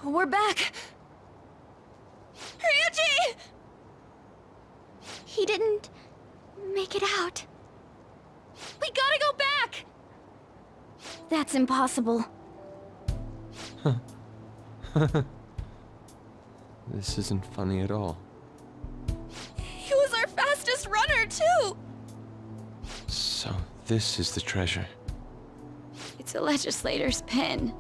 We're back. Ryuji! He didn't make it out. We gotta go back! That's impossible. This isn't funny at all. He was our fastest runner, too! So, this is the treasure. It's a legislator's pen.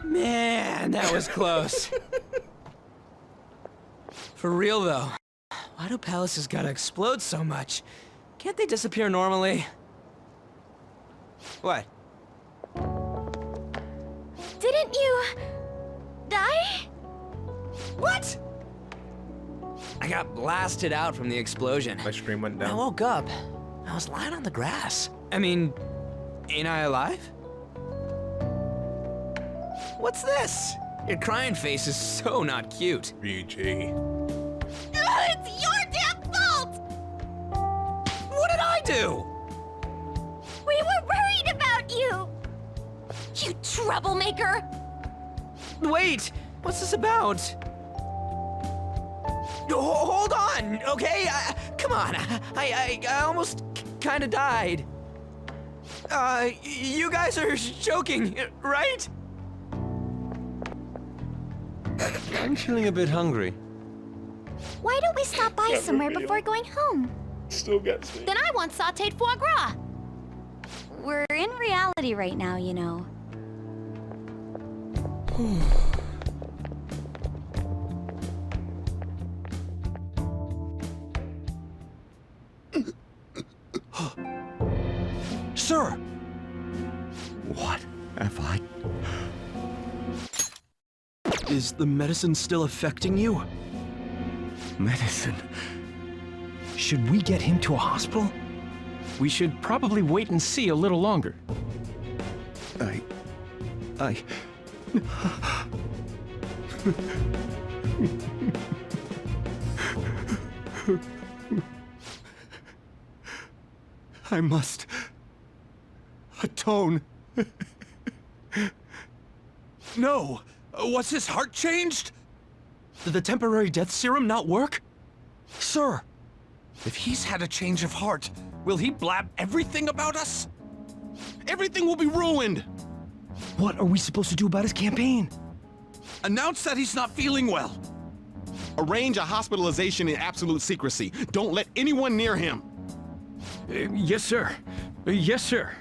Man, that was close. For real, though. Why do palaces gotta explode so much? Can't they disappear normally? What? Didn't you... die? What? I got blasted out from the explosion. My stream went I down. woke up. I was lying on the grass. I mean, ain't I alive? What's this? Your crying face is so not cute. BG. It's your damn fault! What did I do? We were worried about you! You troublemaker! Wait, what's this about? Hold on, okay? Come on, I almost kind of died. You guys are joking, right? I'm feeling a bit hungry. Why don't we stop by somewhere real. before going home? Still gets me. Then I want sauteed foie gras! We're in reality right now, you know. Sir! What have I... Is the medicine still affecting you? Medicine? Should we get him to a hospital? We should probably wait and see a little longer. I must... atone. No! Was his heart changed? Did the temporary death serum not work? Sir! If he's had a change of heart, will he blab everything about us? Everything will be ruined! What are we supposed to do about his campaign? Announce that he's not feeling well. Arrange a hospitalization in absolute secrecy. Don't let anyone near him. Yes, sir. Yes, sir.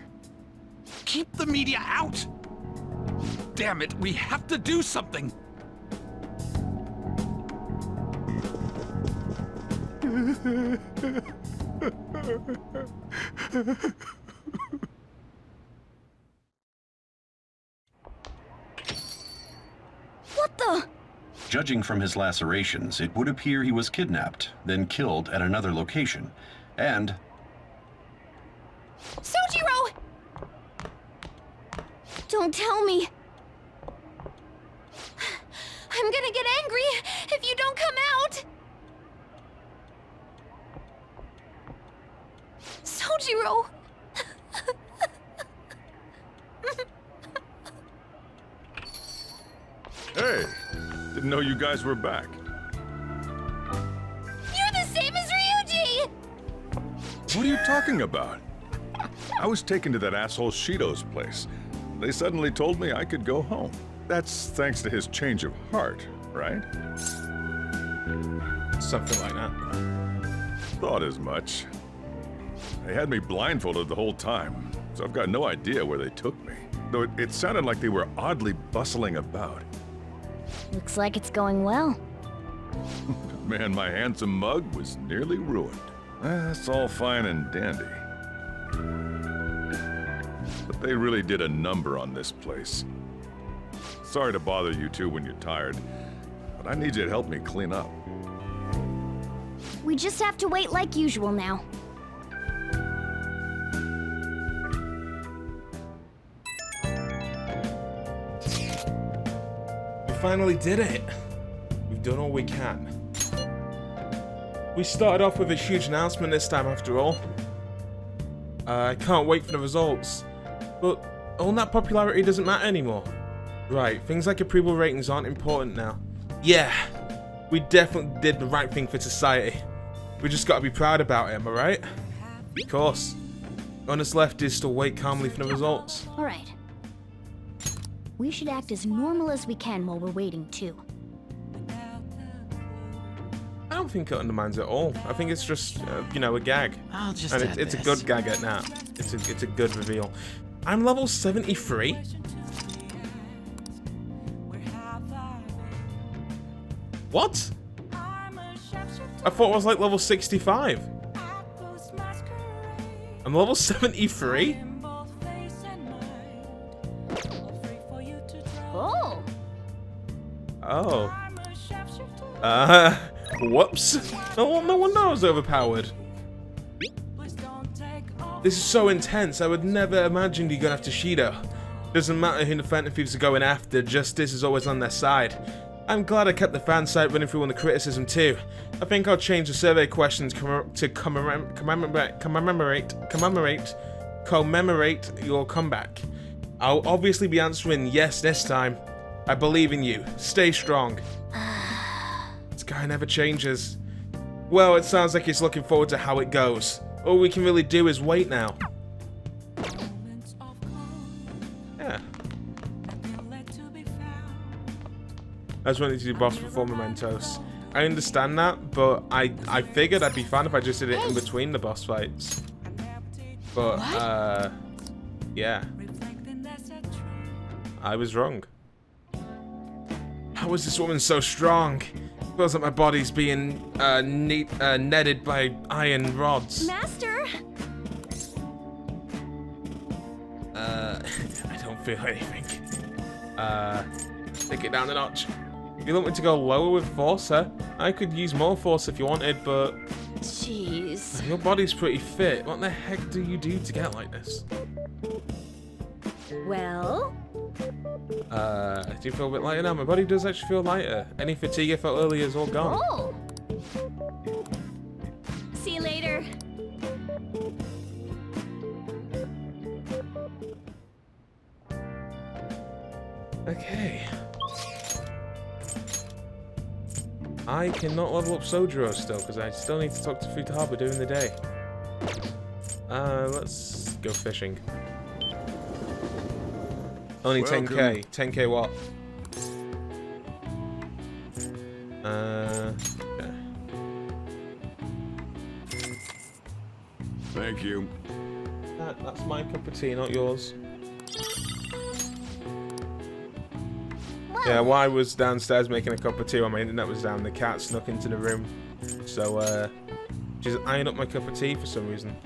Keep the media out! Damn it, we have to do something! What the? Judging from his lacerations, it would appear he was kidnapped, then killed at another location, and... Sojiro! Don't tell me. I'm gonna get angry if you don't come out! Sojiro! Hey, didn't know you guys were back. You're the same as Ryuji! What are you talking about? I was taken to that asshole Shido's place. They suddenly told me I could go home. That's thanks to his change of heart, right? Something like that. Thought as much. They had me blindfolded the whole time, so I've got no idea where they took me. Though it sounded like they were oddly bustling about. Looks like it's going well. Man, my handsome mug was nearly ruined. That's all fine and dandy. But they really did a number on this place. Sorry to bother you two when you're tired, but I need you to help me clean up. We just have to wait like usual now. finally did it. We've done all we can. We started off with a huge announcement this time after all. I can't wait for the results. But all that popularity doesn't matter anymore. Right, things like approval ratings aren't important now. Yeah, we definitely did the right thing for society. We just gotta be proud about it, am I right? Of course. All that's left is to wait calmly for the results. Alright. We should act as normal as we can while we're waiting, too. I don't think it undermines it at all. I think it's just, you know, a gag. I'll just and add it's a this. good gag at that. It's a good reveal. I'm level 73? What? I thought I was like level 65. I'm level 73? Oh! Oh. Whoops. No wonder I was overpowered. This is so intense, I would never imagined you're going after Shido. Doesn't matter who the Phantom Thieves are going after, justice is always on their side. I'm glad I kept the fan site running through on the criticism too. I think I'll change the survey questions to commemorate your comeback. I'll obviously be answering yes this time. I believe in you. Stay strong. This guy never changes. Well, it sounds like he's looking forward to how it goes. All we can really do is wait now. Yeah. I just wanted to do boss before Mementos. I understand that, but I figured I'd be fine if I just did it in between the boss fights. But, yeah. I was wrong. How is this woman so strong? Feels like my body's being netted by iron rods. Master! I don't feel anything. Take it down a notch. If you want me to go lower with force, I could use more force if you wanted, but Jeez. your body's pretty fit. What the heck do you do to get like this? Well? Do you feel a bit lighter now? My body does actually feel lighter. Any fatigue I felt earlier is all gone. Oh! See you later. Okay. I cannot level up Sojiro still, because I still need to talk to Futahaba during the day. Let's go fishing. Only 10k. 10k what? Okay. Thank you. That's my cup of tea, not yours. Yeah, while I was downstairs making a cup of tea while my internet was down, the cat snuck into the room. So, just eyeing up my cup of tea for some reason.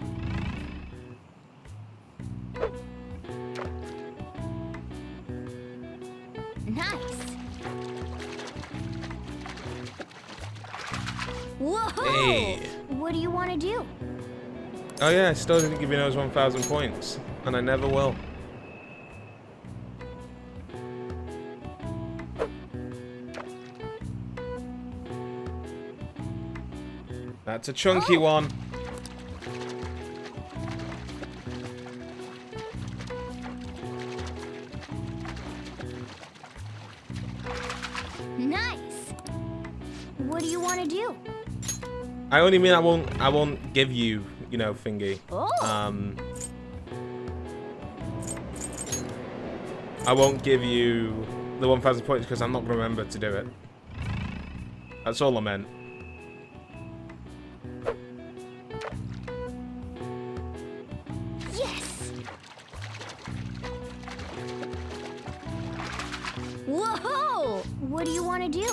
Nice. Whoa! Hey. What do you want to do? Oh yeah, I still didn't give you those 1,000 points. And I never will. That's a chunky one. Nice. What do you want to do? I only mean I won't give you, you know, thingy. Oh. I won't give you the 1,000 points because I'm not gonna remember to do it. That's all I meant. Yes. Whoa! What do you want to do?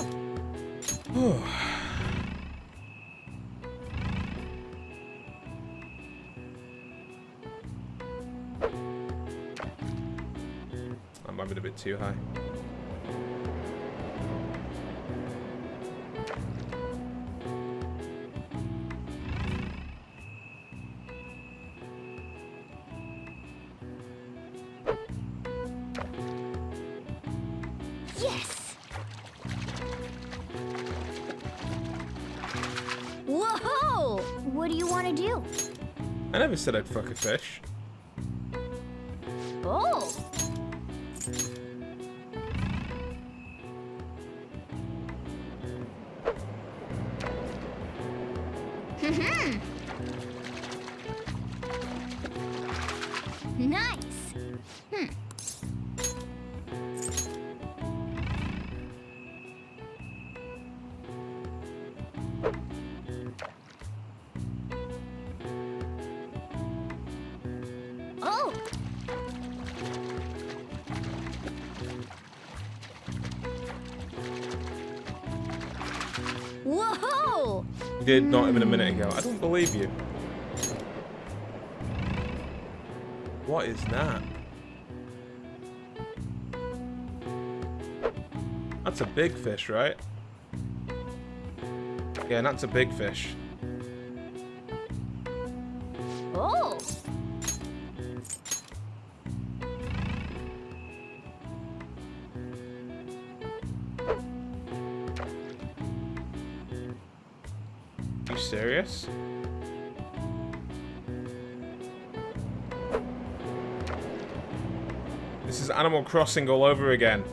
I might be a bit too high. Yes. What do you want to do? I never said I'd fuck a fish. Oh! Nice! Oh! Whoa! You did not even a minute ago. I don't believe you. What is that? That's a big fish, right? Yeah, that's a big fish. Oh! You serious? This is Animal Crossing all over again.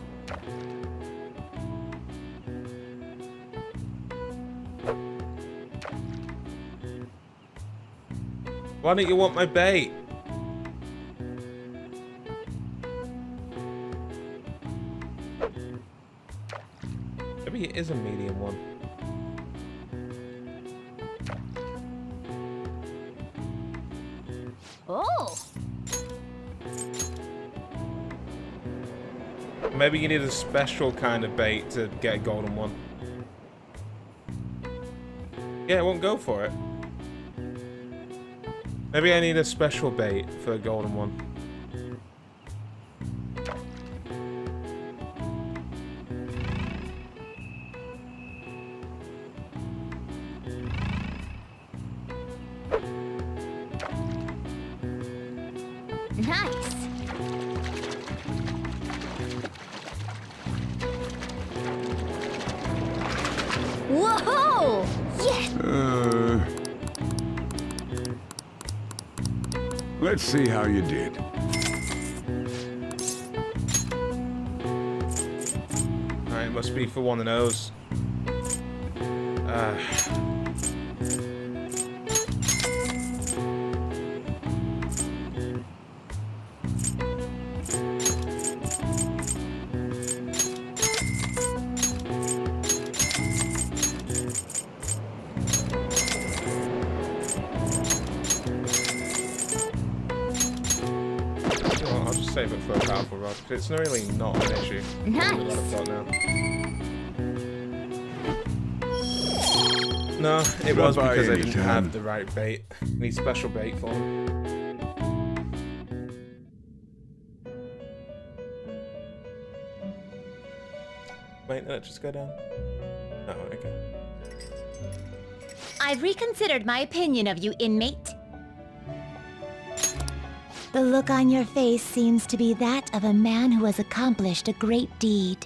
Why don't you want my bait? Maybe it is a medium one. Oh! Maybe you need a special kind of bait to get a golden one. Yeah, it won't go for it. Maybe I need a special bait for a golden one. Nice! Whoa! Yes! Let's see how you did. Alright, it must be for one of those. I'll just save it for a powerful rod, because it's really not an issue. Nice. With what I've got now. No, it was Drop by because I didn't anytime. have the right bait. I need special bait for him. Wait, did it just go down? Oh, okay. I've reconsidered my opinion of you, inmate. The look on your face seems to be that of a man who has accomplished a great deed.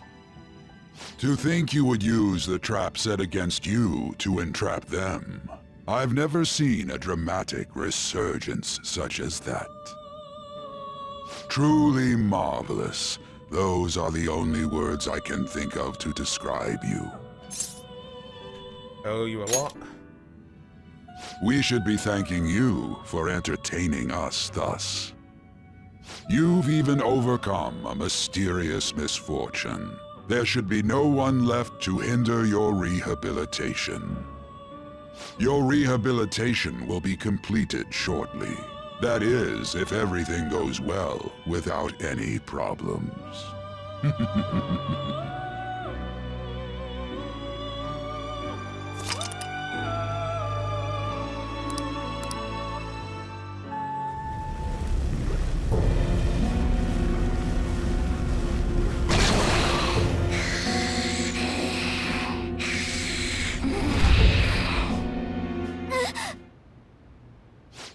To think you would use the trap set against you to entrap them. I've never seen a dramatic resurgence such as that. Truly marvelous. Those are the only words I can think of to describe you. Oh, you a lot? We should be thanking you for entertaining us thus. You've even overcome a mysterious misfortune. There should be no one left to hinder your rehabilitation. Your rehabilitation will be completed shortly. That is, if everything goes well, without any problems.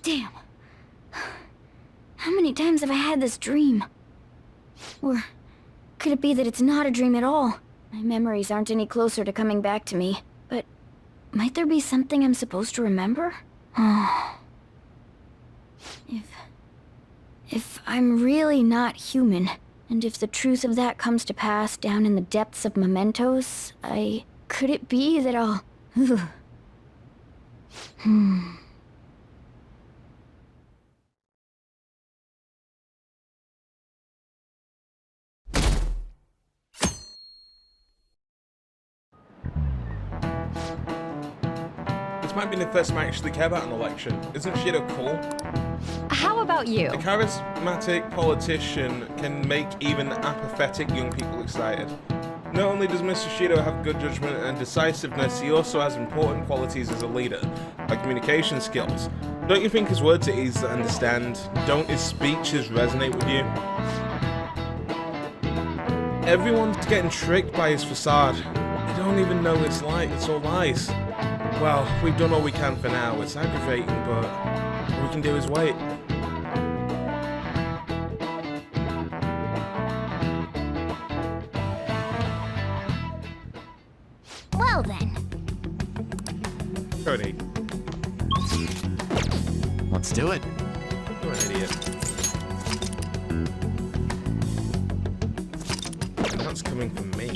Damn. How many times have I had this dream? Or could it be that it's not a dream at all? My memories aren't any closer to coming back to me. But might there be something I'm supposed to remember? If I'm really not human, and if the truth of that comes to pass down in the depths of mementos, could it be that I'll... This might be the first time I actually care about an election. Isn't Shido cool? How about you? A charismatic politician can make even apathetic young people excited. Not only does Mr. Shido have good judgment and decisiveness, he also has important qualities as a leader, like communication skills. Don't you think his words are easy to understand? Don't his speeches resonate with you? Everyone's getting tricked by his facade. They don't even know it's all lies. Well, we've done all we can for now. It's aggravating, but all we can do is wait. Well then. Cody. Let's do it. You're an idiot. And that's coming from me.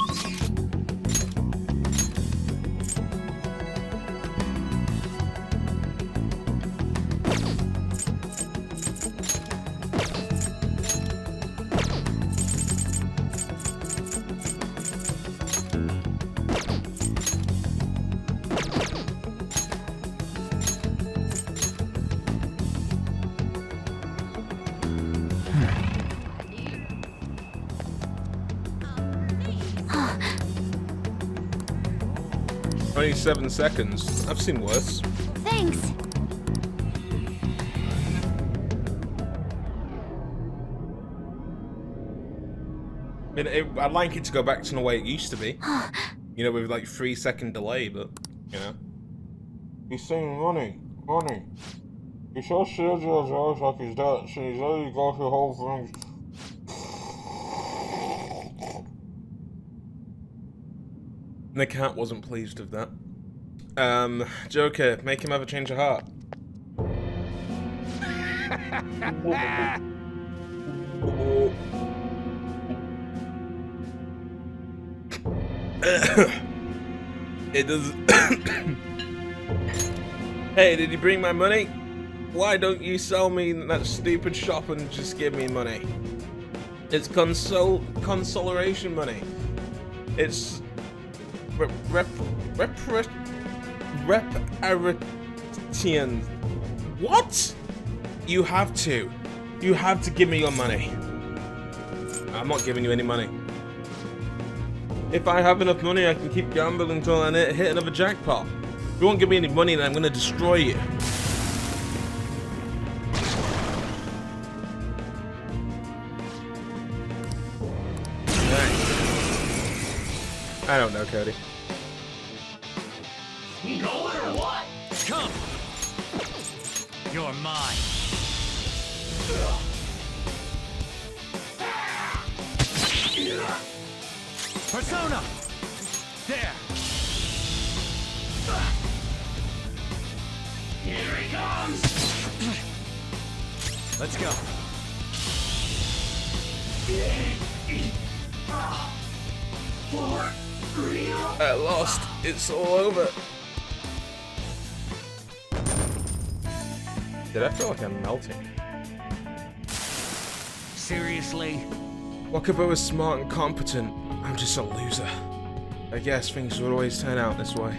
Only 7 seconds. I've seen worse. Thanks. I'd like it to go back to the way it used to be. You know, with like 3-second delay, but, you know. He's saying money. He so serious like his dad, so he's only got the whole thing. The cat wasn't pleased with that. Joker, make him have a change of heart. It does. Hey, did you bring my money? Why don't you sell me in that stupid shop and just give me money? It's consolation money. It's reparation. What? You have to give me your money. I'm not giving you any money. If I have enough money, I can keep gambling until I hit another jackpot. If you won't give me any money, then I'm gonna destroy you. I don't know, Cody. Going or what? Come! You're mine. Persona! There! Here he comes! Let's go. I lost. It's all over. Did I feel like I'm melting? Seriously? Wakabo is smart and competent. I'm just a loser. I guess things would always turn out this way.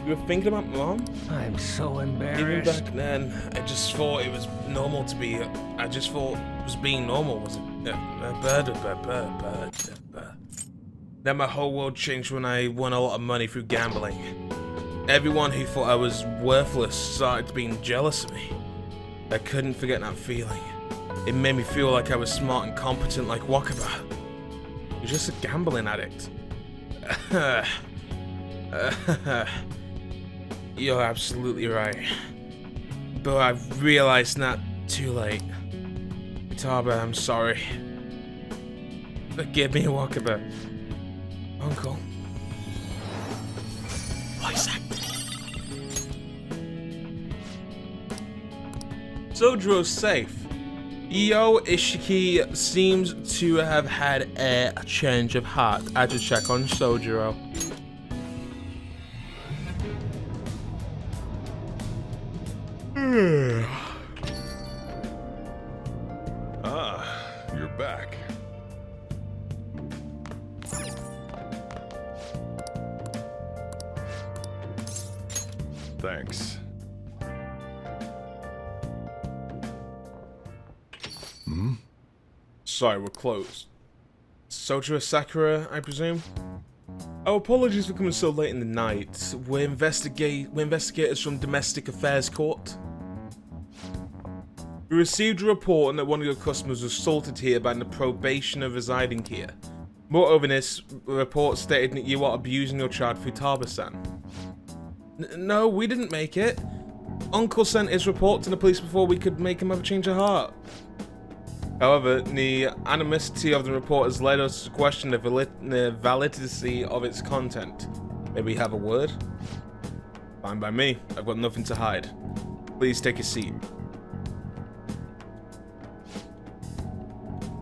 You were thinking about Mom? I'm so embarrassed. Even back then, I just thought it was normal to be. I just thought it was being normal, was it? Then my whole world changed when I won a lot of money through gambling. Everyone who thought I was worthless started being jealous of me. I couldn't forget that feeling. It made me feel like I was smart and competent like Wakaba. You're just a gambling addict. You're absolutely right. But I've realized that too late. Utaba, I'm sorry. Forgive me, Wakaba. Uncle. Voice acting. Sojuro's safe. Yo Ishiki seems to have had a change of heart. I had to check on Sojuro. You're back. Thanks. Sorry, we're closed. Sojuro Sakura, I presume? Oh, apologies for coming so late in the night. We're investigators from Domestic Affairs Court. We received a report that one of your customers was assaulted here by the probationer residing here. Moreover, this report stated that you are abusing your child Futaba-san. No, we didn't make it. Uncle sent his report to the police before we could make him have a change of heart. However, the animosity of the report has led us to question the validity of its content. May we have a word? Fine by me. I've got nothing to hide. Please take a seat.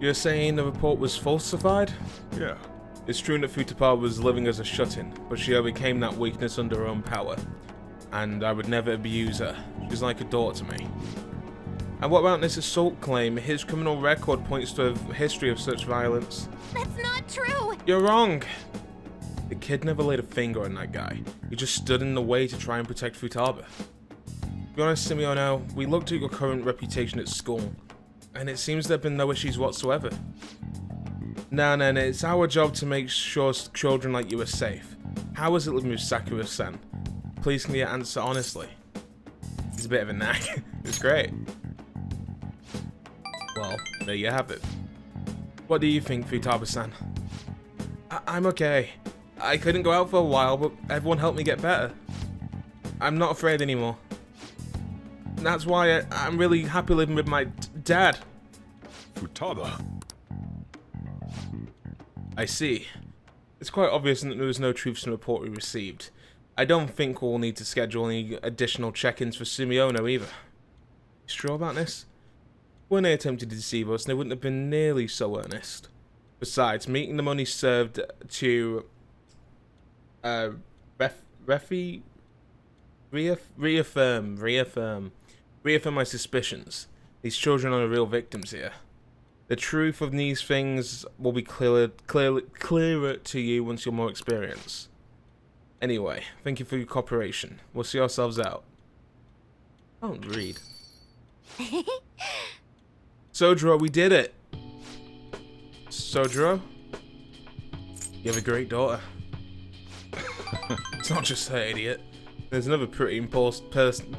You're saying the report was falsified? Yeah. It's true that Futaba was living as a shut-in, but she overcame that weakness under her own power. And I would never abuse her. She's like a daughter to me. And what about this assault claim? His criminal record points to a history of such violence. That's not true! You're wrong! The kid never laid a finger on that guy. He just stood in the way to try and protect Futaba. To be honest, Simeono, we looked at your current reputation at school, and it seems there have been no issues whatsoever. No, it's our job to make sure children like you are safe. How is it living with Sakura-san? Please can you answer honestly? He's a bit of a nag. It's great. Well, there you have it. What do you think, Futaba-san? I'm okay. I couldn't go out for a while, but everyone helped me get better. I'm not afraid anymore. That's why I'm really happy living with my dad. Futaba? I see. It's quite obvious that there was no truth to the report we received. I don't think we'll need to schedule any additional check-ins for Sumiono either. You sure about this? When they attempted to deceive us, they wouldn't have been nearly so earnest. Besides, meeting the money served to reaffirm my suspicions. These children are the real victims here. The truth of these things will be clearer to you once you're more experienced. Anyway, thank you for your cooperation. We'll see ourselves out. I don't read. Sojuro, we did it! Sojuro? You have a great daughter. It's not just her, idiot. There's another pretty important person.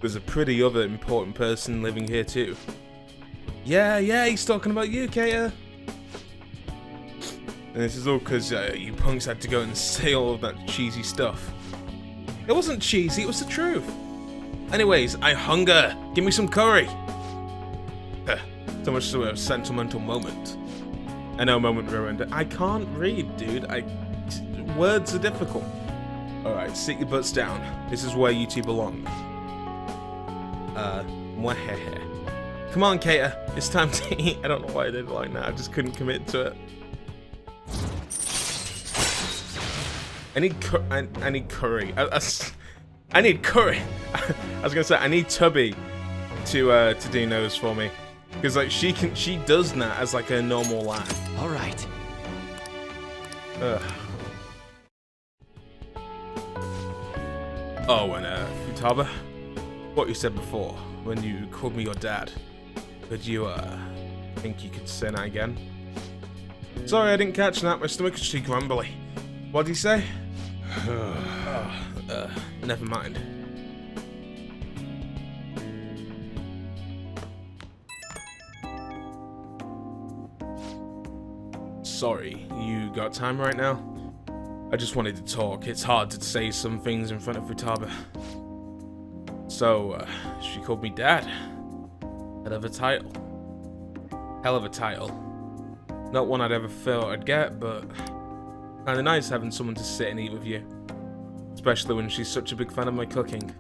There's a pretty other important person living here too. Yeah, he's talking about you, Kata. And this is all because you punks had to go and say all of that cheesy stuff. It wasn't cheesy, it was the truth. Anyways, I hunger. Give me some curry. So much so a sentimental moment. I know, moment ruined. I can't read, dude. Words are difficult. Alright, sit your butts down. This is where you two belong. Come on, Kata. It's time to eat. I don't know why I did it like that. I just couldn't commit to it. I need curry. I need curry. I was gonna say I need Tubby to do nose for me, because like she does that as like a normal lad. All right. Oh, and Futaba, what you said before when you called me your dad, could you think you could say that again? Sorry, I didn't catch that. My stomach is too grumbly. What did you say? Never mind. Sorry, you got time right now? I just wanted to talk. It's hard to say some things in front of Futaba. So, she called me Dad. Hell of a title. Hell of a title. Not one I'd ever thought I'd get, but kinda nice having someone to sit and eat with you. Especially when she's such a big fan of my cooking.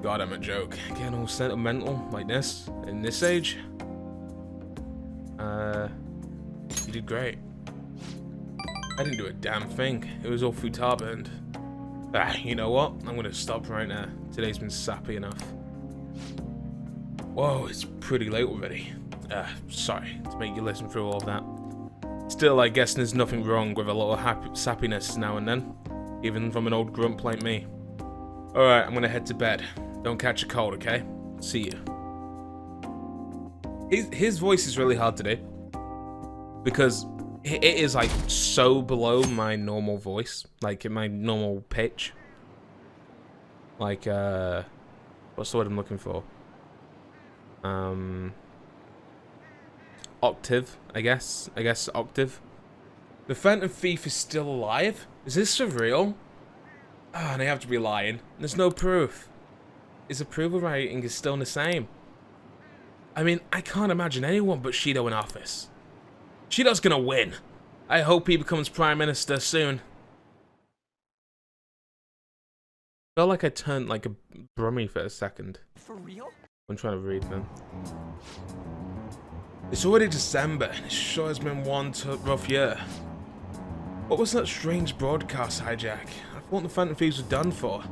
God, I'm a joke. Getting all sentimental like this, in this age. You did great. I didn't do a damn thing. It was all Futaba and... you know what? I'm gonna stop right now. Today's been sappy enough. Whoa, it's pretty late already. Sorry to make you listen through all of that. Still, I guess there's nothing wrong with a little sappiness now and then. Even from an old grump like me. Alright, I'm gonna head to bed. Don't catch a cold, okay? See you. His voice is really hard to do. Because it is like so below my normal voice. Like in my normal pitch. Like, what's the word I'm looking for? Octave, I guess. I guess octave. The Phantom Thief is still alive? Is this for real? Ah, and I have to be lying. There's no proof. His approval rating is still the same. I mean, I can't imagine anyone but Shido in office. Shido's gonna win. I hope he becomes Prime Minister soon. Felt like I turned like a Brummy for a second. For real? I'm trying to read them. It's already December, and it sure has been one rough year. What was that strange broadcast hijack? I thought the Phantom Thieves were done for.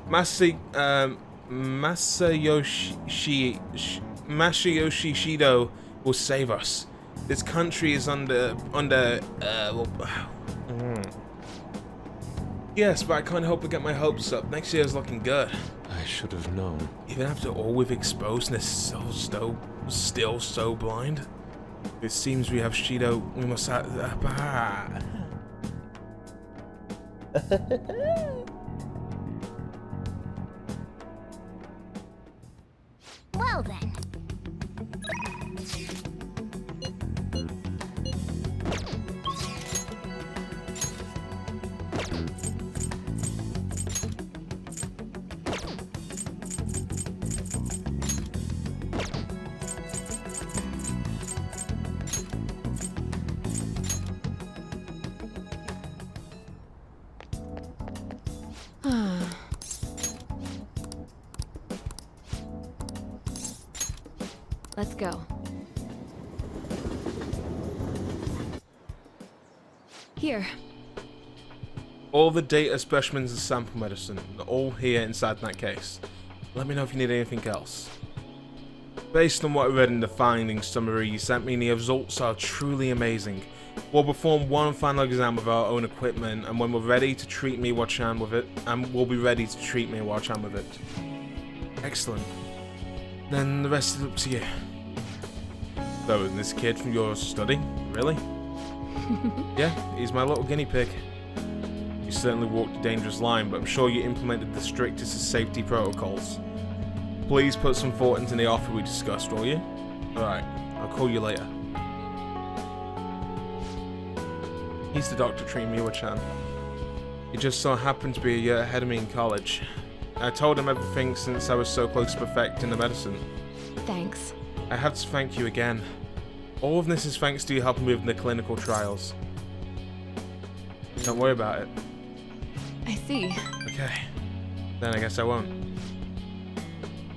Masayoshi Shido will save us. This country is Yes, but I can't help but get my hopes up. Next year's looking good. I should have known. Even after all we've exposed and still so blind. It seems we have Shido. We must have. Well then. Let's go. Here. All the data, specimens, and sample medicine are all here inside that case. Let me know if you need anything else. Based on what I read in the findings summary you sent me, the results are truly amazing. We'll perform one final exam with our own equipment, and when we're ready to treat Miwa-chan with it, we'll be ready to treat Miwa-chan with it. Excellent. Then the rest is up to you. So, is this kid from your study? Really? Yeah, he's my little guinea pig. You certainly walked a dangerous line, but I'm sure you implemented the strictest of safety protocols. Please put some thought into the offer we discussed, will you? Alright, I'll call you later. He's the doctor treating Miwa-chan. He just so happened to be a year ahead of me in college. I told him everything since I was so close to perfecting the medicine. Thanks. I have to thank you again. All of this is thanks to you helping me with the clinical trials. Don't worry about it. I see. Okay. Then I guess I won't.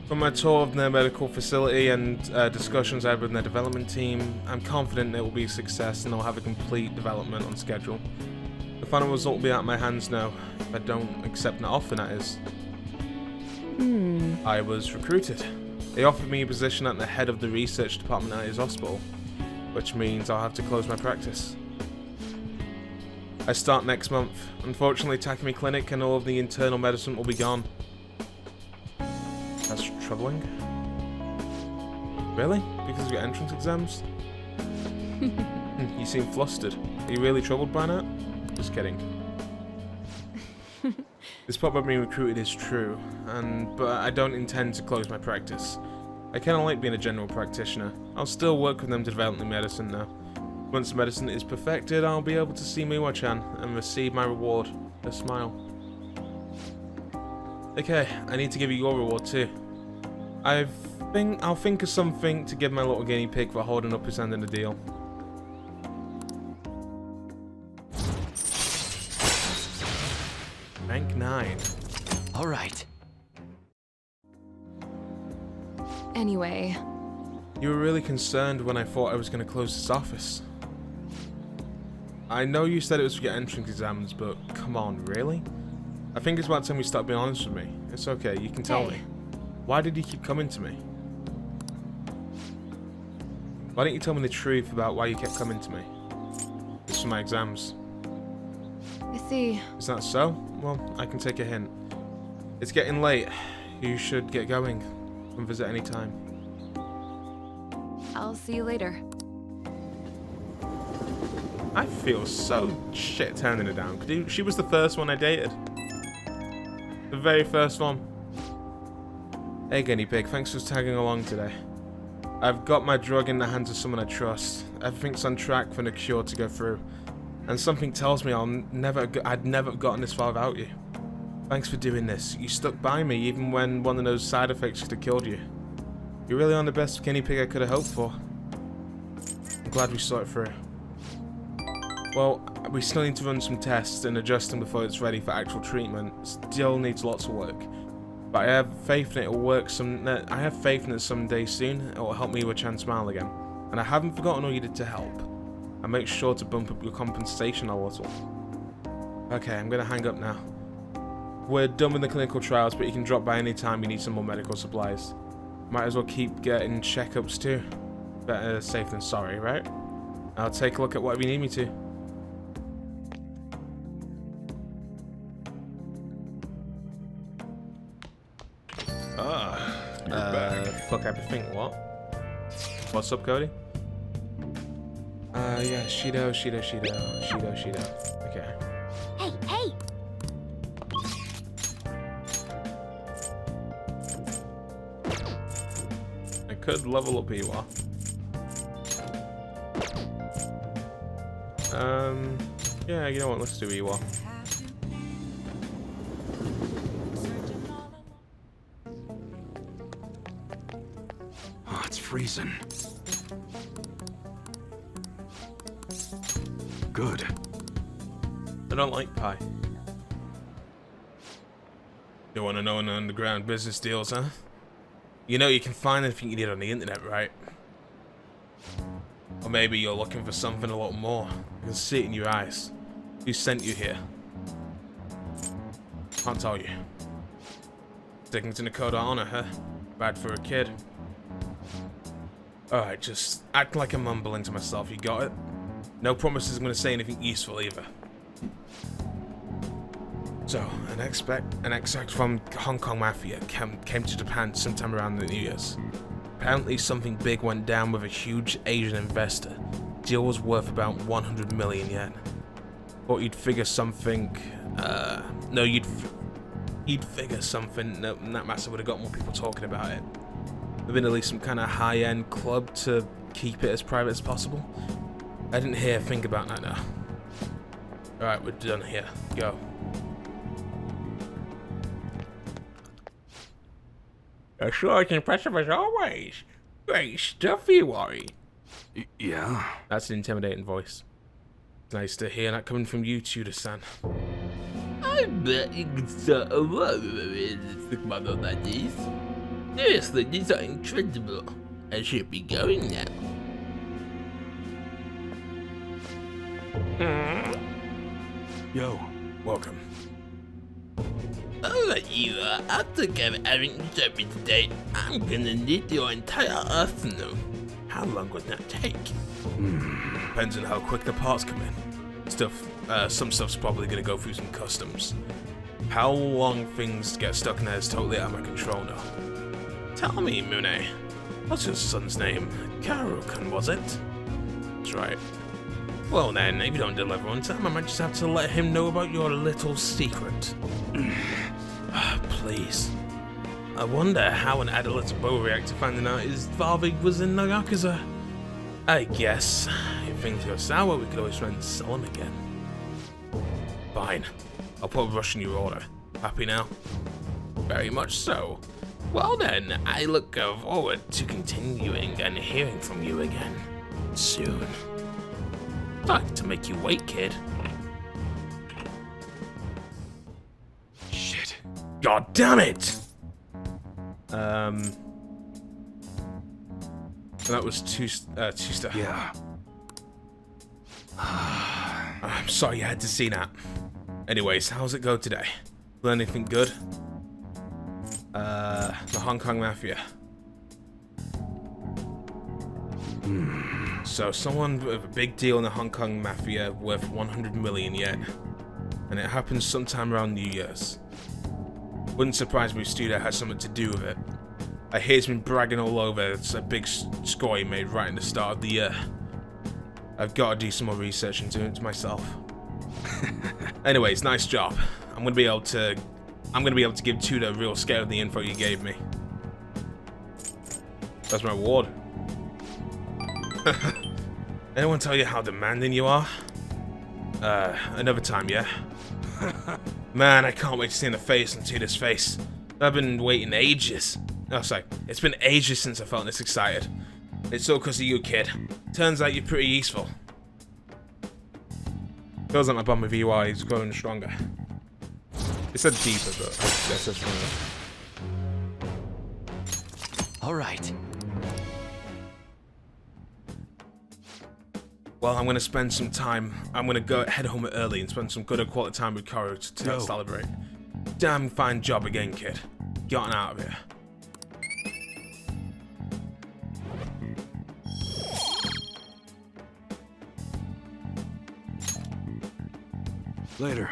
From my tour of their medical facility and discussions I had with their development team, I'm confident it will be a success and they'll have a complete development on schedule. The final result will be out of my hands now, if I don't accept an offer, that is. I was recruited. They offered me a position at the head of the research department at his hospital, which means I'll have to close my practice. I start next month. Unfortunately, Takumi Clinic and all of the internal medicine will be gone. That's troubling. Really? Because of your entrance exams? You seem flustered. Are you really troubled by that? Just kidding. This part about being recruited is true, but I don't intend to close my practice. I kinda like being a general practitioner. I'll still work with them to develop the medicine now. Once the medicine is perfected, I'll be able to see Miwa-chan and receive my reward, a smile. Okay, I need to give you your reward too. I'll think of something to give my little guinea pig for holding up his end in the deal. Rank 9. All right. Anyway, You were really concerned when I thought I was going to close this office. I know you said it was for your entrance exams, but come on, really? I think it's about time we start being honest with me. It's okay, you can tell me. Why did you keep coming to me? Why didn't you tell me the truth about why you kept coming to me? It's for my exams. I see. Is that so? Well, I can take a hint. It's getting late. You should get going. Come visit any time. I'll see you later. I feel so shit turning her down. She was the first one I dated. The very first one. Hey Guinea Pig, thanks for tagging along today. I've got my drug in the hands of someone I trust. Everything's on track for the cure to go through. And something tells me I'd never have gotten this far without you. Thanks for doing this. You stuck by me even when one of those side effects could have killed you. You're really on the best guinea pig I could have hoped for. I'm glad we saw it through. Well, we still need to run some tests and adjust them before it's ready for actual treatment. Still needs lots of work. But I have faith that it'll work someday soon it will help me with Chan Smile again. And I haven't forgotten all you did to help. I'll make sure to bump up your compensation a little. Okay, I'm gonna hang up now. We're done with the clinical trials, but you can drop by any time you need some more medical supplies. Might as well keep getting checkups too. Better safe than sorry, right? I'll take a look at whatever you need me to. You're back. Fuck everything, what? What's up, Cody? Yeah, Shido. Okay. Hey, hey! I could level up Iwa. Yeah, you know what, let's do Iwa. Oh, it's freezing. Good. I don't like pie. You want to know an underground business deals, huh? You know you can find anything you need on the internet, right? Or maybe you're looking for something a lot more. I can see it in your eyes. Who sent you here? Can't tell you. Sticking to the code of honor, huh? Bad for a kid. Alright, just act like I'm mumbling to myself, you got it? No promises I'm going to say anything useful either. So, an extract from Hong Kong Mafia came to Japan sometime around the New Year's. Apparently something big went down with a huge Asian investor. Deal was worth about 100 million yen. Thought you'd figure something, you'd figure something that massive would have got more people talking about it. There'd been at least some kind of high-end club to keep it as private as possible. I didn't hear a thing about that now. Alright, we're done here. Go. You're sure it's impressive as always. Great stuff, you worry. Yeah? That's an intimidating voice. It's nice to hear that coming from you, Tudor-san. I bet you could start a lot of realistic model like this. Seriously, these are incredible. I should be going now. Yo, welcome. Alright, you after having service today, I'm gonna need your entire arsenal. How long would that take? Depends on how quick the parts come in. Some stuff's probably gonna go through some customs. How long things get stuck in there is totally out of my control now. Tell me, Mune, what's your son's name? Karu-kun, was it? That's right. Well then, if you don't deliver on time, I might just have to let him know about your little secret. Please. I wonder how an adolescent boy reacted to finding out his father was in the Yakuza. I guess, if things go sour, we could always try and sell him again. Fine. I'll put a rush in your order. Happy now? Very much so. Well then, I look forward to continuing and hearing from you again. Soon. Sorry to make you wait, kid. shit. God damn it! That was two star. Yeah. I'm sorry you had to see that. Anyways, how's it go today? Learn anything good? The Hong Kong Mafia. So someone with a big deal in the Hong Kong Mafia worth 100 million yen. And it happens sometime around New Year's. Wouldn't surprise me if Studio has something to do with it. I hear he's been bragging all over. It's a big score he made right in the start of the year. I've got to do some more research into it myself. Anyways, nice job. I'm gonna be able to give Tudor a real scale of the info you gave me. That's my reward. Anyone tell you how demanding you are? Another time, yeah? Man, I can't wait to see the face on Tudor's face. I've been waiting ages. Oh, sorry. It's been ages since I felt this excited. It's all because of you, kid. Turns out you're pretty useful. Feels like my bond with UI is growing stronger. It said deeper, but that's just stronger. All right. Well, I'm gonna spend some time. I'm gonna head home early and spend some good quality time with Koro to celebrate. Damn fine job again, kid. Get on out of here. Later.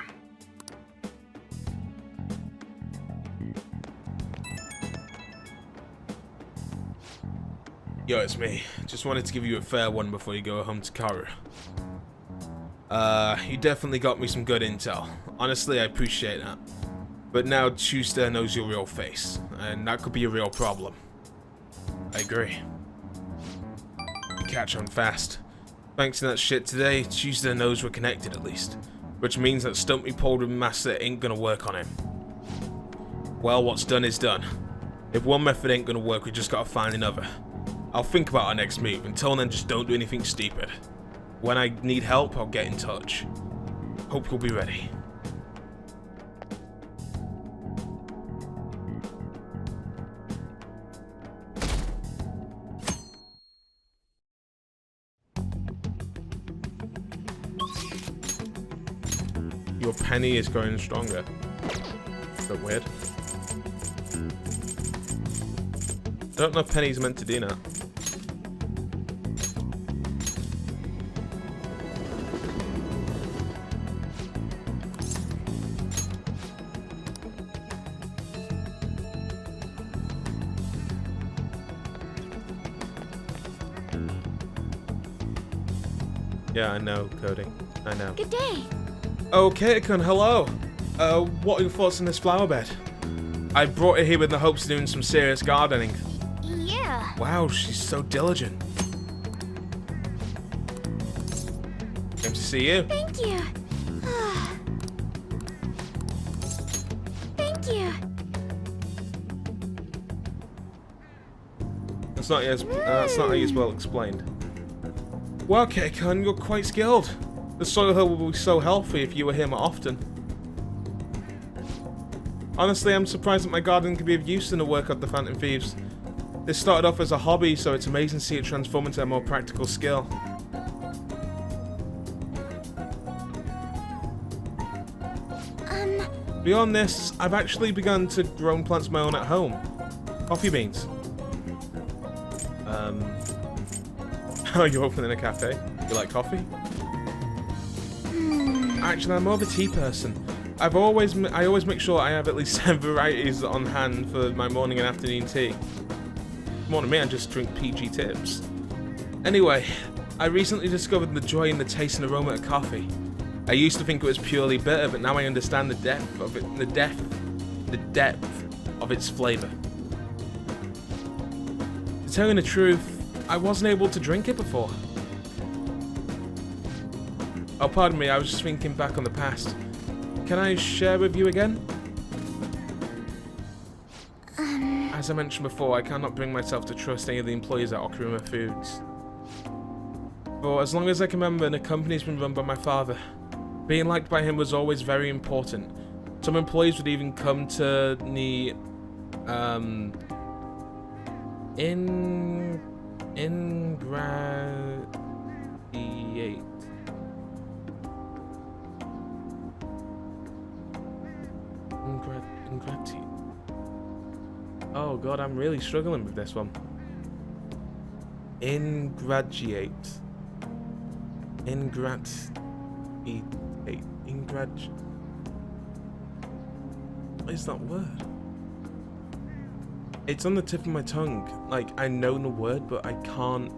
Yo, it's me. Just wanted to give you a fair one before you go home to Karu. You definitely got me some good intel. Honestly, I appreciate that. But now Tuesday knows your real face, and that could be a real problem. I agree. You catch on fast. Thanks to that shit today, Tuesday knows we're connected at least. Which means that stunt we pulled with Master ain't gonna work on him. Well, what's done is done. If one method ain't gonna work, we just gotta find another. I'll think about our next move. Until then, just don't do anything stupid. When I need help, I'll get in touch. Hope you'll be ready. Your penny is growing stronger. Is that weird? I don't know if penny's meant to do that. Yeah, I know, coding. I know. Good day. Okay, Kun, hello. What are your thoughts on this flower bed? I brought it here with the hopes of doing some serious gardening. Yeah. Wow, she's so diligent. Came to see you. Thank you. Thank you. That's not as well explained. Well, okay, Kun, you're quite skilled. The soil hill will be so healthy if you were here more often. Honestly, I'm surprised that my garden could be of use in the work of the Phantom Thieves. This started off as a hobby, so it's amazing to see it transform into a more practical skill. Beyond this, I've actually begun to grow plants of my own at home. Coffee beans. Oh, you're opening a cafe? You like coffee? Actually, I'm more of a tea person. I always make sure I have at least 7 varieties on hand for my morning and afternoon tea. More than me, I just drink PG tips. Anyway, I recently discovered the joy in the taste and aroma of coffee. I used to think it was purely bitter, but now I understand the depth of it, the depth of its flavor. To tell you the truth, I wasn't able to drink it before. Oh, pardon me, I was just thinking back on the past. Can I share with you again? As I mentioned before, I cannot bring myself to trust any of the employees at Okuruma Foods. For as long as I can remember, the company's been run by my father. Being liked by him was always very important. Some employees would even come to the ingratiate. Ingratiate. Oh god, I'm really struggling with this one. Ingratiate. What is that word? It's on the tip of my tongue. Like, I know the word, but I can't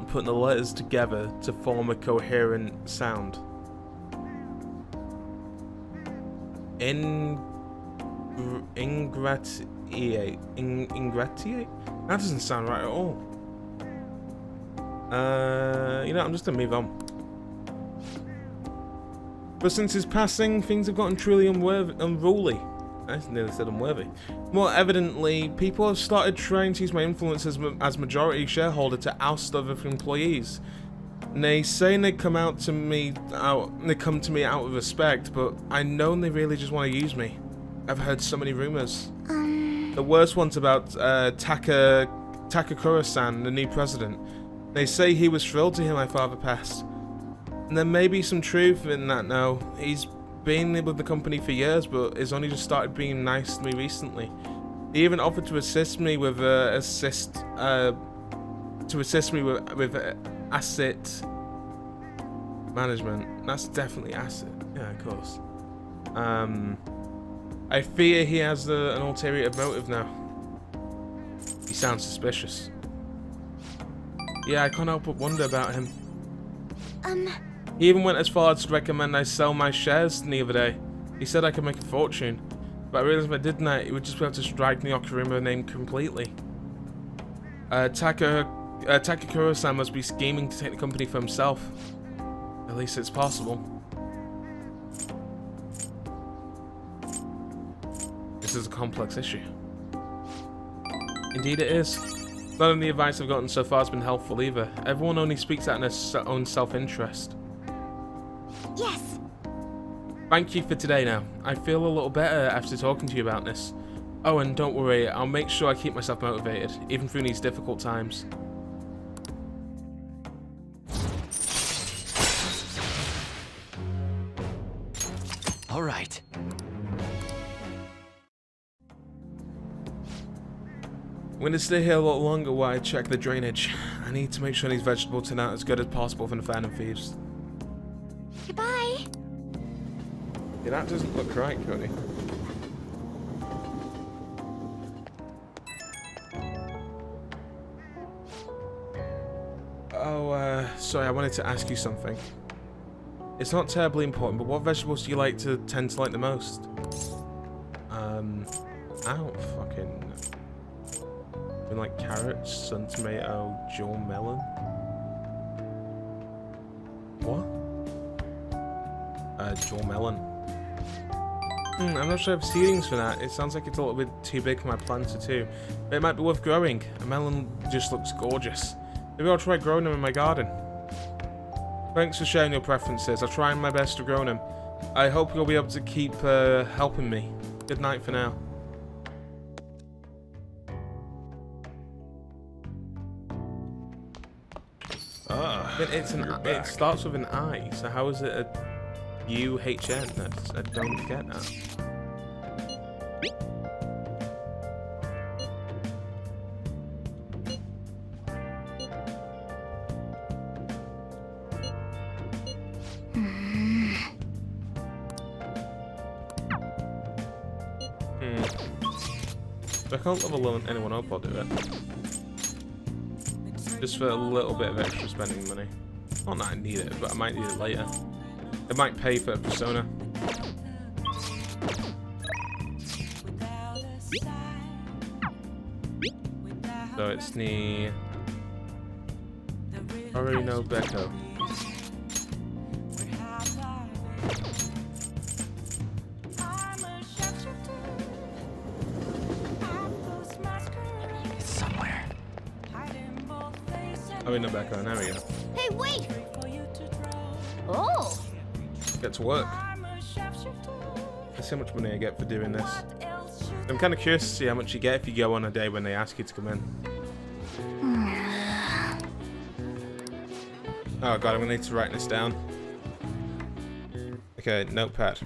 put the letters together to form a coherent sound. Ingratiate. Ingratiate? That doesn't sound right at all. You know, I'm just gonna move on. But since his passing, things have gotten truly unruly. I nearly said unworthy. More evidently, people have started trying to use my influence as majority shareholder to oust other employees. And they say they come to me out of respect, but I know they really just want to use me. I've heard so many rumors. The worst one's about Takakura-san, the new president. They say he was thrilled to hear my father pass. And there may be some truth in that now. He's been with the company for years, but has only just started being nice to me recently. He even offered to assist me with asset management. That's definitely asset. Yeah, of course. I fear he has an ulterior motive now. He sounds suspicious. Yeah, I can't help but wonder about him. He even went as far as to recommend I sell my shares the other day. He said I could make a fortune, but I realized if I did that, it would just be able to strike the Okarima name completely. Takakura-san must be scheming to take the company for himself. At least it's possible. This is a complex issue. Indeed it is. None of the advice I've gotten so far has been helpful either. Everyone only speaks out in their own self-interest. Yes. Thank you for today now. I feel a little better after talking to you about this. Oh, and don't worry, I'll make sure I keep myself motivated, even through these difficult times. All right. I'm going to stay here a lot longer while I check the drainage. I need to make sure these vegetables turn out as good as possible for the Phantom Thieves. Goodbye. Yeah, that doesn't look right, Cody. Oh, sorry, I wanted to ask you something. It's not terribly important, but what vegetables do you tend to like the most? Ow, fucking... I like carrots, sun tomato, jewel melon. What? Jewel melon. I'm not sure I have seedings for that. It sounds like it's a little bit too big for my planter too. But it might be worth growing. A melon just looks gorgeous. Maybe I'll try growing them in my garden. Thanks for sharing your preferences. I'll try my best to grow them. I hope you'll be able to keep helping me. Good night for now. It starts with an I, so how is it a U-H-N? I don't get that. I can't level anyone up or do it. Just for a little bit of extra spending money. Not that I need it, but I might need it later. It might pay for a persona. So it's the... Already know Becco. Oh, in the background, there we go. Hey, wait! Oh! Get to work. Let's see how much money I get for doing this. I'm kind of curious to see how much you get if you go on a day when they ask you to come in. Oh god, I'm gonna need to write this down. Okay, notepad.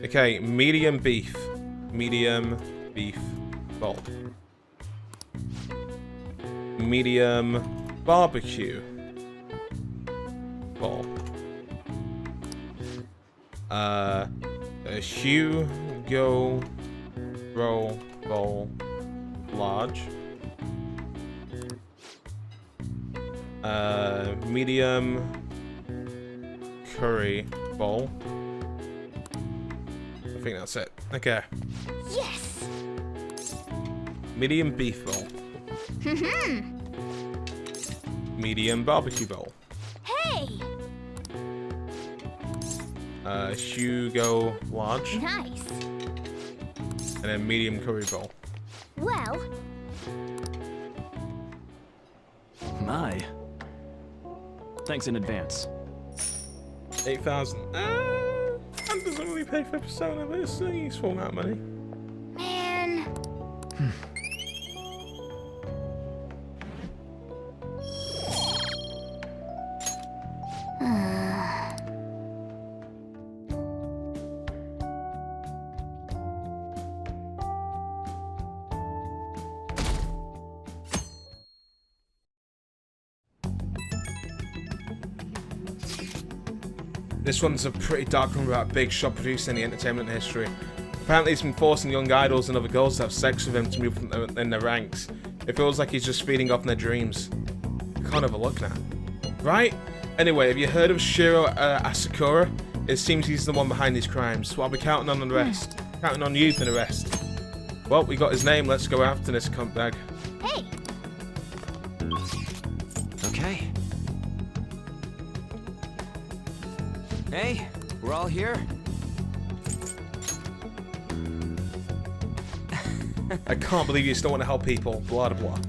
Okay, medium beef. Medium beef bowl. Medium barbecue bowl. A Hugo roll bowl large. Medium curry bowl. I think that's it. Okay. Yes. Medium beef bowl. Medium barbecue bowl. Hey. Hugo large. Nice. And then medium curry bowl. Well. My. Thanks in advance. 8,000. That doesn't really pay for Persona, but it's a useful amount of money. Man. This one's a pretty dark one about a big shot producing the entertainment history. Apparently he's been forcing young idols and other girls to have sex with him to move in their ranks. It feels like he's just feeding off their dreams. Can't overlook that. Right? Anyway, have you heard of Shiro Asakura? It seems he's the one behind these crimes, so I'll be counting on the rest. Counting on you for the rest. Well, we got his name, let's go after this cunt bag. Hey. Okay. Hey, we're all here. I can't believe you still want to help people. Blah, blah, blah.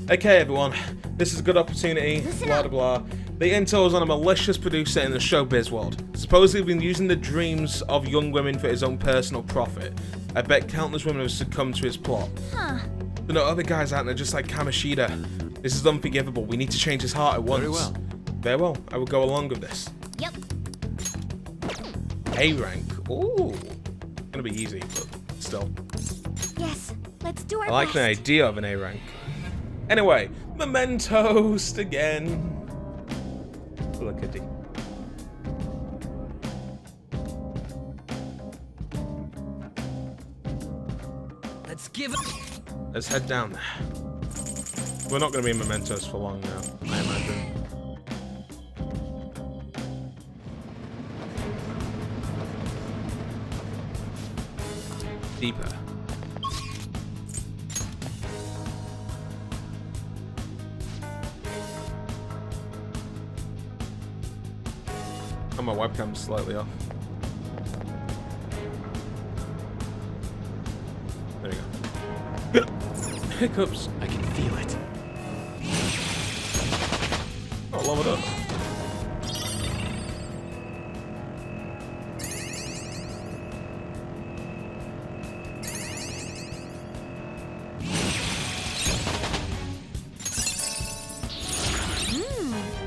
Okay, everyone. This is a good opportunity. Blah, blah, blah. The intel is on a malicious producer in the showbiz world. Supposedly been using the dreams of young women for his own personal profit. I bet countless women have succumbed to his plot. Huh. There are other guys out there just like Kamoshida. This is unforgivable. We need to change his heart at once. Very well. Very well. I will go along with this. Yep. A rank. Ooh. Gonna be easy, but still. Yes. Let's do our I like best. the idea of an A rank. Anyway, mementos again. Look at it. Let's give it. Let's head down there. We're not going to be in mementos for long now, I imagine. Deeper. Oh, my webcam's slightly off. There you go. Hiccups. I can feel it. Oh, love it up.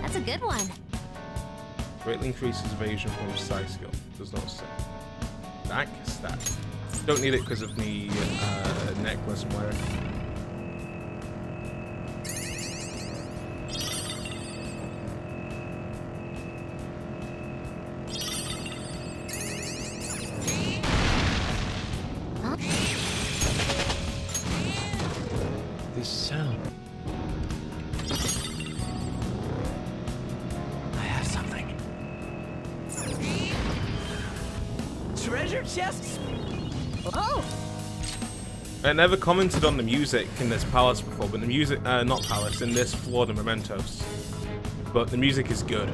That's a good one. Greatly increases evasion from side skill. Does not say. Back stat. Don't need it because of the necklace I'm wearing. This sound. I have something. Treasure chests. Oh. I never commented on the music in this palace before, but the music, not palace, in this floor of mementos. But the music is good.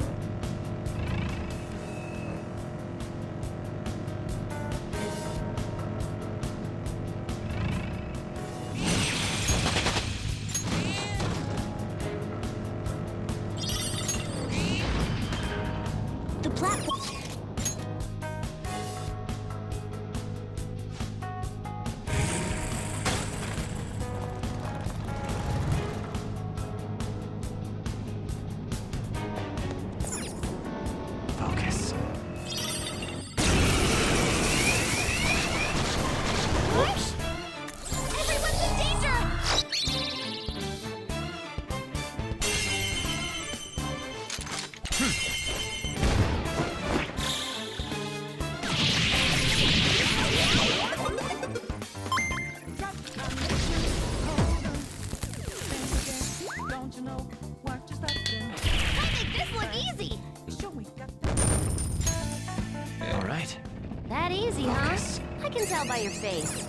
tell by your face.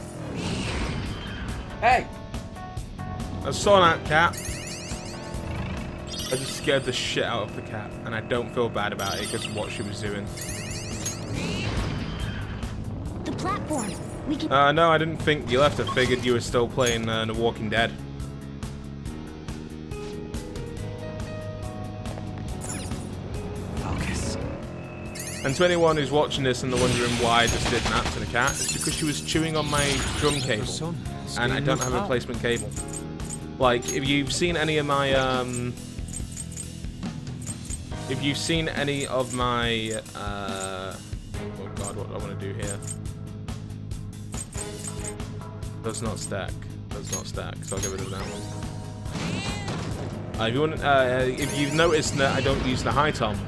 Hey! I saw that cat. I just scared the shit out of the cat, and I don't feel bad about it because of what she was doing. The platform. We can. No, I didn't think you left. I figured you were still playing The Walking Dead. Focus. And to anyone who's watching this and they're wondering why I just did that to the cat, it's because she was chewing on my drum cable, and I don't have a replacement cable. Like, if you've seen any of my, oh god, what do I want to do here? Does not stack. Does not stack, so I'll get rid of that one. If you've noticed that I don't use the high tom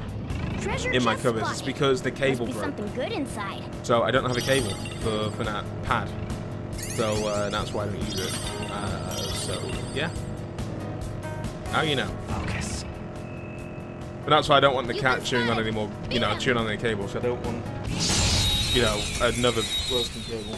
in my covers, it's because the cable broke. Something good inside. So I don't have a cable for that pad. So that's why I don't use it. So yeah. Now you know. Focus. But that's why I don't want the cat chewing on anymore. You know, chewing on the cable. So I don't want, you know, another broken cable.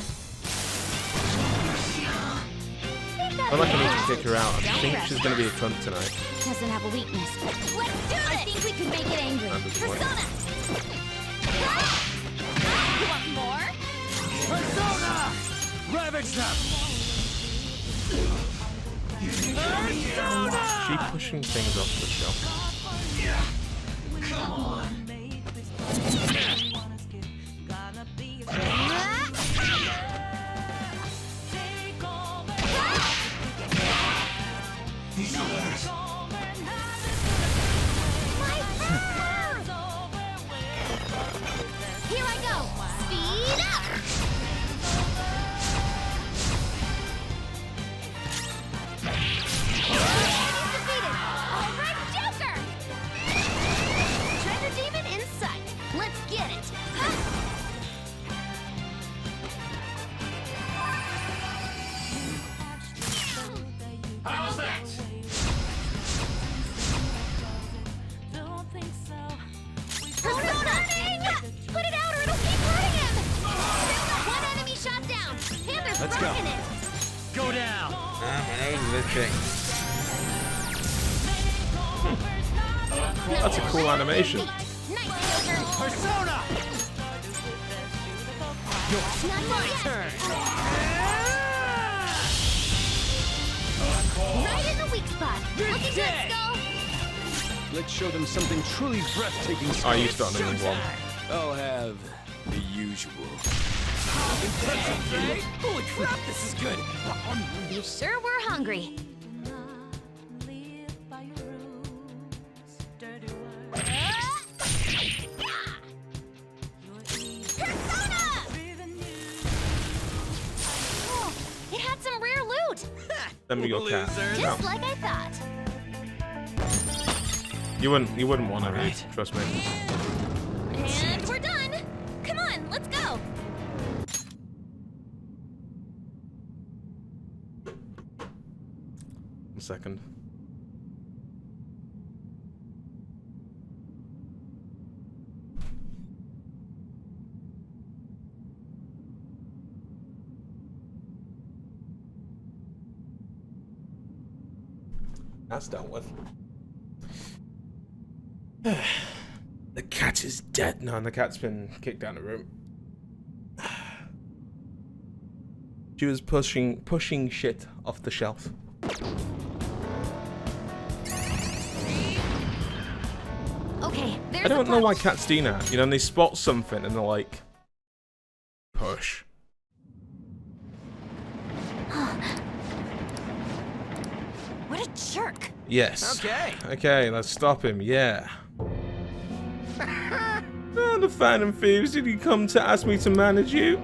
I feel like I need to kick her out. I think she's gonna be a cunt tonight. Doesn't have a weakness. Let's do it! I think we could make it angry. Persona! You want more? Persona! Ravage them! Persona! Is she pushing things off the shelf? Come on. Here I go! Speed up! Defeated! Alright, Joker! Treasure demon in sight. Let's get it! How's that? Persona! Put it out or it'll keep hurting him! One enemy shot down! Panther's Let's go. rocking it! Go down! My nose is itching. That's a cool animation. Nice, Joker! Persona! Not my turn! Right in the weak spot! Look at that, Skull! Let's show them something truly breathtaking. Oh, you started in one. I'll have the usual. Holy crap, this is good! You sure were hungry. Persona! Oh, it had some rare loot! Send me your cat. Just like I thought. You wouldn't want to, trust me. And we're done! Come on, let's go! One second. That's dealt with. The cat is dead. No, the cat's been kicked down the room. She was pushing shit off the shelf. Okay, there's I don't know why cats do that. You know, and they spot something and they're like, push. What a jerk! Yes. Okay. Okay, let's stop him. Yeah. Oh, the Phantom Thieves, did you come to ask me to manage you?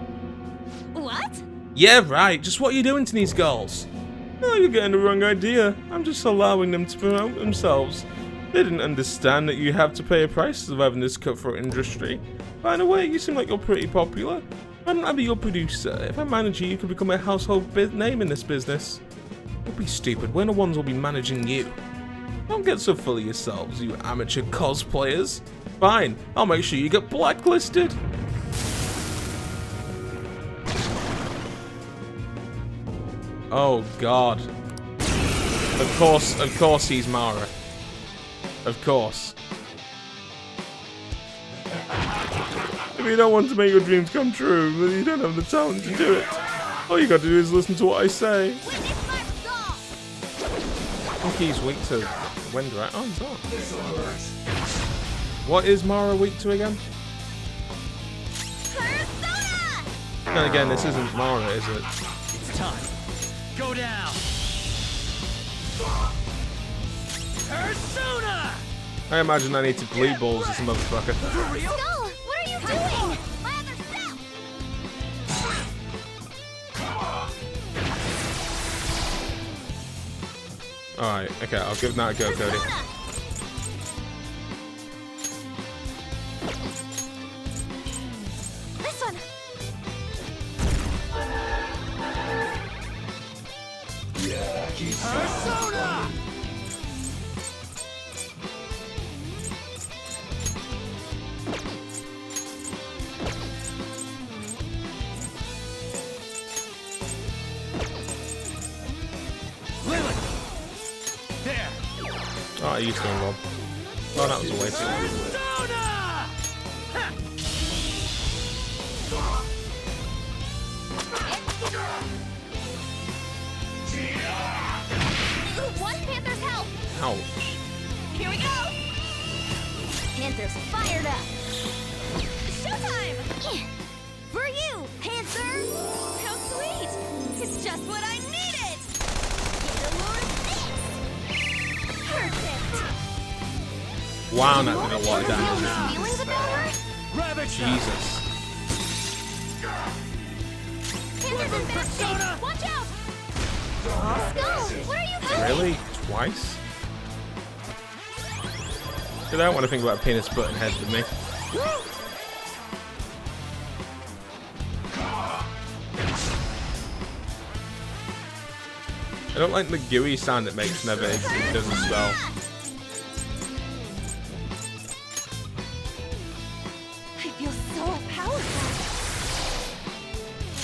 What? Yeah, right. Just what are you doing to these girls? No, you're getting the wrong idea. I'm just allowing them to promote themselves. They didn't understand that you have to pay a price to survive in this cutthroat industry. By the way, you seem like you're pretty popular. Why don't I be your producer? If I manage you, you could become a household name in this business. Don't be stupid. We're the ones who'll be managing you. Don't get so full of yourselves, you amateur cosplayers. Fine, I'll make sure you get blacklisted. Oh God. Of course he's Mara. Of course. If you don't want to make your dreams come true, then you don't have the talent to do it. All you gotta do is listen to what I say. I think he's weak to wind, right? Oh, he's not. What is Mara weak to again? And again, this isn't Mara, is it? It's time. Go down. Persona! I imagine I need to bleed balls this motherfucker. For real? Skull, what are you doing? My other self! Alright, okay, I'll give that a go, Cody. This one. Persona! Lilith! There! Oh, I used one one. Oh, that was a waste. One Panther's help. Ouch. Here we go! Panther's fired up. Showtime! For you, Panther. How sweet! It's just what I needed! Perfect. Wow, that did a lot of damage. Feelings about her? Jesus. Panther's in bad shape. Watch out. Skull, what are you doing? Really? Twice? They don't want to think about penis button heads with me. I don't like the gooey sound it makes whenever it doesn't spell. I feel so powerful!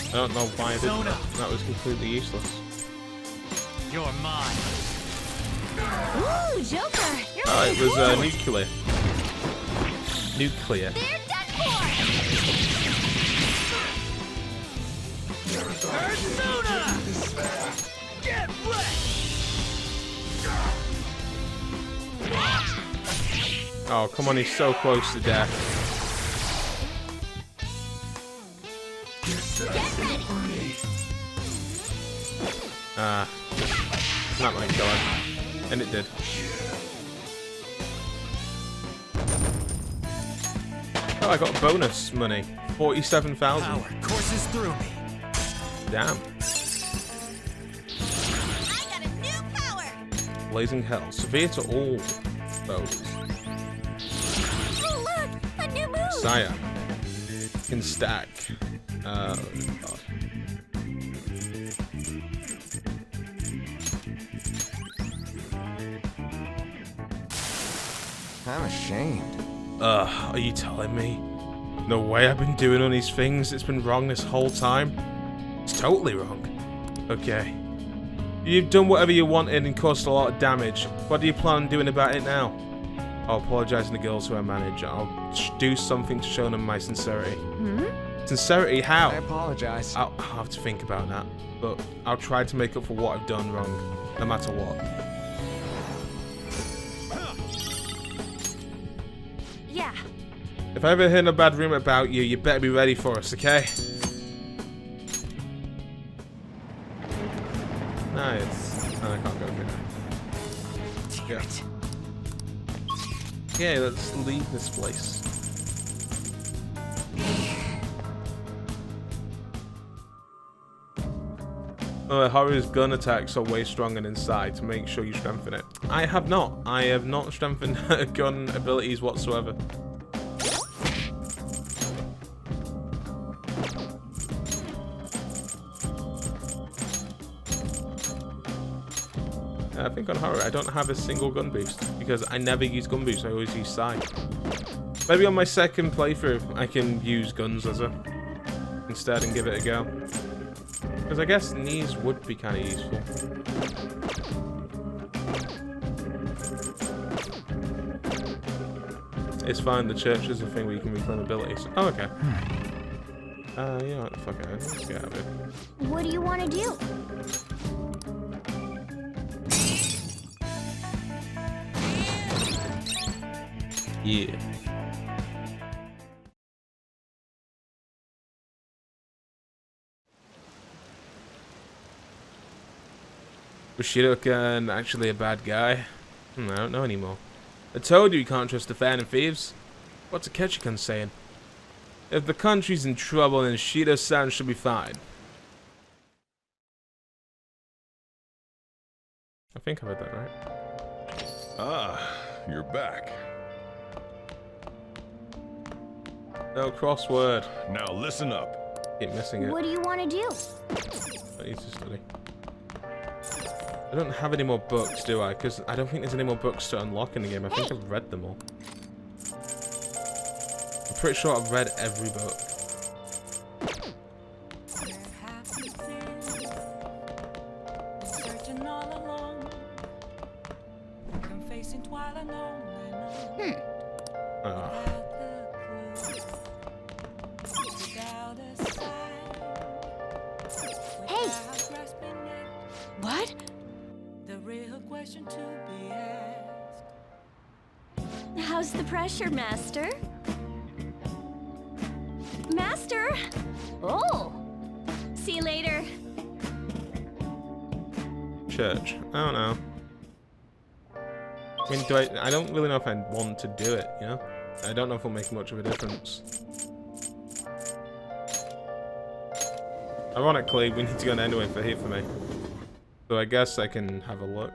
I don't know why I did that. That was completely useless. You're mine. Ooh, Joker. You're Oh, it was nuclear. Nuclear. They're done for. Persona! Get wrecked! Oh, come on, he's so close to death. Not my killer. And it did. Oh, I got bonus money. 47,000. Power courses through me. Damn. I got a new power! Blazing Hell. Severe to all foes. Oh, look, a new move. Sire. Can stack. God. I'm ashamed. Are you telling me? No way I've been doing all these things. It's been wrong this whole time. It's totally wrong. Okay. You've done whatever you wanted and caused a lot of damage. What do you plan on doing about it now? I'll apologize to the girls who I manage. I'll do something to show them my sincerity. Sincerity? How? I apologize. I'll have to think about that. But I'll try to make up for what I've done wrong. No matter what. Yeah. If I ever hear a bad rumor about you, you better be ready for us, okay? Nice. Oh, I can't go here. Yeah. Okay, let's leave this place. Haru's gun attacks are way stronger inside to make sure you strengthen it. I have not. I have not strengthened gun abilities whatsoever. I think on Haru I don't have a single gun boost because I never use gun boost. I always use Sai. Maybe on my second playthrough I can use guns as a instead and give it a go. Because I guess knees would be kind of useful. It's fine, the church is a thing where you can reclaim abilities. Oh, okay. You know what the fuck, let's get out of here. What do you want to do? Yeah. Was Shidokan actually a bad guy? I don't know anymore. I told you can't trust the fan and thieves. What's Aketchikan saying? If the country's in trouble, then Shido-san should be fine. I think I heard that right. Ah, you're back. No crossword. Now listen up. Keep missing it. What do you want to do? I need to study. I don't have any more books, do I? Because I don't think there's any more books to unlock in the game. I think I've read them all. I'm pretty sure I've read every book. Hey! What? How's the pressure, Master? Master? Oh! See you later. Church. I don't know. I mean, I don't really know if I want to do it, you know? I don't know if it'll make much of a difference. Ironically, we need to go in anyway for here for me. So I guess I can have a look.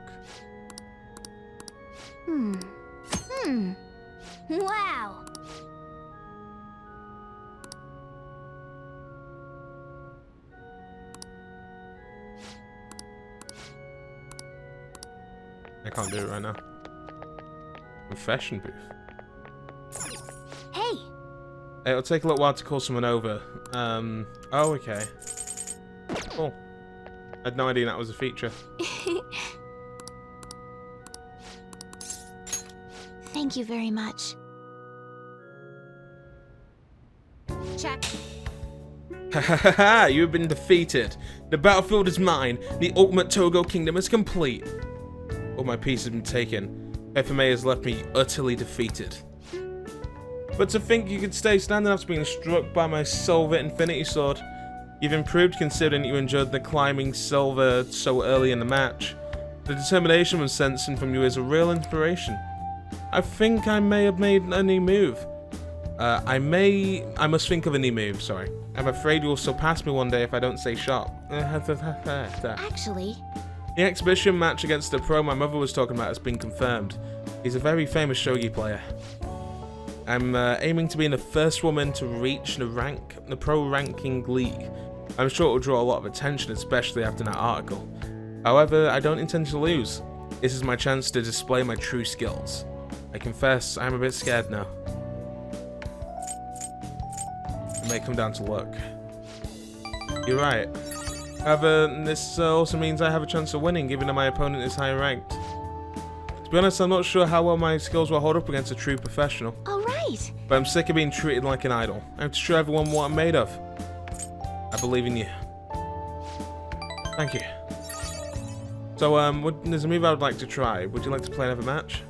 Wow! I can't do it right now. Confession booth. Hey! It'll take a little while to call someone over. Oh, okay. Cool. I had no idea that was a feature. Thank you very much. Check. Ha ha ha ha! You have been defeated. The battlefield is mine. The ultimate Togo kingdom is complete. All my peace has been taken. FMA has left me utterly defeated. But to think you could stay standing after being struck by my silver infinity sword. You've improved considering you enjoyed the climbing silver so early in the match. The determination I'm sensing from you is a real inspiration. I think I may have made a new move. I must think of a new move, sorry. I'm afraid you'll surpass me one day if I don't stay sharp. Actually... The exhibition match against the pro my mother was talking about has been confirmed. He's a very famous shogi player. I'm aiming to be the first woman to reach the pro ranking league. I'm sure it will draw a lot of attention, especially after that article. However, I don't intend to lose. This is my chance to display my true skills. I confess, I'm a bit scared now. It may come down to luck. You're right. However, this also means I have a chance of winning, given that my opponent is higher ranked. To be honest, I'm not sure how well my skills will hold up against a true professional. Alright! But I'm sick of being treated like an idol. I have to show everyone what I'm made of. I believe in you. Thank you. So, there's a move I would like to try. Would you like to play another match?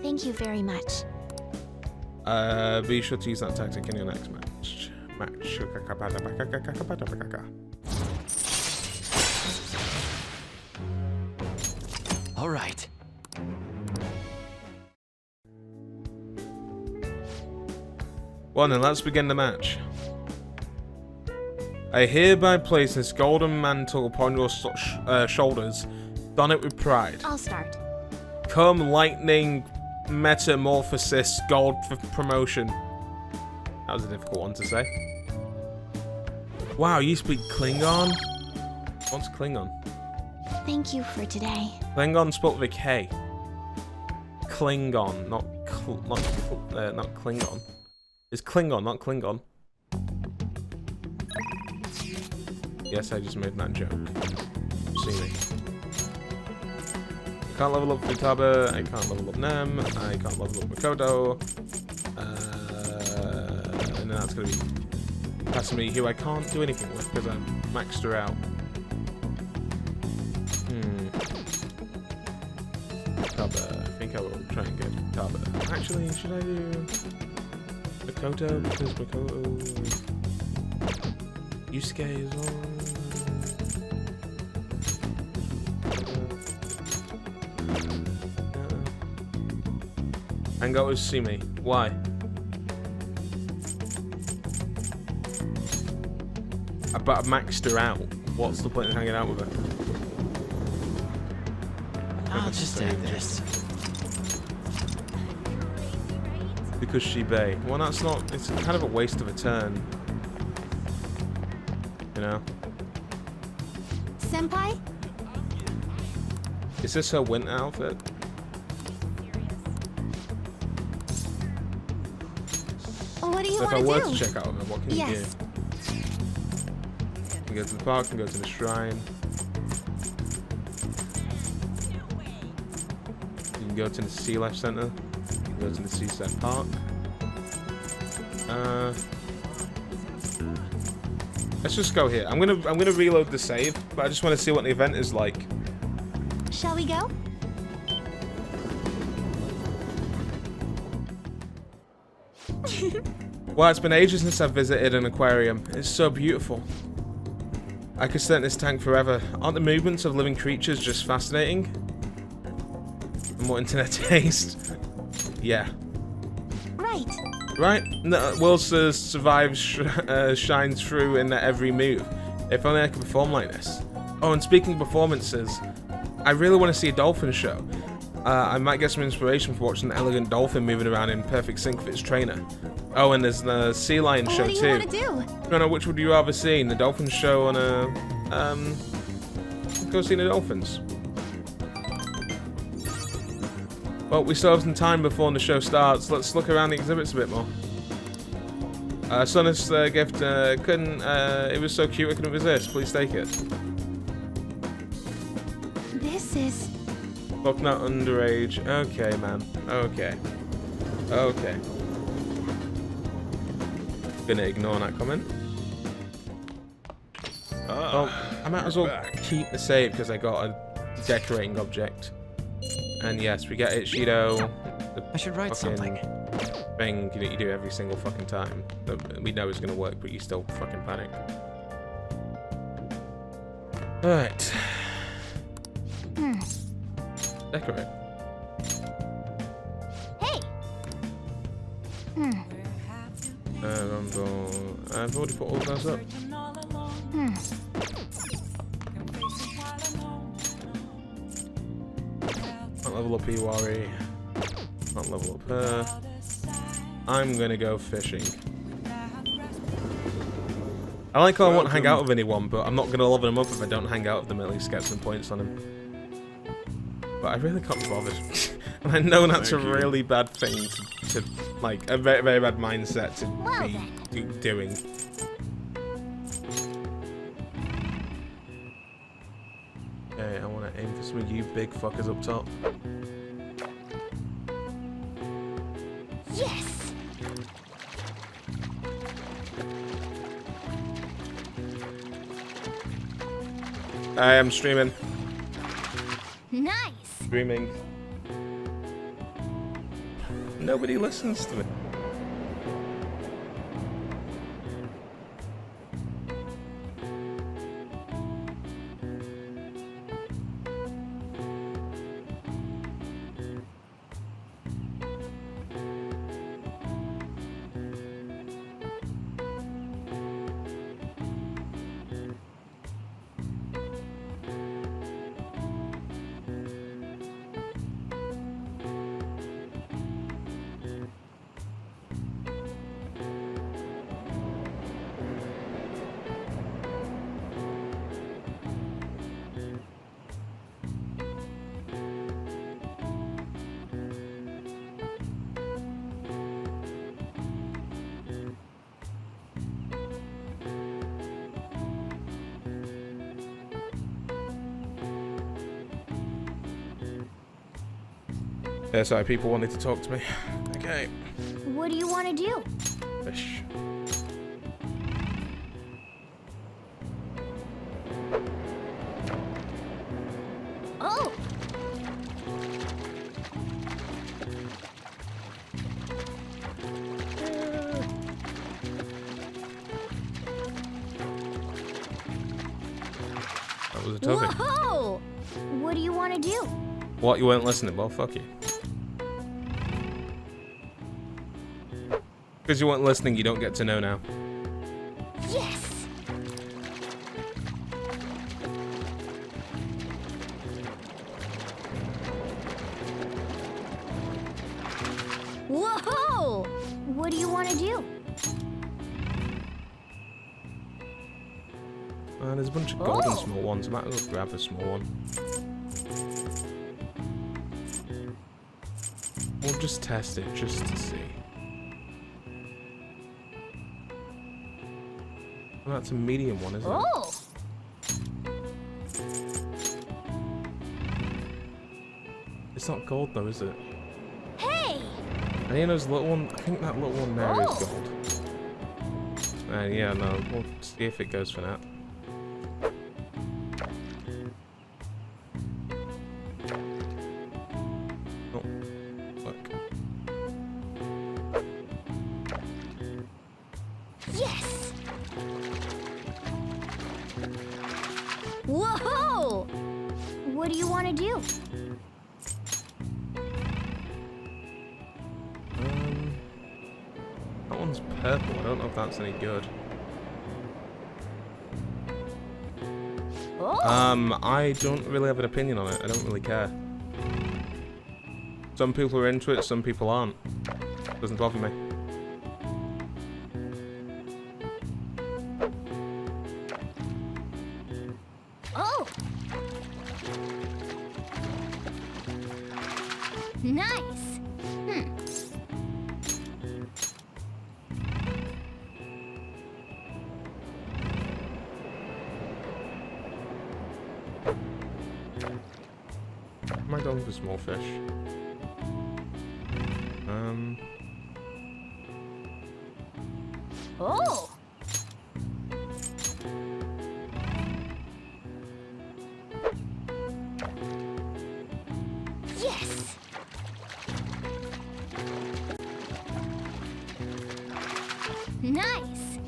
Thank you very much. Be sure to use that tactic in your next match. All right. Well then, let's begin the match. I hereby place this golden mantle upon your shoulders. Don it with pride. I'll start. Come lightning metamorphosis gold for promotion. That was a difficult one to say. Wow, you speak Klingon? What's Klingon? Thank you for today. Klingon spelled with a K. Klingon, not Klingon. It's Klingon, not Klingon. Yes, I just made that joke. See me. I can't level up Futaba, I can't level up Nem, I can't level up Makoto. And then that's gonna be passing me who I can't do anything with because I maxed her out. Futaba, I think I will try and get Futaba. Actually, should I do Makoto? Because Makoto... Yusuke is on... And go with Sumi. Why? But I maxed her out. What's the point of hanging out with her? I'll just take this. Because she bae. Well, that's not... It's kind of a waste of a turn. You know? Senpai? Is this her winter outfit? What do you So if I want were to to do? check out of her, what can you do? You can go to the park, and go to the shrine. You can go to the Sea Life Center. You can go to the Seaside Park. Let's just go here. I'm gonna reload the save, but I just want to see what the event is like. Shall we go? Well, it's been ages since I've visited an aquarium. It's so beautiful. I could stay in this tank forever. Aren't the movements of living creatures just fascinating? And what internet taste? Yeah. Right. Right? No, Will survives, shines through in every move. If only I could perform like this. Oh, and speaking of performances, I really want to see a dolphin show. I might get some inspiration for watching an elegant dolphin moving around in perfect sync with its trainer. Oh, and there's the sea lion show too. What do you want to do? No, which would you rather see? The dolphin show on a... go see the dolphins. Well, we still have some time before the show starts. Let's look around the exhibits a bit more. Sonus gift couldn't... it was so cute I couldn't resist. Please take it. This is... Look, not underage. Okay, man. Okay. Okay. Gonna ignore that comment. Well, I might as well keep the save because I got a decorating object. And yes, we get it, Shido. I should write something. Thing that you do every single fucking time. That we know is gonna work, but you still fucking panic. Alright. Decorate. Hey. I've already put all those up. Can't level up Iwari. Can't level up her. I'm gonna go fishing. I like how I won't hang out with anyone, but I'm not gonna level them up if I don't hang out with them, at least get some points on them. But I really can't be bothered. And I know that's a really bad thing to like, a very, very bad mindset to be doing. Okay, I want to aim for some of you big fuckers up top. Yes. I am streaming. Nice. Streaming. Nobody listens to me. Yeah, sorry, people wanted to talk to me. Okay. What do you want to do? Fish. Oh! That was a toughie. Whoa! What do you want to do? What, you weren't listening? Well, fuck you. Because you weren't listening, you don't get to know now. Yes! Whoa! What do you want to do? There's a bunch of golden small ones. I might as well grab a small one. We'll just test it, just to see. Well, that's a medium one, isn't it? It's not gold though, is it? Hey! I think those little one. I think that little one there is gold. Yeah, no. We'll see if it goes for that. Oh, look. Yes! Whoa! What do you want to do? That one's purple. I don't know if that's any good. I don't really have an opinion on it. I don't really care. Some people are into it, some people aren't. Doesn't bother me. Oh! Nice! Am I going for small fish? Oh! Yes! Nice!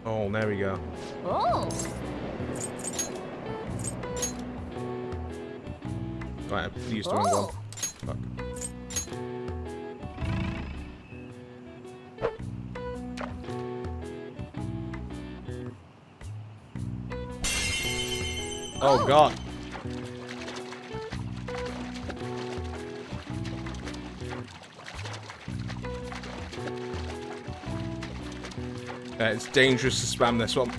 Oh, there we go. Oh! Right, I'm used to one. Fuck. Oh god. It's dangerous to spam this one.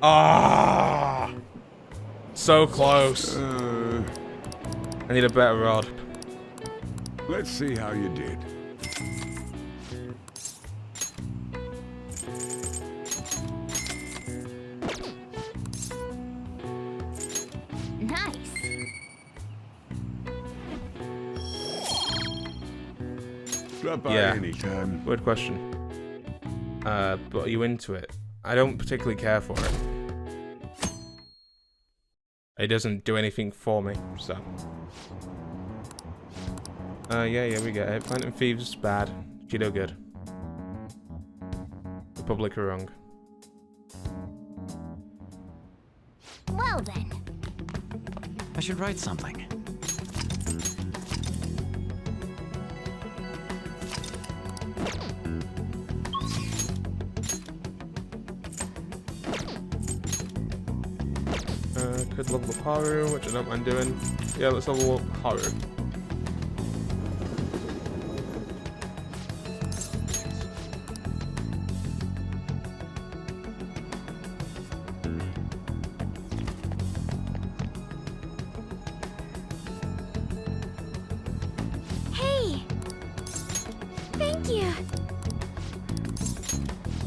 Ah! So close. I need a better rod. Let's see how you did. Nice! Drop by Yeah. anytime. Weird question. But are you into it? I don't particularly care for it. It doesn't do anything for me, so. Yeah, we get it. Phantom Thieves, bad. Cheeto, good. Republic are wrong. Well then. I should write something. Could level up Haru, which I don't mind doing. Yeah, let's level up Haru. Hey! Thank you!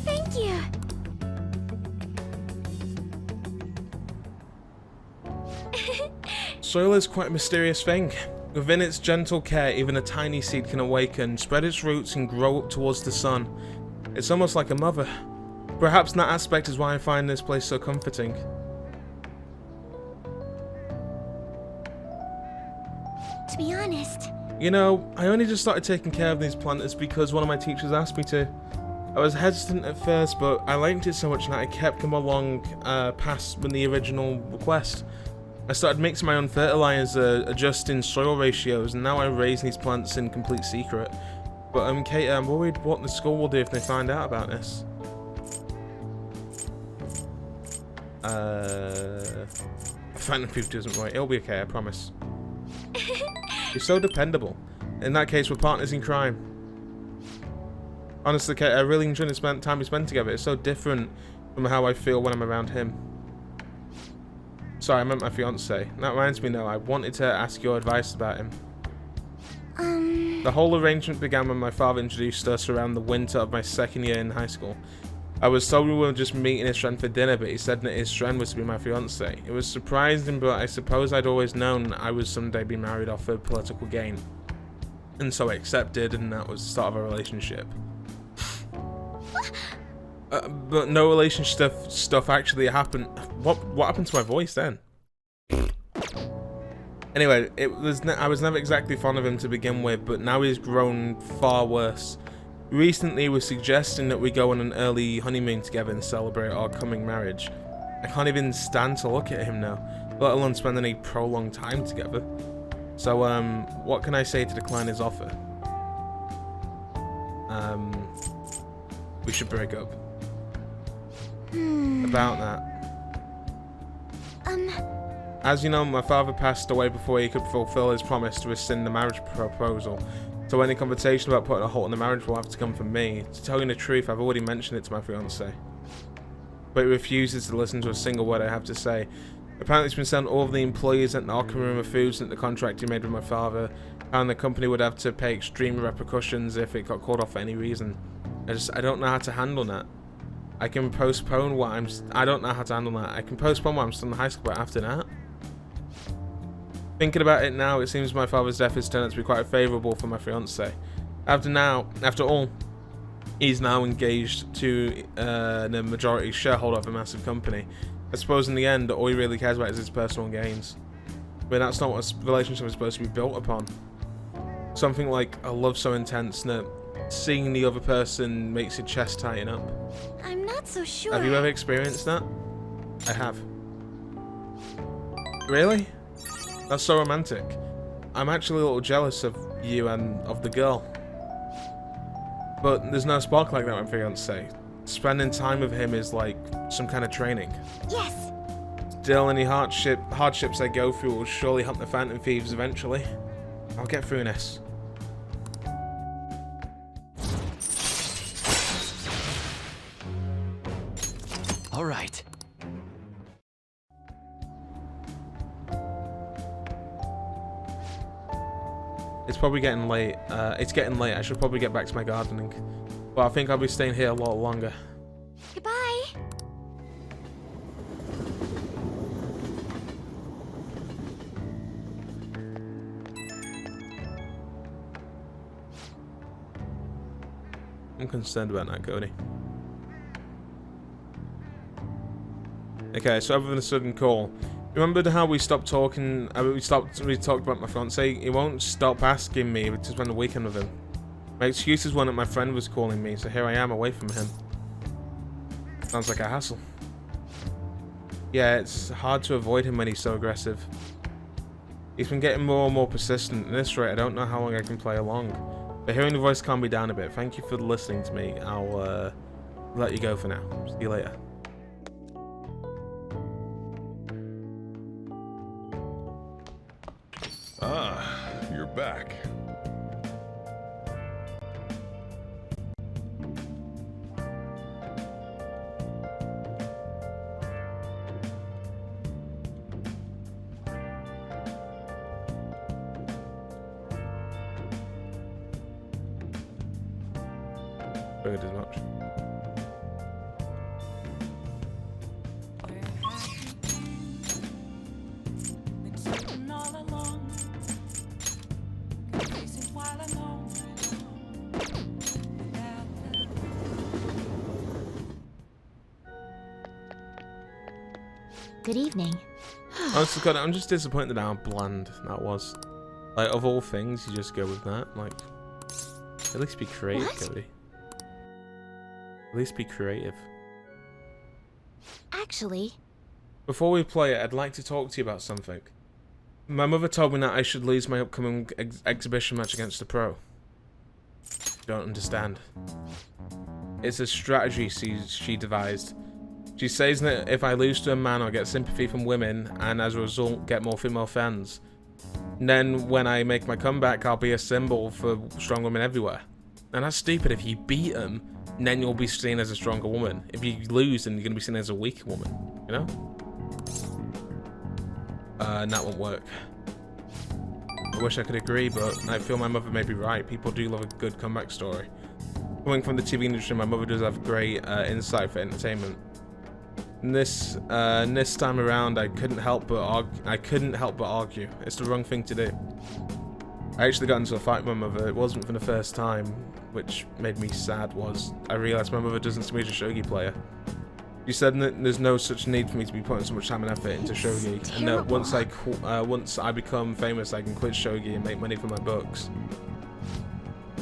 Thank you! Soil is quite a mysterious thing. Within its gentle care, even a tiny seed can awaken, spread its roots and grow up towards the sun. It's almost like a mother. Perhaps that aspect is why I find this place so comforting. To be honest, You know, I only just started taking care of these planters because one of my teachers asked me to. I was hesitant at first, but I liked it so much that I kept them along past the original request. I started mixing my own fertilizer, adjusting soil ratios, and now I raise these plants in complete secret. But Kate, I'm worried what the school will do if they find out about this. Phantom proof doesn't right. It'll be okay, I promise. You're so dependable. In that case, we're partners in crime. Honestly, Kate, I really enjoy the time we spend together. It's so different from how I feel when I'm around him. Sorry, I meant my fiance. That reminds me, though, I wanted to ask your advice about him. The whole arrangement began when my father introduced us around the winter of my second year in high school. I was told we were just meeting his friend for dinner, but he said that his friend was to be my fiance. It was surprising, but I suppose I'd always known I would someday be married off of political gain. And so I accepted, and that was the start of a relationship. But no relationship stuff actually happened. What happened to my voice then? Anyway, I was never exactly fond of him to begin with, but now he's grown far worse. Recently, he was suggesting that we go on an early honeymoon together and celebrate our coming marriage. I can't even stand to look at him now, let alone spend any prolonged time together. So, what can I say to decline his offer? We should break up. About that. As you know, my father passed away before he could fulfill his promise to rescind the marriage proposal. So any conversation about putting a halt on the marriage will have to come from me. To tell you the truth, I've already mentioned it to my fiancé. But he refuses to listen to a single word I have to say. Apparently he's been telling all of the employees at the Okamura Foods that the contract he made with my father, and the company would have to pay extreme repercussions if it got called off for any reason. I don't know how to handle that. I can postpone what I don't know how to handle that. I can postpone what I'm still in high school, but after that? Thinking about it now, it seems my father's death has turned out to be quite favourable for my fiancé. After all, he's now engaged to the majority shareholder of a massive company. I suppose in the end, all he really cares about is his personal gains. But that's not what a relationship is supposed to be built upon. Something like a love so intense that seeing the other person makes your chest tighten up. I'm not so sure. Have you ever experienced that? I have. Really? That's so romantic. I'm actually a little jealous of you and of the girl. But there's no spark like that with my fiancé. Spending time with him is like some kind of training. Yes. Still, any hardships I go through will surely help the Phantom Thieves eventually. I'll get through this. All right. It's probably getting late. It's getting late. I should probably get back to my gardening. But I think I'll be staying here a lot longer. Goodbye. I'm concerned about that, Cody. Okay, so other than a sudden call, remember how we stopped talking? We talked about my fiancé. He won't stop asking me to spend the weekend with him. My excuse is one that my friend was calling me, so here I am away from him. Sounds like a hassle. Yeah, it's hard to avoid him when he's so aggressive. He's been getting more and more persistent. At this rate, I don't know how long I can play along. But hearing the voice calmed me down a bit. Thank you for listening to me. I'll let you go for now. See you later. Ah, you're back. Burned as much. Good evening. Honestly, God, I'm just disappointed how bland that was. Like, of all things, you just go with that. Like, at least be creative, What? Cody. At least be creative. Actually... Before we play it, I'd like to talk to you about something. My mother told me that I should lose my upcoming exhibition match against the pro. Don't understand. It's a strategy she devised. She says that if I lose to a man, I'll get sympathy from women, and as a result, get more female fans. And then when I make my comeback, I'll be a symbol for strong women everywhere. And that's stupid. If you beat them, then you'll be seen as a stronger woman. If you lose, then you're going to be seen as a weaker woman. You know? And that won't work. I wish I could agree, but I feel my mother may be right. People do love a good comeback story. Coming from the TV industry, my mother does have great insight for entertainment. And this time around, I couldn't help but argue. It's the wrong thing to do. I actually got into a fight with my mother. It wasn't for the first time, which made me sad. Was I realized my mother doesn't see me as a shogi player. She said that there's no such need for me to be putting so much time and effort into shogi, and that once I become famous, I can quit shogi and make money from my books.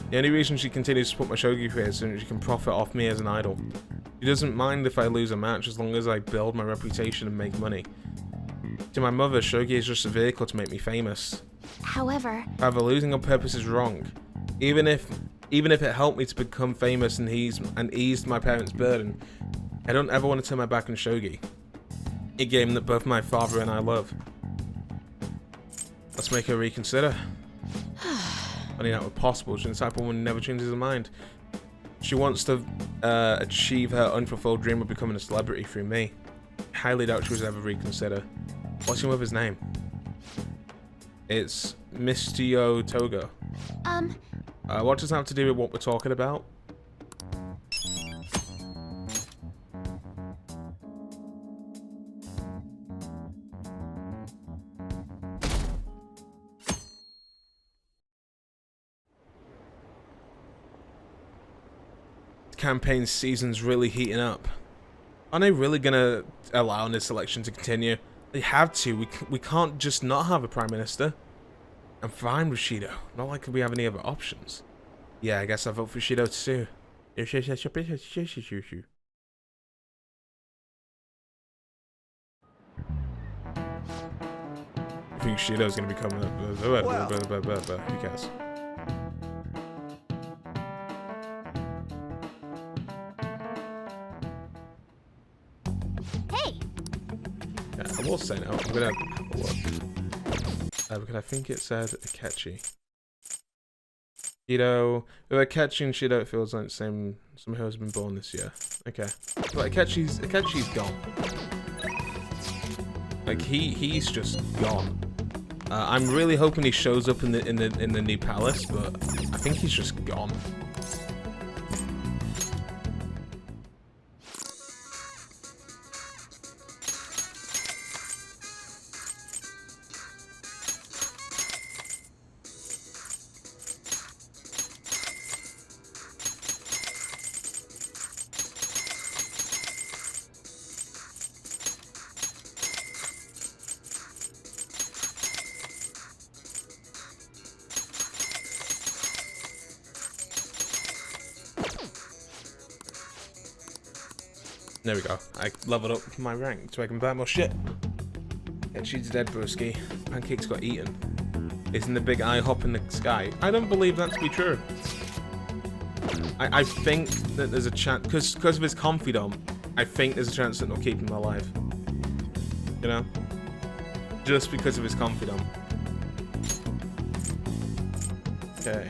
The only reason she continues to put my shogi career is so that she can profit off me as an idol. She doesn't mind if I lose a match as long as I build my reputation and make money. To my mother, shogi is just a vehicle to make me famous. However, losing on purpose is wrong. Even if it helped me to become famous and eased my parents' burden, I don't ever want to turn my back on shogi, a game that both my father and I love. Let's make her reconsider. Funny that were possible. She's the type of woman who never changes her mind. She wants to achieve her unfulfilled dream of becoming a celebrity through me. I highly doubt she would ever reconsider. What's your mother's name? It's Mistio Togo. What does that have to do with what we're talking about? Campaign season's really heating up. Are they really gonna allow this election to continue? They have to. We can't just not have a prime minister. I'm fine with Shido. Not like we have any other options. Yeah, I guess I vote for Shido too. I think Shido's gonna become who cares? Yeah, I will say now, I'm gonna have a look. Because I think it said Akechi. Shido, with Akechi and Shido, it feels like the same. Someone who's been born this year. Okay, but Akechi's gone. Like he's just gone. I'm really hoping he shows up in the new palace, but I think he's just gone. There we go. I leveled up my rank so I can buy more shit. Yeah, she's dead, broski. Pancakes got eaten. Isn't the big eye hop in the sky? I don't believe that to be true. I think that there's a chance, because of his confidant, I think there's a chance that they'll keep him alive. You know? Just because of his confidant. Okay.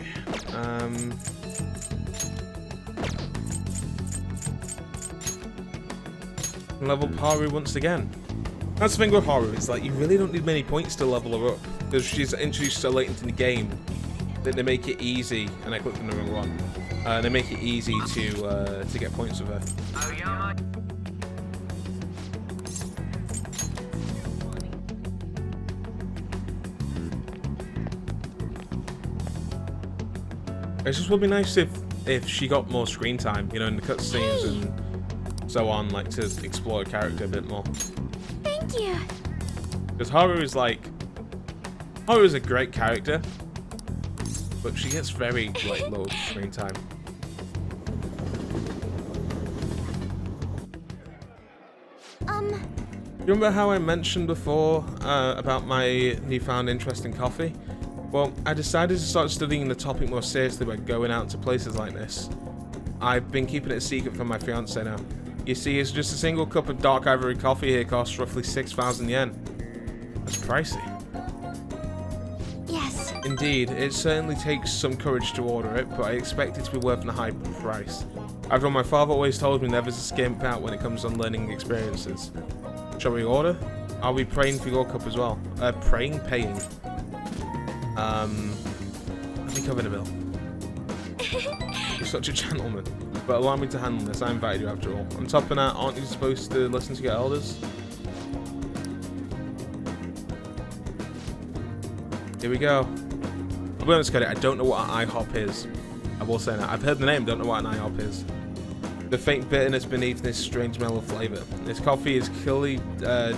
Level Haru once again. That's the thing with Haru, it's like you really don't need many points to level her up, because she's introduced so late into the game that they make it easy, and I clicked on the wrong one. They make it easy to get points with her. It just would be nice if she got more screen time, you know, in the cutscenes and so on, like to explore a character a bit more. Thank Thank you. Because Haru is like... Haru is a great character, but she gets very, like, little screen time. You remember how I mentioned before about my newfound interest in coffee? Well, I decided to start studying the topic more seriously by going out to places like this. I've been keeping it a secret from my fiance now. You see, it's just a single cup of dark ivory coffee here costs roughly 6,000 yen. That's pricey. Yes. Indeed, it certainly takes some courage to order it, but I expect it to be worth a high price. After all, my father always told me never to skimp out when it comes on learning experiences. Shall we order? I'll be praying for your cup as well. Paying. Let me cover the bill. You're such a gentleman. But allow me to handle this, I invited you after all. On top of that, aren't you supposed to listen to your elders? Here we go. I'll be honest, I don't know what an IHOP is. I will say that. I've heard the name, don't know what an IHOP is. The faint bitterness beneath this strange mellow flavour. This coffee is clearly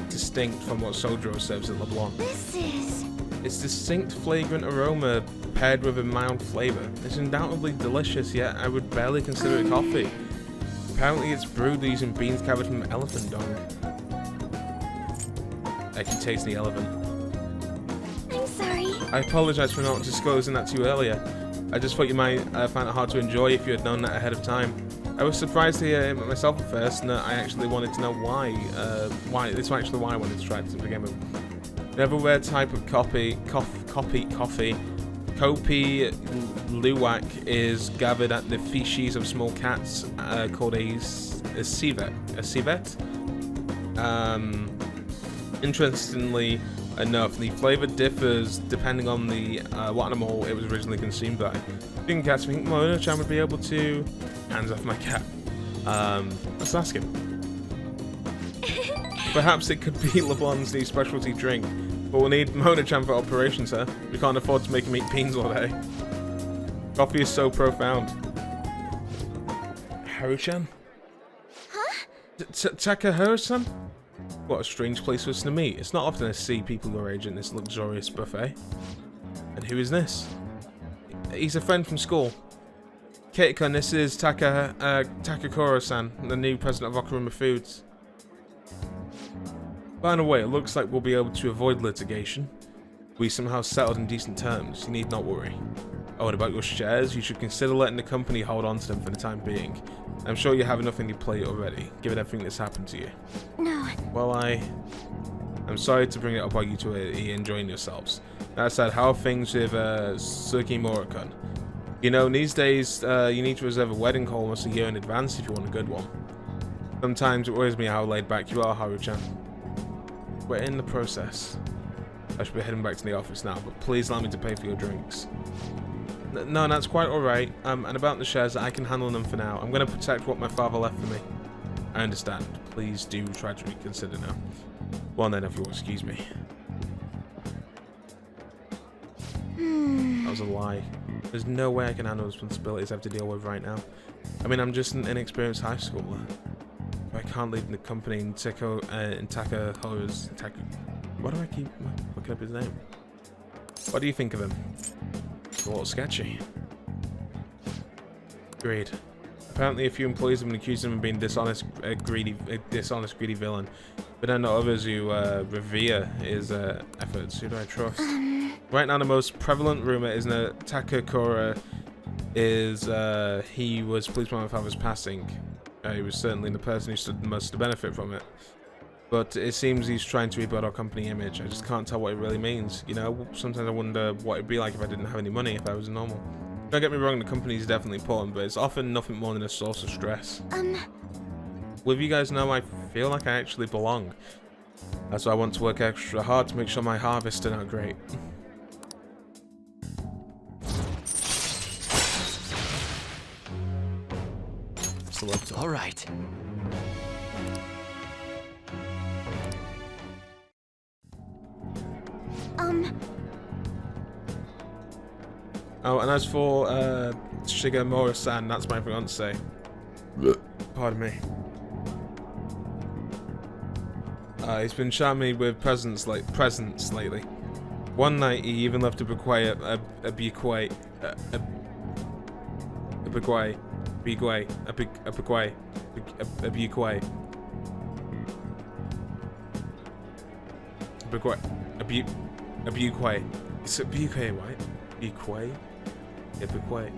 distinct from what Sojiro serves at LeBlanc. This is... Its distinct flagrant aroma paired with a mild flavour. It's undoubtedly delicious, yet I would barely consider it coffee. Apparently it's brewed using beans gathered from elephant dung. I can taste the elephant. I'm sorry. I apologise for not disclosing that to you earlier. I just thought you might find it hard to enjoy if you had known that ahead of time. I was surprised to hear it myself at first, and I actually wanted to know why. This is actually why I wanted to try it to begin with. An everywhere type of coffee, Kopi luwak is gathered at the feces of small cats called a civet. Interestingly enough, the flavour differs depending on the what animal it was originally consumed by. Speaking of cats, I think Mona-chan would be able to... Hands off my cat. Let's ask him. Perhaps it could be LeBlanc's new specialty drink, but we'll need Mona-chan for operations, sir. We can't afford to make him eat beans all day. Coffee is so profound. Haru-chan? Huh? Takahiro-san? What a strange place for us to meet. It's not often I see people your age in this luxurious buffet. And who is this? He's a friend from school. Kate-kun, this is Takakura-san, the new president of Okaruma Foods. By the way, it looks like we'll be able to avoid litigation. We somehow settled in decent terms, you need not worry. Oh, and about your shares, you should consider letting the company hold on to them for the time being. I'm sure you have enough on your plate already, given everything that's happened to you. No. Well, I'm sorry to bring it up while you two are enjoying yourselves. That said, how are things with Sugimura-kun? You know, these days, you need to reserve a wedding call almost a year in advance if you want a good one. Sometimes it worries me how laid back you are, Haru-chan. We're in the process. I should be heading back to the office now, but please allow me to pay for your drinks. No, that's quite alright. And about the shares, I can handle them for now. I'm going to protect what my father left for me. I understand. Please do try to reconsider now. Well then, if you'll excuse me. That was a lie. There's no way I can handle the responsibilities I have to deal with right now. I mean, I'm just an inexperienced high schooler. I can't leave the company in Takahira's... Why do I keep looking up his name? What do you think of him? It's a little sketchy. Agreed. Apparently a few employees have been accused of him of being dishonest, greedy villain. But then the others who revere his efforts. Who do I trust? Right now the most prevalent rumor is that Takakura is he was pleased by my father's passing. He was certainly the person who stood the most to benefit from it. But it seems he's trying to rebuild our company image. I just can't tell what it really means. You know, sometimes I wonder what it'd be like if I didn't have any money, if I was normal. Don't get me wrong, the company is definitely important, but it's often nothing more than a source of stress. With you guys know, I feel like I actually belong. That's why I want to work extra hard to make sure my harvests turn out great. All right. Oh, and as for Shigemura-san, that's my fiance. Pardon me. He's been showering me with presents lately. One night he even left a bequay, a bequay, It's a bequay, right? Bequay? Yeah, bequay.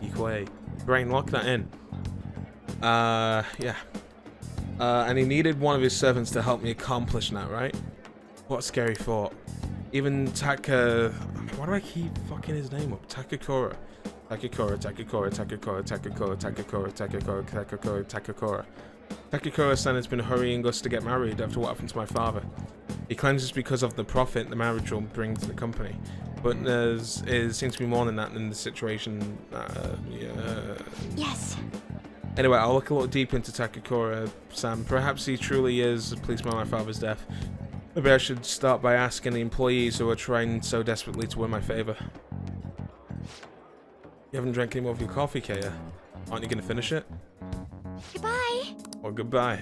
Bequay. Brain, lock that in. Yeah. And he needed one of his servants to help me accomplish that, right? What a scary thought. Even Taka... Why do I keep fucking his name up? Takakura. Takakura-san has been hurrying us to get married after what happened to my father. He claims it's because of the profit the marriage will bring to the company. But it seems to be more than that in the situation. Yeah. Yes. Anyway, I'll look a little deeper into Takakura-san. Perhaps he truly is a policeman on my father's death. Maybe I should start by asking the employees who are trying so desperately to win my favor. You haven't drank any more of your coffee, Kaya. Aren't you going to finish it? Goodbye. Or goodbye.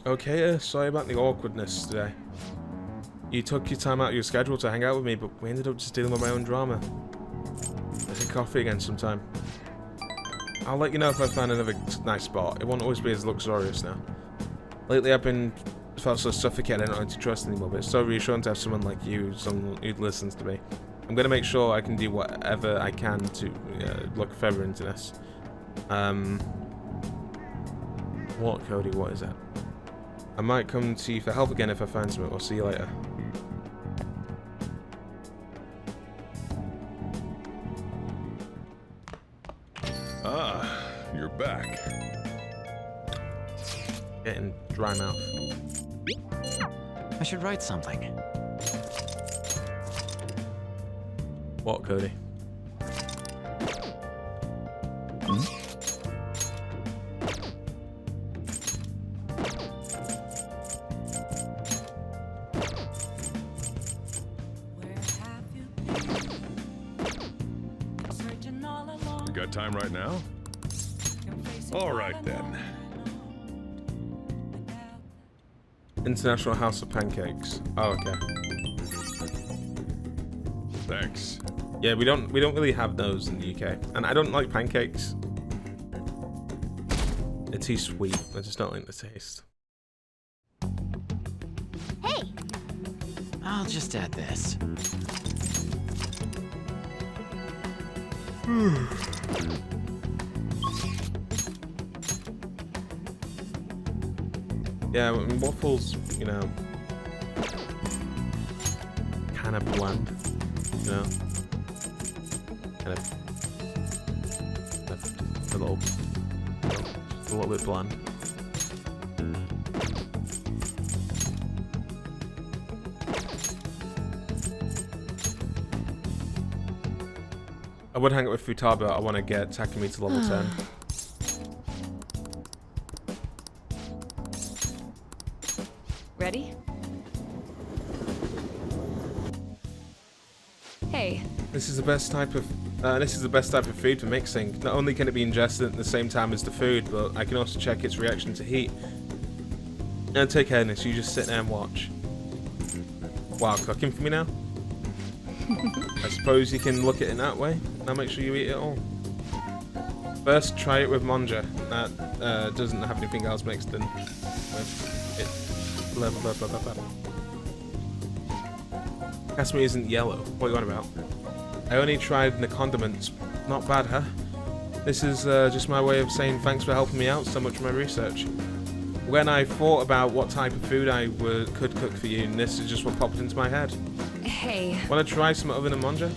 Okay, sorry about the awkwardness today. You took your time out of your schedule to hang out with me, but we ended up just dealing with my own drama. Let's have coffee again sometime. I'll let you know if I find another nice spot. It won't always be as luxurious now. Lately I've felt so suffocated I don't want to trust anymore, but it's so reassuring to have someone like you, someone who listens to me. I'm gonna make sure I can do whatever I can to look further into this. What, Cody? What is that? I might come to you for help again if I find something. I'll see you later. Ah, you're back. Getting dry mouth. I should write something. What, Cody? Got time right now? All right then. International House of Pancakes. Oh, okay. Thanks. Yeah, we don't really have those in the UK, and I don't like pancakes. They're too sweet. I just don't like the taste. Hey. I'll just add this. Yeah, I mean, waffles, you know, kind of bland, you know, kind of a little bit bland. I would hang out with Futaba. I want to get Takumi to level 10. Ready? Hey. This is the best type of food for mixing. Not only can it be ingested at the same time as the food, but I can also check its reaction to heat. And take care of this. You just sit there and watch. Wow, cooking for me now? I suppose you can look at it that way. Now make sure you eat it all. First, try it with Monja. That doesn't have anything else mixed in with it. Blah, blah, blah, blah, blah. Kasumi isn't yellow. What are you on about? I only tried the condiments. Not bad, huh? This is just my way of saying thanks for helping me out so much with my research. When I thought about what type of food I could cook for you, and this is just what popped into my head. Hey. Want to try some other than Monja?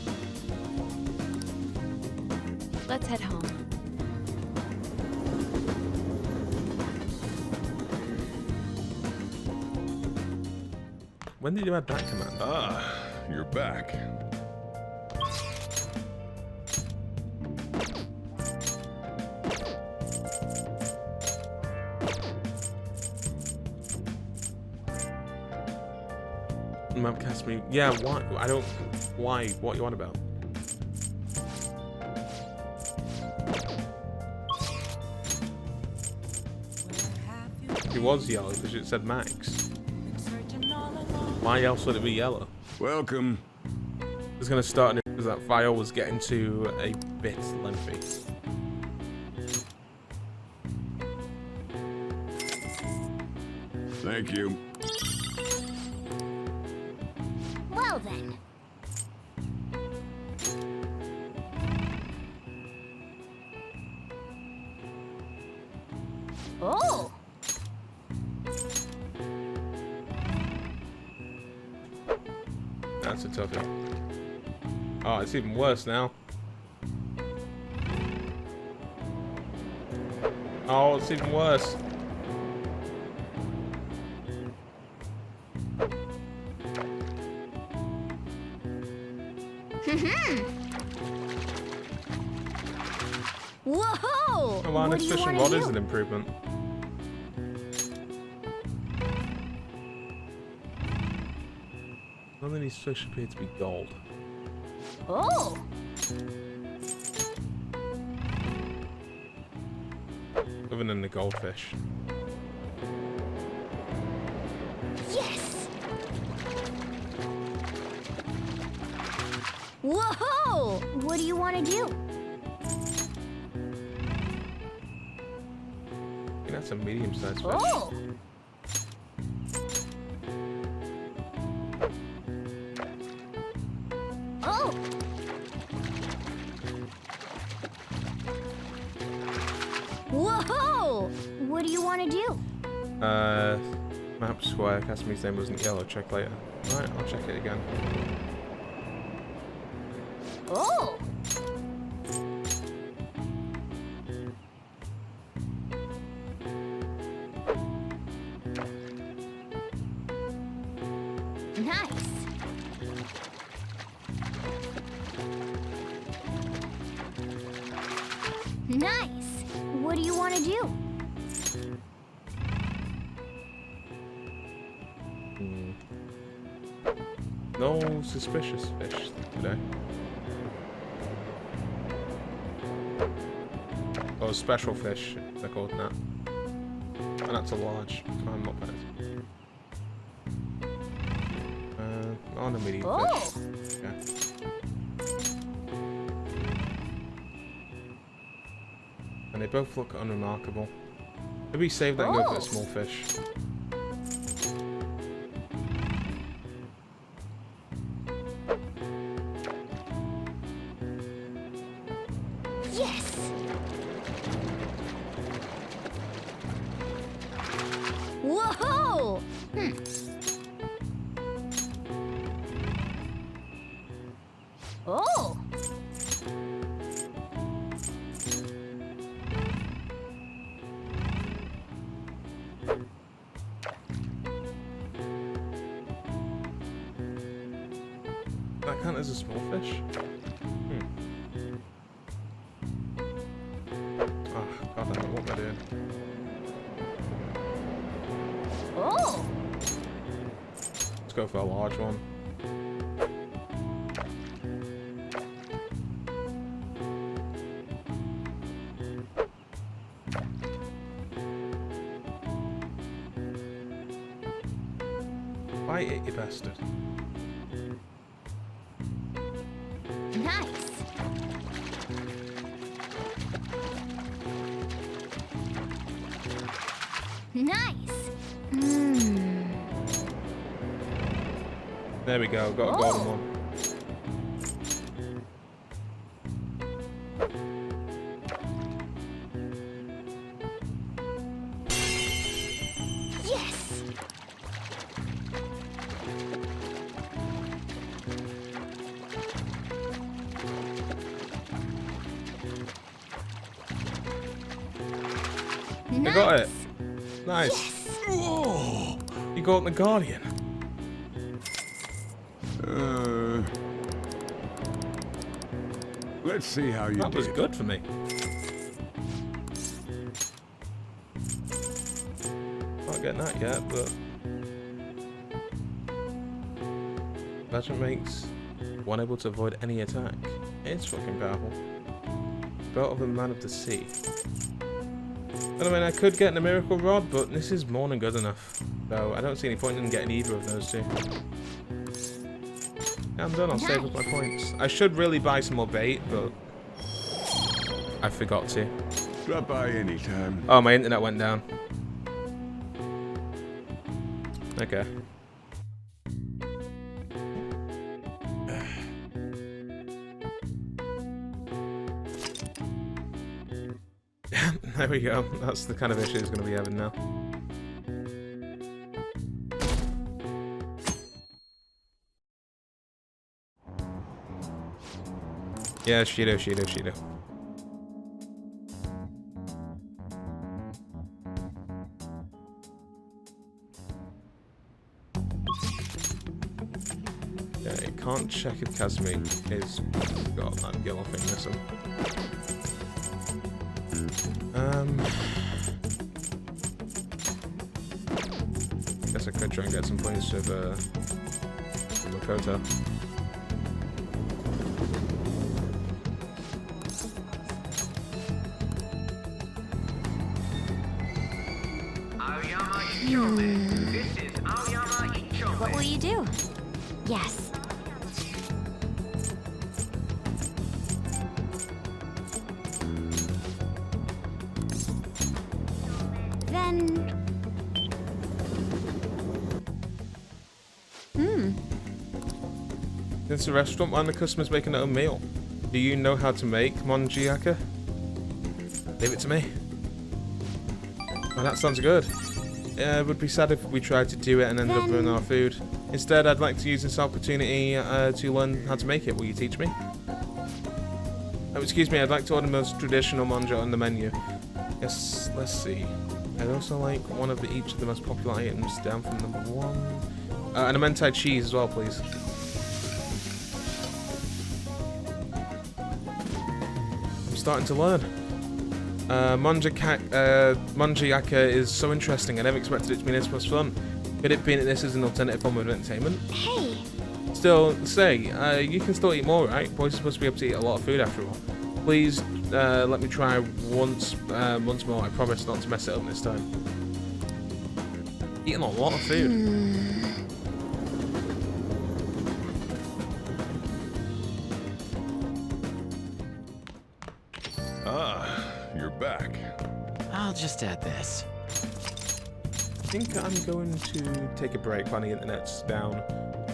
Let's head home. When did you add that command? Ah, you're back. Map cast me. Yeah, why? I don't. Why? What you on about? It was yellow because it said Max. Why else would it be yellow? Welcome. I was gonna start because that file was getting to a bit lengthy. Thank you. Well then. Oh! That's a toughie. Oh, it's even worse now. Oh, it's even worse. Whoa! Oh, wow, next fishing rod is an improvement. None of these fish appear to be gold. Oh! Other than the goldfish. Yes! Whoa! What do you want to do? I think that's a medium-sized fish. Oh! Oh! Whoa! What do you want to do? Map square. Casimir's name wasn't yellow. Check later. Alright, I'll check it again. Oh! Nice. Nice. What do you want to do? No suspicious fish today. Oh, special fish, they're called that. And that's a large. I'm not bad. On a medium fish. Okay. And they both look unremarkable. Maybe save that and go for the small fish. Yes. Whoa! Oh! That count as a small fish? Oh, god damn it, what am I doing? Oh! Let's go for a large one. Bite it, you bastard. Nice. Nice. There we go, got a golden one. Yes. I got it. Nice. Whoa! You got the Guardian. Let's see how you That did. was good for me. Not getting that yet, but Legend makes one able to avoid any attack. It's fucking powerful. Belt of the Man of the Sea. I mean, I could get a Miracle Rod, but this is more than good enough. So I don't see any point in getting either of those two. Yeah, I'm done. I'll save up my points. I should really buy some more bait, but I forgot to. Drop by anytime. Oh, my internet went down. Okay. There we go. That's the kind of issue he's going to be having now. Yeah, Shido. Okay, can't check if Kazumi is got that yellow thing missing. Guess I could try and get some points with Lakota. What will you do? Yes. Then... Since the restaurant and the customer's making their own meal, do you know how to make monjiaka? Leave it to me. Well, that sounds good. It would be sad if we tried to do it and ended up ruining our food. Instead, I'd like to use this opportunity to learn how to make it. Will you teach me? Oh, excuse me, I'd like to order the most traditional monja on the menu. Yes, let's see. I'd also like one of each of the most popular items down from number 1. And a mentai cheese as well, please. I'm starting to learn. Monjiaka is so interesting. I never expected it to be this much fun. Could it be that this is an alternative form of entertainment? Hey! Still, you can still eat more, right? Boys are supposed to be able to eat a lot of food after all. Please, let me try once more. I promise not to mess it up this time. Eating a lot of food. You're back. I'll just add this. I think I'm going to take a break when the internet's down.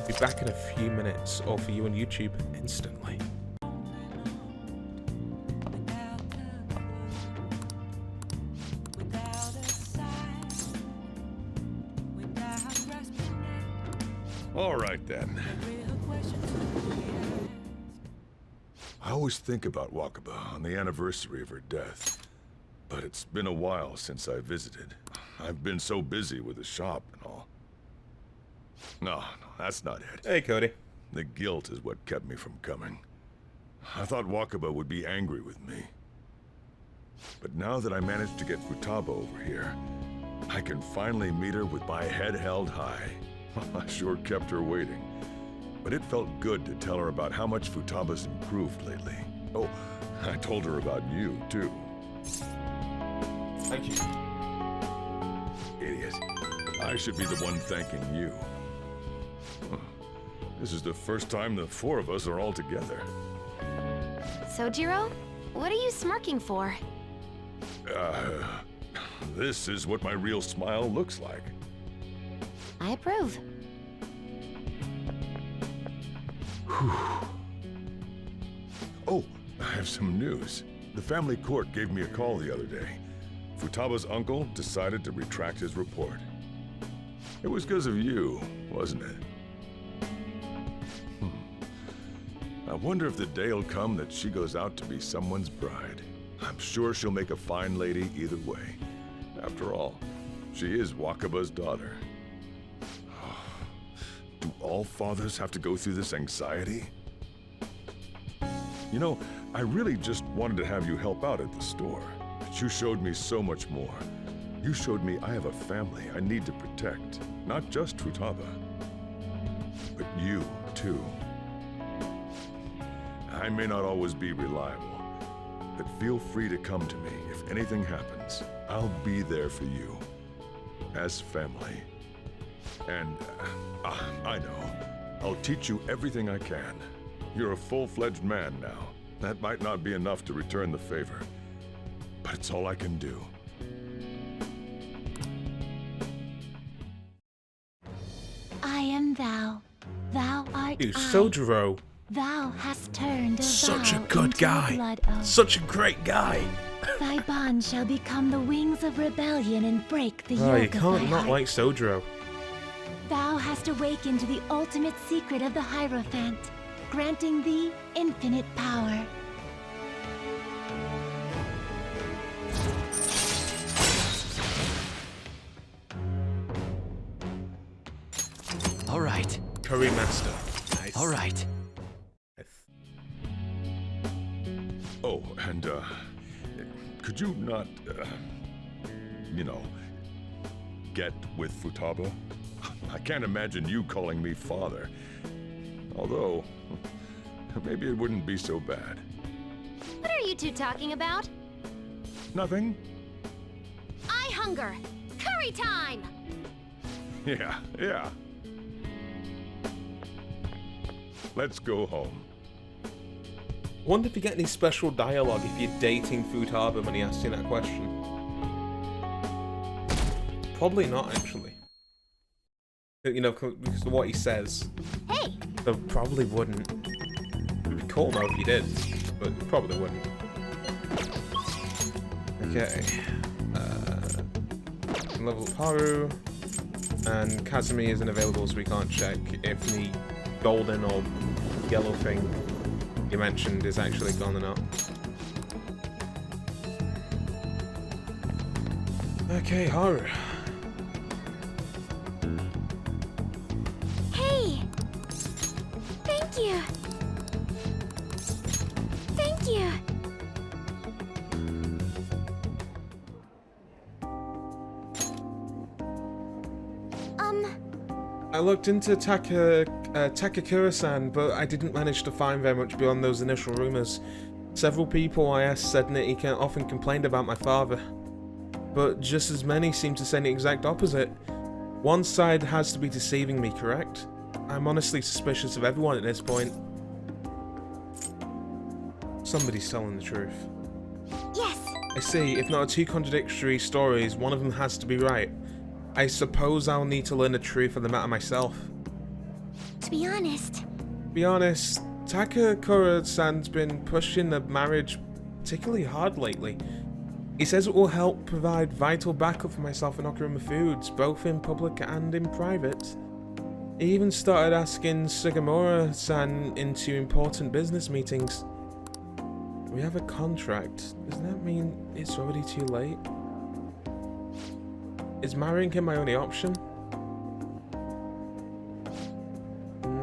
Be back in a few minutes, or for you on YouTube, instantly. All right, then. I always think about Wakaba on the anniversary of her death. But it's been a while since I visited. I've been so busy with the shop and all. No, that's not it. Hey, Cody. The guilt is what kept me from coming. I thought Wakaba would be angry with me. But now that I managed to get Futaba over here, I can finally meet her with my head held high. I sure kept her waiting. But it felt good to tell her about how much Futaba's improved lately. Oh, I told her about you, too. Thank you. Idiot. I should be the one thanking you. This is the first time the 4 of us are all together. Sojiro? What are you smirking for? This is what my real smile looks like. I approve. Oh, I have some news. The family court gave me a call the other day. Futaba's uncle decided to retract his report. It was because of you, wasn't it? I wonder if the day will come that she goes out to be someone's bride. I'm sure she'll make a fine lady either way. After all, she is Wakaba's daughter. Do all fathers have to go through this anxiety? You know, I really just wanted to have you help out at the store. But you showed me so much more. You showed me I have a family I need to protect, not just Futaba. but you, too. I may not always be reliable, but feel free to come to me if anything happens. I'll be there for you, as family. And, I know, I'll teach you everything I can. You're a full-fledged man now. That might not be enough to return the favor, but it's all I can do. I am thou. Thou art Dude, I. Sojiro. Thou hast turned a Such a vow good into guy. a blood oath. Such a great guy. Thy bond shall become the wings of rebellion and break the Oh, you yoke of can't thy not heart. like Sojiro. Thou hast awakened to the ultimate secret of the Hierophant, granting thee infinite power. All right. Curry Master. Nice. All right. Oh, and, could you not, you know, get with Futaba? I can't imagine you calling me father. Although, maybe it wouldn't be so bad. What are you two talking about? Nothing? I hunger. Curry time! Yeah. Let's go home. Wonder if you get any special dialogue if you're dating Futaba when he asks you that question. Probably not, actually. You know, because of what he says. Hey! So probably wouldn't. It'd be cool though if you did, but probably wouldn't. Okay. Level up Haru. And Kazumi isn't available, so we can't check if the golden or yellow thing you mentioned is actually gone or not. Okay, Haru. Hey! Thank you! Thank you! I looked into Takakura-san, but I didn't manage to find very much beyond those initial rumors. Several people I asked said that he often complained about my father, but just as many seem to say the exact opposite. One side has to be deceiving me, correct? I'm honestly suspicious of everyone at this point. Somebody's telling the truth. Yes! I see, if not two contradictory stories, one of them has to be right. I suppose I'll need to learn the truth of the matter myself. To be honest, Takakura-san's been pushing the marriage particularly hard lately. He says it will help provide vital backup for myself and Okuruma Foods, both in public and in private. He even started asking Sugimura-san into important business meetings. We have a contract. Does that mean it's already too late? Is marrying him my only option?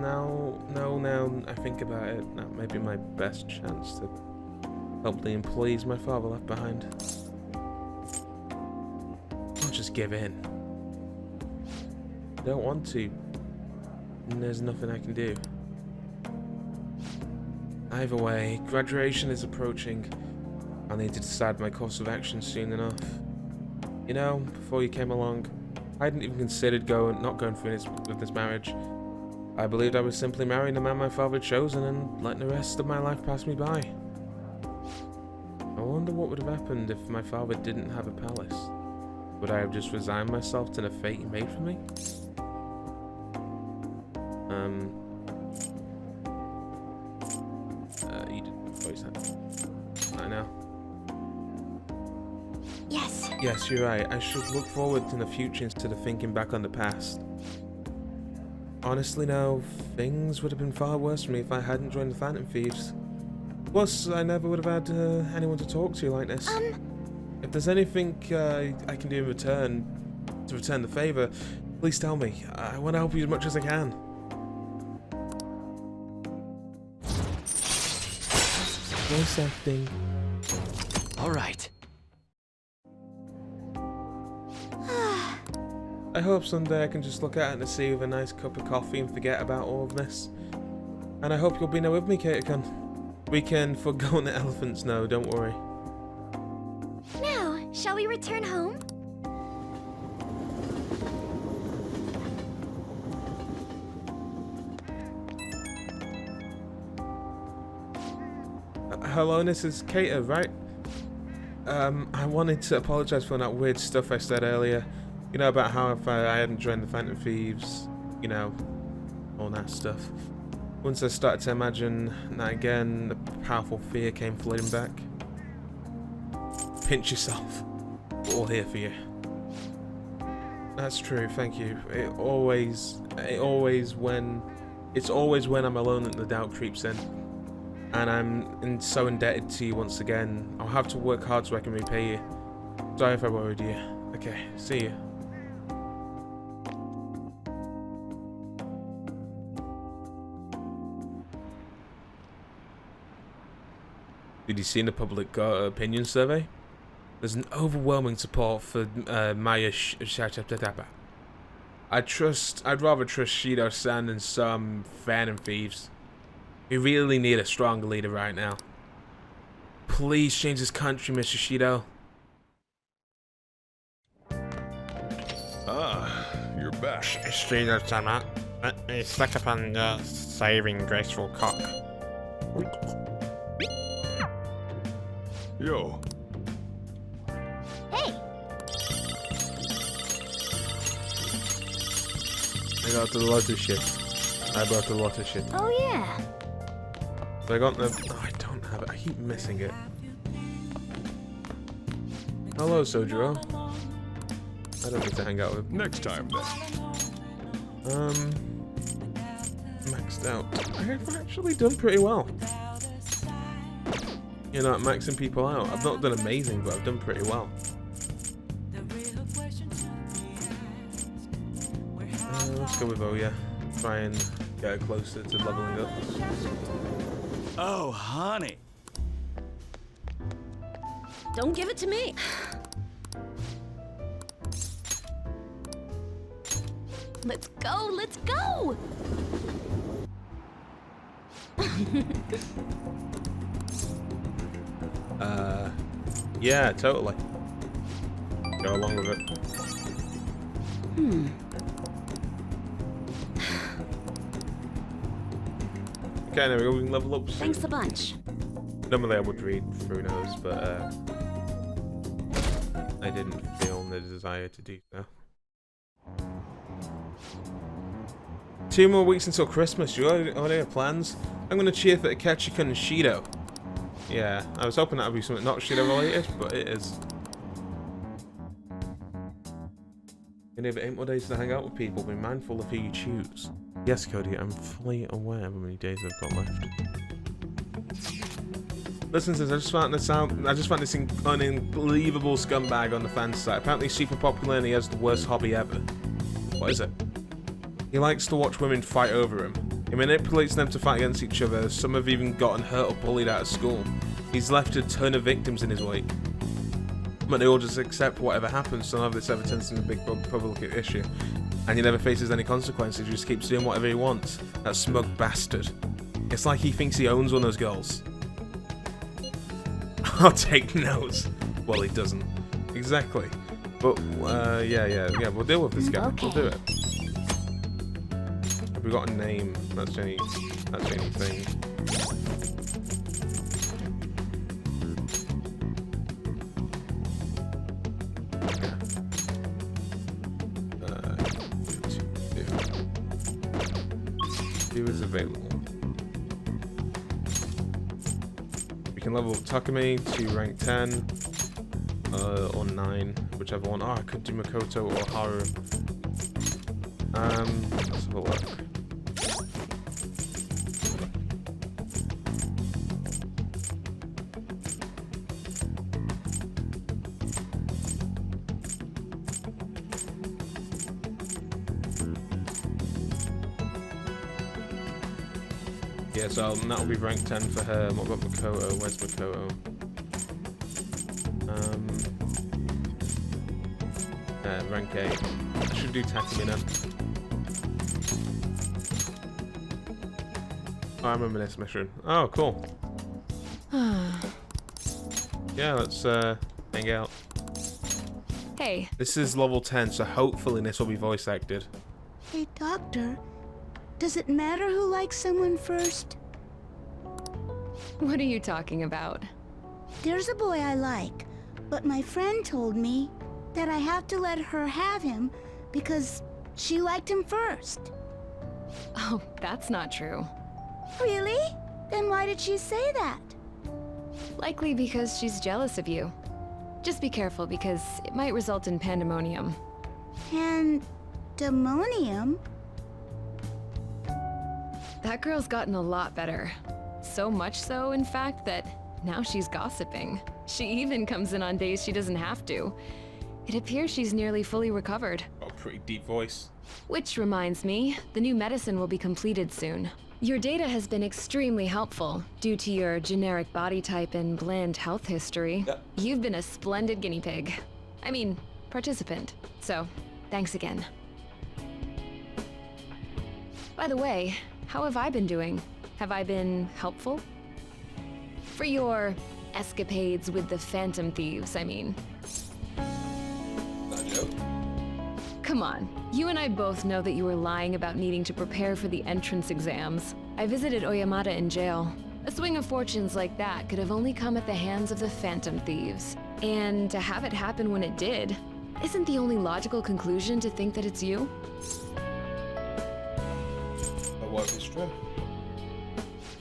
Now I think about it, that may be my best chance to help the employees my father left behind. I'll just give in. I don't want to, and there's nothing I can do. Either way, graduation is approaching. I need to decide my course of action soon enough. You know, before you came along, I hadn't even considered not going through with this marriage. I believed I was simply marrying the man my father had chosen and letting the rest of my life pass me by. I wonder what would have happened if my father didn't have a palace. Would I have just resigned myself to the fate he made for me? You didn't voice that. I know. yes. Yes, you're right. I should look forward in the future instead of thinking back on the past. Honestly, no, things would have been far worse for me if I hadn't joined the Phantom Thieves. Plus, I never would have had anyone to talk to like this. If there's anything I can do in return, to return the favor, please tell me. I want to help you as much as I can. Voice acting. All right. I hope someday I can just look out in the sea with a nice cup of coffee and forget about all of this. And I hope you'll be there with me, Katakun. We can forgo the elephants now, don't worry. Now, shall we return home? Hello, this is Kata, right? I wanted to apologize for that weird stuff I said earlier. You know, about how if I hadn't joined the Phantom Thieves, you know, all that stuff. Once I started to imagine that again, the powerful fear came flooding back. Pinch yourself. We're all here for you. That's true, thank you. It's always when I'm alone that the doubt creeps in. And I'm so indebted to you once again. I'll have to work hard so I can repay you. Sorry if I worried you. Okay, see you. Did you see the public opinion survey? There's an overwhelming support for Maya Shachaptatapa. I'd rather trust Shido-san than some Phantom Thieves. We really need a stronger leader right now. Please change this country, Mr. Shido. Ah, you're back. Shido-sama, let me suck upon your saving graceful cock. Yo. Hey! I got a lot of shit. I brought a lot of shit. Oh yeah. So I got the... Oh, I don't have it. I keep missing it. Hello, Sojiro. I don't need to hang out with... Next time, then. Maxed out. I've actually done pretty well. You know, maxing people out. I've not done amazing, but I've done pretty well. Let's go with Oya. Try and get her closer to leveling up. Oh, honey. Don't give it to me. Let's go, let's go! Yeah, totally. Go along with it. Okay, there we go, we can level up soon. Thanks a bunch. Normally I would read through those, but I didn't feel the desire to do so. 2 more weeks until Christmas. You already have plans? I'm gonna cheer for Ketchikun and Shido. Yeah, I was hoping that would be something not Shido related, but it is. You have 8 more days to hang out with people. Be mindful of who you choose. Yes, Cody, I'm fully aware of how many days I've got left. Listen to this, I just found this unbelievable scumbag on the fan site. Apparently he's super popular and he has the worst hobby ever. What is it? He likes to watch women fight over him. He manipulates them to fight against each other. Some have even gotten hurt or bullied out of school. He's left a ton of victims in his wake. But they all just accept whatever happens, so none of this ever turns into a big public issue. And he never faces any consequences, he just keeps doing whatever he wants. That smug bastard. It's like he thinks he owns one of those girls. I'll take notes. Well, he doesn't. Exactly. But, yeah, we'll deal with this guy. Okay. We'll do it. Have we got a name? That's the only thing. He was available. We can level up Takumi to rank 10 or 9, whichever one. Oh, I could do Makoto or Haru. Let's have a look. Yeah, so that'll be rank 10 for her. What about Makoto? Where's Makoto? rank 8. I should do Takumi then. Oh, I remember this mission. Oh, cool. Yeah, let's hang out. Hey. This is level 10, so hopefully this will be voice acted. Hey, Doctor. Does it matter who likes someone first? What are you talking about? There's a boy I like, but my friend told me that I have to let her have him because she liked him first. Oh, that's not true. Really? Then why did she say that? Likely because she's jealous of you. Just be careful because it might result in pandemonium. Pandemonium? That girl's gotten a lot better. So much so, in fact, that now she's gossiping. She even comes in on days she doesn't have to. It appears she's nearly fully recovered. Oh, pretty deep voice. Which reminds me, the new medicine will be completed soon. Your data has been extremely helpful due to your generic body type and bland health history. Yep. You've been a splendid guinea pig. I mean, participant. So, thanks again. By the way, how have I been doing? Have I been helpful? For your escapades with the Phantom Thieves, I mean. Not a joke. Come on, you and I both know that you were lying about needing to prepare for the entrance exams. I visited Oyamada in jail. A swing of fortunes like that could have only come at the hands of the Phantom Thieves. And to have it happen when it did, isn't the only logical conclusion to think that it's you? But what if it's true?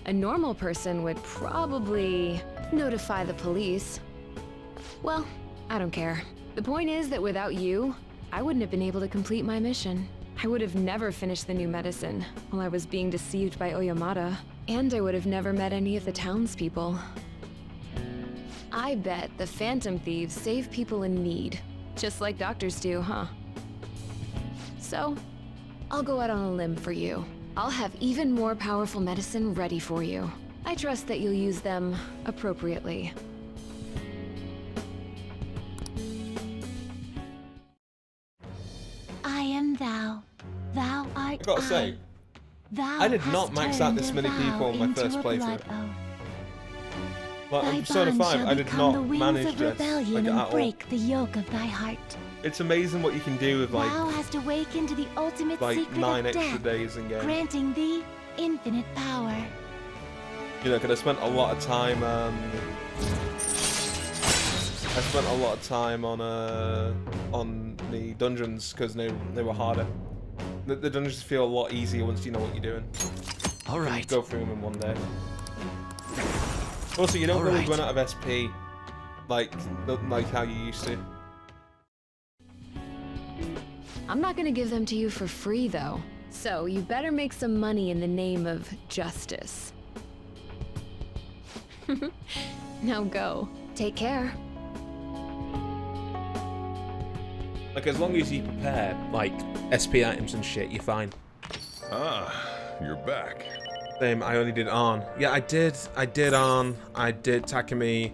A normal person would probably notify the police. Well, I don't care. The point is that without you, I wouldn't have been able to complete my mission. I would have never finished the new medicine while I was being deceived by Oyamada, and I would have never met any of the townspeople. I bet the Phantom Thieves save people in need, just like doctors do, huh? So, I'll go out on a limb for you. I'll have even more powerful medicine ready for you. I trust that you'll use them appropriately. I am thou. Thou art I gotta say, Thou I did not hast max out turned this a many vow people in my into first a playthrough. blood oath. Like, Thy on Persona bond 5, shall I did become not the wings manage of this rebellion like, and at all. break the yoke of thy heart. It's amazing what you can do with like Thou hast awakened to the ultimate secret 9 of extra death, days in game. granting thee infinite power. You know, because I spent a lot of time. I spent a lot of time on the dungeons because they were harder. The dungeons feel a lot easier once you know what you're doing. All right. Go through them in one day. Also, you don't really run out of SP like how you used to. I'm not gonna give them to you for free, though. So you better make some money in the name of justice. Now go. Take care. Like, as long as you prepare, like, SP items and shit, you're fine. Ah, you're back. Same, I only did Arn. Yeah, I did Arn, I did Takumi,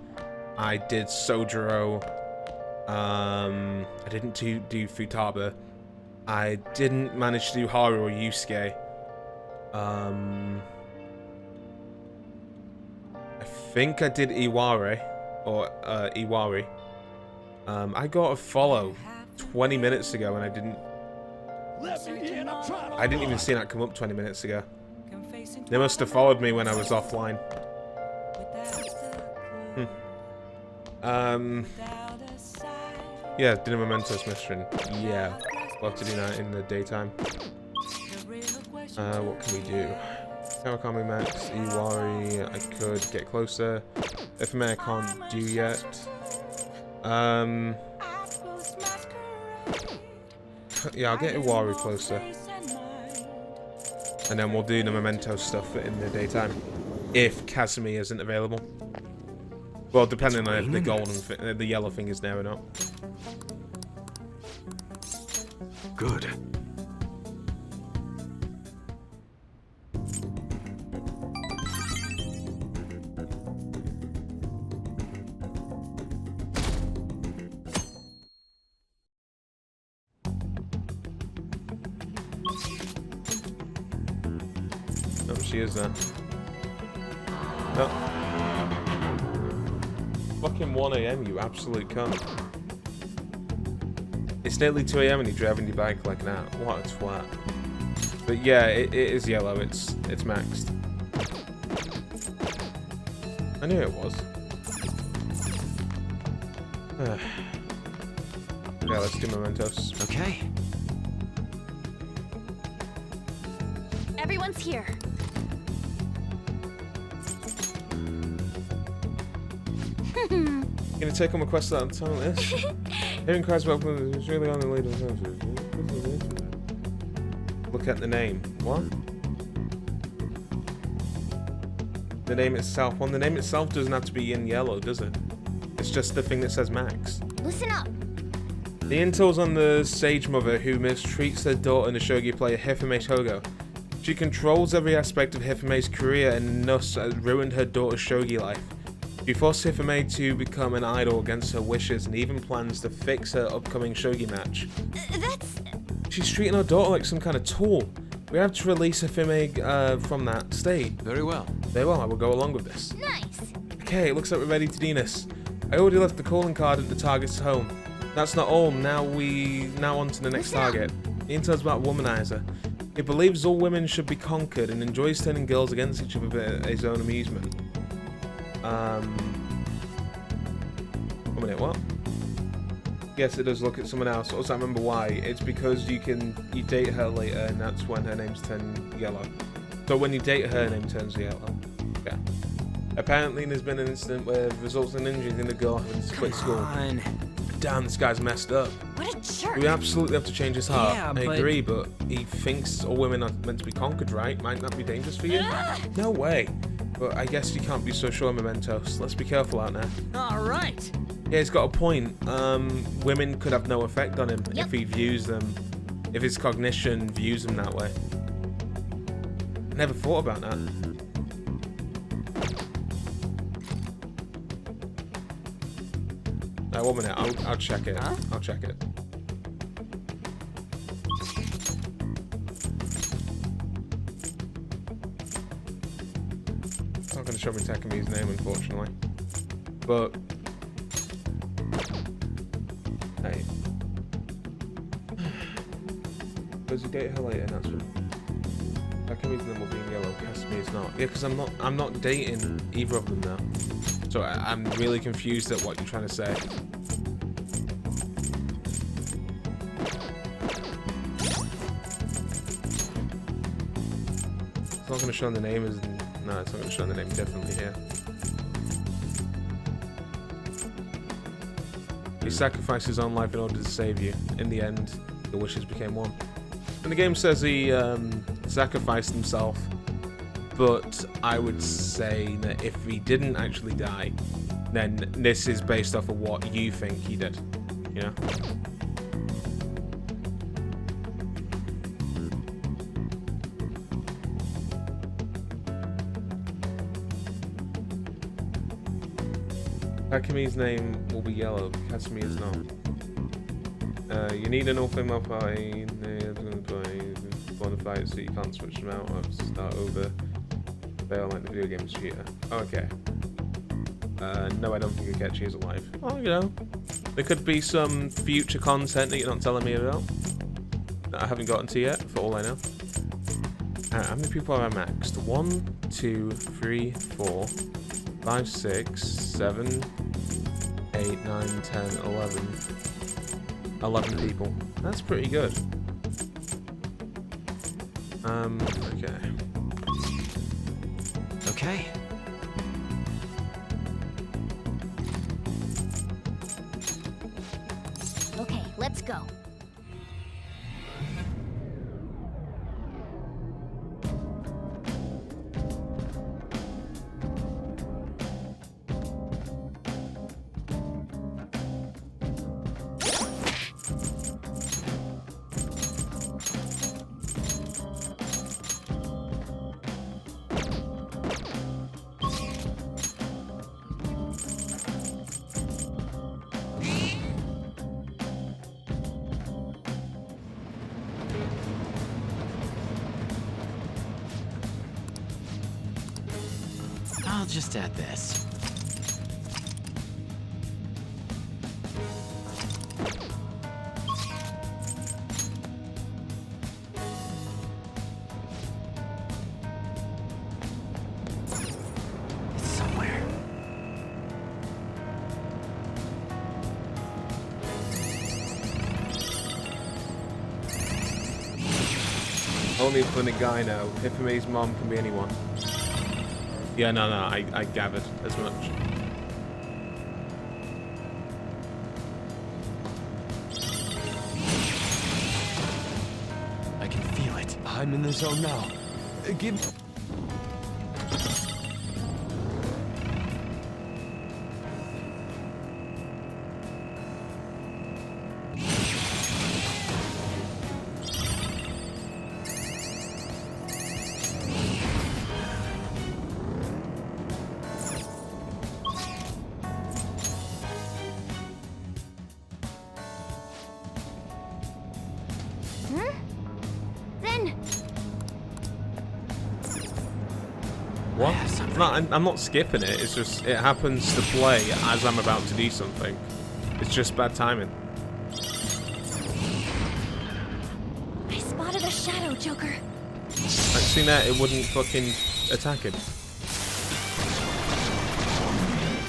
I did Sojiro, I didn't do Futaba, I didn't manage to do Haru or Yusuke, I think I did Iware, or Iwari. I got a follow 20 minutes ago and I didn't even see that come up 20 minutes ago. They must have followed me when I was offline. Yeah, did a Mementos mission. Yeah, we'll have to do that in the daytime. What can we do? Kawakami Max, Iwari, I could get closer. FMA I can't do yet. Yeah, I'll get Iwari closer. And then we'll do the Memento stuff in the daytime. If Kazumi isn't available. Well, depending on if the golden the yellow thing is there or not. Good. Oh, she is there. No. Fucking 1 AM, you absolute cunt. It's nearly 2 AM and you're driving your bike like that. What a twat. But yeah, it is yellow. It's maxed. I knew it was. Yeah, let's do mementos. Okay. Everyone's here. Gonna take on my quest that time like this. Hearing cries about is really on the lead of Look at the name. What? The name itself. Well, the name itself doesn't have to be in yellow, does it? It's just the thing that says Max. Listen up. The intel's on the Sage Mother who mistreats her daughter, Nishogi player Hifame Togo. She controls every aspect of Hifame's career and thus has ruined her daughter's shogi life. She forced Hifame to become an idol against her wishes and even plans to fix her upcoming shogi match. That's... She's treating her daughter like some kind of tool. We have to release Hifame from that state. Very well. Very well, I will go along with this. Nice. Okay, it looks like we're ready to do this. I already left the calling card at the target's home. That's not all, now on to the next target. The intel's about womanizer. He believes all women should be conquered and enjoys turning girls against each other for his own amusement. 1 minute, what? Yes, it does look at someone else. Also, I remember why. It's because you date her later and that's when her name's turned yellow. So when you date her name turns yellow. Yeah. Apparently there's been an incident where results in injuries in the girl having to quit school. Damn, this guy's messed up. What a jerk. We absolutely have to change his heart. Yeah, I agree, but he thinks all women are meant to be conquered, right? Might that be dangerous for you? No way. But I guess you can't be so sure, Mementos. Let's be careful out there. Alright. Yeah, he's got a point. Women could have no effect on him if he views them, if his cognition views him that way. Never thought about that. No, 1 minute. I'll check it. Huh? I'll check it. It's not going to show me Takami's name, unfortunately. But hey, does he date her later? That's what. Takami's name will be in yellow. Kasumi is not. Yeah, because I'm not dating either of them now. So I'm really confused at what you're trying to say. It's not going to show the name as... No, it's not going to show the name definitely here. He sacrificed his own life in order to save you. In the end, your wishes became one. And the game says he sacrificed himself, but I would say that if he didn't actually die, then this is based off of what you think he did, you know? Takami's name will be yellow, Kasumi is not. You need an all-female party, bonafide so you can't switch them out or start over. Fail like the video game cheater. Oh, okay. No, I don't think Akechi is alive. Oh, you know. There could be some future content that you're not telling me about. That I haven't gotten to yet, for all I know. How many people are I maxed? 1, 2, 3, 4, 5, 6, 7, 8, 9, 10, 11. 11 people. That's pretty good. Okay. Okay. Okay, let's go. I'll just add this. It's somewhere. Only infinite guy now. Hifume's mom can be anyone. Yeah, no, I gathered as much. I can feel it. I'm in the zone now. Give. What? No, I'm not skipping it. It's just it happens to play as I'm about to do something. It's just bad timing. I spotted a shadow, Joker. Like, seen that it wouldn't fucking attack it.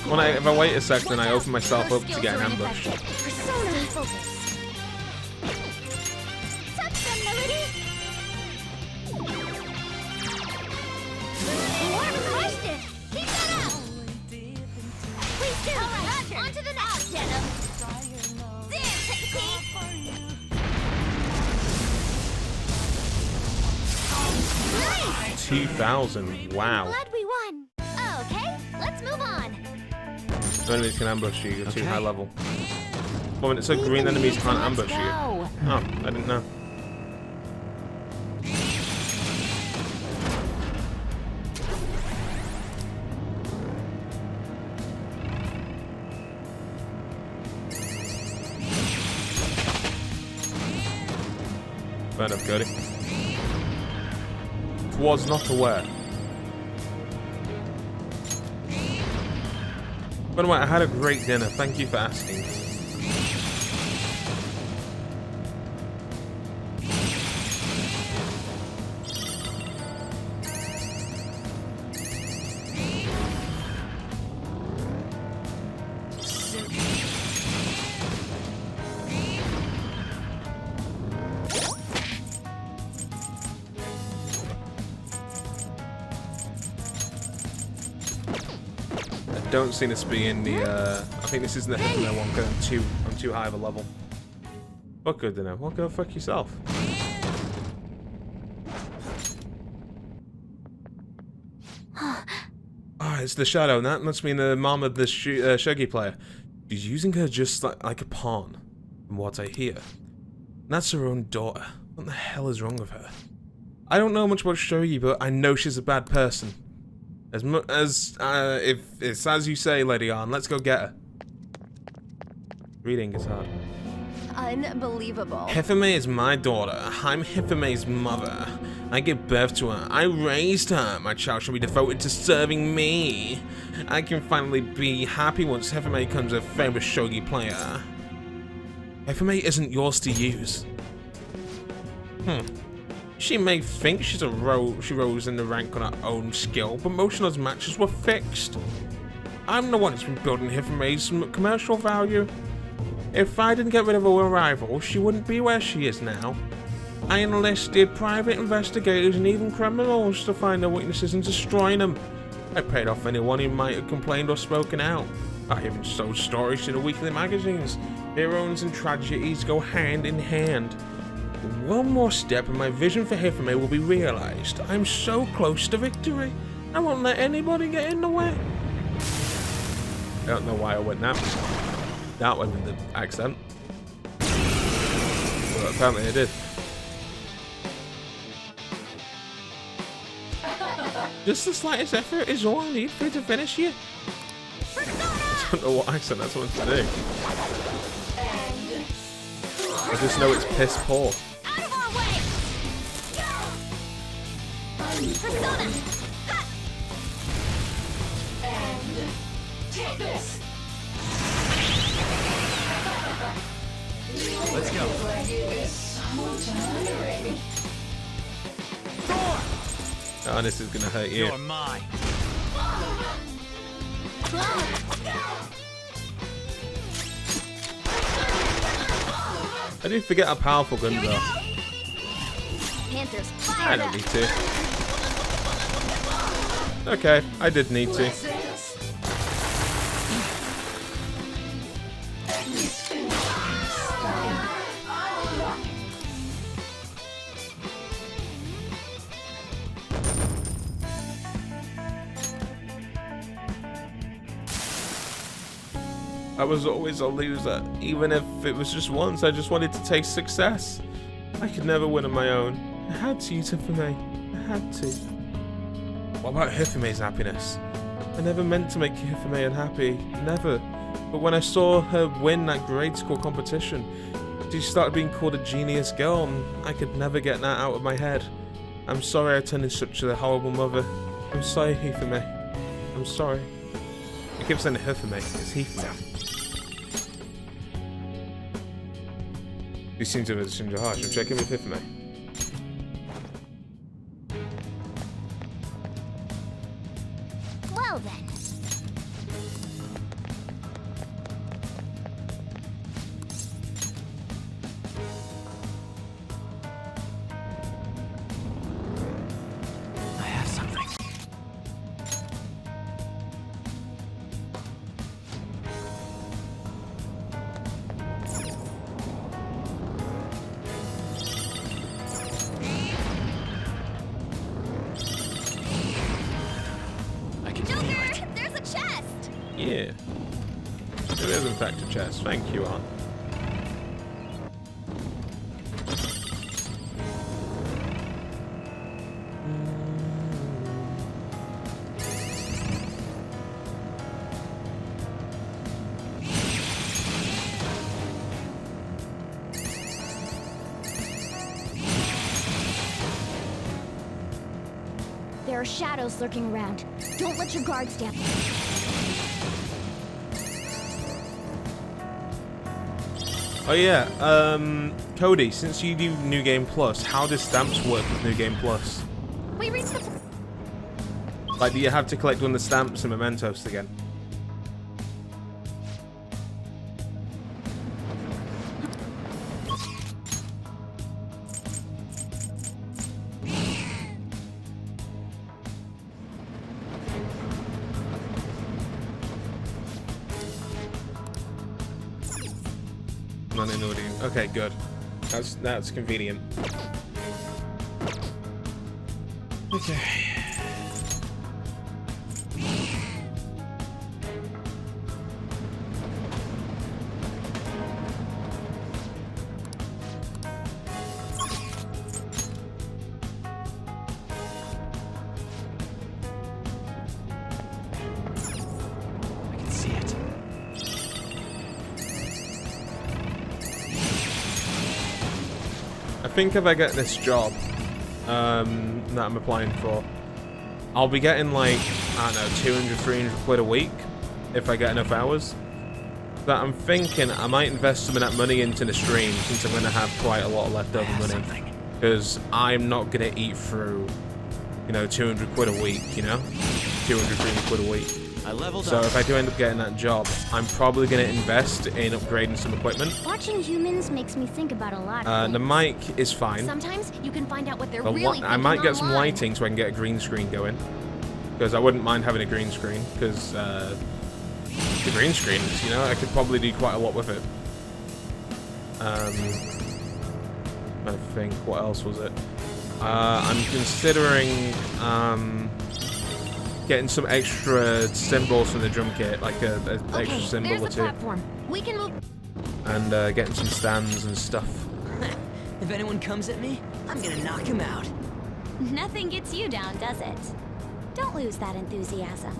If I wait a second, I open myself up to get an ambush. Persona focus. Touch them, Melody. More question. Keep that up. Please do. All right, Roger. On to the next. Denim. There, take a peek. 2,000. Wow. Glad we won. Okay, let's move on. Enemies can ambush you. You're too high level. Well, it said green enemies can't ambush you. Oh, I didn't know. Fair enough, Cody. Was not aware. By the way, I had a great dinner. Thank you for asking. Don't see this being the I think this isn't the Hifune one because I'm too high of a level. What good to know? Well, go fuck yourself. Ah, it's the shadow. That must mean the mom of the Shogi player. She's using her just like a pawn, from what I hear. That's her own daughter. What the hell is wrong with her? I don't know much about Shogi, but I know she's a bad person. If it's as you say, Lady Ann, let's go get her. Reading is hard. Unbelievable. Hifune is my daughter. I'm Hifume's mother. I gave birth to her. I raised her. My child shall be devoted to serving me. I can finally be happy once Hifune becomes a famous shogi player. Hifune isn't yours to use. She may think she rose in the rank on her own skill, but most of those matches were fixed. I'm the one who's been building Hifume's commercial value. If I didn't get rid of her rival, she wouldn't be where she is now. I enlisted private investigators and even criminals to find their weaknesses and destroy them. I paid off anyone who might have complained or spoken out. I even sold stories to the weekly magazines. Heroes and tragedies go hand in hand. One more step and my vision for Hifune will be realized. I'm so close to victory. I won't let anybody get in the way. I don't know why I went that way with the accent. But apparently I did. Just the slightest effort is all I need for you to finish you. I don't know what accent that's supposed to do. I just know it's piss poor. Let's go. Oh, this is gonna hurt you. You're mine. I do forget how powerful guns are. Panthers, I fire don't them. need to. Okay, I did need to. I was always a loser, even if it was just once. I just wanted to taste success. I could never win on my own. I had to use Hifumi. I had to. What about Hifume's happiness? I never meant to make Hifumi unhappy. Never. But when I saw her win that grade school competition, she started being called a genius girl, and I could never get that out of my head. I'm sorry I turned into such a horrible mother. I'm sorry, Hifumi. I'm sorry. I keep saying Hifumi. It's Hifumi. You seem to have assumed your heart. Should check in with Hifumi. Well then. I have something. Yeah. It is in fact a chest. Thank you, Aunt. There are shadows lurking around. Don't let your guards down. Oh yeah, Cody, since you do New Game Plus, how does stamps work with New Game Plus? We reached the... Like, do you have to collect one of the stamps and mementos again? Not in audio. Okay, good. That's convenient. Okay. I can see it. I think if I get this job that I'm applying for, I'll be getting like, I don't know, 200, 300 quid a week if I get enough hours. But I'm thinking I might invest some of that money into the stream since I'm going to have quite a lot of leftover money. Because I'm not going to eat through, you know, 200 quid a week, you know? 200, 300 quid a week. I leveled So up. if I do end up getting that job, I'm probably going to invest in upgrading some equipment. Watching humans makes me think about a lot of The things. mic is fine. Sometimes you can find out what they're The really I might thinking get some online. lighting so I can get a green screen going. Because I wouldn't mind having a green screen. Because the green screens, you know, I could probably do quite a lot with it. I think, what else was it? I'm considering getting some extra cymbals from the drum kit, like a extra cymbal there's or the two. platform. We can move. And getting some stands and stuff. If anyone comes at me, I'm gonna knock him out. Nothing gets you down, does it? Don't lose that enthusiasm.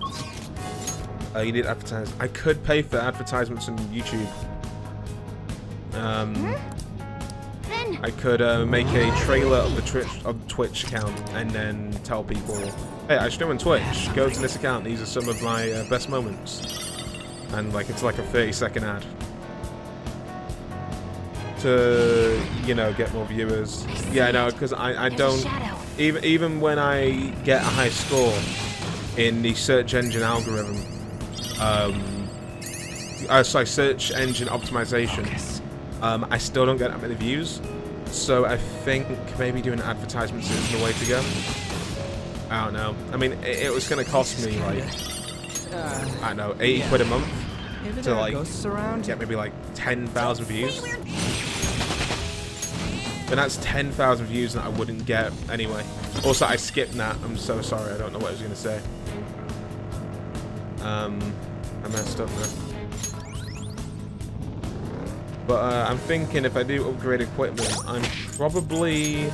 You did advertise. I could pay for advertisements on YouTube. Then I could make a trailer of the Twitch account and then tell people, hey, I stream on Twitch. Go to this account. These are some of my best moments. And like it's like a 30-second ad to, you know, get more viewers. Yeah, no, because I don't even when I get a high score in the search engine algorithm, sorry, search engine optimization, I still don't get that many views. So I think maybe doing advertisements isn't the way to go. I don't know. I mean, it was going to cost me like, I don't know, 80 quid a month to like get maybe like 10,000 views. But that's 10,000 views that I wouldn't get anyway. Also, I skipped that. I'm so sorry. I don't know what I was going to say. I messed up there. But I'm thinking if I do upgrade equipment, I'm probably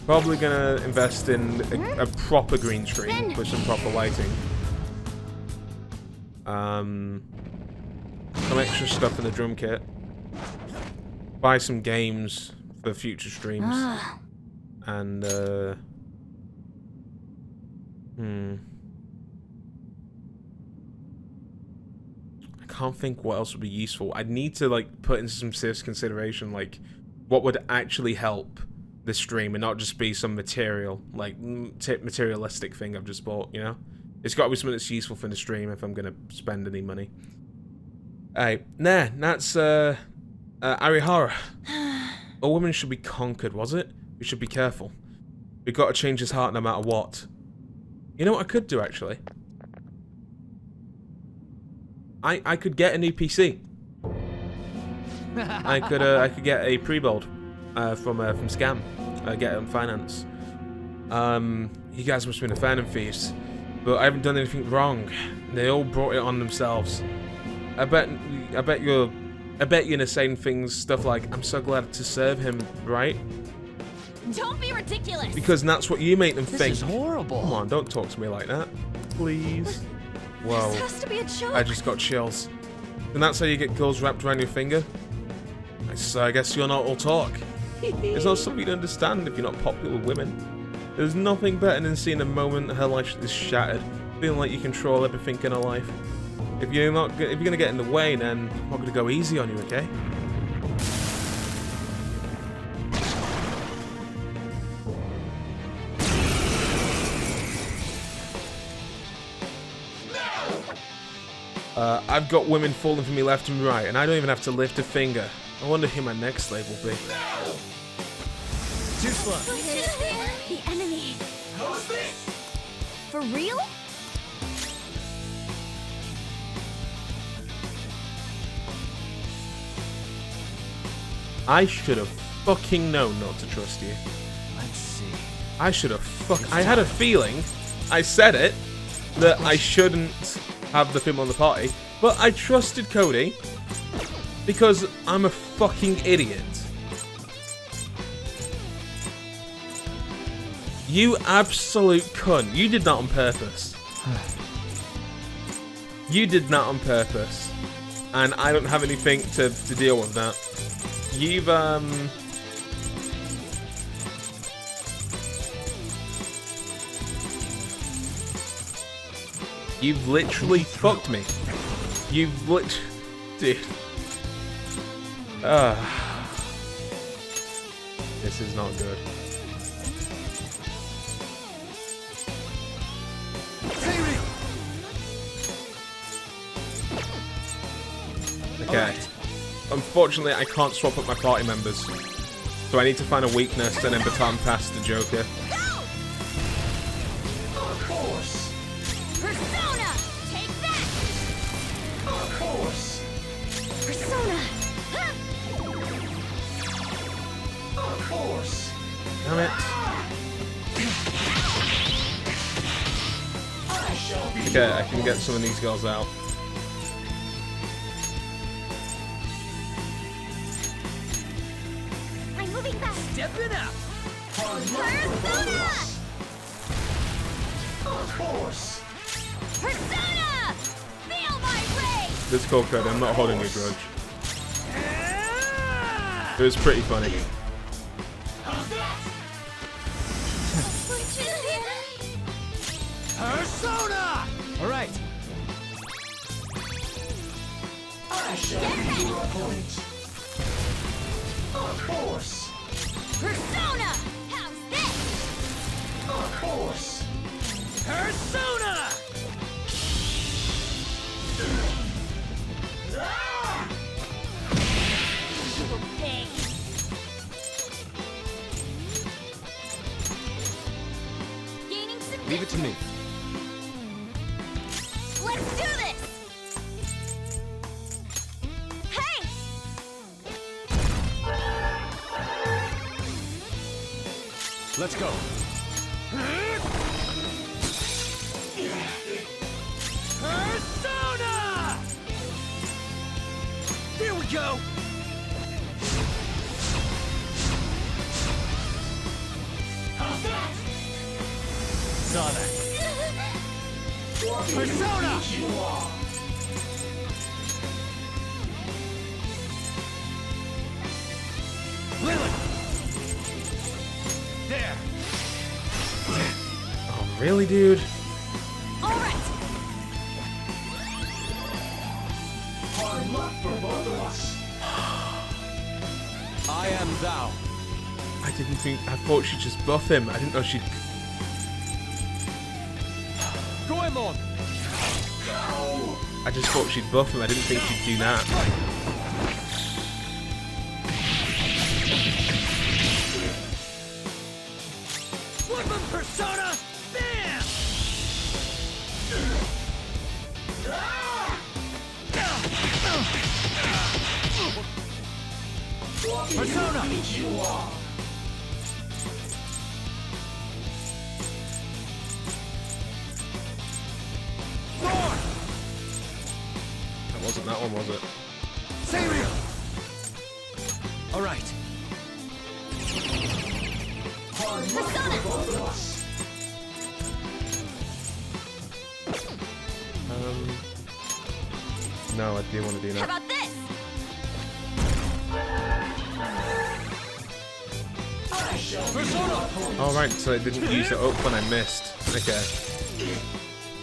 gonna invest in a proper green screen with some proper lighting. Some extra stuff in the drum kit. Buy some games for future streams. And I can't think what else would be useful. I'd need to like put into some serious consideration like what would actually help the stream and not just be some material, like materialistic thing I've just bought, you know? It's got to be something that's useful for the stream if I'm going to spend any money. Alright, nah, that's Arihara. A woman should be conquered, was it? We should be careful. We've got to change his heart no matter what. You know what I could do, actually? I could get a new PC. I could get a pre-build from Scam. Get it on finance. You guys must have been offending thieves, but I haven't done anything wrong. They all brought it on themselves. I bet you're gonna say things, stuff like, "I'm so glad to serve him," right? Don't be ridiculous. Because that's what you make them think. This is horrible. Come on, don't talk to me like that, please. Whoa. This has to be a joke. I just got chills. And that's how you get girls wrapped around your finger? So I guess you're not all talk. It's not something you understand if you're not popular with women. There's nothing better than seeing the moment her life is shattered, feeling like you control everything in her life. If you're gonna get in the way, then I'm not gonna go easy on you, okay? I've got women falling for me left and right, and I don't even have to lift a finger. I wonder who my next slave will be. Too slow. The enemy. Who's this? For real? I should have fucking known not to trust you. Let's see. I should have I had a feeling, I said it, that I shouldn't have the film on the party, but I trusted Cody because I'm a fucking idiot. You absolute cunt. You did that on purpose. You did that on purpose. And I don't have anything to deal with that. You've literally fucked me. You've literally... Dude. This is not good. Okay. Unfortunately, I can't swap up my party members. So I need to find a weakness and then baton pass the Joker. Of course. Persona! Take that! Of course. Persona! Of course. Damn it. Okay, I can get some of these girls out. I'm moving back. Step it up. Persona! Of course. Persona! Feel my rage! This cold code, I'm not holding a grudge. It was pretty funny. Persona! All right. I shall give you a point. Of course. Persona! How's this? Of course. Persona! Ah! Little thing. Gaining some Leave it to me. Let's do this! Hey! Let's go. Persona! Here we go! How's that? Saw that. Persona! You are. Lily! There! Oh, really, dude? All right. Hard luck for both of us. I am thou. I didn't think. I thought she'd just buff him. I didn't know she'd. Goemon! I just thought she'd buff him. I didn't think she'd do that. Flip him, Persona! Bam! Persona! You are. Thorn! That wasn't that one, was it? Samuel! All right. Hard luck for both of us. No, I do want to do How that. about this? I shall Persona! Oh, right, so it didn't use it up when I missed. Okay.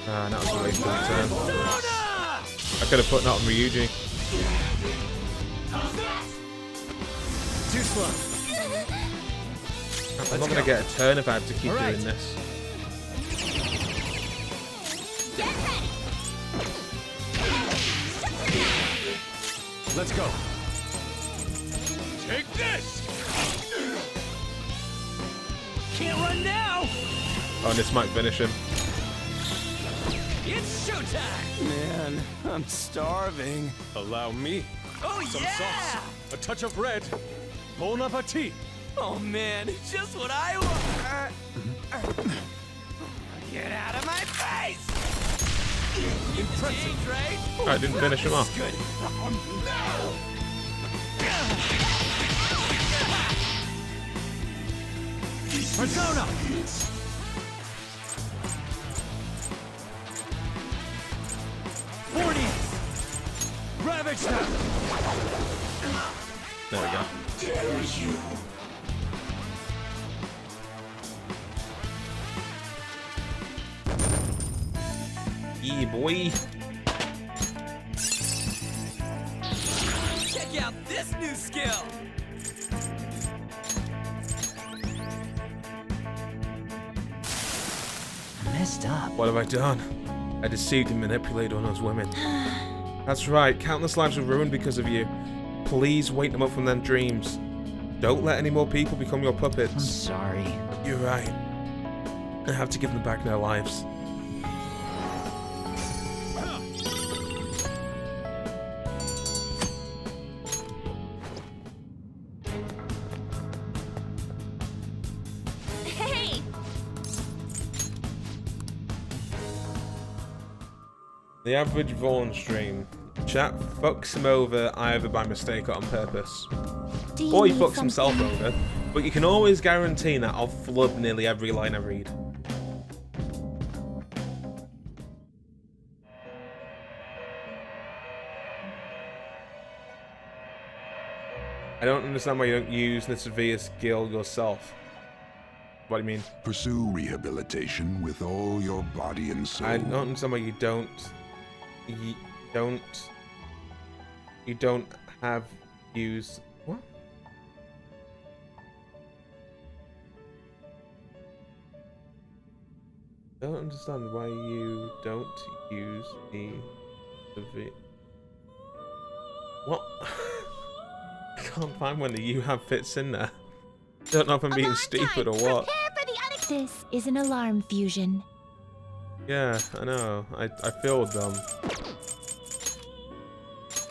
Ah, that was a waste of a turn. I could have put that on Ryuji. Too slow. I'm not going to get a turn if I have to keep Alright. doing this. Get ready. Let's go. Take this! Can't run now! Oh, and this might finish him. It's showtime! Man, I'm starving. Allow me. Oh Some yeah! sauce. A touch of red. Bon appetit. Oh man, just what I want! Get out of my face! Impressive. Right? I didn't finish him off. Good. Persona! Ravage them! There we go. Dare you? Yeah, boy. Check out this new skill! Messed up. What have I done? I deceived and manipulated one of those women. That's right, countless lives were ruined because of you. Please wake them up from their dreams. Don't let any more people become your puppets. I'm sorry. You're right. I have to give them back their lives. Hey! The average Vaughan stream. Chat fucks him over either by mistake or on purpose. Or he fucks himself over, but you can always guarantee that I'll flub nearly every line I read. I don't understand why you don't use the severe skill yourself. What do you mean? Pursue rehabilitation with all your body and soul. I don't understand why you don't have use what? I don't understand why you don't use the what? I can't find when the you have fits in there. Don't know if I'm being stupid or what. This is an alarm fusion. Yeah, I know. I feel dumb.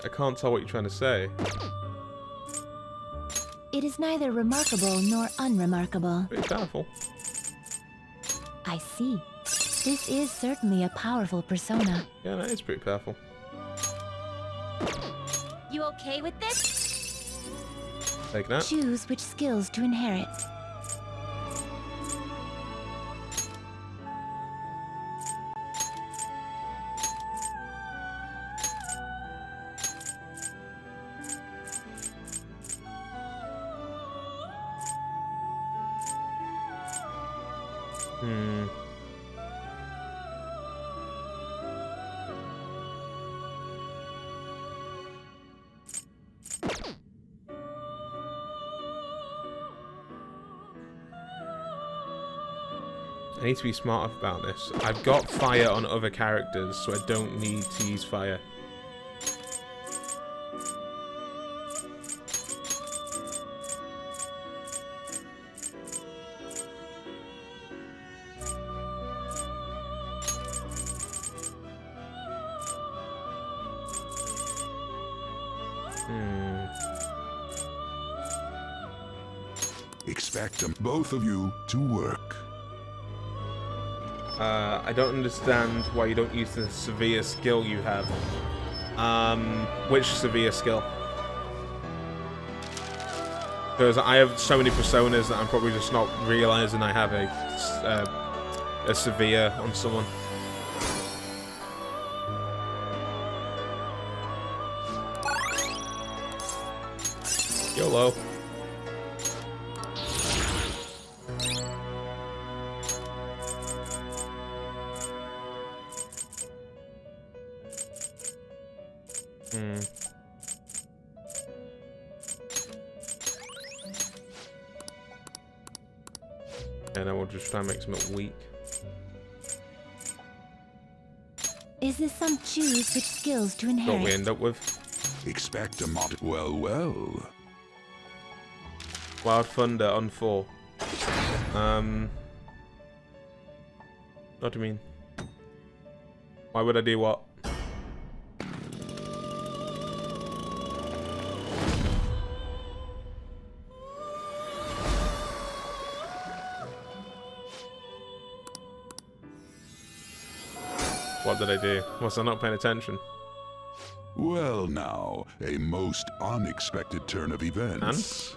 I can't tell what you're trying to say. It is neither remarkable nor unremarkable. Pretty powerful. I see. This is certainly a powerful persona. Yeah, that is pretty powerful. You okay with this? Take that. Choose which skills to inherit. I need to be smart about this. I've got fire on other characters, so I don't need to use fire. Expect them, both of you, to work. I don't understand why you don't use the severe skill you have. Which severe skill? Because I have so many personas that I'm probably just not realizing I have a severe on someone. YOLO. And I will just try and make something weak. Is this some choose which skills to What inherit? we end up with? Expect a mod. Well, well. Wild Thunder on 4. What do you mean? Why would I do what? What did I do? Was I not paying attention? Well now, a most unexpected turn of events.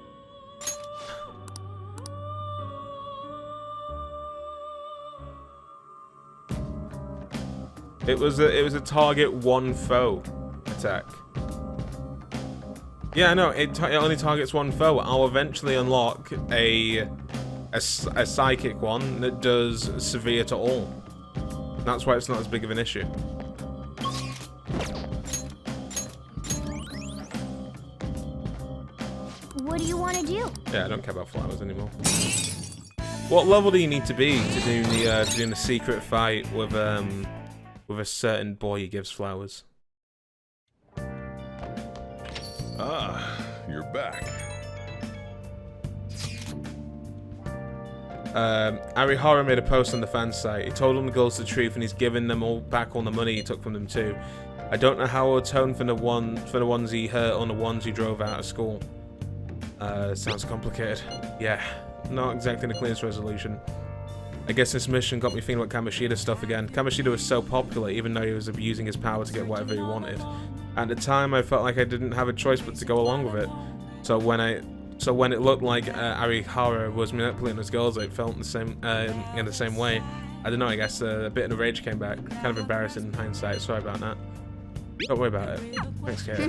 It was a target one foe attack. Yeah, no, it only targets one foe. I'll eventually unlock a psychic one that does severe to all. That's why it's not as big of an issue. What do you want to do? Yeah, I don't care about flowers anymore. What level do you need to be to do the secret fight with a certain boy who gives flowers? Ah, you're back. Arihara made a post on the fan site. He told them the girls the truth, and he's given them all back all the money he took from them too. I don't know how I'll atone for the ones he hurt or the ones he drove out of school. Sounds complicated. Yeah, not exactly the clearest resolution. I guess this mission got me thinking about Kamoshida's stuff again. Kamoshida was so popular, even though he was abusing his power to get whatever he wanted. At the time, I felt like I didn't have a choice but to go along with it. So when it looked like Arihara was manipulating his girls, it felt the same in the same way. I don't know. I guess a bit of the rage came back. Kind of embarrassing in hindsight. Sorry about that. Don't worry about it. Thanks, Kate. I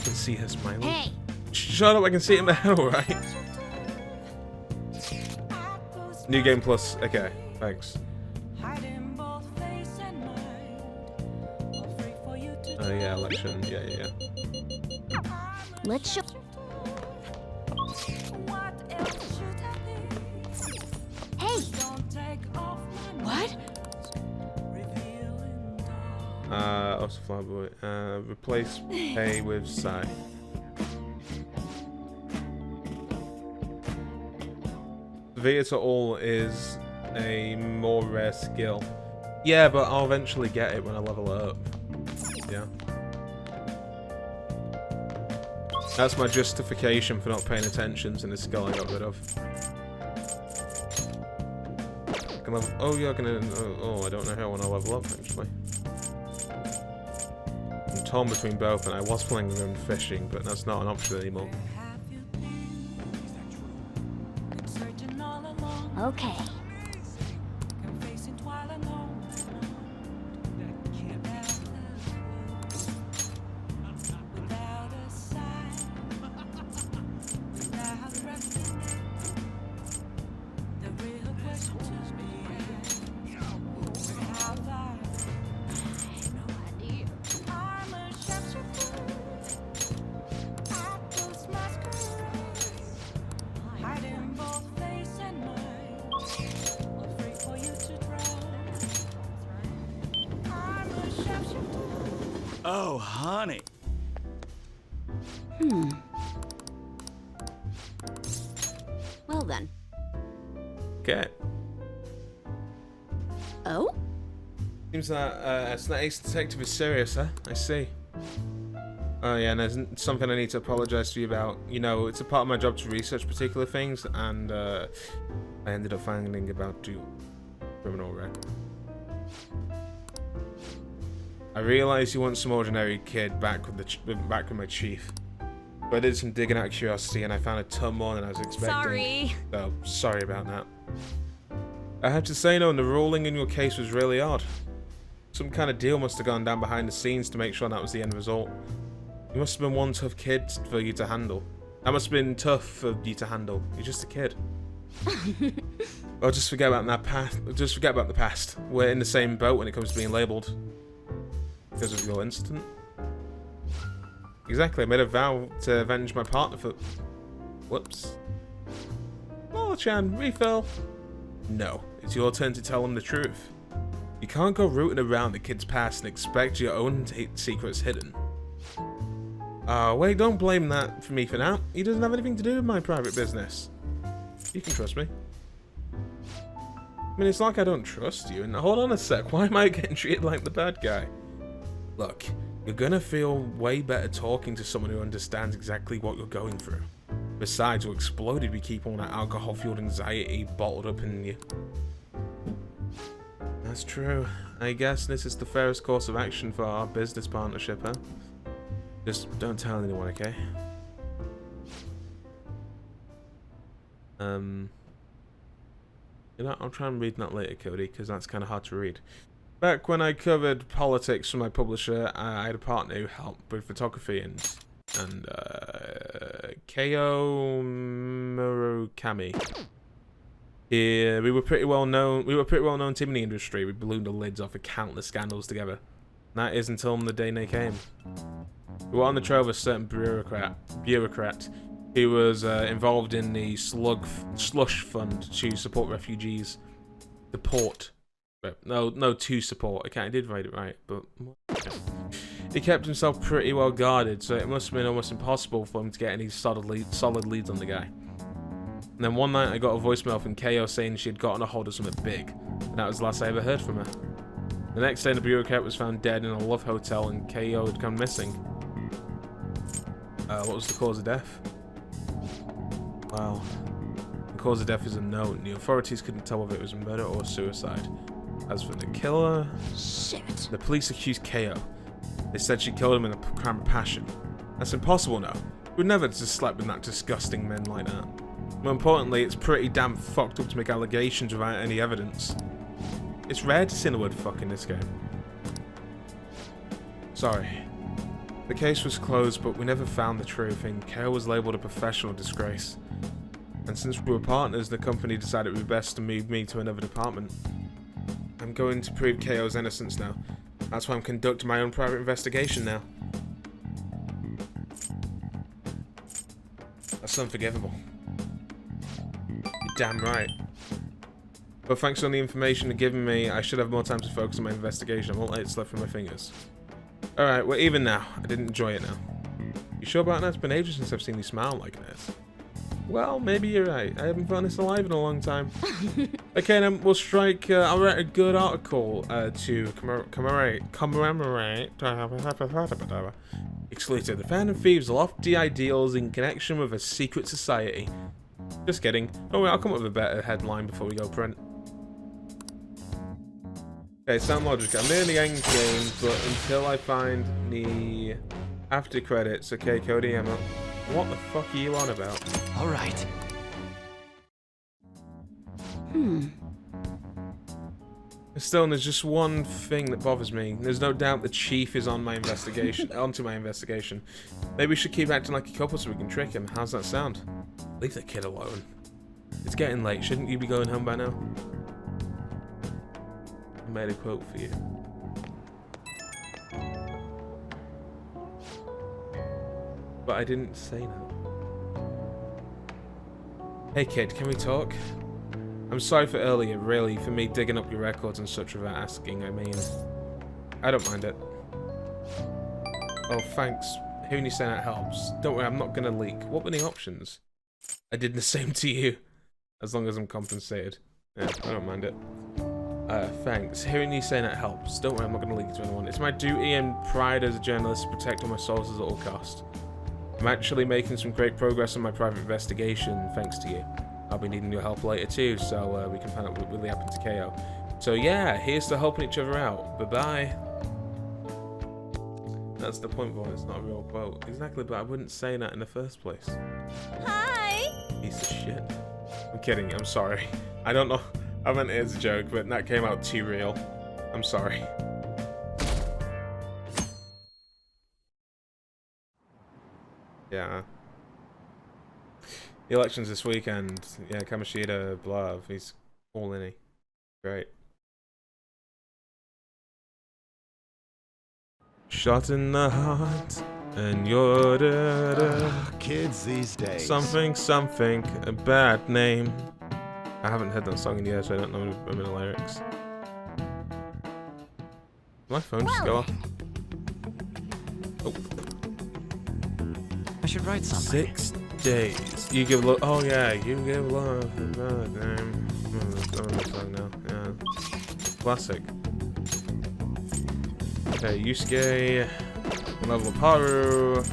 can see her smiling. Hey. Shut up! I can see it in the hell, right? New game plus. Okay, thanks. Oh yeah, election. Yeah. Let's show. Hey! What? Also Flyboy. Replace pay with Psy. Theater All is a more rare skill. Yeah, but I'll eventually get it when I level it up. Yeah. That's my justification for not paying attention to the skill I got rid of. Can level, oh, you're gonna. Oh, I don't know how I want to level up actually. I'm torn between both, and I was planning on fishing, but that's not an option anymore. Okay. Oh, honey. Well then. Okay. Oh? Seems that Ace Detective is serious, huh? I see. Oh yeah, and there's something I need to apologize to you about. You know, it's a part of my job to research particular things, and I ended up finding about your criminal record. I realize you want some ordinary kid back with my chief. But I did some digging out of curiosity, and I found a ton more than I was expecting. Sorry. So, sorry about that. I have to say, no, the ruling in your case was really odd. Some kind of deal must have gone down behind the scenes to make sure that was the end result. You must have been one tough kid for you to handle. That must have been tough for you to handle. You're just a kid. Well, just forget about that past. Just forget about the past. We're in the same boat when it comes to being labelled. Because of your incident. Exactly, I made a vow to avenge my partner for... Whoops. Chan, refill. No, it's your turn to tell them the truth. You can't go rooting around the kid's past and expect your own secrets hidden. Wait, don't blame that for me for now. He doesn't have anything to do with my private business. You can trust me. I mean, it's like I don't trust you, and hold on a sec, why am I getting treated like the bad guy? Look, you're gonna feel way better talking to someone who understands exactly what you're going through. Besides, you exploded, we keep all that alcohol-fueled anxiety bottled up in you. That's true. I guess this is the fairest course of action for our business partnership, huh? Just don't tell anyone, okay? You know, I'll try and read that later, Cody, because that's kind of hard to read. Back when I covered politics for my publisher, I had a partner who helped with photography and Keo Murakami. Yeah, we were pretty well known. We were a pretty well known team in the industry. We ballooned the lids off of countless scandals together. And that is until the day they came. We were on the trail of a certain bureaucrat who was involved in the slush fund to support refugees. To support. Okay, I did write it right, but he kept himself pretty well guarded, so it must have been almost impossible for him to get any solid leads on the guy. And then one night I got a voicemail from Ko saying she had gotten a hold of something big, and that was the last I ever heard from her. The next day the bureaucrat was found dead in a love hotel and Ko had gone missing. What was the cause of death? Wow. The cause of death is unknown. The authorities couldn't tell whether it was a murder or suicide. As for the killer... Shit. The police accused Ko. They said she killed him in a crime of passion. That's impossible now. We would never just slept with that disgusting men like that. More importantly, it's pretty damn fucked up to make allegations without any evidence. It's rare to see the word fuck in this game. Sorry. The case was closed, but we never found the truth, and Ko was labelled a professional disgrace. And since we were partners, the company decided it would be best to move me to another department. I'm going to prove KO's innocence now. That's why I'm conducting my own private investigation now. That's unforgivable. You're damn right. But thanks for all the information you've given me, I should have more time to focus on my investigation. I won't let it slip from my fingers. Alright, we're even now. I didn't enjoy it now. You sure about that? It's been ages since I've seen you smile like this. Well, maybe you're right. I haven't found this alive in a long time. Okay, then we'll strike. I'll write a good article to commemorate. Exclusive. The Phantom Thieves' lofty ideals in connection with a secret society. Just kidding. Don't worry, I'll come up with a better headline before we go print. Okay, sound logic. I'm near the end game, but until I find the after credits, okay, Cody, I'm up. What the fuck are you on about? All right. Still, there's just one thing that bothers me. There's no doubt the chief is on my investigation, onto my investigation. Maybe we should keep acting like a couple so we can trick him. How's that sound? Leave the kid alone. It's getting late. Shouldn't you be going home by now? I made a quote for you. But I didn't say that. Hey kid, can we talk? I'm sorry for earlier, really, for me digging up your records and such without asking. I mean, I don't mind it. Oh, thanks. Hearing you say that helps. Don't worry, I'm not gonna leak. What were the options? I did the same to you. As long as I'm compensated. Yeah, I don't mind it. Thanks. Hearing you say that helps. Don't worry, I'm not gonna leak it to anyone. It's my duty and pride as a journalist to protect all my sources at all costs. I'm actually making some great progress on my private investigation, thanks to you. I'll be needing your help later too, so we can find out what really happened to KO. So yeah, here's to helping each other out. Bye-bye. That's the point, boy. It's not a real quote. Exactly, but I wouldn't say that in the first place. Hi! Piece of shit. I'm kidding, I'm sorry. I don't know. I meant it as a joke, but that came out too real. I'm sorry. Yeah. The election's this weekend. Yeah, Kamishita, blah, he's all in it. Great. Shot in the heart, and you're kids these days. Something, a bad name. I haven't heard that song in years, so I don't know the lyrics. My phone just go off. Oh. I should write something. 6 days. You give love. Oh yeah, you give love. Name. Song now. Yeah. Classic. Okay, Yusuke. Level of Haru.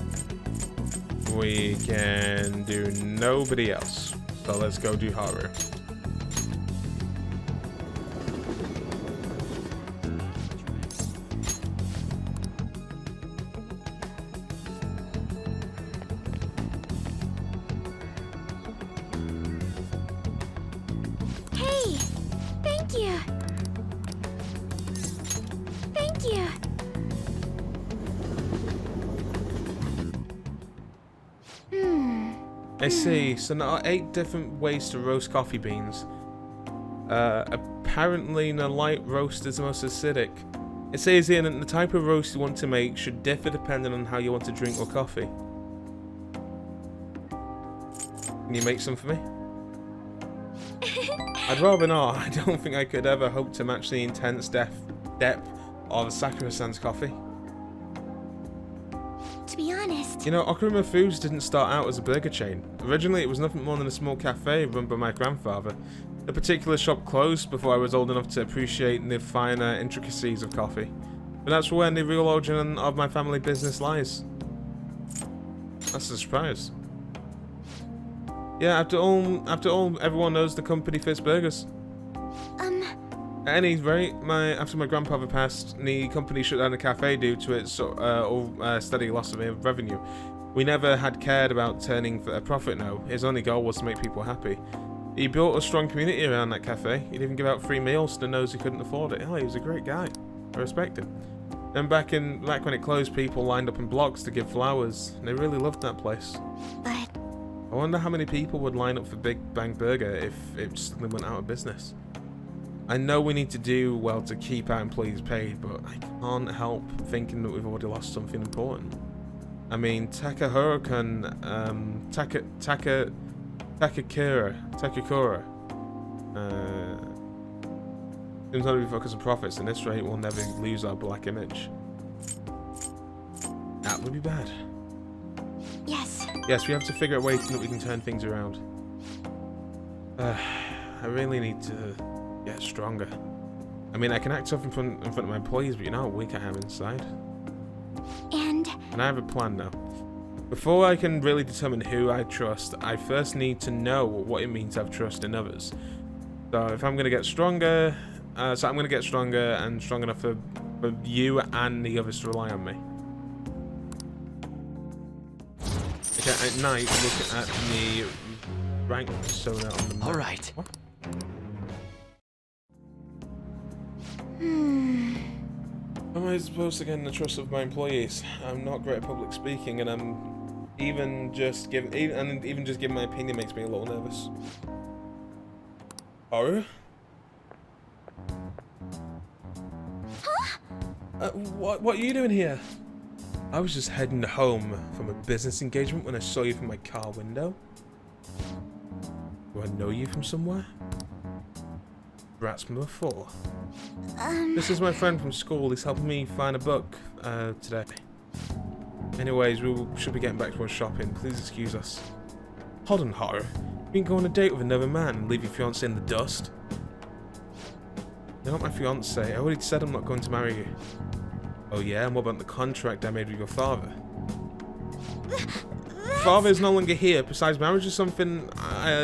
We can do nobody else. So let's go do Haru. I see. So there are 8 different ways to roast coffee beans. Apparently the light roast is the most acidic. It says here that the type of roast you want to make should differ depending on how you want to drink your coffee. Can you make some for me? I'd rather not. I don't think I could ever hope to match the intense depth of Sakura-san's coffee. To be honest... You know, Okuruma Foods didn't start out as a burger chain. Originally, it was nothing more than a small cafe run by my grandfather. The particular shop closed before I was old enough to appreciate the finer intricacies of coffee. But that's where the real origin of my family business lies. That's a surprise. Yeah, after all, everyone knows the company fits burgers. At any rate, after my grandfather passed, the company shut down the cafe due to its steady loss of revenue. We never had cared about turning a profit, no. His only goal was to make people happy. He built a strong community around that cafe. He'd even give out free meals to those who couldn't afford it. Oh, he was a great guy. I respect him. And back when it closed, people lined up in blocks to give flowers. They really loved that place. But I wonder how many people would line up for Big Bang Burger if it suddenly went out of business. I know we need to do well to keep our employees paid, but I can't help thinking that we've already lost something important. I mean, Takakura, seems not to be focused on profits. At this rate, we'll never lose our black image. That would be bad. Yes. Yes, we have to figure out ways that we can turn things around. I really need to get stronger. I mean, I can act tough in front of my employees, but you know how weak I am inside. And I have a plan now. Before I can really determine who I trust, I first need to know what it means to have trust in others. So if I'm going to get stronger, I'm going to get stronger and strong enough for you and the others to rely on me. Okay, at night, look at the rank persona on the map. All right. What? How am I supposed to gain the trust of my employees? I'm not great at public speaking, and even just giving my opinion makes me a little nervous. Haru? Huh? What are you doing here? I was just heading home from a business engagement when I saw you from my car window. Do I know you from somewhere? Perhaps from before. This is my friend from school. He's helping me find a book today. Anyways, we should be getting back to our shopping. Please excuse us. Hold on, Haru. You can go on a date with another man and leave your fiancé in the dust? You're not my fiancé. I already said I'm not going to marry you. Oh yeah, and what about the contract I made with your father? Father is no longer here. Besides, marriage is something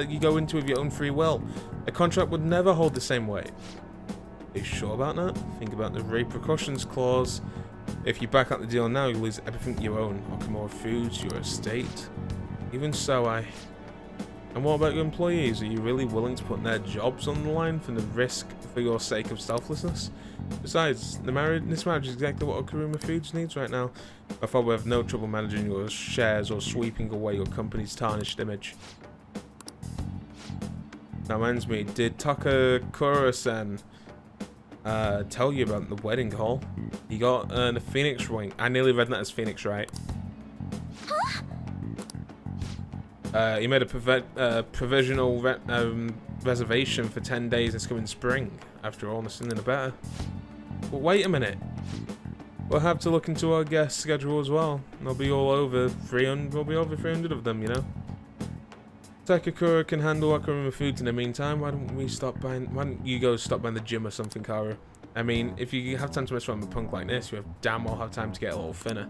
you go into with your own free will. A contract would never hold the same weight. Are you sure about that? Think about the repercussions clause. If you back out the deal now, you lose everything you own. Okamura Foods, your estate. Even so, And what about your employees? Are you really willing to put their jobs on the line for the risk for your sake of selflessness? Besides, this marriage is exactly what Okamura Foods needs right now. I thought we'd have no trouble managing your shares or sweeping away your company's tarnished image. That reminds me, did Takakura-san tell you about the wedding hall? He got the Phoenix ring. I nearly read that as Phoenix, right? Huh? He made a provisional reservation for 10 days this coming spring. After all, the sooner the better. But wait a minute. We'll have to look into our guest schedule as well. There'll be over 300 of them, you know. Takakura can handle Okamura Foods in the meantime. Why don't you go stop by the gym or something, Karu? I mean, if you have time to mess around with a punk like this, you damn well have time to get a little thinner.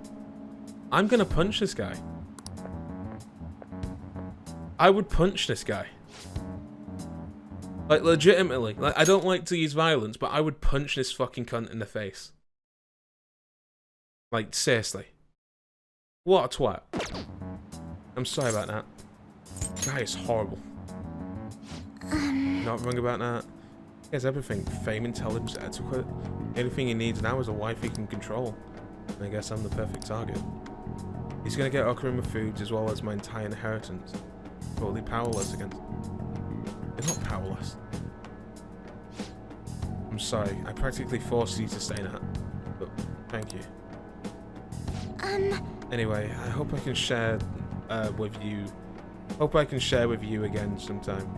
I'm gonna punch this guy. I would punch this guy. Like, legitimately. Like, I don't like to use violence, but I would punch this fucking cunt in the face. Like, seriously. What a twat. I'm sorry about that. Guy is horrible. Not wrong about that. He has everything. Fame, intelligence, etiquette. Anything he needs now is a wife he can control. And I guess I'm the perfect target. He's gonna get Okamura Foods as well as my entire inheritance. Totally powerless against... They're not powerless. I'm sorry. I practically forced you to say that. But thank you. Anyway, I hope I can share with you... Hope I can share with you again sometime.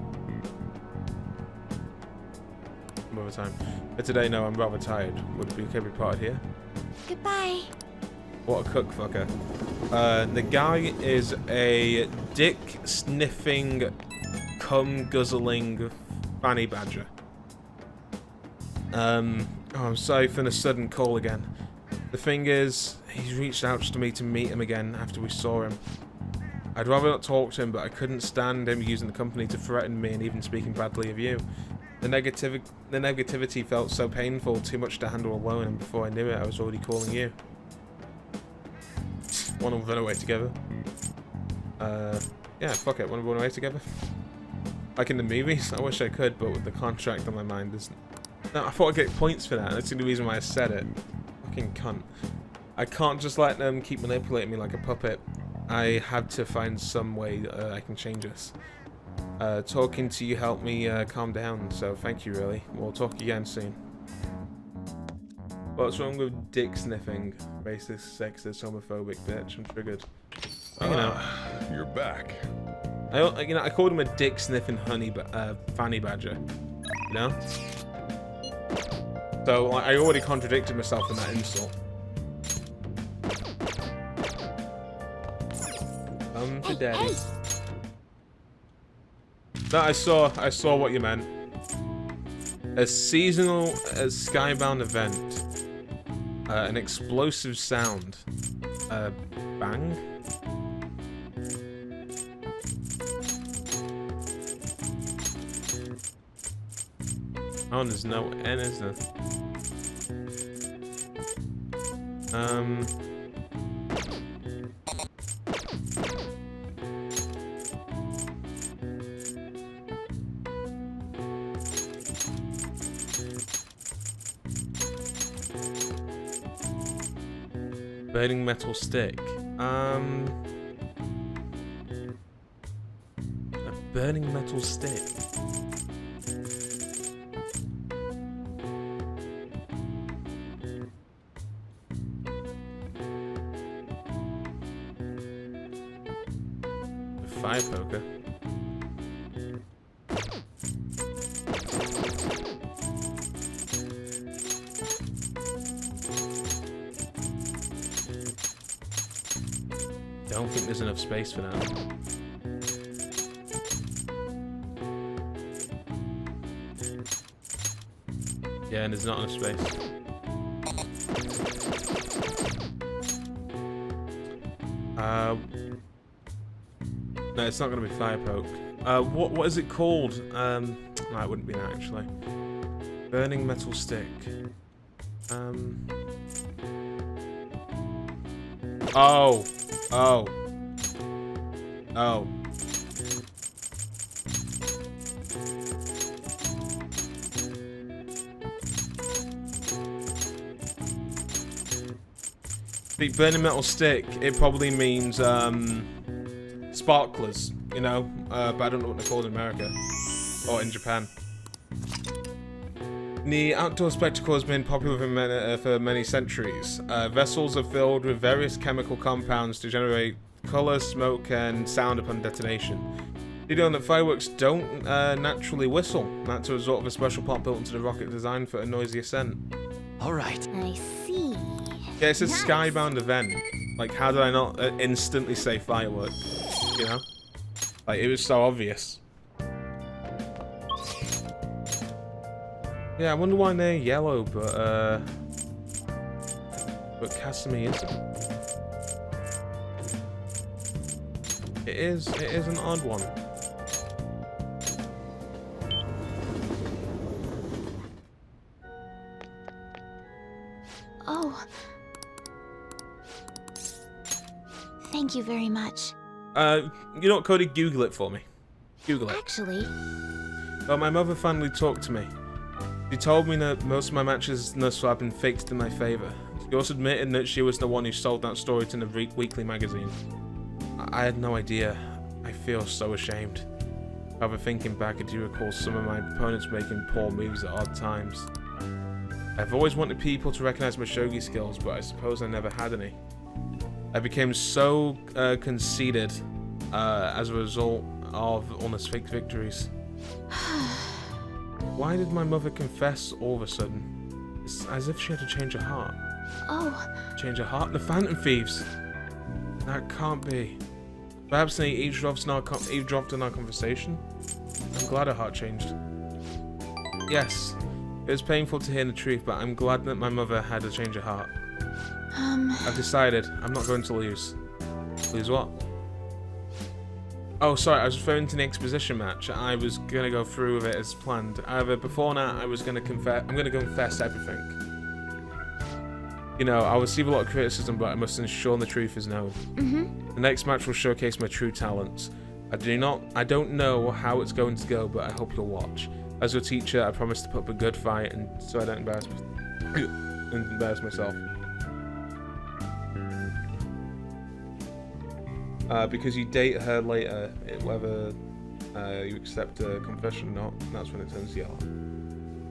Another time. But today, no, I'm rather tired. Would it be okay if we parted here? Goodbye. What a cook fucker. The guy is a dick-sniffing, cum-guzzling fanny badger. Oh, I'm sorry for the sudden call again. The thing is, he's reached out to me to meet him again after we saw him. I'd rather not talk to him, but I couldn't stand him using the company to threaten me and even speaking badly of you. The negativity felt so painful, too much to handle alone, and before I knew it, I was already calling you. Wanna run away together? Yeah, fuck it, wanna run away together? Like in the movies? I wish I could, but with the contract on my mind, no, I thought I'd get points for that, that's the only reason why I said it. Fucking cunt. I can't just let them keep manipulating me like a puppet. I have to find some way I can change this. Talking to you helped me calm down, so thank you, really. We'll talk again soon. What's wrong with dick sniffing? Racist, sexist, homophobic bitch. I'm triggered. You're back. I called him a dick sniffing fanny badger. You know? So like, I already contradicted myself in that insult. For daddy. No, I saw what you meant. A seasonal skybound event. An explosive sound. Bang? Oh, there's no N, is there? Burning metal stick. A burning metal stick. A fire poker. Don't think there's enough space for that. Yeah, and there's not enough space. No, it's not going to be fire poke. What is it called? No, it wouldn't be that actually. Burning metal stick. Oh. The burning metal stick, it probably means sparklers, you know, but I don't know what they're called in America or in Japan. The outdoor spectacle has been popular for many centuries. Vessels are filled with various chemical compounds to generate color, smoke, and sound upon detonation. Did you know that fireworks don't naturally whistle? That's a result of a special part built into the rocket designed for a noisy ascent. Alright. I see. Yeah, it's a skybound event. Like, how did I not instantly say firework? You know? Like, it was so obvious. Yeah, I wonder why they're yellow, but Casimir isn't. It is an odd one. Oh. Thank you very much. You know what, Cody? Google it for me. Google it. Actually... Well, my mother finally talked to me. She told me that most of my matches thus far have been faked in my favor. She also admitted that she was the one who sold that story to the weekly magazine. I had no idea. I feel so ashamed. However, thinking back, I do recall some of my opponents making poor moves at odd times. I've always wanted people to recognize my shogi skills, but I suppose I never had any. I became so conceited as a result of all those fake victories. Why did my mother confess all of a sudden? It's as if she had to change her heart. Oh. Change her heart? The Phantom Thieves! That can't be. Perhaps they eavesdropped on our conversation? I'm glad her heart changed. Yes, it was painful to hear the truth, but I'm glad that my mother had to change her heart. I've decided I'm not going to lose. Lose what? Oh, sorry, I was referring to the exposition match. I was gonna go through with it as planned. However, before that, I'm gonna confess everything. You know, I will receive a lot of criticism, but I must ensure the truth is known. The next match will showcase my true talents. I don't know how it's going to go, but I hope you'll watch. As your teacher, I promise to put up a good fight, and so I don't embarrass myself. because you date her later, whether you accept a confession or not, that's when it turns yellow.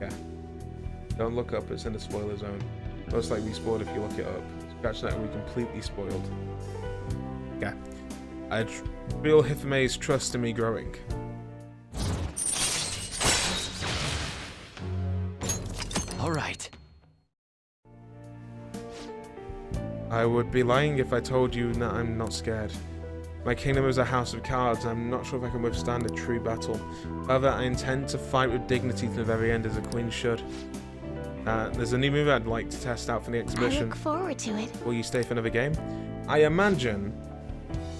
Yeah. Don't look up, it's in the spoiler zone. Most likely spoiled if you look it up. Scratch that, we're completely spoiled. Yeah. I feel Hifame's trust in me growing. All right. I would be lying if I told you that I'm not scared. My kingdom is a house of cards, and I'm not sure if I can withstand a true battle. However, I intend to fight with dignity to the very end, as a queen should. There's a new move I'd like to test out for the exhibition. I look forward to it. Will you stay for another game? I imagine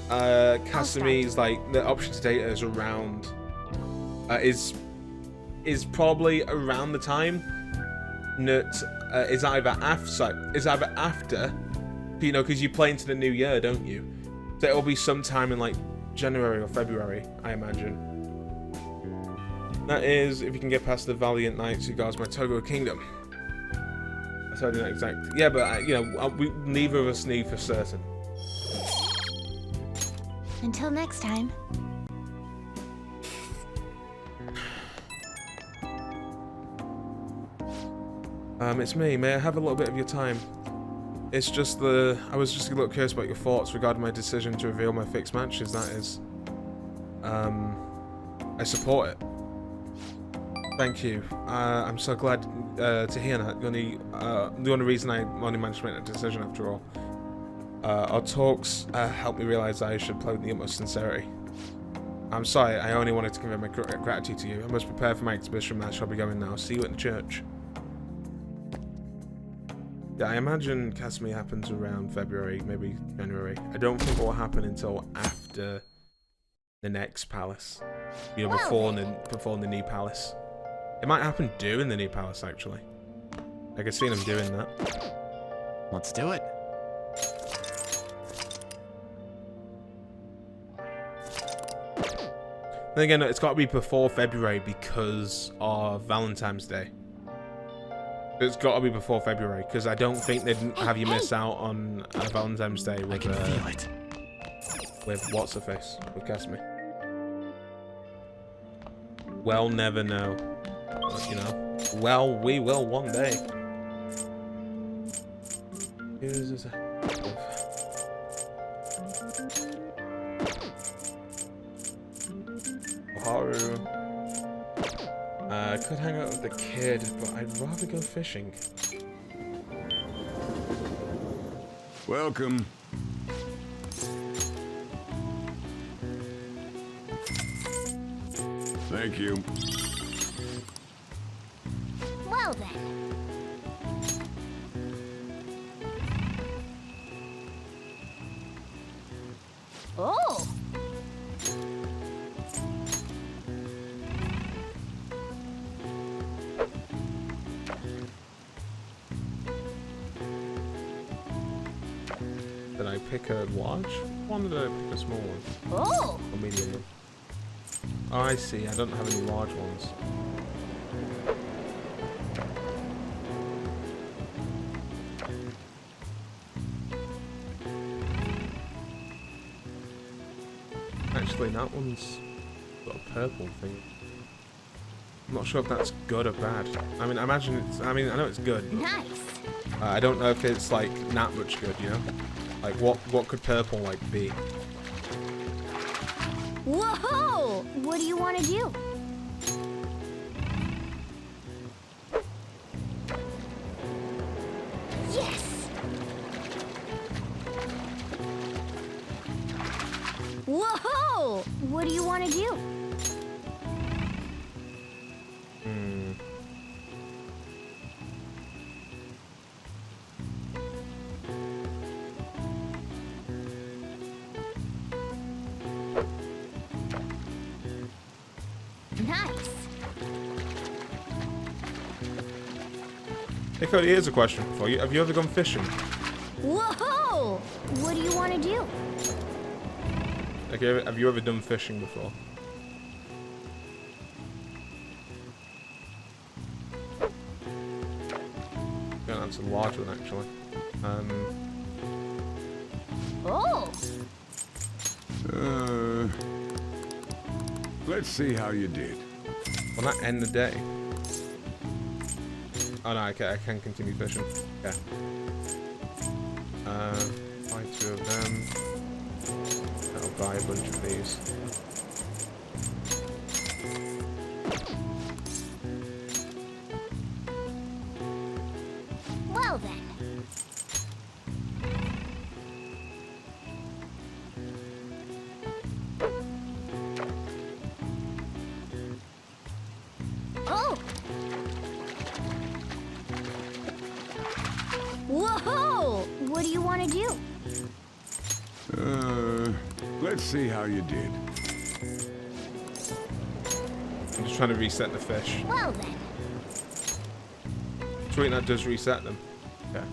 Kasumi's like the option to date is around is probably around the time that is either after, you know, because you play into the new year, don't you? So it'll be sometime in like January or February, I imagine. That is, if you can get past the valiant knights who guards my Togo kingdom. I told you that exact. Yeah, but you know, we neither of us need for certain. Until next time. It's me. May I have a little bit of your time? It's just I was just a little curious about your thoughts regarding my decision to reveal my fixed matches, that is. I support it. Thank you. I'm so glad to hear that. The only reason I only managed to make that decision after all. Our talks helped me realize I should play with the utmost sincerity. I'm sorry, I only wanted to convey my gratitude to you. I must prepare for my exhibition match. I'll be going now. See you at the church. Yeah, I imagine Kasumi happens around February, maybe January. I don't think it will happen until after the next palace. You know, before the new palace. It might happen during the new palace, actually. I could see them doing that. Let's do it. Then again, it's got to be before February because of Valentine's Day. It's got to be before February because I don't think they'd have you miss out on Valentine's Day with. I can feel it. With what's her face with Kasumi. Well, never know. You know. Well, we will one day. Here's Haru. I could hang out with the kid, but I'd rather go fishing. Welcome. Thank you. Well then. Oh! Did I pick a large one or did I pick a small one? Oh! Or medium one? Oh, I see. I don't have any large ones. Actually, that one's got a purple thing. I'm not sure if that's good or bad. I mean, I imagine it's. I mean, I know it's good. Nice. I don't know if it's like that much good, you know? Like what could purple like be? Whoa! What do you want to do? Yes! Whoa! What do you want to do? Nice. Hey Cody, here's a question for you. Have you ever gone fishing? Whoa! What do you want to do? Like, have you ever done fishing before? Yeah, that's a large one actually. Oh! Let's see how you did. Will that end the day? Oh no, okay, I can continue fishing. Yeah. Buy 2 of them. I'll buy a bunch of these. Well then. Oh! Whoa! What do you want to do? Let's see how you did. I'm just trying to reset the fish. Well then. Sweet, that does reset them. Okay.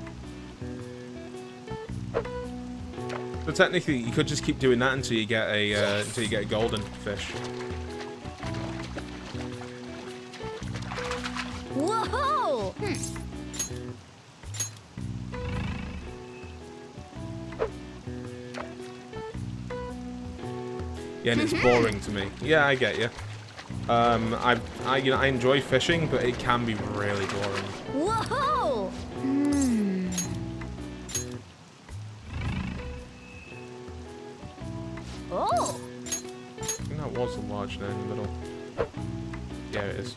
So technically, you could just keep doing that until you get a golden fish. Whoa! Yeah, and it's boring to me. Yeah, I get you. I enjoy fishing, but it can be really boring. Whoa! Oh! I think that was a large net in the middle. Yeah, it is.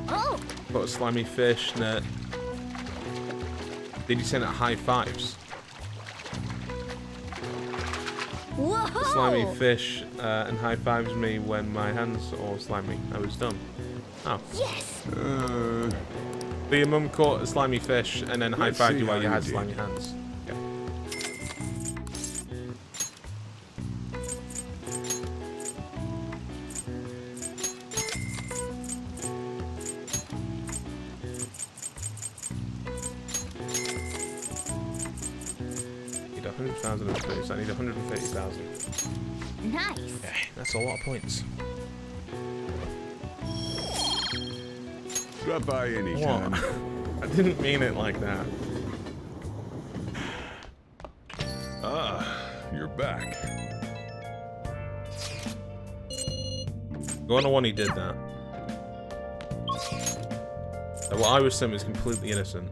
Oh! Got a slimy fish net. Did you send it high fives? Whoa! The slimy fish and high fives me when my hands are all slimy. I was done. Oh. Yes! So your mum caught a slimy fish and then high fived you while you had did. slimy hands. Okay. Need 100,000 of food, so I need 130,000. Nice! Okay, that's a lot of points. Drop by anytime. I didn't mean it like that. Ah, you're back. Go on the one he did that. What I was saying was completely innocent.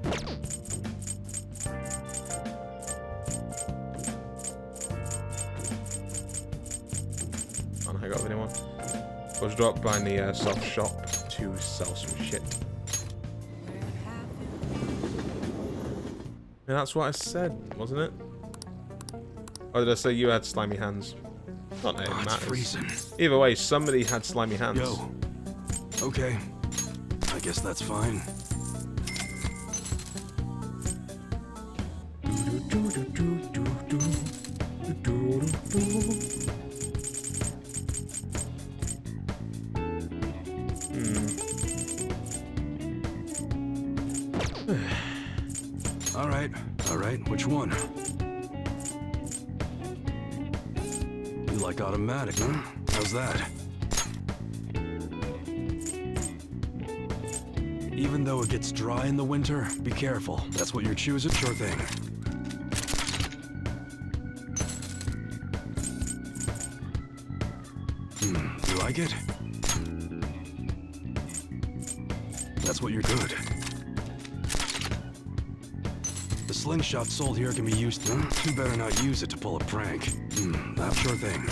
I got anyone. Was dropped by the soft shop to sell some shit. And that's what I said, wasn't it? Or did I say you had slimy hands? Not that it matters. Freezing. Either way, somebody had slimy hands. Yo. Okay. I guess that's fine. All right, which one? You like automatic, huh? How's that? Even though it gets dry in the winter, be careful. That's what you're choosing, sure thing. You like it? That's what you're good. The slingshot sold here can be used, huh? You better not use it to pull a prank. That sure thing.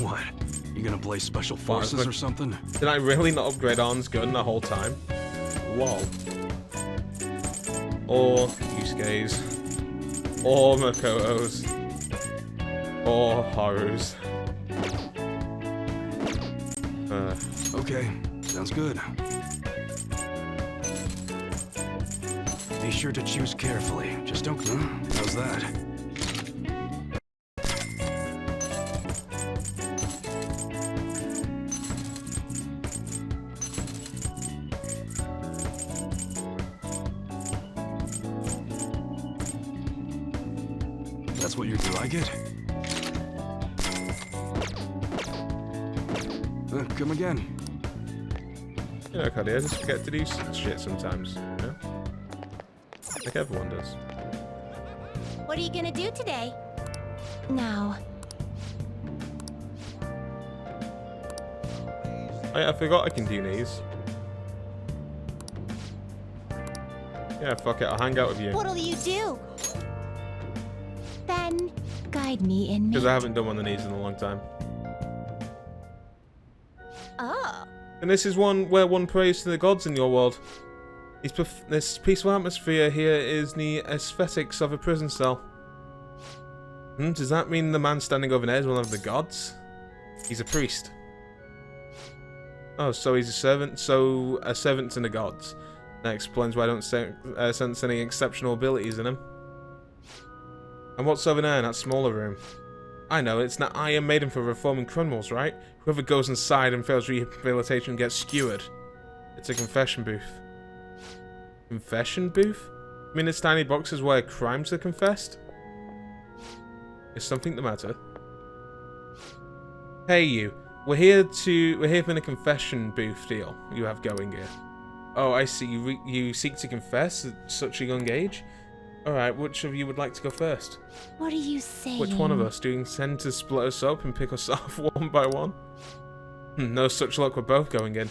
What? You gonna play special forces or something? Did I really not upgrade Arn's gun the whole time? Lol. Or Yusuke's. Or Makoto's. Or Haru's. Okay, sounds good. Be sure to choose carefully. Just don't... How's that? That's what you like it? Come again. You know, Cody, I just forget to do shit sometimes, you know? Like everyone does. What are you gonna do today? Now. I forgot I can do these. Yeah, fuck it, I'll hang out with you. What'll you do? Then guide me in. Because I haven't done one of these in a long time. Oh. And this is one where one prays to the gods in your world. This peaceful atmosphere here is the aesthetics of a prison cell. Does that mean the man standing over there is one of the gods? He's a priest. Oh, so he's a servant. So a servant to the gods. That explains why I don't sense any exceptional abilities in him. And what's over there in that smaller room? I know, it's that Iron Maiden for reforming criminals, right? Whoever goes inside and fails rehabilitation gets skewered. It's a confession booth. Confession booth? You mean it's tiny boxes where crimes are confessed? Is something the matter? Hey you, we're here for the confession booth deal you have going here. Oh, I see. You seek to confess at such a young age? Alright, which of you would like to go first? What are you saying? Which one of us? Do you intend to split us up and pick us off one by one? No such luck, we're both going in.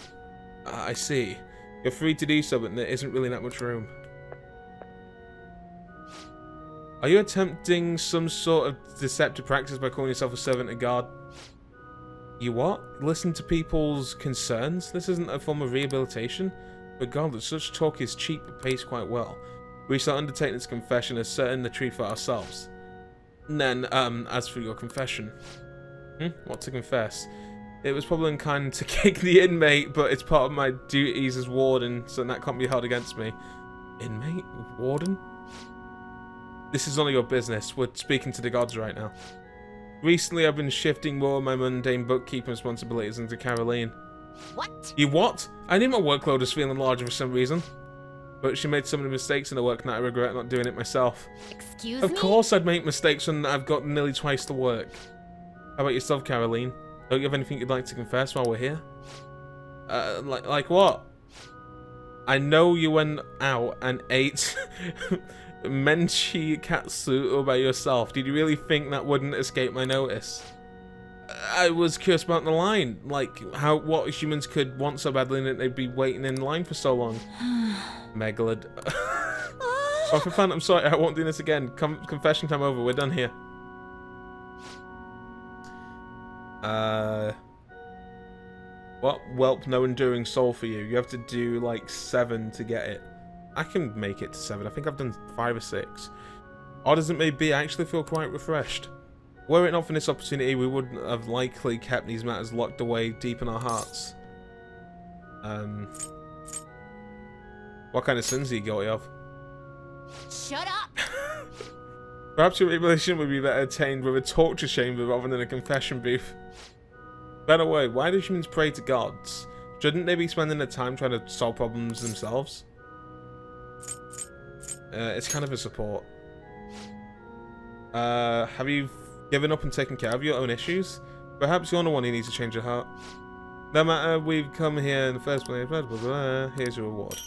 I see. You're free to do so, but there isn't really that much room. Are you attempting some sort of deceptive practice by calling yourself a servant of God? You what? Listen to people's concerns? This isn't a form of rehabilitation? Regardless, such talk is cheap but pays quite well. We shall undertake this confession as certain the truth for ourselves. And then, as for your confession. What to confess? It was probably unkind to kick the inmate, but it's part of my duties as warden, so that can't be held against me. Inmate? Warden? This is none of your business. We're speaking to the gods right now. Recently, I've been shifting more of my mundane bookkeeping responsibilities into Caroline. What? You what? I knew my workload was feeling larger for some reason. But she made so many mistakes in the work that I regret not doing it myself. Excuse me? Of course I'd make mistakes when I've got nearly twice the work. How about yourself, Caroline? Don't you have anything you'd like to confess while we're here? Like what? I know you went out and ate menchi katsu by yourself. Did you really think that wouldn't escape my notice? I was curious about the line. Like, what humans could want so badly that they'd be waiting in line for so long. Megalod. Oh, for fun, I'm sorry, I won't do this again. Confession time over, we're done here. What? Welp, no enduring soul for you. You have to do like 7 to get it. I can make it to 7. I think I've done 5 or 6. Odd as it may be, I actually feel quite refreshed. Were it not for this opportunity, we wouldn't have likely kept these matters locked away deep in our hearts. What kind of sins are you guilty of? Shut up! Perhaps your rehabilitation would be better attained with a torture chamber rather than a confession booth. By the way, why do humans pray to gods? Shouldn't they be spending their time trying to solve problems themselves? It's kind of a support. Have you given up and taken care of your own issues? Perhaps you're the one who needs to change your heart. No matter, we've come here in the first place. Blah, blah, blah. Here's your reward.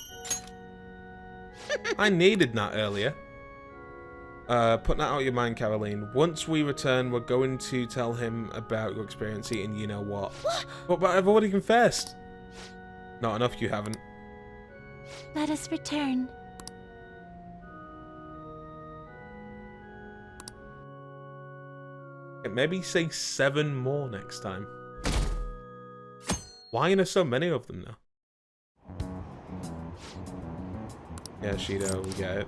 I needed that earlier. Put that out of your mind, Caroline. Once we return, we're going to tell him about your experience eating you know what. But I've already confessed. Not enough, you haven't. Let us return. Maybe say 7 more next time. Why are there so many of them now? Yeah, Shido, we get it.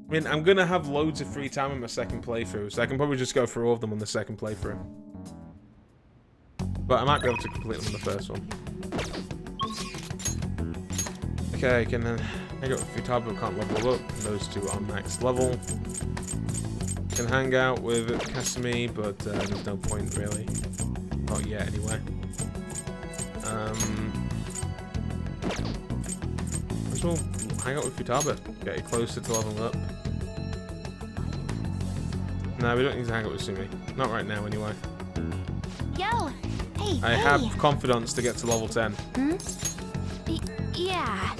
I mean, I'm gonna have loads of free time in my second playthrough, so I can probably just go through all of them on the second playthrough. But I might be able to complete them on the first one. Okay, I can hang out with Futaba, can't level up. Those two are max level. Can hang out with Kasumi, but there's no point really. Not yet, anyway. Might as well hang out with Futaba. Get you closer to leveling up. No, we don't need to hang out with Sumi. Not right now, anyway. Yo, hey, I have confidence to get to level 10. Yeah.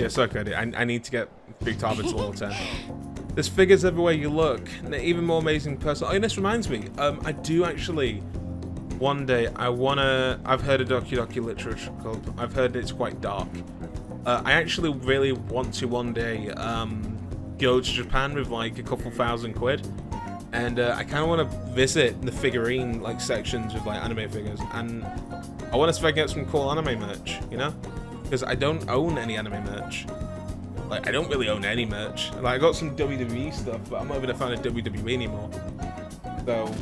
Yeah, so good. I need to get Futaba to level 10. There's figures everywhere you look. And even more amazing person. Oh, and this reminds me. I do actually. One day, I've heard of Doki Doki Literature Club. I've heard it's quite dark. I actually really want to one day go to Japan with like a couple £1,000, and I kind of want to visit the figurine like sections with like anime figures, and I want to try to get some cool anime merch, you know, because I don't own any anime merch. Like I don't really own any merch. Like I got some WWE stuff, but I'm not even a fan of WWE anymore. So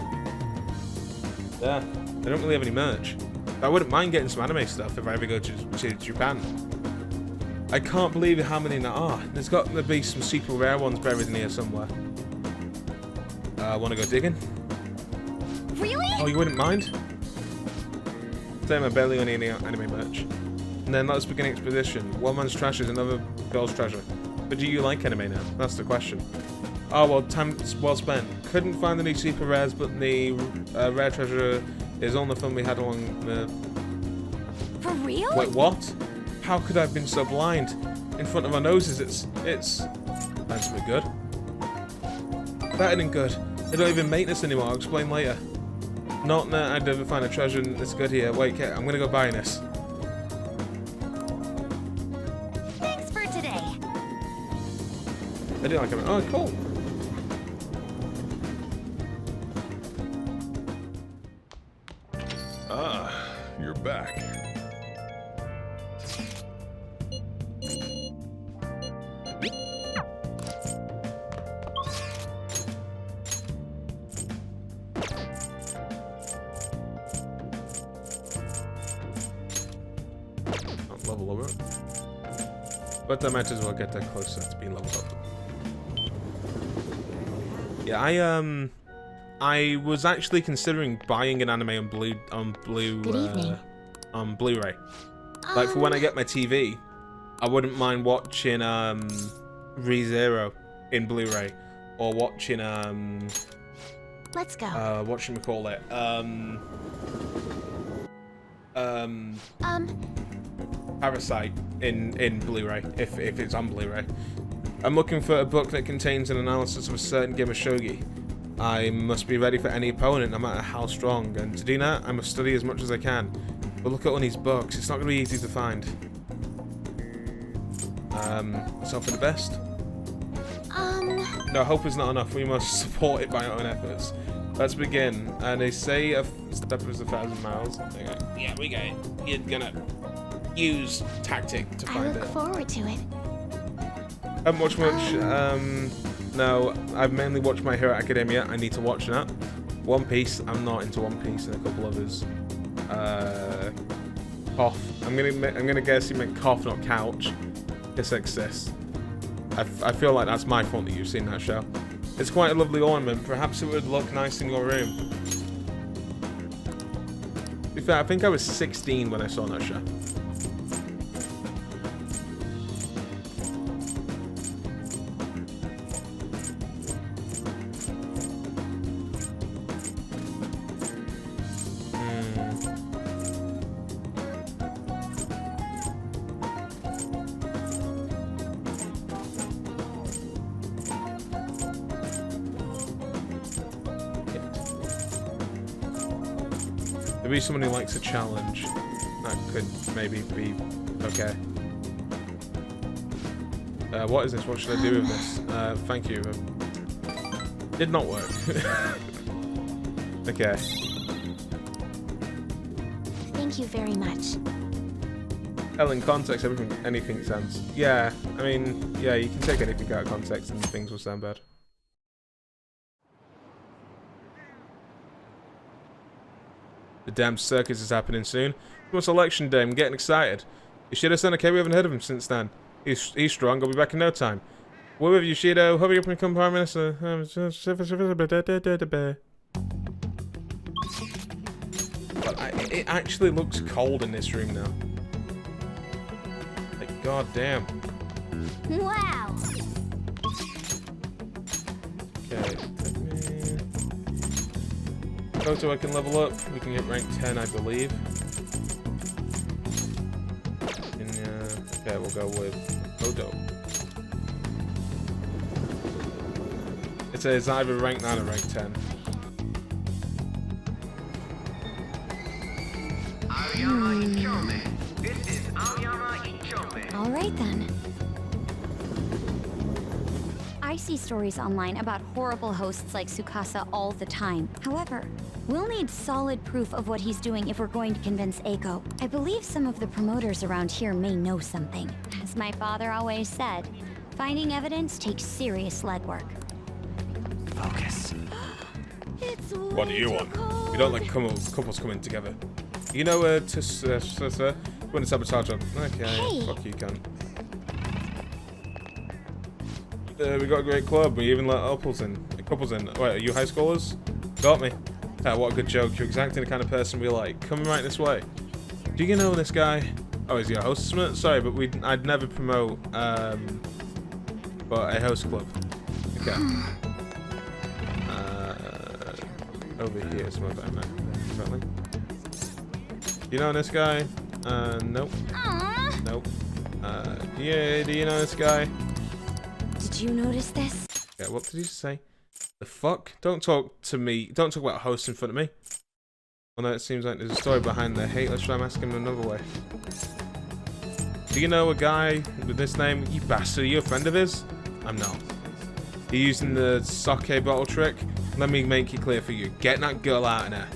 yeah, I don't really have any merch. I wouldn't mind getting some anime stuff if I ever go to Japan. I can't believe how many there are. There's got to be some super rare ones buried in here somewhere. Want to go digging? Really? Oh, you wouldn't mind? Same, I barely own any anime merch. And then let's begin expedition. One man's trash is another girl's treasure. But do you like anime now? That's the question. Oh, well, time well spent. Couldn't find any super rares, but the rare treasure is on the film we had along the... For real? Wait, what? How could I have been so blind? In front of our noses, it's... That's a bit good. Better than good. They don't even make this anymore, I'll explain later. Not that I'd ever find a treasure that's good here. Wait, Kate, I'm gonna go buy this. Thanks for today. I do like it. Oh, cool. Ah, you're back. Level over. But I might as well get that closer to being leveled up. Yeah, I was actually considering buying an anime on Blu-ray. Like for when I get my TV, I wouldn't mind watching ReZero in Blu-ray, or watching Let's go. whatchamacallit, Parasite in Blu-ray, if it's on Blu-ray. I'm looking for a book that contains an analysis of a certain game of shogi. I must be ready for any opponent, no matter how strong, and to do that, I must study as much as I can. But look at all these books, it's not going to be easy to find. Let's hope for the best. No, hope is not enough, we must support it by our own efforts. Let's begin, and they say a step is 1,000 miles. Okay. Yeah, we get it. You're gonna use tactic to find it. I look forward to it. Haven't watched much. No, I've mainly watched My Hero Academia. I need to watch that. One Piece. I'm not into One Piece and a couple others. Cough. I'm gonna guess you meant cough, not couch. This exists. I feel like that's my fault that you've seen that show. It's quite a lovely ornament. Perhaps it would look nice in your room. To be fair, I think I was 16 when I saw that show. Maybe someone who likes a challenge. That could maybe be okay. What is this? What should I do with this? Thank you. Did not work. Okay. Thank you very much. Hell, in context, anything sounds... Yeah, I mean, yeah, you can take anything out of context and things will sound bad. The damn circus is happening soon. It's election day, I'm getting excited. Yoshido-san, okay, we haven't heard of him since then. He's strong, I'll be back in no time. We're with Yoshido, hurry up and become Prime Minister. But it actually looks cold in this room now. Like, goddamn. Wow. Okay. Photo I can level up. We can get rank 10, I believe. And, okay, we'll go with Odo. It says either rank 9 or rank 10. All right then. I see stories online about horrible hosts like Tsukasa all the time. However, we'll need solid proof of what he's doing if we're going to convince Eiko. I believe some of the promoters around here may know something. As my father always said, finding evidence takes serious legwork. Focus. What do you want? We don't like couples coming together. You know, when to sabotage them. Okay, hey. Fuck you, cunt. We got a great club. We even let couples in. Wait, are you high schoolers? Got me. What a good joke. You're exactly the kind of person we like. Come right this way. Do you know this guy? Oh, is he a host? Sorry, but I'd never promote but a host club. Okay. Over here is what I meant. Exactly. Do you know this guy? Nope. Aww. Nope. Yeah, do you know this guy? Did you notice this? Yeah, what did you say? The fuck? Don't talk to me. Don't talk about hosts in front of me. Well, no, it seems like there's a story behind the hate. Let's try and ask him another way. Do you know a guy with this name? You bastard, are you a friend of his? I'm not. You using the sake bottle trick? Let me make it clear for you. Get that girl out of there.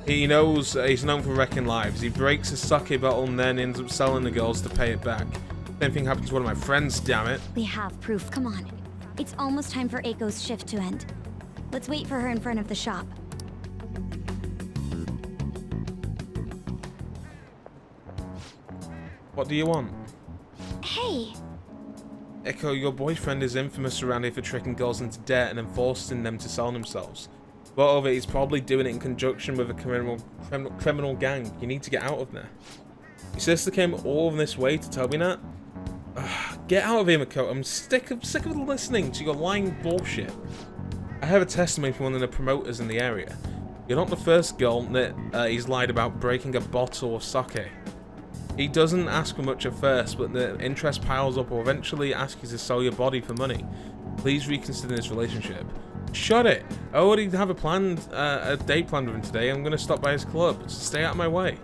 He knows he's known for wrecking lives. He breaks a sake bottle and then ends up selling the girls to pay it back. Same thing happened to one of my friends, damn it. We have proof. Come on. It's almost time for Eiko's shift to end. Let's wait for her in front of the shop. What do you want? Hey. Eiko, your boyfriend is infamous around here for tricking girls into debt and then forcing them to sell themselves. But of it, he's probably doing it in conjunction with a criminal gang. You need to get out of there. Your sister came all this way to tell me that? Get out of here, Makoto. I'm sick of listening to your lying bullshit. I have a testimony from one of the promoters in the area. You're not the first girl that he's lied about breaking a bottle of sake. He doesn't ask for much at first, but the interest piles up or eventually asks you to sell your body for money. Please reconsider this relationship. Shut it! I already have a date planned with him today. I'm gonna stop by his club, so stay out of my way.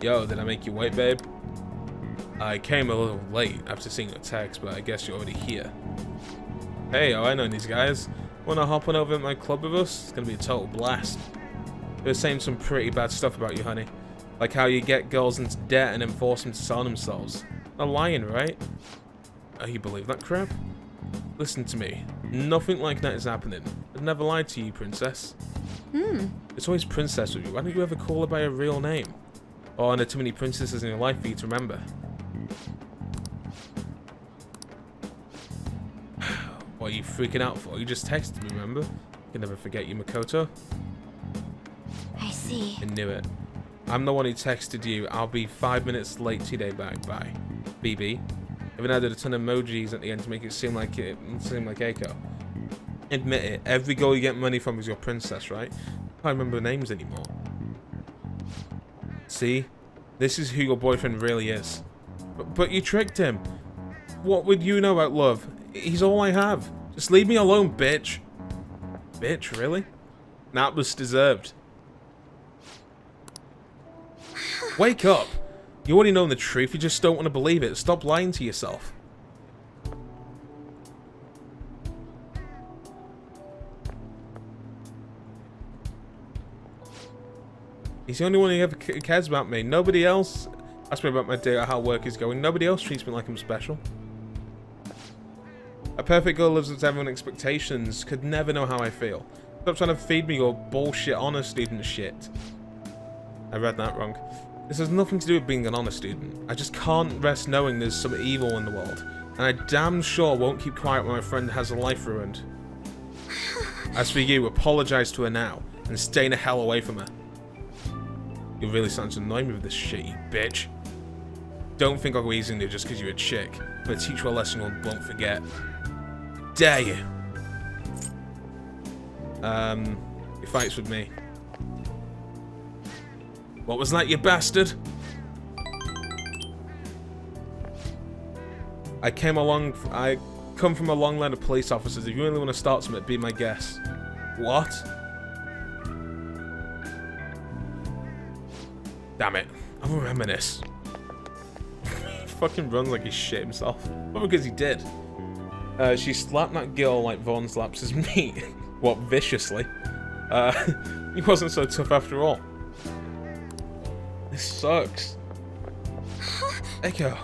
Yo, did I make you wait, babe? I came a little late after seeing your text, but I guess you're already here. Hey, I know these guys. Wanna hop on over at my club with us? It's gonna be a total blast. They're saying some pretty bad stuff about you, honey. Like how you get girls into debt and then force them to sell themselves. They're lying, right? Oh, you believe that crap? Listen to me. Nothing like that is happening. I've never lied to you, princess. It's always princess with you. Why don't you ever call her by her real name? Or are there too many princesses in your life for you to remember? What are you freaking out for? You just texted me, remember? You can never forget you, Makoto. I see. I knew it. I'm the one who texted you. I'll be 5 minutes late today. Bye. BB. Even added a ton of emojis at the end to make it seem like Eiko. Admit it. Every girl you get money from is your princess, right? I can't remember names anymore. See? This is who your boyfriend really is. But you tricked him. What would you know about love? He's all I have. Just leave me alone, bitch. Bitch, really? That was deserved. Wake up! You already know the truth, you just don't want to believe it. Stop lying to yourself. He's the only one who ever cares about me. Nobody else asks me about my day or how work is going. Nobody else treats me like I'm special. A perfect girl lives up to everyone's expectations. Could never know how I feel. Stop trying to feed me your bullshit honor student shit. I read that wrong. This has nothing to do with being an honor student. I just can't rest knowing there's some evil in the world. And I damn sure won't keep quiet when my friend has her life ruined. As for you, apologize to her now. And stay the hell away from her. You're really starting to annoy me with this shit, you bitch. Don't think I'll go easy on you just because you're a chick. I'm gonna teach you a lesson you won't forget. Dare you! He fights with me. What was that, you bastard? I come from a long line of police officers. If you really want to start something, be my guest. What? Damn it. I remember this. He fucking runs like he shit himself. Well, because he did. She slapped that girl like Vaughan slaps his meat. What, viciously? He wasn't so tough after all. This sucks. Echo.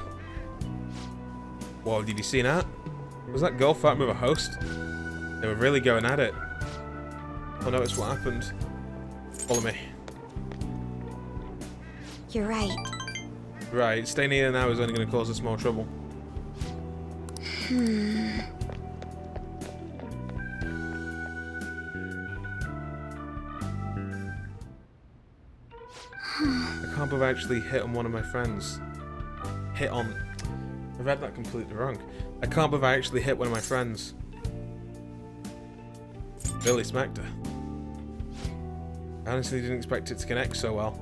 Whoa, did you see that? Was that girl fighting with a host? They were really going at it. Oh no, it's what happened. Follow me. You're right. Right, staying here now is only going to cause us more trouble. I can't believe I actually hit on one of my friends. Hit on... I read that completely wrong. I can't believe I actually hit one of my friends. Really smacked her. I honestly didn't expect it to connect so well.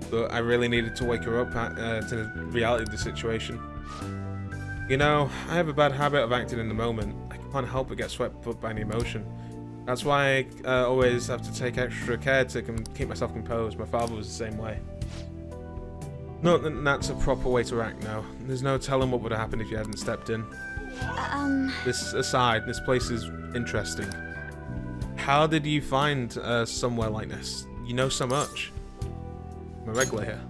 But I really needed to wake her up to the reality of the situation. You know, I have a bad habit of acting in the moment. I can't help but get swept up by an emotion. That's why I always have to take extra care to keep myself composed. My father was the same way. Not that that's a proper way to act now. There's no telling what would have happened if you hadn't stepped in. This aside, this place is interesting. How did you find somewhere like this? You know so much. I'm a regular here.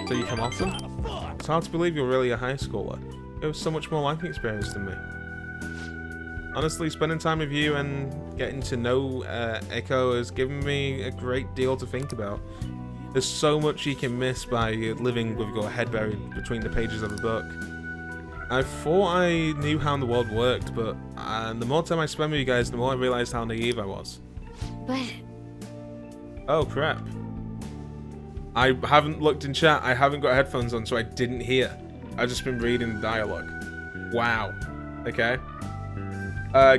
So you come often? It's hard to believe you're really a high schooler. You have so much more life experience than me. Honestly, spending time with you and getting to know Echo has given me a great deal to think about. There's so much you can miss by living with your head buried between the pages of a book. I thought I knew how the world worked, but the more time I spend with you guys, the more I realized how naive I was. But... Oh, crap. I haven't looked in chat. I haven't got headphones on, so I didn't hear. I've just been reading the dialogue. Wow. Okay.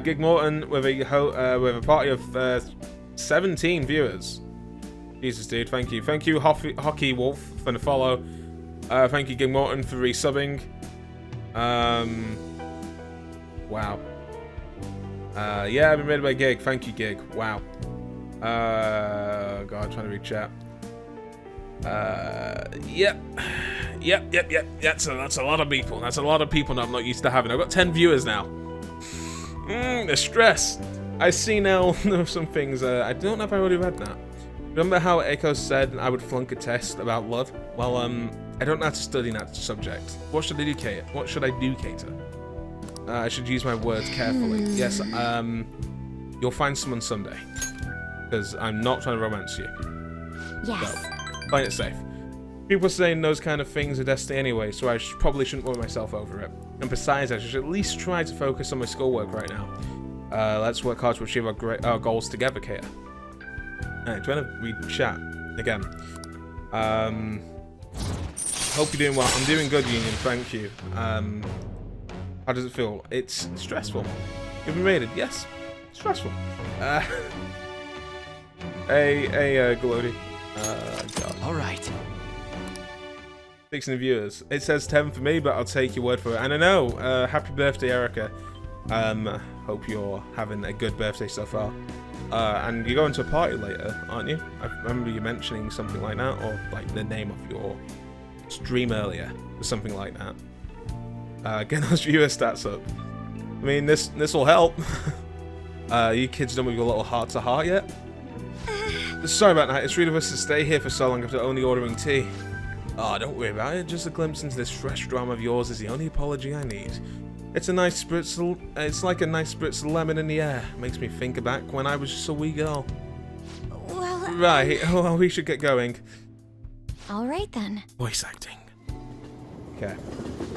Gig Morton with a party of 17 viewers. Jesus, dude. Thank you. Thank you, Hockey Wolf, for the follow. Thank you, Gig Morton, for resubbing. Wow. Yeah, I've been rated by Gig. Thank you, Gig. Wow. God, I'm trying to read chat. Yep. That's a lot of people. That's a lot of people that I'm not used to having. I've got 10 viewers now. The stress. I see now some things. I don't know if I already read that. Remember how Echo said I would flunk a test about love? Well, I don't know how to study that subject. What should I do, Kate? What should I do, Kater? I should use my words carefully. Yes, you'll find someone someday. Because I'm not trying to romance you. Yes. So, playing it safe. People are saying those kind of things are destiny anyway, so I probably shouldn't worry myself over it. And besides, I should at least try to focus on my schoolwork right now. Let's work hard to achieve our goals together, Kater. Alright, do you want to read chat again? Hope you're doing well. I'm doing good, Union. Thank you. How does it feel? It's stressful. You've been raided. Yes. Stressful. Hey, Glody. God. All right. 16 viewers. It says 10 for me, but I'll take your word for it. And I know. Happy birthday, Erica. Hope you're having a good birthday so far. And you're going to a party later, aren't you? I remember you mentioning something like that, or like the name of your stream earlier, or something like that. Get those viewer stats up. I mean, this will help. You kids done with your little heart to heart yet? Sorry about that. It's rude of us to stay here for so long after only ordering tea. Oh, don't worry about it. Just a glimpse into this fresh drama of yours is the only apology I need. It's a nice spritzel. It's like a nice spritzel lemon in the air. Makes me think back when I was just a wee girl. Well, right. Well, we should get going. All right then. Voice acting. Okay.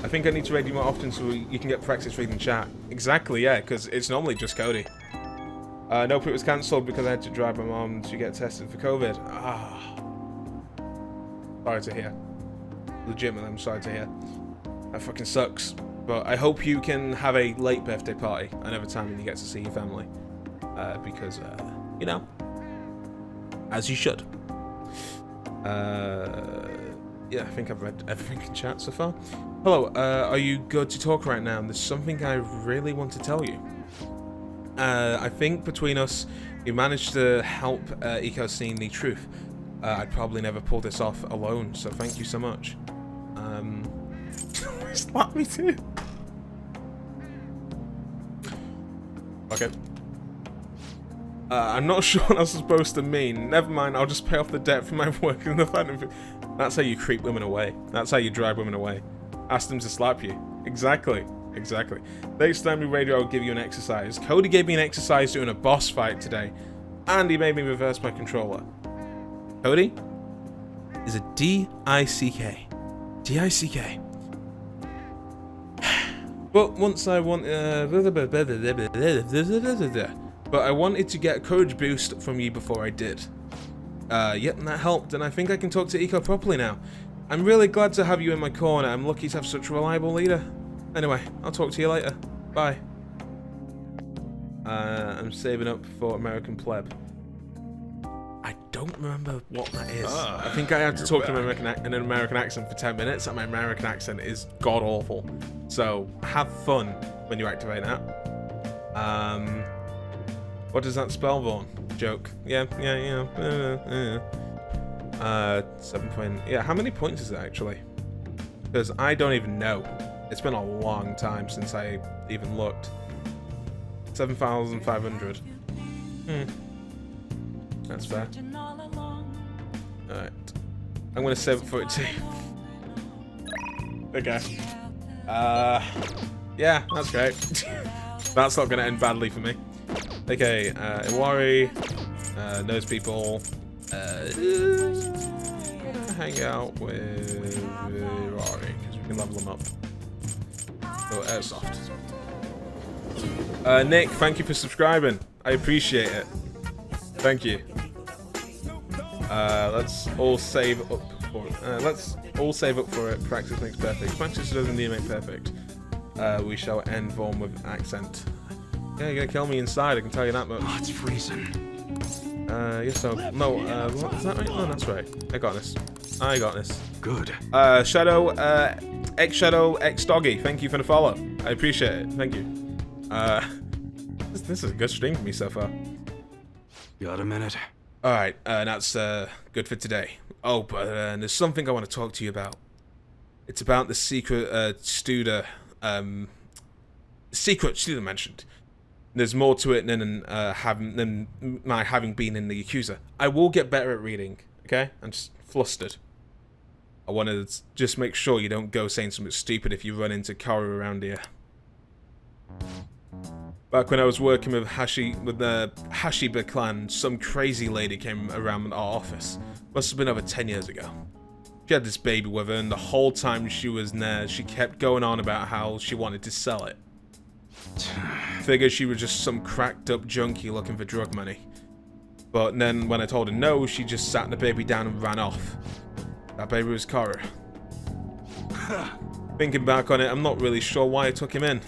I think I need to raid you more often so you can get practice reading chat. Exactly. Yeah, because it's normally just Cody. Nope, it was cancelled because I had to drive my mom to get tested for COVID. Sorry to hear. Legitimately, I'm sorry to hear. That fucking sucks. But I hope you can have a late birthday party another time when you get to see your family. Because, you know, as you should. Yeah, I think I've read everything in chat so far. Hello, are you good to talk right now? There's something I really want to tell you. I think between us, we managed to help Eco seeing the truth. I'd probably never pull this off alone, so thank you so much. Slap me too. Okay. I'm not sure what that's supposed to mean. Never mind, I'll just pay off the debt from my work in the family. That's how you creep women away. That's how you drive women away. Ask them to slap you. Exactly. Exactly. Next time we radio, I'll give you an exercise. Cody gave me an exercise during a boss fight today. And he made me reverse my controller. Cody is a D-I-C-K. D-I-C-K. But once I want... But I wanted to get a courage boost from you before I did. Yep, and that helped, and I think I can talk to Eco properly now. I'm really glad to have you in my corner. I'm lucky to have such a reliable leader. Anyway, I'll talk to you later. Bye. I'm saving up for American Pleb. I don't remember what that is. I think I have to talk to an American accent for 10 minutes, and my American accent is god-awful. So, have fun when you activate that. What does that spell, Vaughan? Joke. Yeah. 7 point. Yeah, how many points is it actually? Because I don't even know. It's been a long time since I even looked. 7,500. That's fair. Alright. I'm gonna save it for it too. Okay. Yeah, that's great. That's not gonna end badly for me. Okay, Iwari, those people, hang out with Iwari, because we can level them up. Oh, Airsoft. Nick, thank you for subscribing. I appreciate it. Thank you. Let's all save up for it. Practice makes perfect. Practice doesn't need to make perfect. We shall end Vaughan with accent. Yeah, you're gonna kill me inside, I can tell you that much. Oh, it's freezing. Yes, so, no, what, is that right? No, that's right. I got this. Good. Shadow, X-Shadow, X-Doggy, thank you for the follow. I appreciate it, thank you. This is a good stream for me so far. Got a minute? Alright, that's, good for today. Oh, but, there's something I want to talk to you about. It's about the secret, Studer mentioned. There's more to it than my having been in the accuser. I will get better at reading, okay? I'm just flustered. I want to just make sure you don't go saying something stupid if you run into Karu around here. Back when I was working with the Hashiba clan, some crazy lady came around our office. Must have been over 10 years ago. She had this baby with her, and the whole time she was there, she kept going on about how she wanted to sell it. Figured she was just some cracked up junkie looking for drug money. But then when I told her no, she just sat the baby down and ran off. That baby was Karu. Thinking back on it, I'm not really sure why I took him in.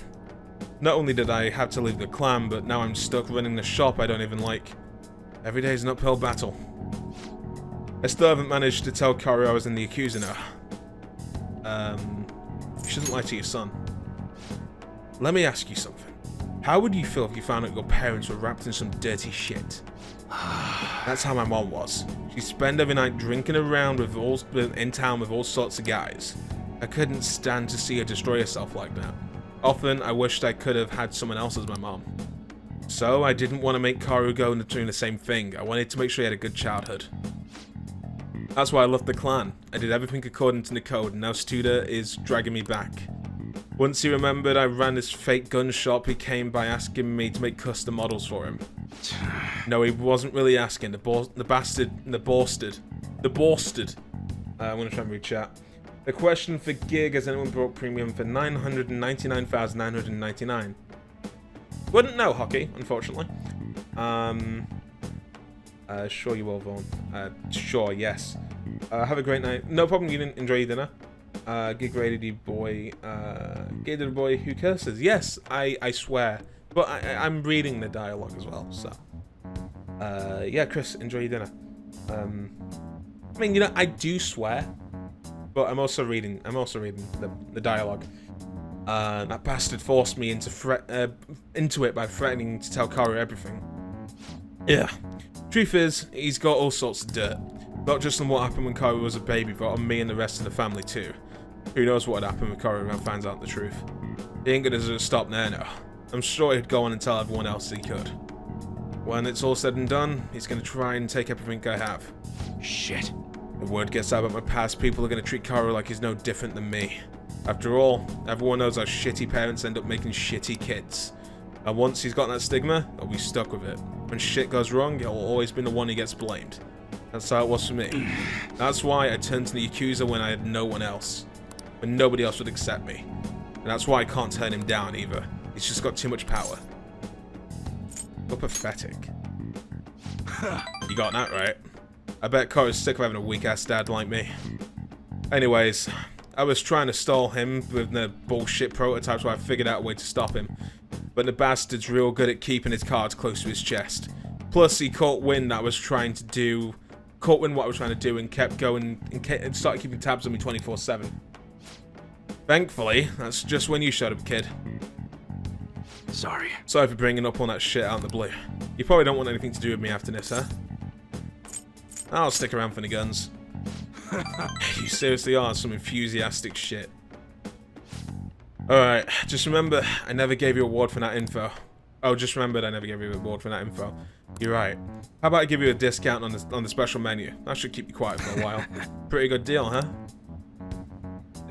Not only did I have to leave the clan, but now I'm stuck running the shop I don't even like. Every day's an uphill battle. I still haven't managed to tell Karu I was in the accuser now. You shouldn't lie to your son. Let me ask you something. How would you feel if you found out your parents were wrapped in some dirty shit? That's how my mom was. She'd spend every night drinking around in town with all sorts of guys. I couldn't stand to see her destroy herself like that. Often, I wished I could have had someone else as my mom. So, I didn't want to make Karu go into doing the same thing. I wanted to make sure he had a good childhood. That's why I left the clan. I did everything according to the code, and now Studer is dragging me back. Once he remembered I ran this fake gun shop, he came by asking me to make custom models for him. No, he wasn't really asking. The bastard. I'm gonna try and read chat. The question for gig, has anyone brought premium for 999,999? Wouldn't know, Hockey, unfortunately. Sure you will, Vaughan. Sure, yes. Have a great night. No problem, you didn't enjoy your dinner. Gig rated boy, gated boy who curses. Yes, I swear. But I'm reading the dialogue as well, so. Yeah, Chris, enjoy your dinner. I mean, you know, I do swear. but I'm also reading the dialogue. That bastard forced me into it by threatening to tell Karu everything. Yeah. Truth is, he's got all sorts of dirt. Not just on what happened when Karu was a baby, but on me and the rest of the family too. Who knows what would happen when Karu finds out the truth. He ain't gonna just stop there now. I'm sure he'd go on and tell everyone else he could. When it's all said and done, he's gonna try and take everything I have. Shit. If word gets out about my past, people are gonna treat Karu like he's no different than me. After all, everyone knows how shitty parents end up making shitty kids. And once he's got that stigma, he'll be stuck with it. When shit goes wrong, he'll always be the one who gets blamed. That's how it was for me. That's why I turned to the Yakuza when I had no one else. When nobody else would accept me. And that's why I can't turn him down either. He's just got too much power. So pathetic. You got that right. I bet Karu's sick of having a weak-ass dad like me. Anyways, I was trying to stall him with the bullshit prototypes where I figured out a way to stop him. But the bastard's real good at keeping his cards close to his chest. Plus, he caught wind what I was trying to do, and kept going, and started keeping tabs on me 24/7. Thankfully, that's just when you showed up, kid. Sorry for bringing up all that shit out in the blue. You probably don't want anything to do with me after this, huh? I'll stick around for the guns. You seriously are some enthusiastic shit. Alright, just remember, I never gave you a award for that info. Oh, just remembered I never gave you a award for that info. You're right. How about I give you a discount on the special menu? That should keep you quiet for a while. Pretty good deal, huh?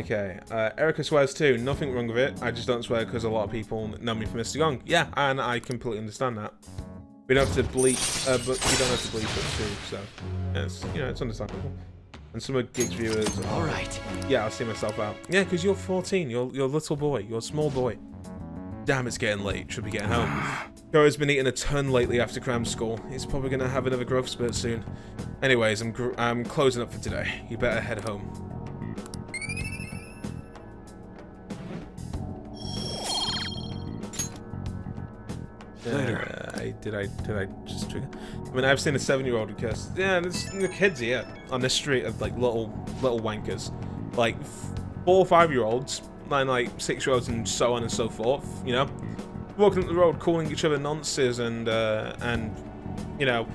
Okay, Erica swears too. Nothing wrong with it. I just don't swear because a lot of people know me from Mr. Young. Yeah, and I completely understand that. We don't have to bleep, but we don't have to bleep it too, so it's, you know, it's understandable. And some of Gig's viewers. All right. Yeah, I'll see myself out. Yeah, because you're 14. You're a little boy. You're a small boy. Damn, it's getting late. Should be getting home. Karu's been eating a ton lately after cram school. He's probably gonna have another growth spurt soon. Anyways, I'm closing up for today. You better head home. Did I just trigger? I mean, I've seen a 7-year-old because the kids here on this street are like little wankers, like 4 or 5-year-olds, and like 6-year-olds, and so on and so forth. You know, walking up the road, calling each other nonces, and you know,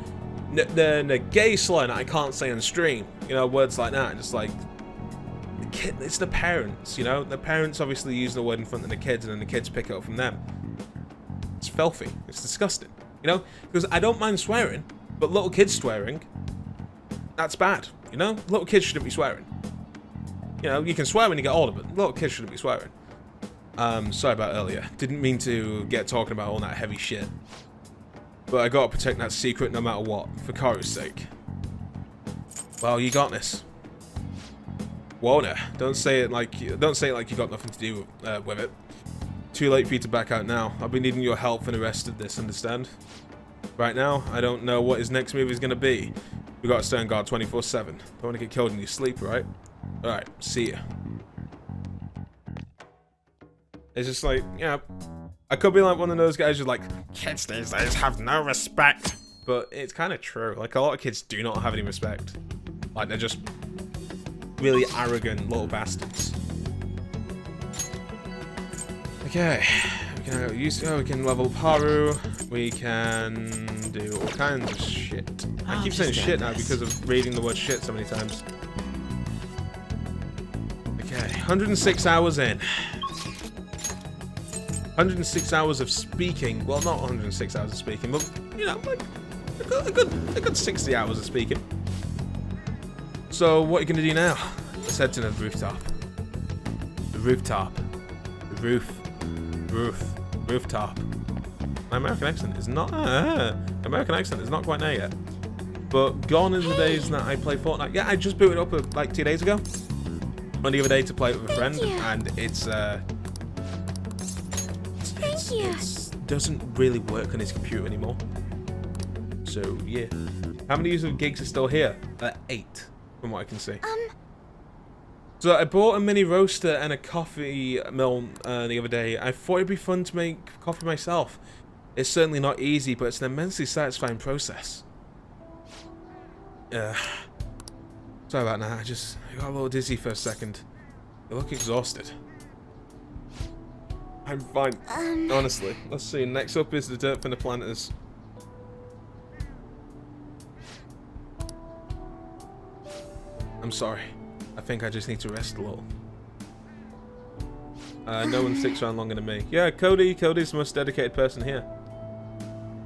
the gay slur that I can't say on stream. You know, words like that. Just like the kid, it's the parents. You know, the parents obviously use the word in front of the kids, and then the kids pick it up from them. It's filthy. It's disgusting. You know, because I don't mind swearing, but little kids swearing, that's bad. You know, little kids shouldn't be swearing. You know, you can swear when you get older, but little kids shouldn't be swearing. Sorry about earlier. Didn't mean to get talking about all that heavy shit. But I gotta protect that secret no matter what, for Karu's sake. Well, you got this. Warner, don't say it like you got nothing to do with it. Too late for you to back out now. I'll be needing your help for the rest of this, understand? Right now, I don't know what his next move is gonna be. We gotta stay on guard 24/7. Don't wanna get killed in your sleep, right? Alright, see ya. It's just like, yeah, I could be like one of those guys who's like, kids these days have no respect. But it's kind of true. Like, a lot of kids do not have any respect. Like, they're just really arrogant little bastards. Okay, we can level Haru. We can do all kinds of shit. I keep saying shit now because of reading the word shit so many times. Okay, 106 hours in. 106 hours of speaking. Well, not 106 hours of speaking, but you know, like a good 60 hours of speaking. So what are you gonna do now? Let's head to the rooftop. The rooftop. The rooftop. My American accent is not quite there yet. But gone are the days that I play Fortnite. Yeah, I just booted up like 2 days ago. On the other day to play it with a friend, and it doesn't really work on his computer anymore. So yeah. How many users of gigs are still here? 8, from what I can see. So I bought a mini roaster and a coffee mill the other day. I thought it'd be fun to make coffee myself. It's certainly not easy, but it's an immensely satisfying process. So Sorry about that. I got a little dizzy for a second. You look exhausted. I'm fine. Honestly. Let's see. Next up is the dirt from the planters. I'm sorry. I think I just need to rest a little. No one sticks around longer than me. Yeah, Cody's the most dedicated person here.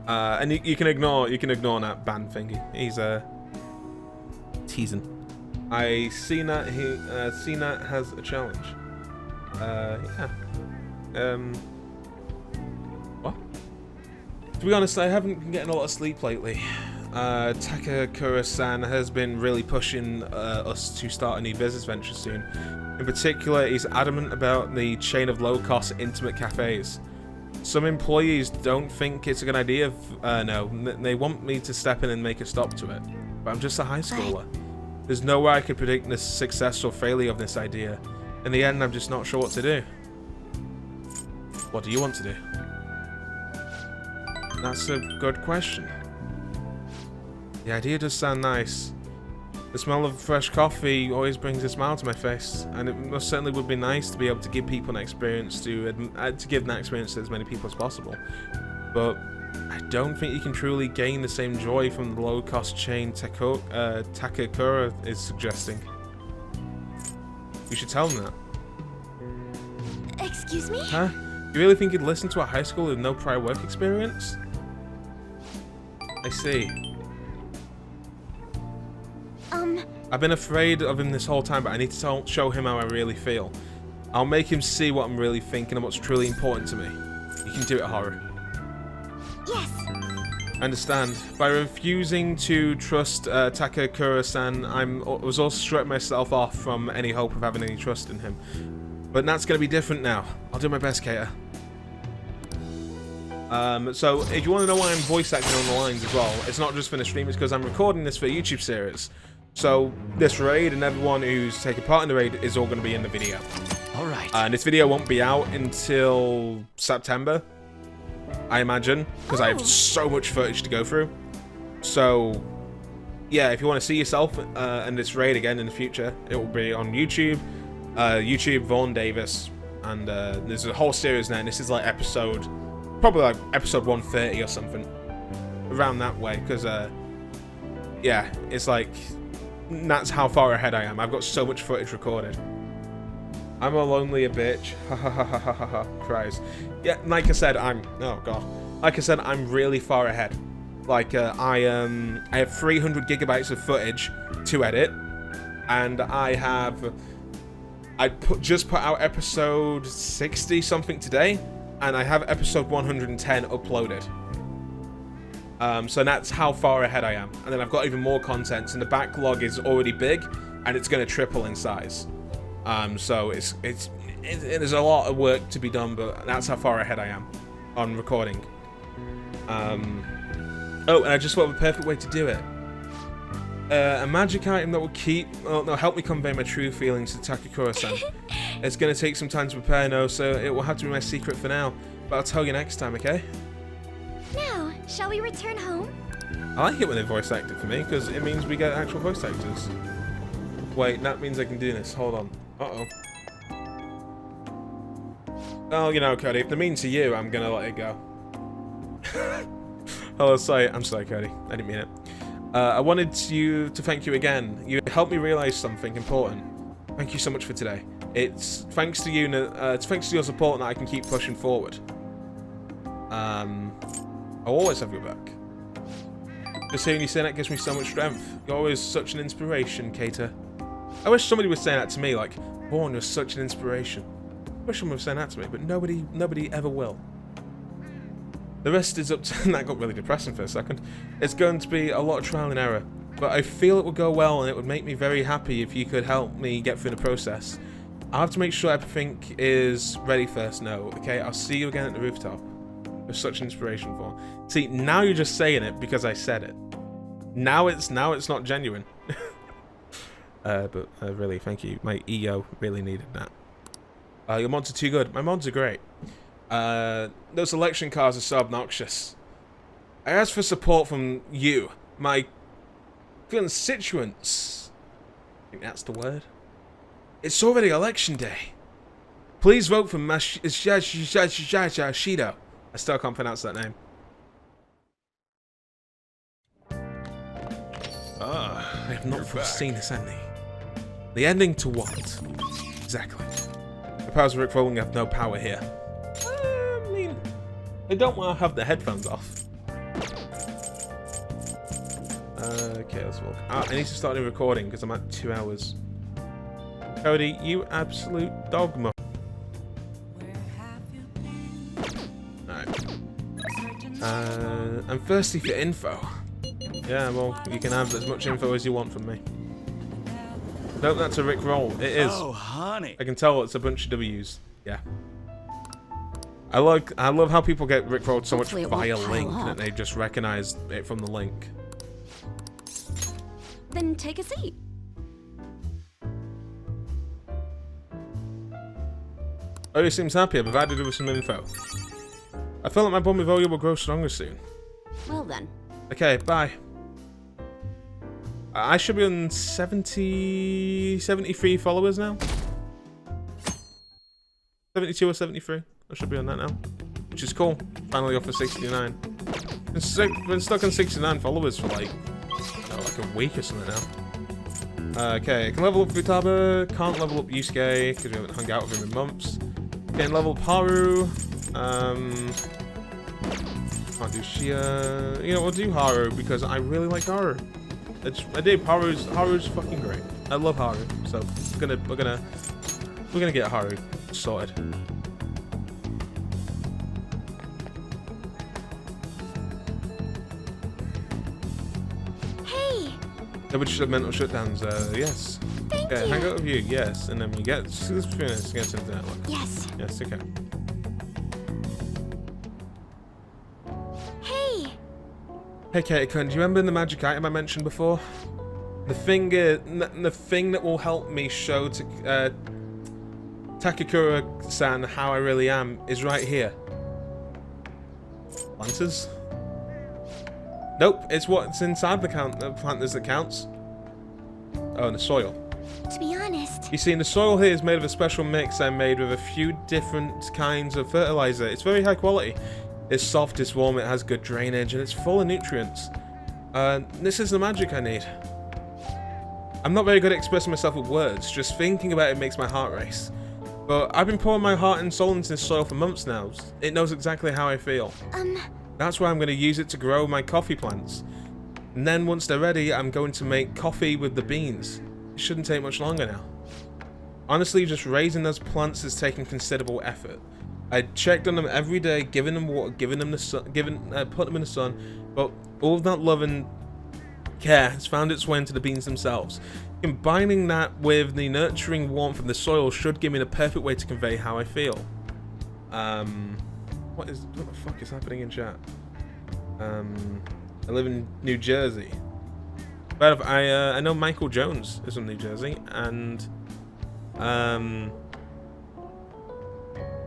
And you can ignore that band thingy. He's teasing. I seen that has a challenge. Yeah. What? To be honest, I haven't been getting a lot of sleep lately. Takakura-san has been really pushing us to start a new business venture soon. In particular, he's adamant about the chain of low-cost intimate cafes. Some employees don't think it's a good idea. No, they want me to step in and make a stop to it. But I'm just a high schooler. There's no way I could predict the success or failure of this idea. In the end, I'm just not sure what to do. What do you want to do? That's a good question. The idea does sound nice. The smell of fresh coffee always brings a smile to my face, and it most certainly would be nice to be able to give people an experience to give that experience to as many people as possible. But I don't think you can truly gain the same joy from the low-cost chain Takakura is suggesting. You should tell them that. Excuse me? Huh? You really think you'd listen to a high schooler with no prior work experience? I see. I've been afraid of him this whole time, but I need to show him how I really feel. I'll make him see what I'm really thinking and what's truly important to me. You can do it, Haru. Yes. I understand. By refusing to trust Takakura-san, I was also stripping myself off from any hope of having any trust in him. But that's going to be different now. I'll do my best, Keita. So, if you want to know why I'm voice acting on the lines as well, it's not just for the stream, it's because I'm recording this for a YouTube series. So, this raid and everyone who's taking part in the raid is all going to be in the video. Alright. And this video won't be out until September, I imagine, because I have so much footage to go through. So, yeah, if you want to see yourself in this raid again in the future, it will be on YouTube, Vaughan, Davies, and there's a whole series now, and this is like probably like episode 130 or something, around that way, because, yeah, it's like, that's how far ahead I am. I've got so much footage recorded. I'm a lonely bitch. Ha ha ha ha ha ha ha. Cries. Yeah, like I said, oh god. Like I said, I'm really far ahead. Like, I have 300 gigabytes of footage to edit, and just put out episode 60 something today, and I have episode 110 uploaded. So that's how far ahead I am. And then I've got even more content, and the backlog is already big, and it's going to triple in size. So there's a lot of work to be done, but that's how far ahead I am on recording. Oh, and I just thought of a perfect way to do it. A magic item that will help me convey my true feelings to Takakura-san. It's going to take some time to prepare now, so it will have to be my secret for now. But I'll tell you next time, okay? Now, shall we return home? I like it when they voice act it for me, because it means we get actual voice actors. Wait, that means I can do this. Hold on. Uh-oh. Oh, you know, Cody, if they're mean to you, I'm gonna let it go. Oh, sorry. I'm sorry, Cody. I didn't mean it. I wanted to thank you again. You helped me realize something important. Thank you so much for today. It's thanks to you, it's thanks to your support that I can keep pushing forward. I'll always have your back. Just hearing you say that gives me so much strength. You're always such an inspiration, Keita. I wish somebody would say that to me, like, Vaughan, you're such an inspiration. I wish someone would say that to me, but nobody ever will. The rest is up to... That got really depressing for a second. It's going to be a lot of trial and error, but I feel it would go well, and it would make me very happy if you could help me get through the process. I'll have to make sure everything is ready first, no, okay? I'll see you again at the rooftop. You're such an inspiration, Vaughan. See, now you're just saying it because I said it. Now it's not genuine. But really, thank you. My EO really needed that. Your mods are too good. My mods are great. Those election cards are so obnoxious. I asked for support from you, my constituents. think that's the word. It's already election day. Please vote for Shido. I still can't pronounce that name. I have not foreseen this ending. The ending to what? Exactly. The powers of Rick Rolling have no power here. I mean, they don't want to have the headphones off. Okay, let's look. I need to start a recording because I'm at 2 hours. Cody, you absolute dogma. Alright. I'm thirsty for info. Yeah, well, you can have as much info as you want from me. Nope, that's a Rick roll. It is. Oh, honey. I can tell it's a bunch of W's. Yeah. I love how people get Rick rolled so much via link that they just recognize it from the link. Then take a seat. Odie seems happy. I provided her with some info. I feel like my bond with Oya will grow stronger soon. Well then. Okay, bye. I should be on 73 followers now. 72 or 73. I should be on that now. Which is cool. Finally off of 69. Been stuck on 69 followers for like a week or something now. Okay, I can level up Futaba. Can't level up Yusuke because we haven't hung out with him in months. Can level up Haru. Can't do Shia. You know, we'll do Haru because I really like Haru. I do. Haru's fucking great. I love Haru. So we're gonna get Haru sorted. Hey. Which should have mental shutdowns. Yes. Thank you. you. Hang out with you. Yes, and then we get this finish. Get into the network. Yes. Yes. Okay. Hey Katie-kun, do you remember the magic item I mentioned before? The thing that will help me show to Takakura-san how I really am is right here. Planters? Nope, it's what's inside the planters that counts. Oh, and the soil. To be honest. You see, the soil here is made of a special mix I made with a few different kinds of fertilizer. It's very high quality. It's soft, it's warm, it has good drainage, and it's full of nutrients. This is the magic I need. I'm not very good at expressing myself with words, just thinking about it makes my heart race. But I've been pouring my heart and soul into this soil for months now. It knows exactly how I feel. That's why I'm going to use it to grow my coffee plants. And then once they're ready, I'm going to make coffee with the beans. It shouldn't take much longer now. Honestly, just raising those plants is taking considerable effort. I checked on them every day, giving them water, giving them the sun, put them in the sun, but all of that love and care has found its way into the beans themselves. Combining that with the nurturing warmth from the soil should give me the perfect way to convey how I feel. What the fuck is happening in chat? I live in New Jersey. But I know Michael Jones is from New Jersey, and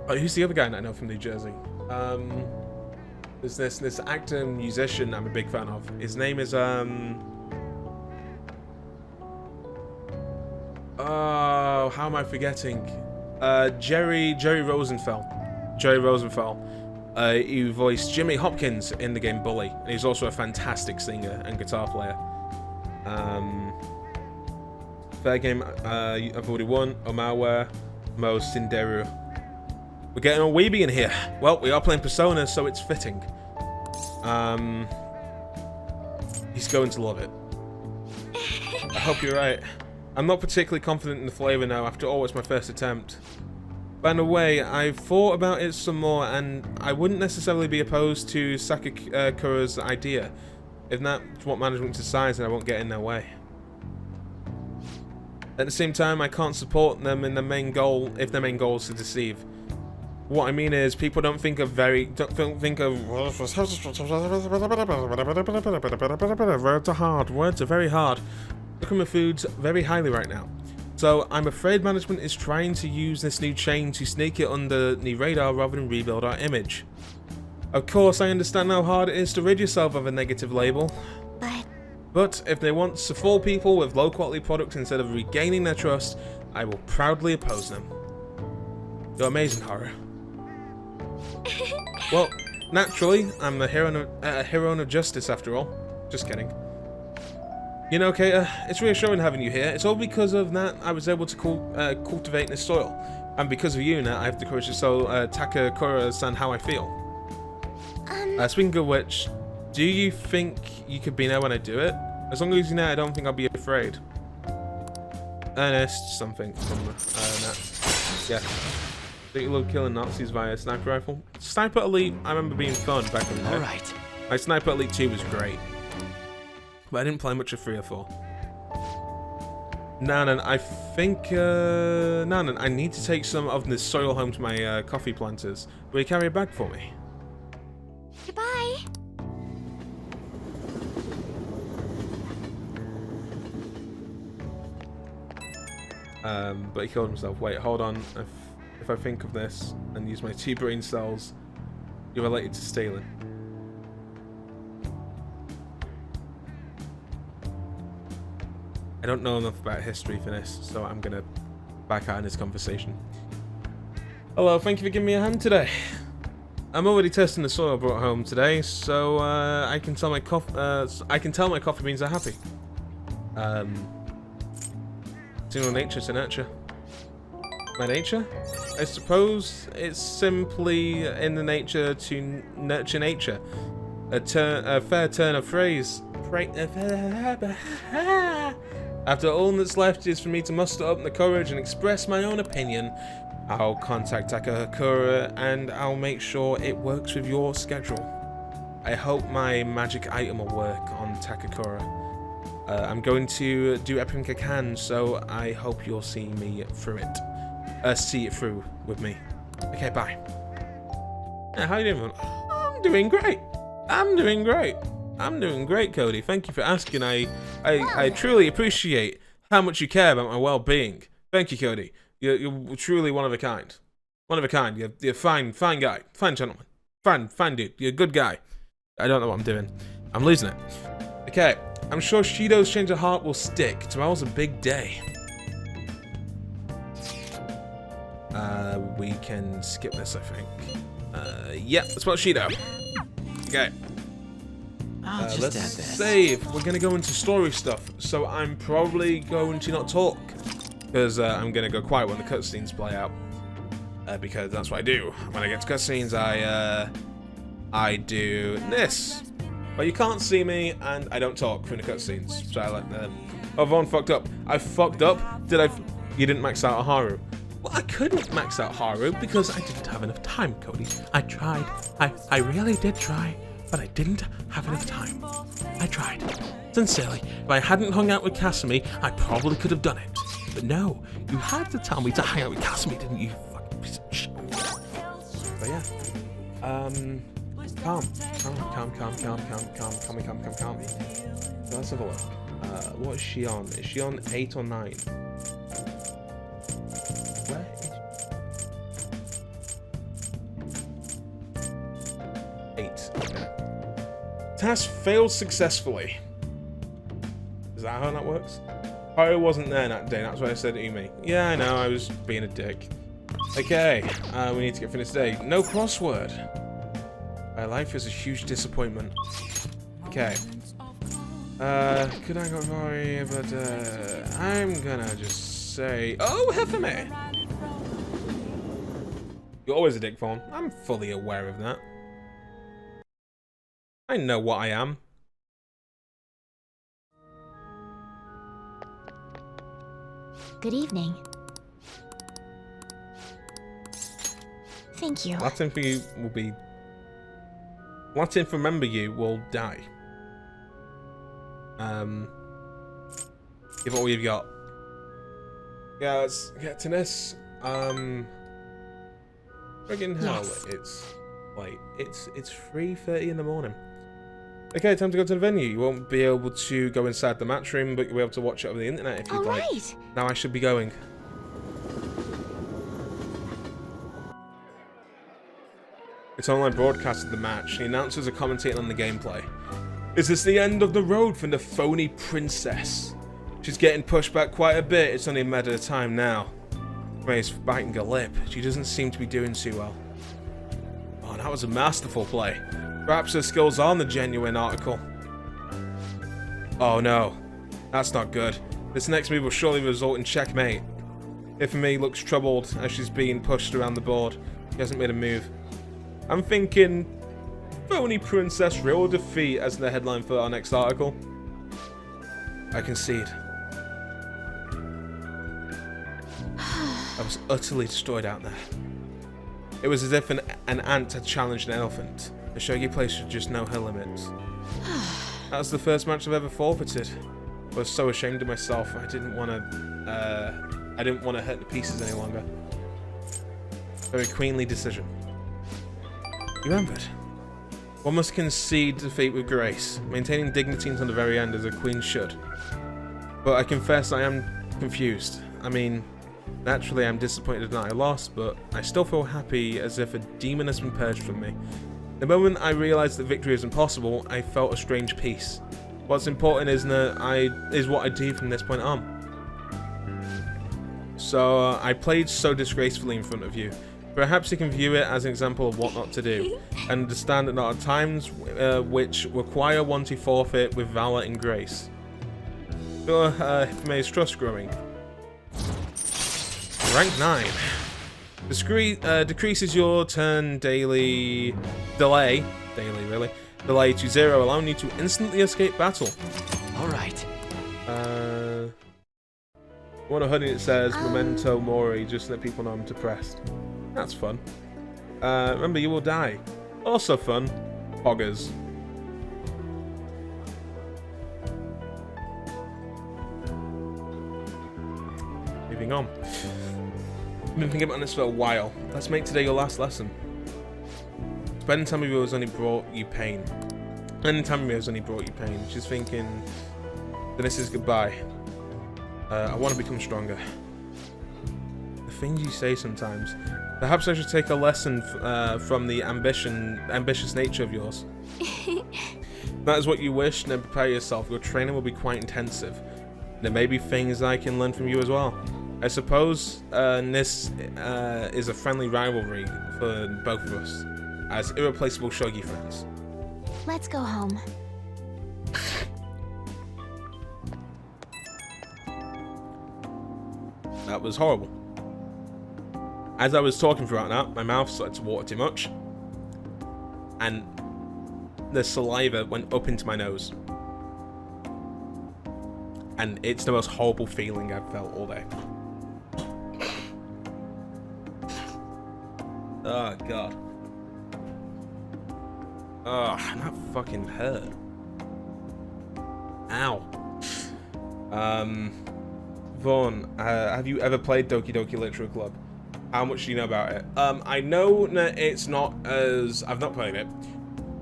who's the other guy that I know from New Jersey? There's this actor and musician I'm a big fan of. His name is oh, how am I forgetting? Jerry Rosenfeld. Jerry Rosenfeld. Who voiced Jimmy Hopkins in the game Bully, and he's also a fantastic singer and guitar player. Fair game. I've already won. Omawa, Mo Sinderu. We're getting a weebie in here. Well, we are playing Persona, so it's fitting. He's going to love it. I hope you're right. I'm not particularly confident in the flavor now. After all, it's my first attempt. By the way, I've thought about it some more, and I wouldn't necessarily be opposed to Sakakura's idea. If that's what management decides, then I won't get in their way. At the same time, I can't support them in their main goal if their main goal is to deceive. What I mean is, people don't think of words are hard. Words are very hard. Looking at foods very highly right now. So I'm afraid management is trying to use this new chain to sneak it under the radar rather than rebuild our image. Of course, I understand how hard it is to rid yourself of a negative label. But But if they want to fool people with low-quality products instead of regaining their trust, I will proudly oppose them. You're amazing, Haru. Well, naturally, I'm the hero of justice after all. Just kidding. You know, Keita, it's reassuring having you here. It's all because of that I was able to cultivate this soil. And because of you, Nat, I have the courage to tell Takakura-san how I feel. Speaking of which, do you think you could be there when I do it? As long as you know, I don't think I'll be afraid. Ernest, something from Nat. Yeah. Think you love killing Nazis via sniper rifle? Sniper Elite, I remember being fun back in the day. Alright. Like, Sniper Elite 2 was great. But I didn't play much of 3 or 4. Nanan, I think, Nanan, I need to take some of this soil home to my coffee planters. Will you carry a bag for me? Goodbye. But he killed himself. Wait, hold on. If I think of this and use my 2 brain cells, you're related to stealing. I don't know enough about history for this, so I'm gonna back out in this conversation. Hello, thank you for giving me a hand today. I'm already testing the soil I brought home today, so I can tell my coffee beans are happy. Single nature to nurture. My nature? I suppose it's simply in the nature to nurture nature. A fair turn of phrase. After all that's left is for me to muster up the courage and express my own opinion, I'll contact Takakura and I'll make sure it works with your schedule. I hope my magic item will work on Takakura. I'm going to do everything I can, so I hope you'll see me through it. See it through with me. Okay, bye. Yeah, how you doing? I'm doing great. I'm doing great. I'm doing great, Cody. Thank you for asking. I truly appreciate how much you care about my well-being. Thank you, Cody. You're truly one of a kind. One of a kind. You're a fine guy. Fine gentleman. Fine dude. You're a good guy. I don't know what I'm doing. I'm losing it. Okay. I'm sure Shido's change of heart will stick. Tomorrow's a big day. We can skip this, I think. Yep, let's watch Shido. Okay. Let's save. We're gonna go into story stuff, so I'm probably going to not talk because I'm gonna go quiet when the cutscenes play out. Because that's what I do. When I get to cutscenes, I do this. But you can't see me, and I don't talk through the cutscenes. So I let them. Oh, Vaughan fucked up. I fucked up. You didn't max out a Haru. Well, I couldn't max out Haru because I didn't have enough time, Cody. I tried. I really did try. But I didn't have enough time. I tried. Sincerely, if I hadn't hung out with Kasumi, I probably could have done it. But no, you had to tell me to hang out with Kasumi, didn't you, fucking piece of shit? But yeah. Calm. So let's have a look. What is she on? Is she on 8 or 9? Where is 8? Okay. Task failed successfully. Is that how that works? Haru wasn't there that day, that's what I said to Umi. Yeah, I know, I was being a dick. Okay, we need to get finished today. No crossword. My life is a huge disappointment. Okay. Could I go sorry, but I'm gonna just say, oh, Hefame! You're always a dick, Vaughan. I'm fully aware of that. I know what I am. Good evening. Thank you. Latin for you will be... Latin for remember you will die. Give it all you've got. Yeah, let's get to this. Friggin' hell, Yes. it's late. It's 3:30 in the morning. Okay, time to go to the venue. You won't be able to go inside the match room, but you'll be able to watch it over the internet if you'd like. Alright. Now I should be going. It's online broadcast of the match. The announcers are commentating on the gameplay. Is this the end of the road from the phony princess? She's getting pushed back quite a bit. It's only a matter of time now. May's biting her lip. She doesn't seem to be doing too well. Oh, that was a masterful play. Perhaps her skills are the genuine article. Oh no, that's not good. This next move will surely result in checkmate. Ifame looks troubled as she's being pushed around the board. She hasn't made a move. I'm thinking phony princess real defeat as the headline for our next article. I concede. I was utterly destroyed out there. It was as if an ant had challenged an elephant. The shogi player should just know her limits. That was the first match I've ever forfeited. I was so ashamed of myself. I didn't want to hurt the pieces any longer. Very queenly decision. You remembered. One must concede defeat with grace, maintaining dignity until the very end as a queen should. But I confess I am confused. I mean, naturally I'm disappointed that I lost, but I still feel happy as if a demon has been purged from me. The moment I realized that victory is impossible, I felt a strange peace. What's important is what I do from this point on. So I played so disgracefully in front of you. Perhaps you can view it as an example of what not to do, and understand that there are times which require one to forfeit with valor and grace. Feel Hifame's trust growing. Rank 9. Decreases your turn delay to 0, allowing you to instantly escape battle. Alright. One of hoodie it says Memento Mori, just to let people know I'm depressed. That's fun. Remember, you will die. Also fun. Poggers. Moving on. I've been thinking about this for a while. Let's make today your last lesson. Spending time with you has only brought you pain. Spending time with me has only brought you pain. She's thinking that this is goodbye. I want to become stronger. The things you say sometimes. Perhaps I should take a lesson from the ambitious nature of yours. If that is what you wish, then prepare yourself. Your training will be quite intensive. There may be things I can learn from you as well. I suppose this is a friendly rivalry for both of us, as irreplaceable shogi friends. Let's go home. That was horrible. As I was talking throughout that, my mouth started to water too much, and the saliva went up into my nose. And it's the most horrible feeling I've felt all day. Oh, God. Oh, that fucking hurt. Ow. Vaughan, have you ever played Doki Doki Literature Club? How much do you know about it? I know that it's not as... I've not played it.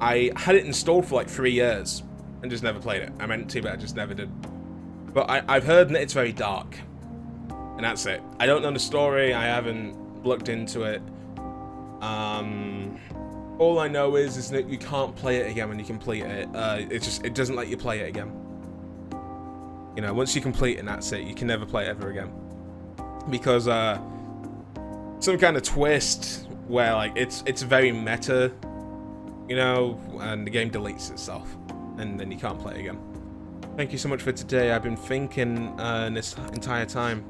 I had it installed for like 3 years and just never played it. I meant to, but I just never did. But I've heard that it's very dark. And that's it. I don't know the story. I haven't looked into it. All I know is that you can't play it again when you complete it. It doesn't let you play it again. You know, once you complete it and that's it, you can never play it ever again. Because some kind of twist where like it's very meta, you know, and the game deletes itself and then you can't play it again. Thank you so much for today. I've been thinking this entire time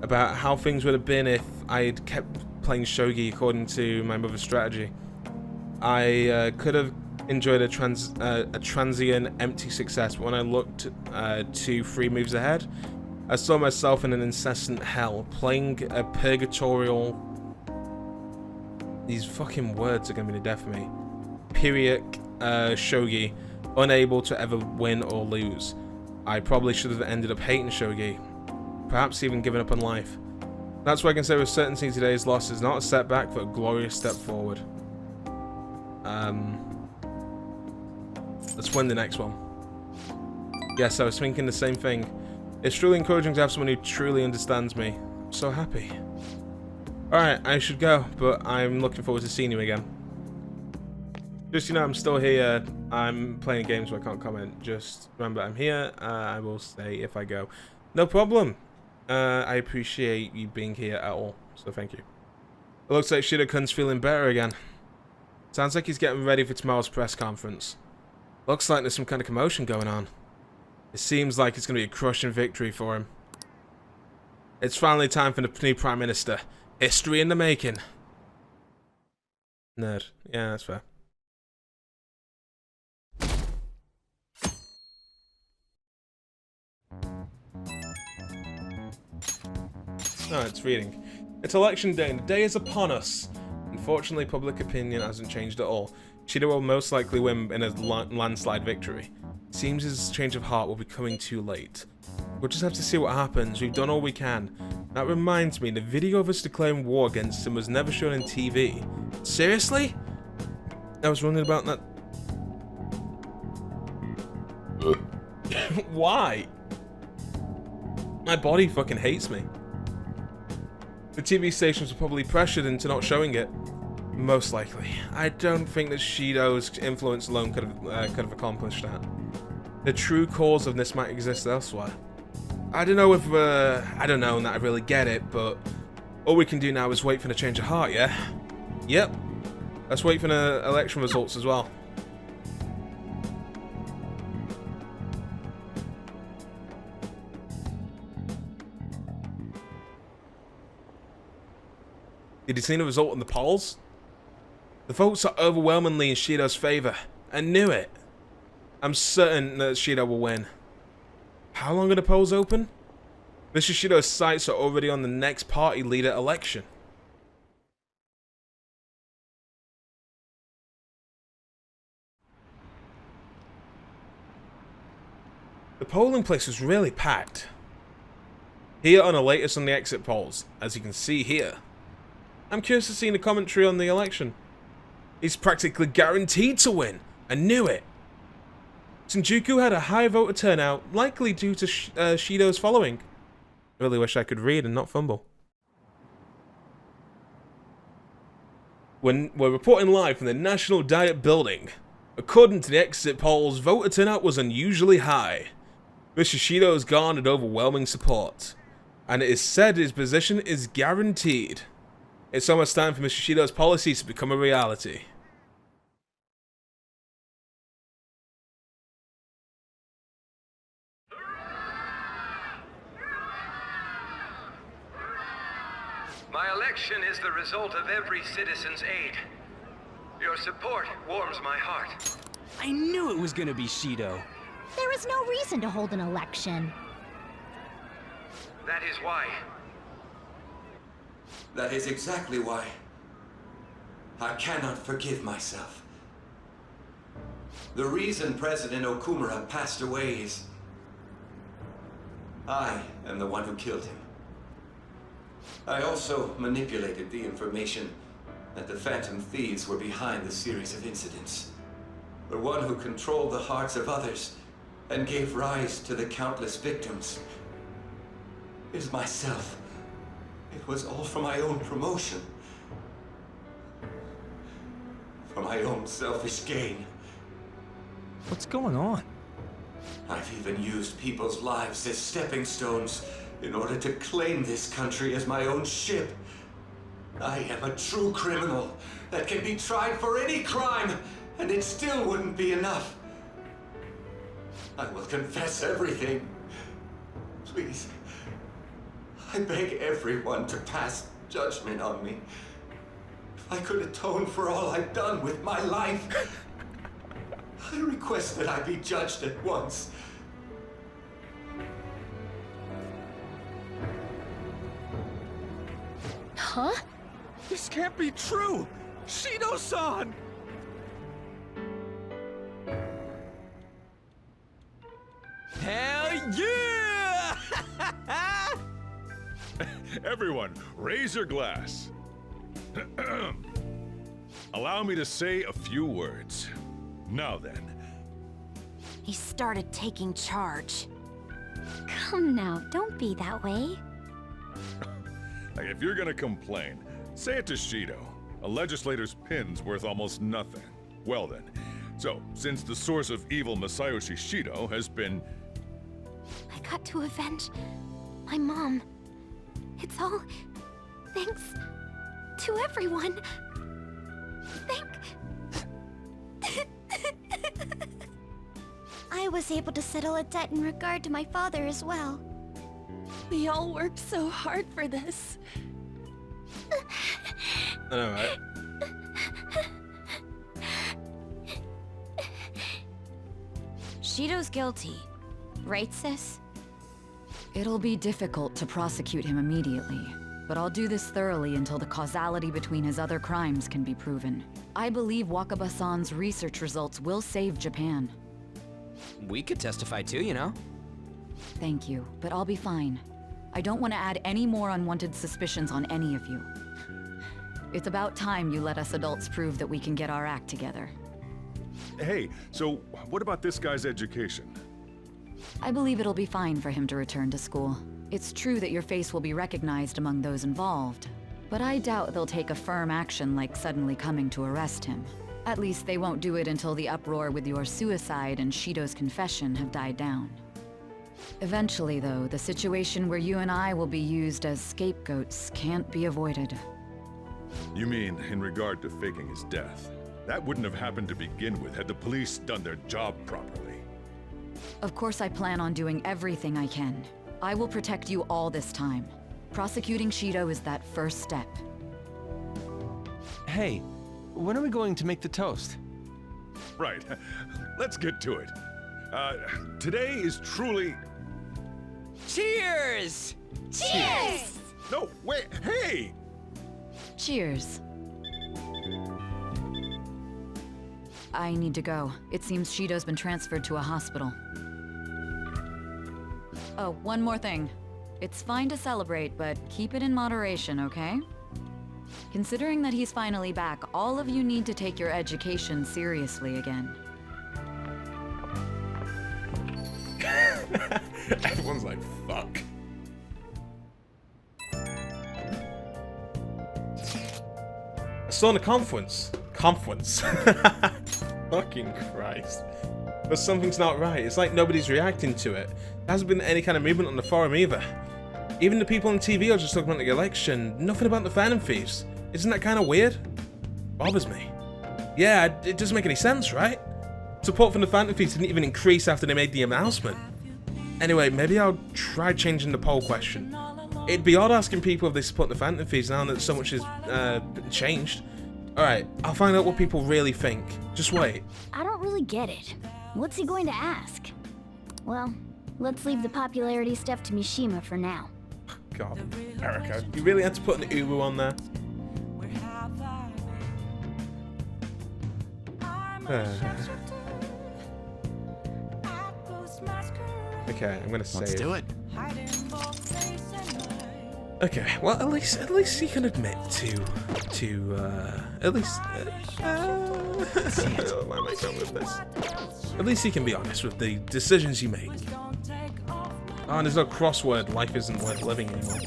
about how things would have been if I had kept playing shogi according to my mother's strategy. I could have enjoyed a transient empty success, but when I looked 2-3 moves ahead, I saw myself in an incessant hell, playing a purgatorial... These fucking words are going to be the death of me. Pyrrhic shogi, unable to ever win or lose. I probably should have ended up hating shogi, perhaps even given up on life. That's why I can say with certainty today's loss is not a setback, but a glorious step forward. Let's win the next one. Yes, I was thinking the same thing. It's truly encouraging to have someone who truly understands me. I'm so happy. Alright, I should go, but I'm looking forward to seeing you again. Just, you know, I'm still here. I'm playing games so I can't comment. Just remember, I'm here. I will stay if I go. No problem. I appreciate you being here at all, so thank you. It looks like Shido-kun's feeling better again. Sounds like he's getting ready for tomorrow's press conference. Looks like there's some kind of commotion going on. It seems like it's going to be a crushing victory for him. It's finally time for the new Prime Minister. History in the making. Nerd. Yeah, that's fair. No, it's reading. It's election day and the day is upon us. Unfortunately, public opinion hasn't changed at all. Shido will most likely win in a landslide victory. Seems his change of heart will be coming too late. We'll just have to see what happens. We've done all we can. That reminds me, the video of us declaring war against him was never shown on TV. Seriously? I was wondering about that. Why? My body fucking hates me. The TV stations were probably pressured into not showing it. Most likely. I don't think that Shido's influence alone could have accomplished that. The true cause of this might exist elsewhere. I don't know if, I don't know that I really get it, but all we can do now is wait for the change of heart, yeah? Yep. Let's wait for the election results as well. Did you see the result in the polls? The votes are overwhelmingly in Shido's favor. I knew it. I'm certain that Shido will win. How long are the polls open? Mr. Shido's sights are already on the next party leader election. The polling place was really packed. Here are the latest on the exit polls, as you can see here. I'm curious to see the commentary on the election. He's practically guaranteed to win. I knew it. Shinjuku had a high voter turnout, likely due to Shido's following. I really wish I could read and not fumble. We're reporting live from the National Diet Building. According to the exit polls, voter turnout was unusually high. Mr. Shido has garnered overwhelming support, and it is said his position is guaranteed. It's almost time for Mr. Shido's policies to become a reality. My election is the result of every citizen's aid. Your support warms my heart. I knew it was gonna be Shido. There is no reason to hold an election. That is why. That is exactly why. I cannot forgive myself. The reason President Okumura passed away is... I am the one who killed him. I also manipulated the information that the Phantom Thieves were behind the series of incidents. The one who controlled the hearts of others and gave rise to the countless victims is myself. It was all for my own promotion. For my own selfish gain. What's going on? I've even used people's lives as stepping stones in order to claim this country as my own ship. I am a true criminal that can be tried for any crime, and it still wouldn't be enough. I will confess everything. Please. I beg everyone to pass judgment on me. If I could atone for all I've done with my life, I request that I be judged at once. Huh? This can't be true! Shido-san! Hell yeah! Everyone, raise your glass. Allow me to say a few words. Now then. He started taking charge. Come now, don't be that way. If you're gonna complain, say it to Shido. A legislator's pin's worth almost nothing. Well then, so since the source of evil Masayoshi Shido has been... I got to avenge my mom. It's all thanks to everyone. I was able to settle a debt in regard to my father as well. We all worked so hard for this. I know, right? Shido's guilty, right, sis? It'll be difficult to prosecute him immediately, but I'll do this thoroughly until the causality between his other crimes can be proven. I believe Wakaba-san's research results will save Japan. We could testify too, you know? Thank you, but I'll be fine. I don't want to add any more unwanted suspicions on any of you. It's about time you let us adults prove that we can get our act together. Hey, so what about this guy's education? I believe it'll be fine for him to return to school. It's true that your face will be recognized among those involved, but I doubt they'll take a firm action like suddenly coming to arrest him. At least they won't do it until the uproar with your suicide and Shido's confession have died down. Eventually, though, the situation where you and I will be used as scapegoats can't be avoided. You mean in regard to faking his death? That wouldn't have happened to begin with had the police done their job properly. Of course I plan on doing everything I can. I will protect you all this time. Prosecuting Shido is that first step. Hey, when are we going to make the toast? Right. Let's get to it. Today is truly... Cheers! Cheers! No, wait, hey! Cheers. I need to go. It seems Shido's been transferred to a hospital. Oh, one more thing. It's fine to celebrate, but keep it in moderation, okay? Considering that he's finally back, all of you need to take your education seriously again. Everyone's like, fuck. I saw in a conference. Fucking Christ. But something's not right. It's like nobody's reacting to it. There hasn't been any kind of movement on the forum either. Even the people on TV are just talking about the election. Nothing about the Phantom Thieves. Isn't that kind of weird? Bothers me. Yeah, it doesn't make any sense, right? Support from the Phantom Thieves didn't even increase after they made the announcement. Anyway, maybe I'll try changing the poll question. It'd be odd asking people if they support the Phantom Thieves now that so much has changed. Alright, I'll find out what people really think. Just wait. I don't really get it. What's he going to ask? Well, let's leave the popularity stuff to Mishima for now. God, Erica, you really had to put an uwu on there? Okay, I'm gonna save. Let's do it. Okay, well at least you can admit at least why am I going with this? At least you can be honest with the decisions you make. Oh, and there's no crossword. Life isn't worth living anymore.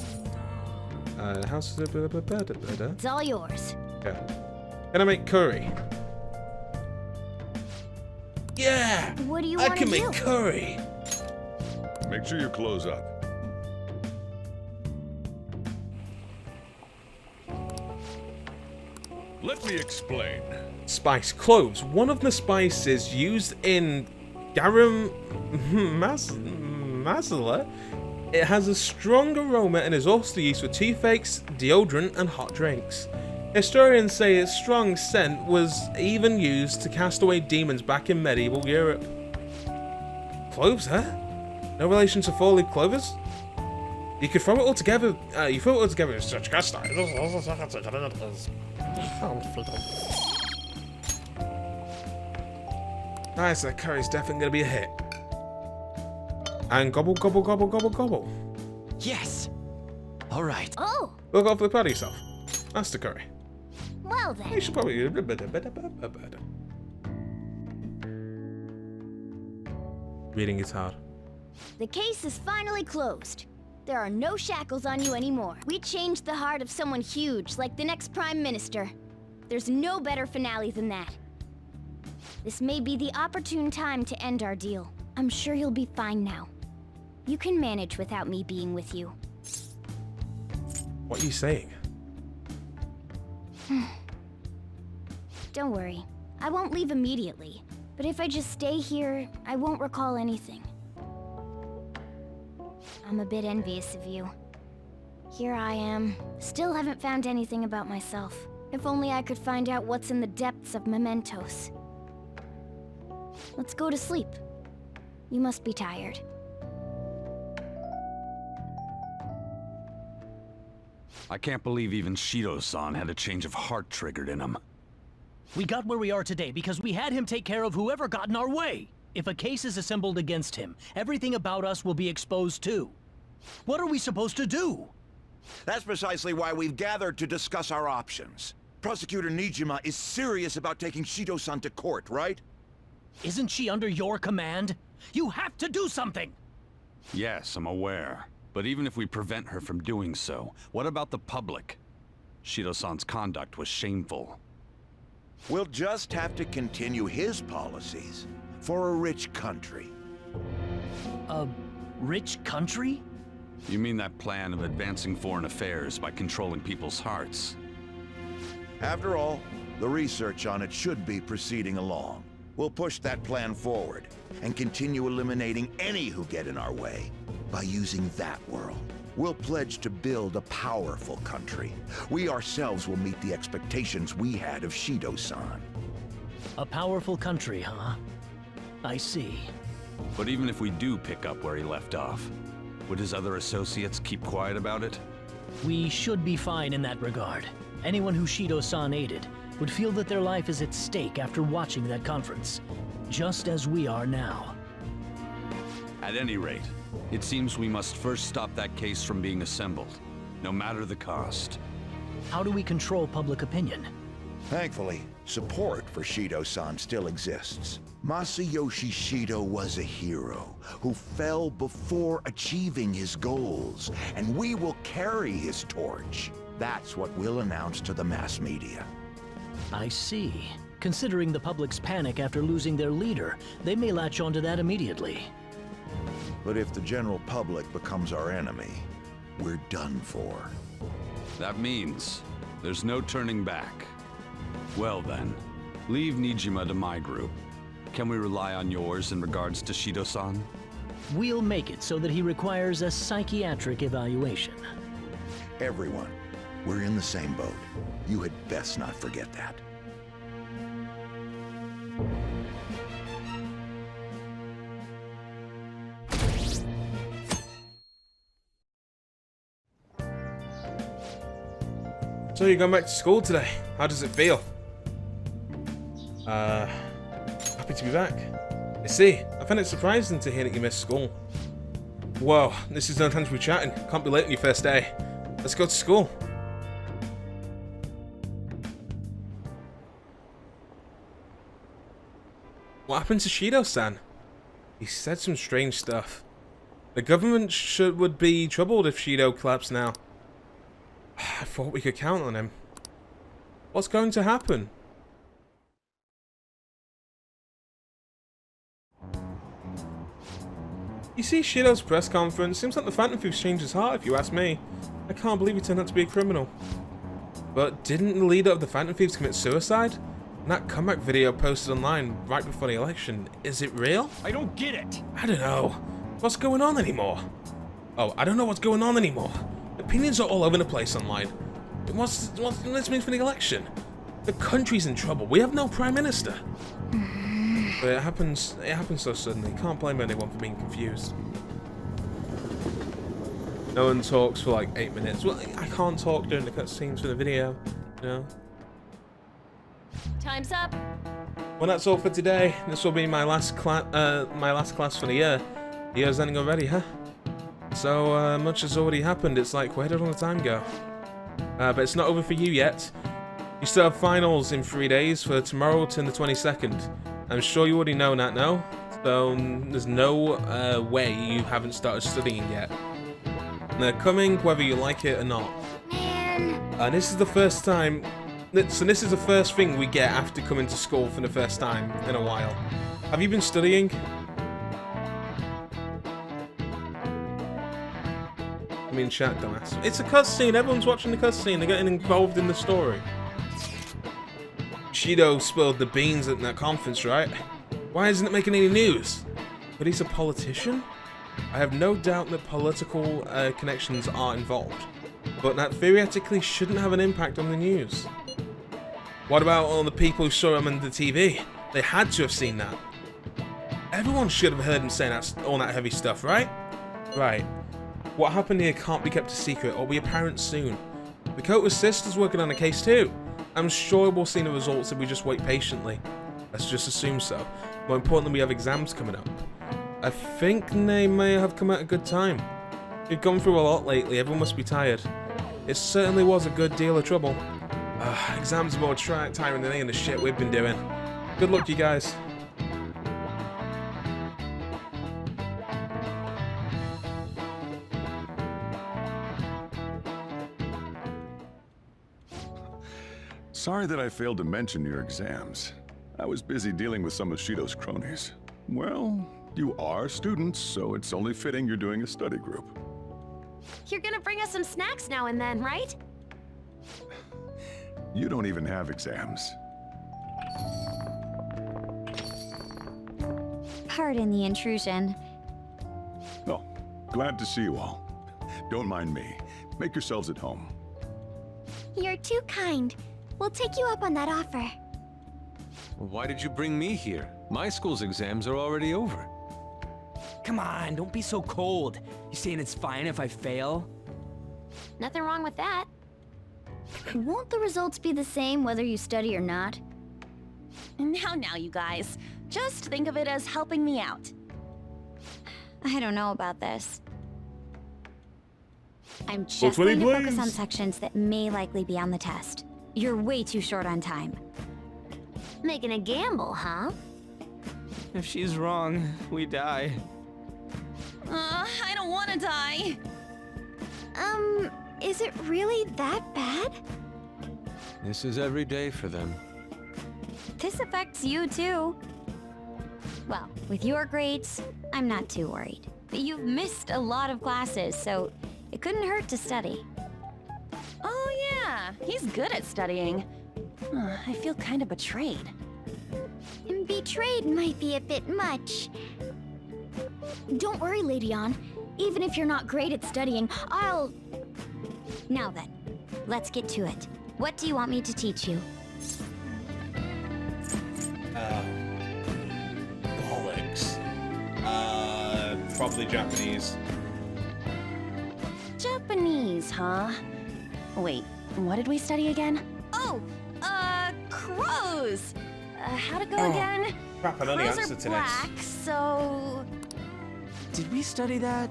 How's It's all yours. Okay. Can I make curry? Yeah! What do you I want can to do? make curry! Make sure you close up. Let me explain. Spice. Cloves. One of the spices used in garam masala. It has a strong aroma and is also used for toothaches, deodorant, and hot drinks. Historians say its strong scent was even used to cast away demons back in medieval Europe. Cloves, huh? No relation to four-leaf clovers? You could throw it all together. In such cast iron. Nice, that curry's definitely gonna be a hit. And gobble, gobble, gobble, gobble, gobble. Yes! Alright. Oh! Look awfully proud of yourself. That's the curry. Well then. You should probably... Reading is hard. The case is finally closed. There are no shackles on you anymore. We changed the heart of someone huge, like the next Prime Minister. There's no better finale than that. This may be the opportune time to end our deal. I'm sure you'll be fine now. You can manage without me being with you. What are you saying? Don't worry. I won't leave immediately. But if I just stay here, I won't recall anything. I'm a bit envious of you. Here I am. Still haven't found anything about myself. If only I could find out what's in the depths of mementos. Let's go to sleep. You must be tired. I can't believe even Shido-san had a change of heart triggered in him. We got where we are today because we had him take care of whoever got in our way. If a case is assembled against him, everything about us will be exposed too. What are we supposed to do? That's precisely why we've gathered to discuss our options. Prosecutor Nijima is serious about taking Shido-san to court, right? Isn't she under your command? You have to do something! Yes, I'm aware. But even if we prevent her from doing so, what about the public? Shido-san's conduct was shameful. We'll just have to continue his policies for a rich country. A rich country? You mean that plan of advancing foreign affairs by controlling people's hearts? After all, the research on it should be proceeding along. We'll push that plan forward and continue eliminating any who get in our way by using that world. We'll pledge to build a powerful country. We ourselves will meet the expectations we had of Shido-san. A powerful country, huh? I see. But even if we do pick up where he left off, would his other associates keep quiet about it? We should be fine in that regard. Anyone who Shido-san aided would feel that their life is at stake after watching that conference, just as we are now. At any rate, it seems we must first stop that case from being assembled, no matter the cost. How do we control public opinion? Thankfully, support for Shido-san still exists. Masayoshi Shido was a hero who fell before achieving his goals, and we will carry his torch. That's what we'll announce to the mass media. I see. Considering the public's panic after losing their leader, they may latch onto that immediately. But if the general public becomes our enemy, we're done for. That means there's no turning back. Well then, leave Nijima to my group. Can we rely on yours in regards to Shido-san? We'll make it so that he requires a psychiatric evaluation. Everyone, we're in the same boat. You had best not forget that. So you're going back to school today. How does it feel? Happy to be back. I see. I find it surprising to hear that you missed school. Whoa, this is no time to be chatting. Can't be late on your first day. Let's go to school. What happened to Shido-san? He said some strange stuff. The government would be troubled if Shido collapsed now. I thought we could count on him. What's going to happen? You see Shido's press conference, seems like the Phantom Thief's changed his heart if you ask me. I can't believe he turned out to be a criminal. But didn't the leader of the Phantom Thieves commit suicide? And that comeback video posted online right before the election, is it real? I don't get it! I don't know. What's going on anymore? Oh, I don't know what's going on anymore. Opinions are all over the place online. What's this mean for the election? The country's in trouble. We have no prime minister. But it happens so suddenly. Can't blame anyone for being confused. No one talks for like 8 minutes. Well, I can't talk during the cutscenes for the video, you know. Time's up. Well, that's all for today. This will be my last class for the year. The year's ending already, huh? So much has already happened. It's like, where did all the time go? But it's not over for you yet. You still have finals in 3 days for tomorrow to the 22nd. I'm sure you already know that now. So there's no way you haven't started studying yet. And they're coming whether you like it or not. And this is the first time So this is the first thing we get after coming to school for the first time in a while. Have you been studying? I mean, chat, dumbass. It's a cutscene. Everyone's watching the cutscene. They're getting involved in the story. Shido spilled the beans at that conference, right? Why isn't it making any news? But he's a politician? I have no doubt that political connections are involved, but that theoretically shouldn't have an impact on the news. What about all the people who saw him on the TV? They had to have seen that. Everyone should have heard him saying all that heavy stuff, right? Right. What happened here can't be kept a secret or be apparent soon. The Kota's sister's working on a case too. I'm sure we'll see the results if we just wait patiently. Let's just assume so. More importantly, we have exams coming up. I think they may have come at a good time. We've gone through a lot lately, everyone must be tired. It certainly was a good deal of trouble. Exams are more tiring than any of the shit we've been doing. Good luck, you guys. Sorry that I failed to mention your exams. I was busy dealing with some of Shido's cronies. Well, you are students, so it's only fitting you're doing a study group. You're gonna bring us some snacks now and then, right? You don't even have exams. Pardon the intrusion. Oh, glad to see you all. Don't mind me. Make yourselves at home. You're too kind. We'll take you up on that offer. Why did you bring me here? My school's exams are already over. Come on, don't be so cold. You saying it's fine if I fail? Nothing wrong with that. Won't the results be the same whether you study or not? Now, you guys. Just think of it as helping me out. I don't know about this. I'm Well, just going to 20 focus on please. sections that may likely be on the test. You're way too short on time. Making a gamble, huh? If she's wrong, we die. I don't want to die. Is it really that bad? This is every day for them. This affects you too. Well, with your grades, I'm not too worried. But you've missed a lot of classes, so it couldn't hurt to study. Oh yeah, he's good at studying. I feel kind of betrayed. Betrayed might be a bit much. Don't worry, Lady Ann. Even if you're not great at studying, I'll... Now then, let's get to it. What do you want me to teach you? Bollocks. Probably Japanese. Japanese, huh? Wait, what did we study again? Oh, crows! How'd it go again? Crap, I know the Crows answer are to black, this. so... Did we study that?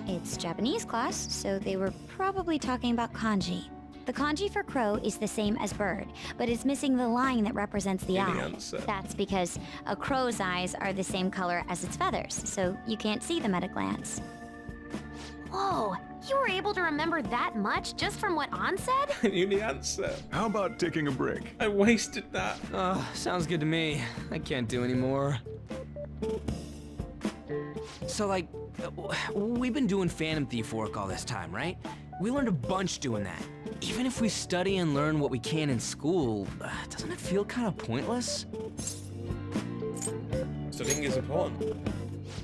It's Japanese class, so they were probably talking about kanji. The kanji for crow is the same as bird, but it's missing the line that represents the eye. answer. That's because a crow's eyes are the same color as its feathers, so you can't see them at a glance. Whoa, you were able to remember that much just from what Ann said? I knew the answer. How about taking a break? I wasted that. Sounds good to me. I can't do any more. So, like, we've been doing Phantom Thief work all this time, right? We learned a bunch doing that. Even if we study and learn what we can in school, doesn't it feel kind of pointless? Studying is important.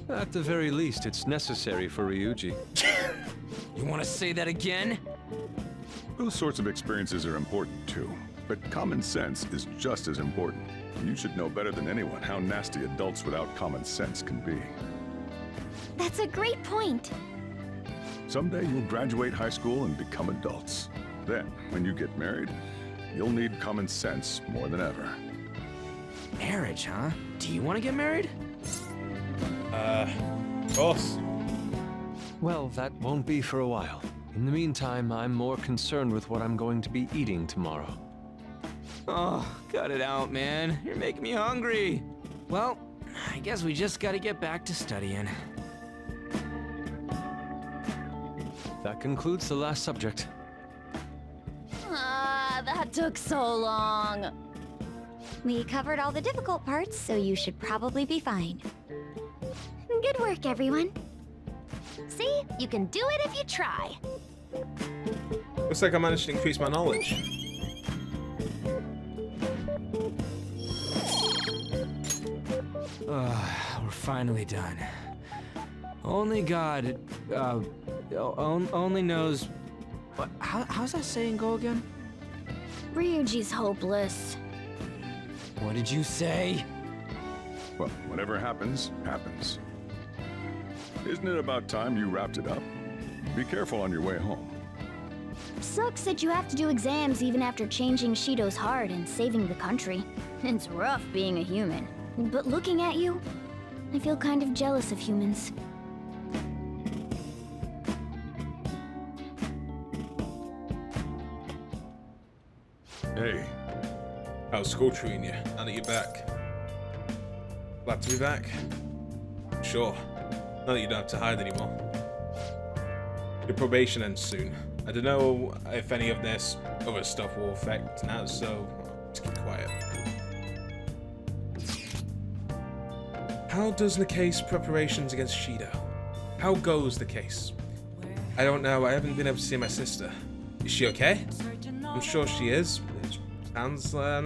At the very least, it's necessary for Ryuji. You want to say that again? Those sorts of experiences are important too, but common sense is just as important. You should know better than anyone how nasty adults without common sense can be. That's a great point. Someday you'll graduate high school and become adults. Then, when you get married, you'll need common sense more than ever. Marriage, huh? Do you want to get married? Of course. Well, that won't be for a while. In the meantime, I'm more concerned with what I'm going to be eating tomorrow. Oh, cut it out, man. You're making me hungry. Well, I guess we just gotta get back to studying. That concludes the last subject. That took so long. We covered all the difficult parts, so you should probably be fine. Good work, everyone. See? You can do it if you try. Looks like I managed to increase my knowledge. We're finally done. Only God, only knows. How's that saying go again? Ryuji's hopeless. What did you say? Well, whatever happens, happens. Isn't it about time you wrapped it up? Be careful on your way home. Sucks that you have to do exams even after changing Shido's heart and saving the country. It's rough being a human. But looking at you, I feel kind of jealous of humans. Hey. How's school treating you now that you're back? Glad to be back? Sure. Now that you don't have to hide anymore. Your probation ends soon. I don't know if any of this other stuff will affect now, so just keep quiet. How does the case preparations against Shido? How goes the case? I don't know. I haven't been able to see my sister. Is she okay? I'm sure she is. I'm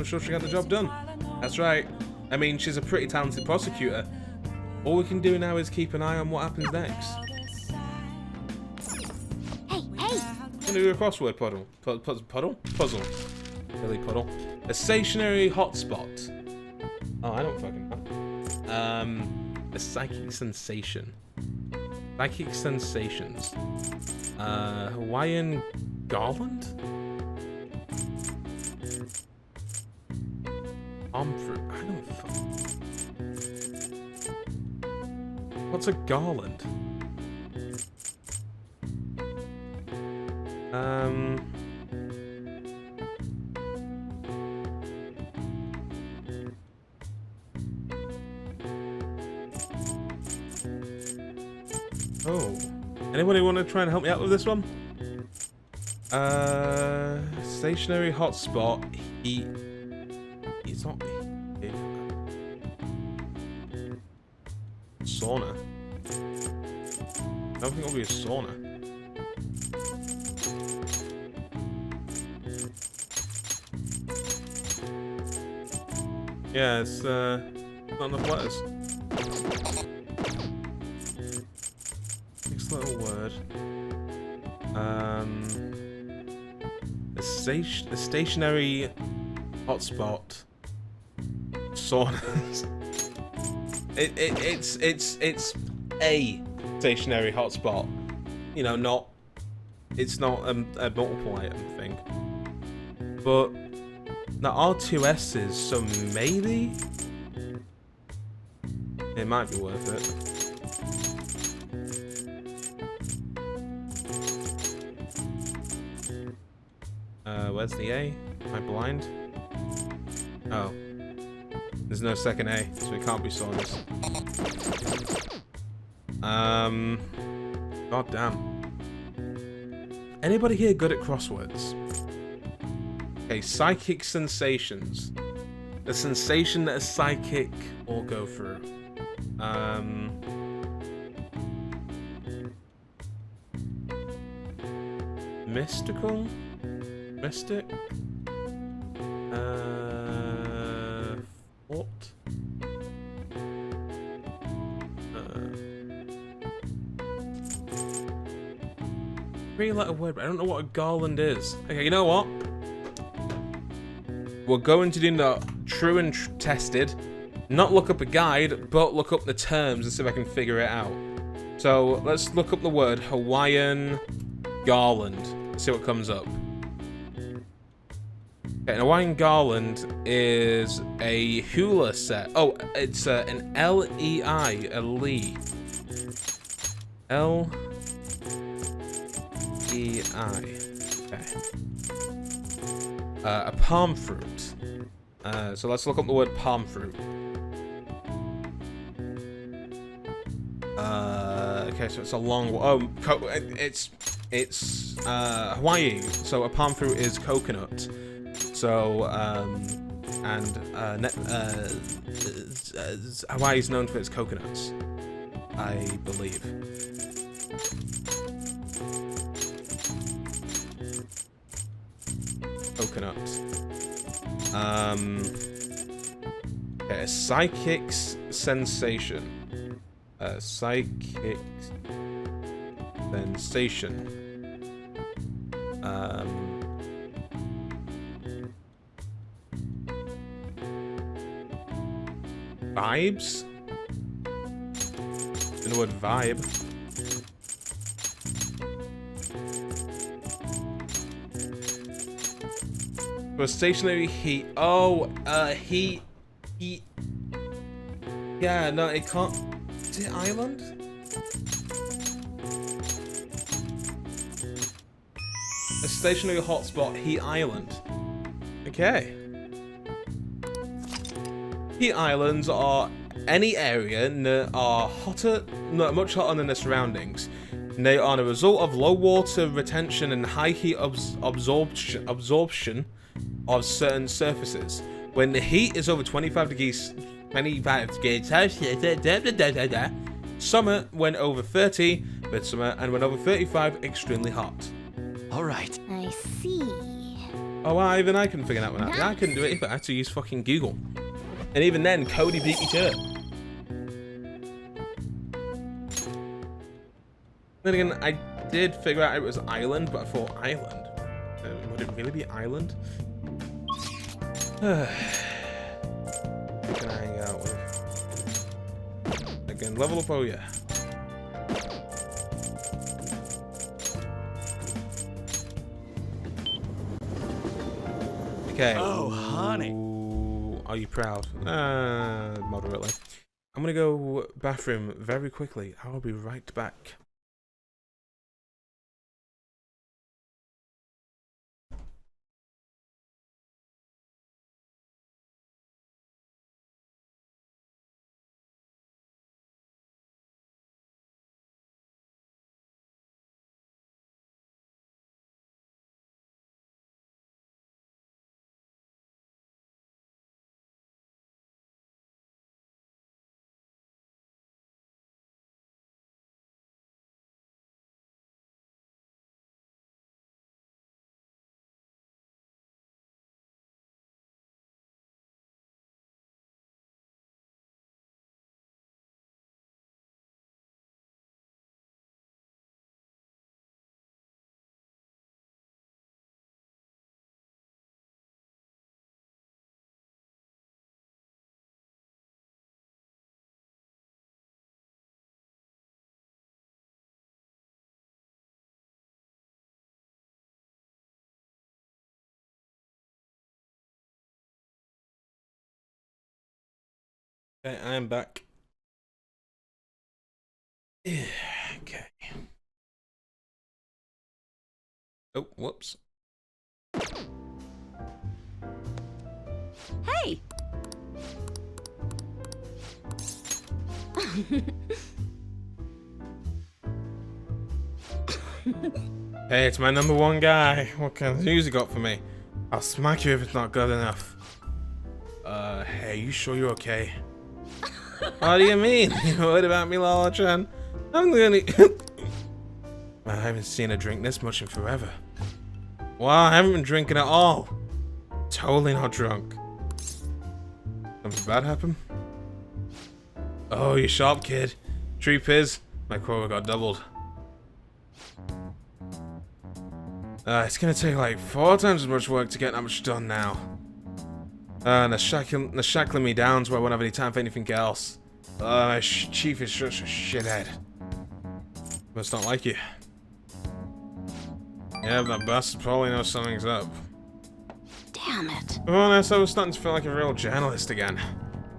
sure she got the job done. That's right. I mean, she's a pretty talented prosecutor. All we can do now is keep an eye on what happens next. Hey! I'm gonna do a crossword puzzle. Silly puddle. A stationary hotspot. Oh, I don't fucking know. A psychic sensation. Psychic sensations. Hawaiian garland? Fruit. I don't fuck. What's a garland? Oh. Anybody want to try and help me out with this one? Stationary hotspot. Heat. It's not sauna. I don't think it'll be a sauna. Yeah, it's not enough letters. Next little word. A stationary hotspot. Saunas. It's a stationary hotspot. You know, not. It's not a multiple item thing. But there are two S's, so maybe it might be worth it. Where's the A? Am I blind? Oh. There's no second A, so it can't be saunas. God damn. Anybody here good at crosswords? Okay, psychic sensations. A sensation that a psychic will go through. Mystical? Mystic? What? Three-letter word, but I don't know what a garland is. Okay, you know what? We're going to do the true and tested. Not look up a guide, but look up the terms and see if I can figure it out. So let's look up the word Hawaiian garland. See what comes up. Okay, an Hawaiian garland is a hula set. Oh, it's an L-E-I, a Lee. L-E-I. Okay. A palm fruit. So let's look up the word palm fruit. Okay, so it's a long. Oh, it's Hawaii. So a palm fruit is coconut. So So, Hawaii is known for its coconuts, I believe. Coconuts. Okay, psychic's sensation. Psychic sensation. Vibes? In the word vibe. For stationary heat. Oh, heat. Yeah, no, it can't. Is it island? A stationary hotspot, heat island. Okay. Heat islands are any area that are much hotter than their surroundings. They are the result of low water retention and high heat absorption of certain surfaces. When the heat is over 25 degrees summer, when over 30, midsummer, and when over 35, extremely hot. Alright. I see. Oh, wow, even I couldn't figure that one out. I couldn't do it either. I had to use fucking Google. And even then, Cody beat me to it. Then again, I did figure out it was island, but I thought island. Would it really be island? Can I hang out with? Again, level up, oh yeah. Okay. Oh, honey. Ooh, are you proud? Moderately. I'm gonna go bathroom very quickly. I'll be right back. Okay, I am back. Okay. Oh, whoops. Hey! Hey, it's my #1 guy. What kind of news you got for me? I'll smack you if it's not good enough. Hey, you sure you're okay? What do you mean? You worried about me, Lala-chan? I'm gonna... I haven't seen her drink this much in forever. Wow, I haven't been drinking at all. Totally not drunk. Something bad happened? Oh, you sharp kid. Truth is, my quota got doubled. It's gonna take like 4 times as much work to get that much done now. They're shackling me down so I won't have any time for anything else. My chief is such a shithead. Must not like you. Yeah, that bastard probably knows something's up. Damn it. To be honest, I was starting to feel like a real journalist again.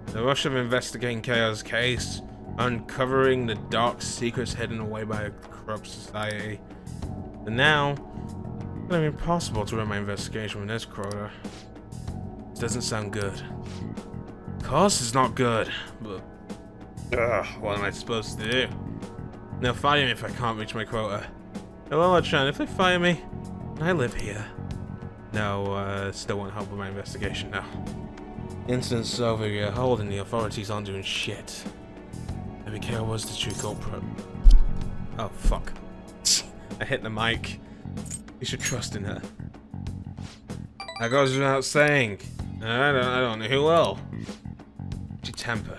The rush of investigating Chaos' case, uncovering the dark secrets hidden away by a corrupt society. And now, it's gonna be impossible to run my investigation with this quota. This doesn't sound good. Of course it's not good, but... what am I supposed to do? They'll fire me if I can't reach my quota. Hello, Chan, if they fire me, I live here. No, still won't help with my investigation now. The incident's over, you're holding the authorities aren't doing shit. Maybe Kale was the true culprit. Oh, fuck. I hit the mic. You should trust in her. That goes without saying. I don't know who will. Your temper.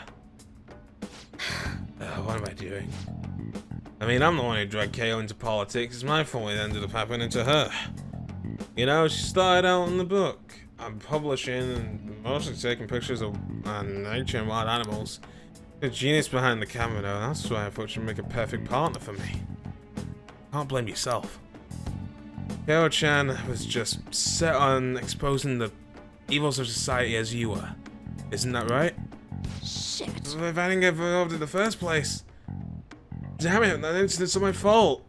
What am I doing? I mean, I'm the one who dragged KO into politics. It's my fault it ended up happening to her. You know, she started out in the book. I'm publishing and mostly taking pictures of nature and wild animals. The genius behind the camera, though. That's why I thought she'd make a perfect partner for me. Can't blame yourself. Keo-chan was just set on exposing the evils of society as you were. Isn't that right? Shit. If I didn't get involved in the first place. Damn it, that incident's my fault.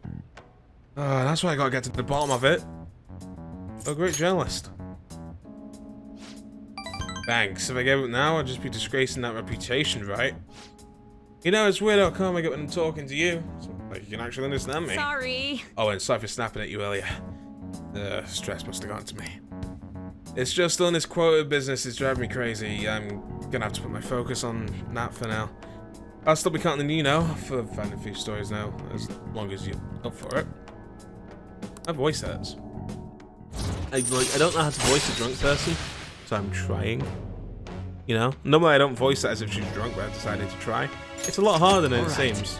That's why I gotta get to the bottom of it. A great journalist. Thanks. If I gave up now, I'd just be disgracing that reputation, right? You know, it's weird how calm I get when I'm talking to you. So, like you can actually understand me. Sorry. Oh, and sorry for snapping at you earlier. The stress must have gotten to me. It's just on this quota business is driving me crazy. I'm gonna have to put my focus on that for now. I'll still be counting, you know, for finding a few stories now, as long as you're up for it. My voice hurts. I don't know how to voice a drunk person, so I'm trying. You know, normally I don't voice that as if she's drunk, but I've decided to try. It's a lot harder than it seems.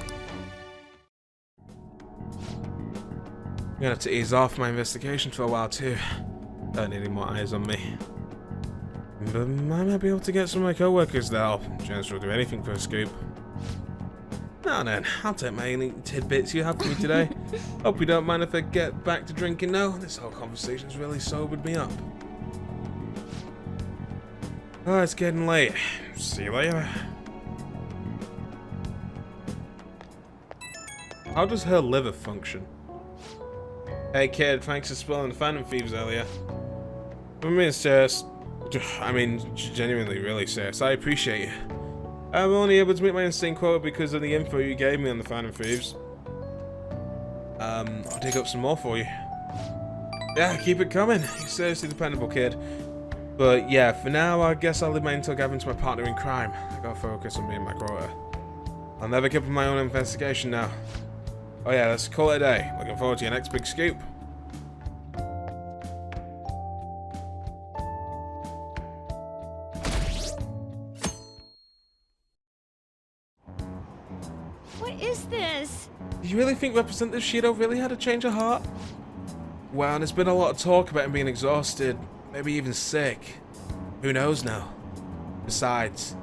I'm gonna have to ease off my investigation for a while too. Don't need any more eyes on me. But I might be able to get some of my co-workers to help. Chance will do anything for a scoop. Now then, I'll take my any tidbits you have for me today. Hope you don't mind if I get back to drinking now. This whole conversation's really sobered me up. Oh, it's getting late. See you later. How does her liver function? Hey kid, thanks for spilling the Phantom Thieves earlier. I'm being serious. I mean, genuinely really serious. I appreciate you. I'm only able to meet my insane quota because of the info you gave me on the Phantom Thieves. I'll dig up some more for you. Yeah, keep it coming. You're seriously dependable, kid. But yeah, for now, I guess I'll leave my intel gathering to my partner in crime. I gotta focus on being my quota. I'll never give up my own investigation now. Oh yeah, let's call it a day. Looking forward to your next big scoop. What is this? Do you really think Representative Shido really had a change of heart? Well, and there's been a lot of talk about him being exhausted, maybe even sick. Who knows now? Besides,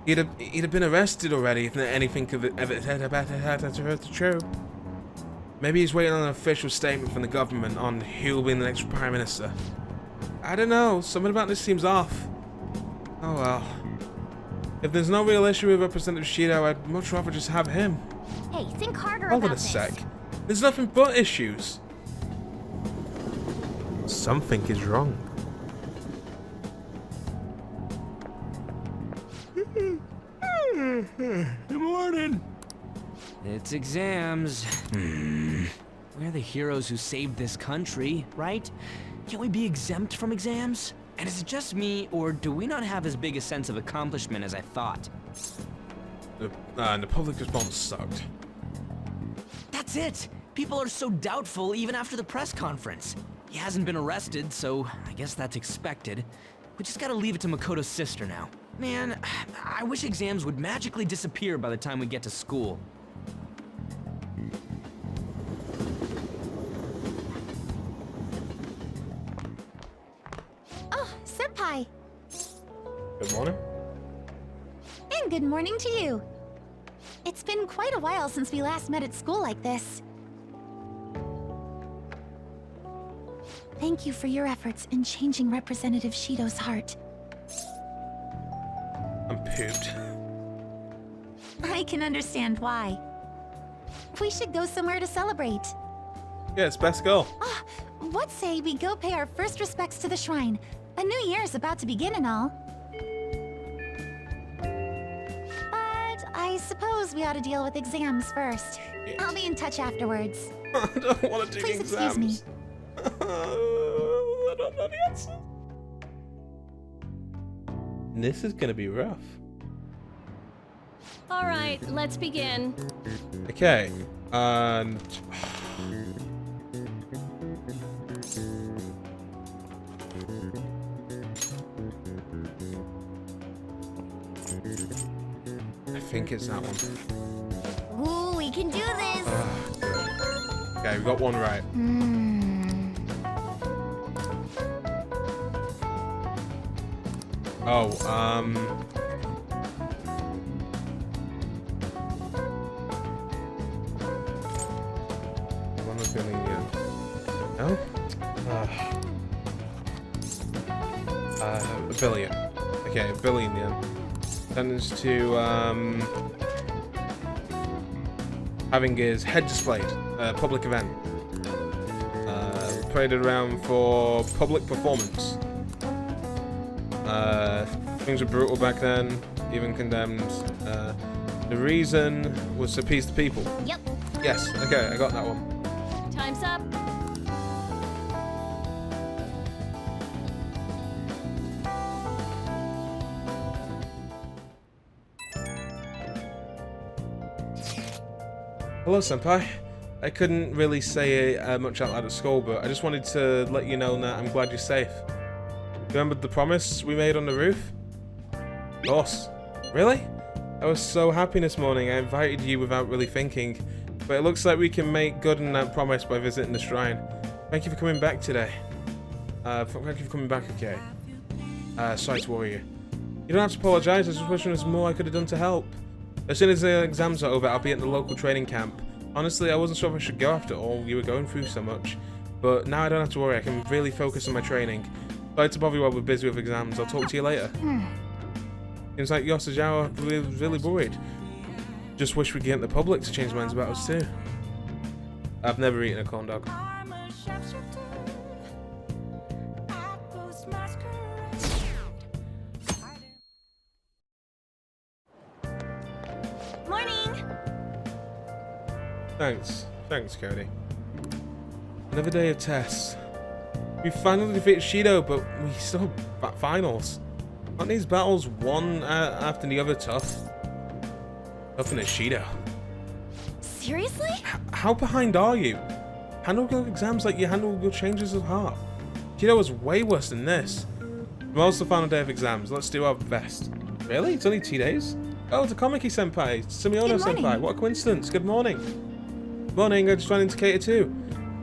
he'd have been arrested already if anything could ever true. Maybe he's waiting on an official statement from the government on who will be the next Prime Minister. I don't know, something about this seems off. Oh well. If there's no real issue with Representative Shido, I'd much rather just have him. Hey, think harder Hold about on a this. sec. There's nothing but issues. Something is wrong. Good morning. It's exams. We're the heroes who saved this country, right? Can't we be exempt from exams? And is it just me, or do we not have as big a sense of accomplishment as I thought? The public response sucked. That's it! People are so doubtful even after the press conference. He hasn't been arrested, so I guess that's expected. We just gotta leave it to Makoto's sister now. Man, I wish exams would magically disappear by the time we get to school. Oh, Senpai! Good morning. And good morning to you. It's been quite a while since we last met at school like this. Thank you for your efforts in changing Representative Shido's heart. I'm pooped. I can understand why. We should go somewhere to celebrate. Yes, best go. What say we go pay our first respects to the shrine? A new year's about to begin and all. But I suppose we ought to deal with exams first. I'll be in touch afterwards. I don't want to do Please exams. excuse me. don't know the answer. This is gonna be rough. All right, let's begin. Okay, and I think it's that one. Ooh, we can do this. Okay, we got one right. Oh, one of the no? A billion. Okay, a billion yen. Tends to having his head displayed, public event. Paraded around for public performance. Things were brutal back then, even condemned. The reason was to appease the people. Yep. Yes, okay, I got that one. Time's up. Hello, Senpai. I couldn't really say much out loud at school, but I just wanted to let you know that I'm glad you're safe. Remembered the promise we made on the roof? Of course. Really? I was so happy this morning I invited you without really thinking, but it looks like we can make good on that promise by visiting the shrine. Thank you for coming back today. Thank you for coming back, okay. Sorry to worry you. You don't have to apologise, I was just wishing there's more I could have done to help. As soon as the exams are over, I'll be at the local training camp. Honestly, I wasn't sure if I should go after all, you were going through so much. But now I don't have to worry, I can really focus on my training. Sorry to bother you while we're busy with exams, I'll talk to you later. Seems like Yosajawa was really worried. Just wish we could get the public to change minds about us too. I've never eaten a corn dog. Morning. Thanks, Cody. Another day of tests. We finally defeated Shido, but we still have finals. Aren't these battles one after the other tough? Nothing is Shido. Seriously? How behind are you? Handle your exams like you handle your changes of heart. Shido was way worse than this. Tomorrow's the final day of exams. Let's do our best. Really? It's only 2 days? Oh, Takamaki senpai, Sumiono senpai. What a coincidence. Good morning. Morning, I just ran into Kato too.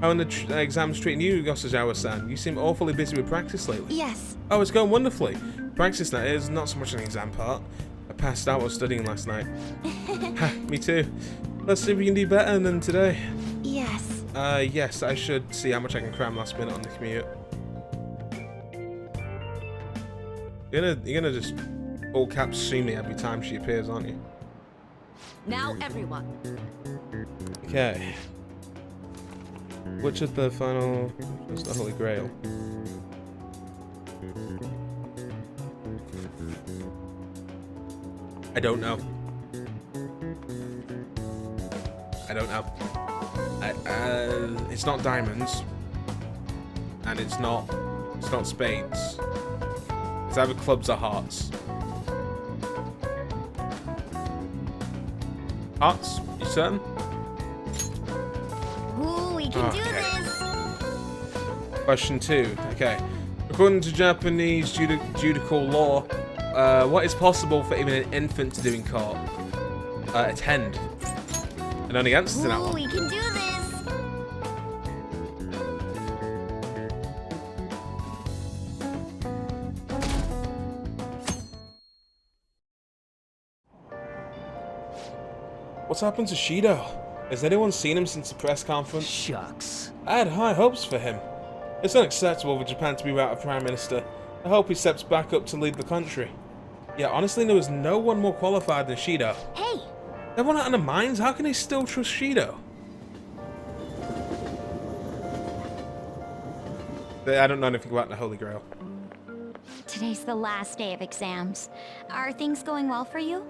How are the exams treating you, Yosajawa-san? You seem awfully busy with practice lately. Yes. Oh, it's going wonderfully. Practice, that is, not so much an exam part. I passed out while studying last night. Ha, me too. Let's see if we can do better than today. Yes. Yes, I should see how much I can cram last minute on the commute. You're gonna just all caps sue me every time she appears, aren't you? Now everyone. Okay. Which is the final... What's the Holy Grail? I don't know. I don't know. It's not diamonds. And it's not spades. It's either clubs or hearts. Hearts? You certain? Ooh, we can do this. Question 2. Okay. According to Japanese judicial law, what is possible for even an infant to do in court? Attend. I know the answer to that Ooh, one. we can do this. What's happened to Shido? Has anyone seen him since the press conference? Shucks. I had high hopes for him. It's unacceptable for Japan to be without a Prime Minister. I hope he steps back up to lead the country. Yeah, honestly, there was no one more qualified than Shido. Hey! Everyone out in the mines? How can they still trust Shido? I don't know anything about the Holy Grail. Today's the last day of exams. Are things going well for you?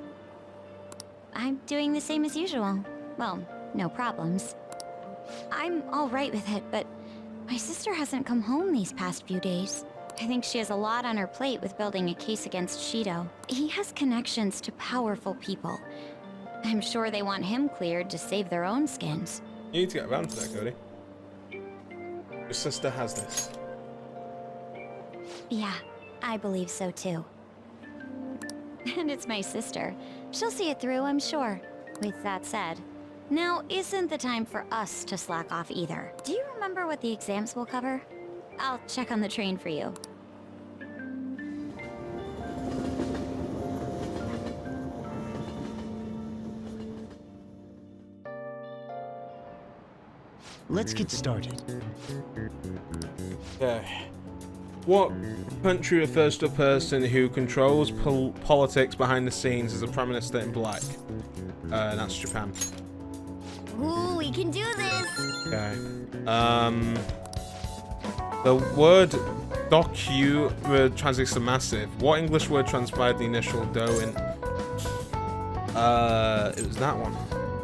I'm doing the same as usual. Well, no problems. I'm all right with it, but My sister hasn't come home these past few days. I think she has a lot on her plate with building a case against Shido. He has connections to powerful people. I'm sure they want him cleared to save their own skins. You need to get around to that, Cody. Your sister has this. Yeah, I believe so too. And it's my sister. She'll see it through, I'm sure. With that said, now isn't the time for us to slack off either. Do you remember what the exams will cover? I'll check on the train for you. Let's get started. Okay. What country refers to a person who controls politics behind the scenes as a prime minister in black? That's Japan. Ooh, we can do this! Okay. The word docu translates to massive. What English word transpired the initial dough in? It was that one.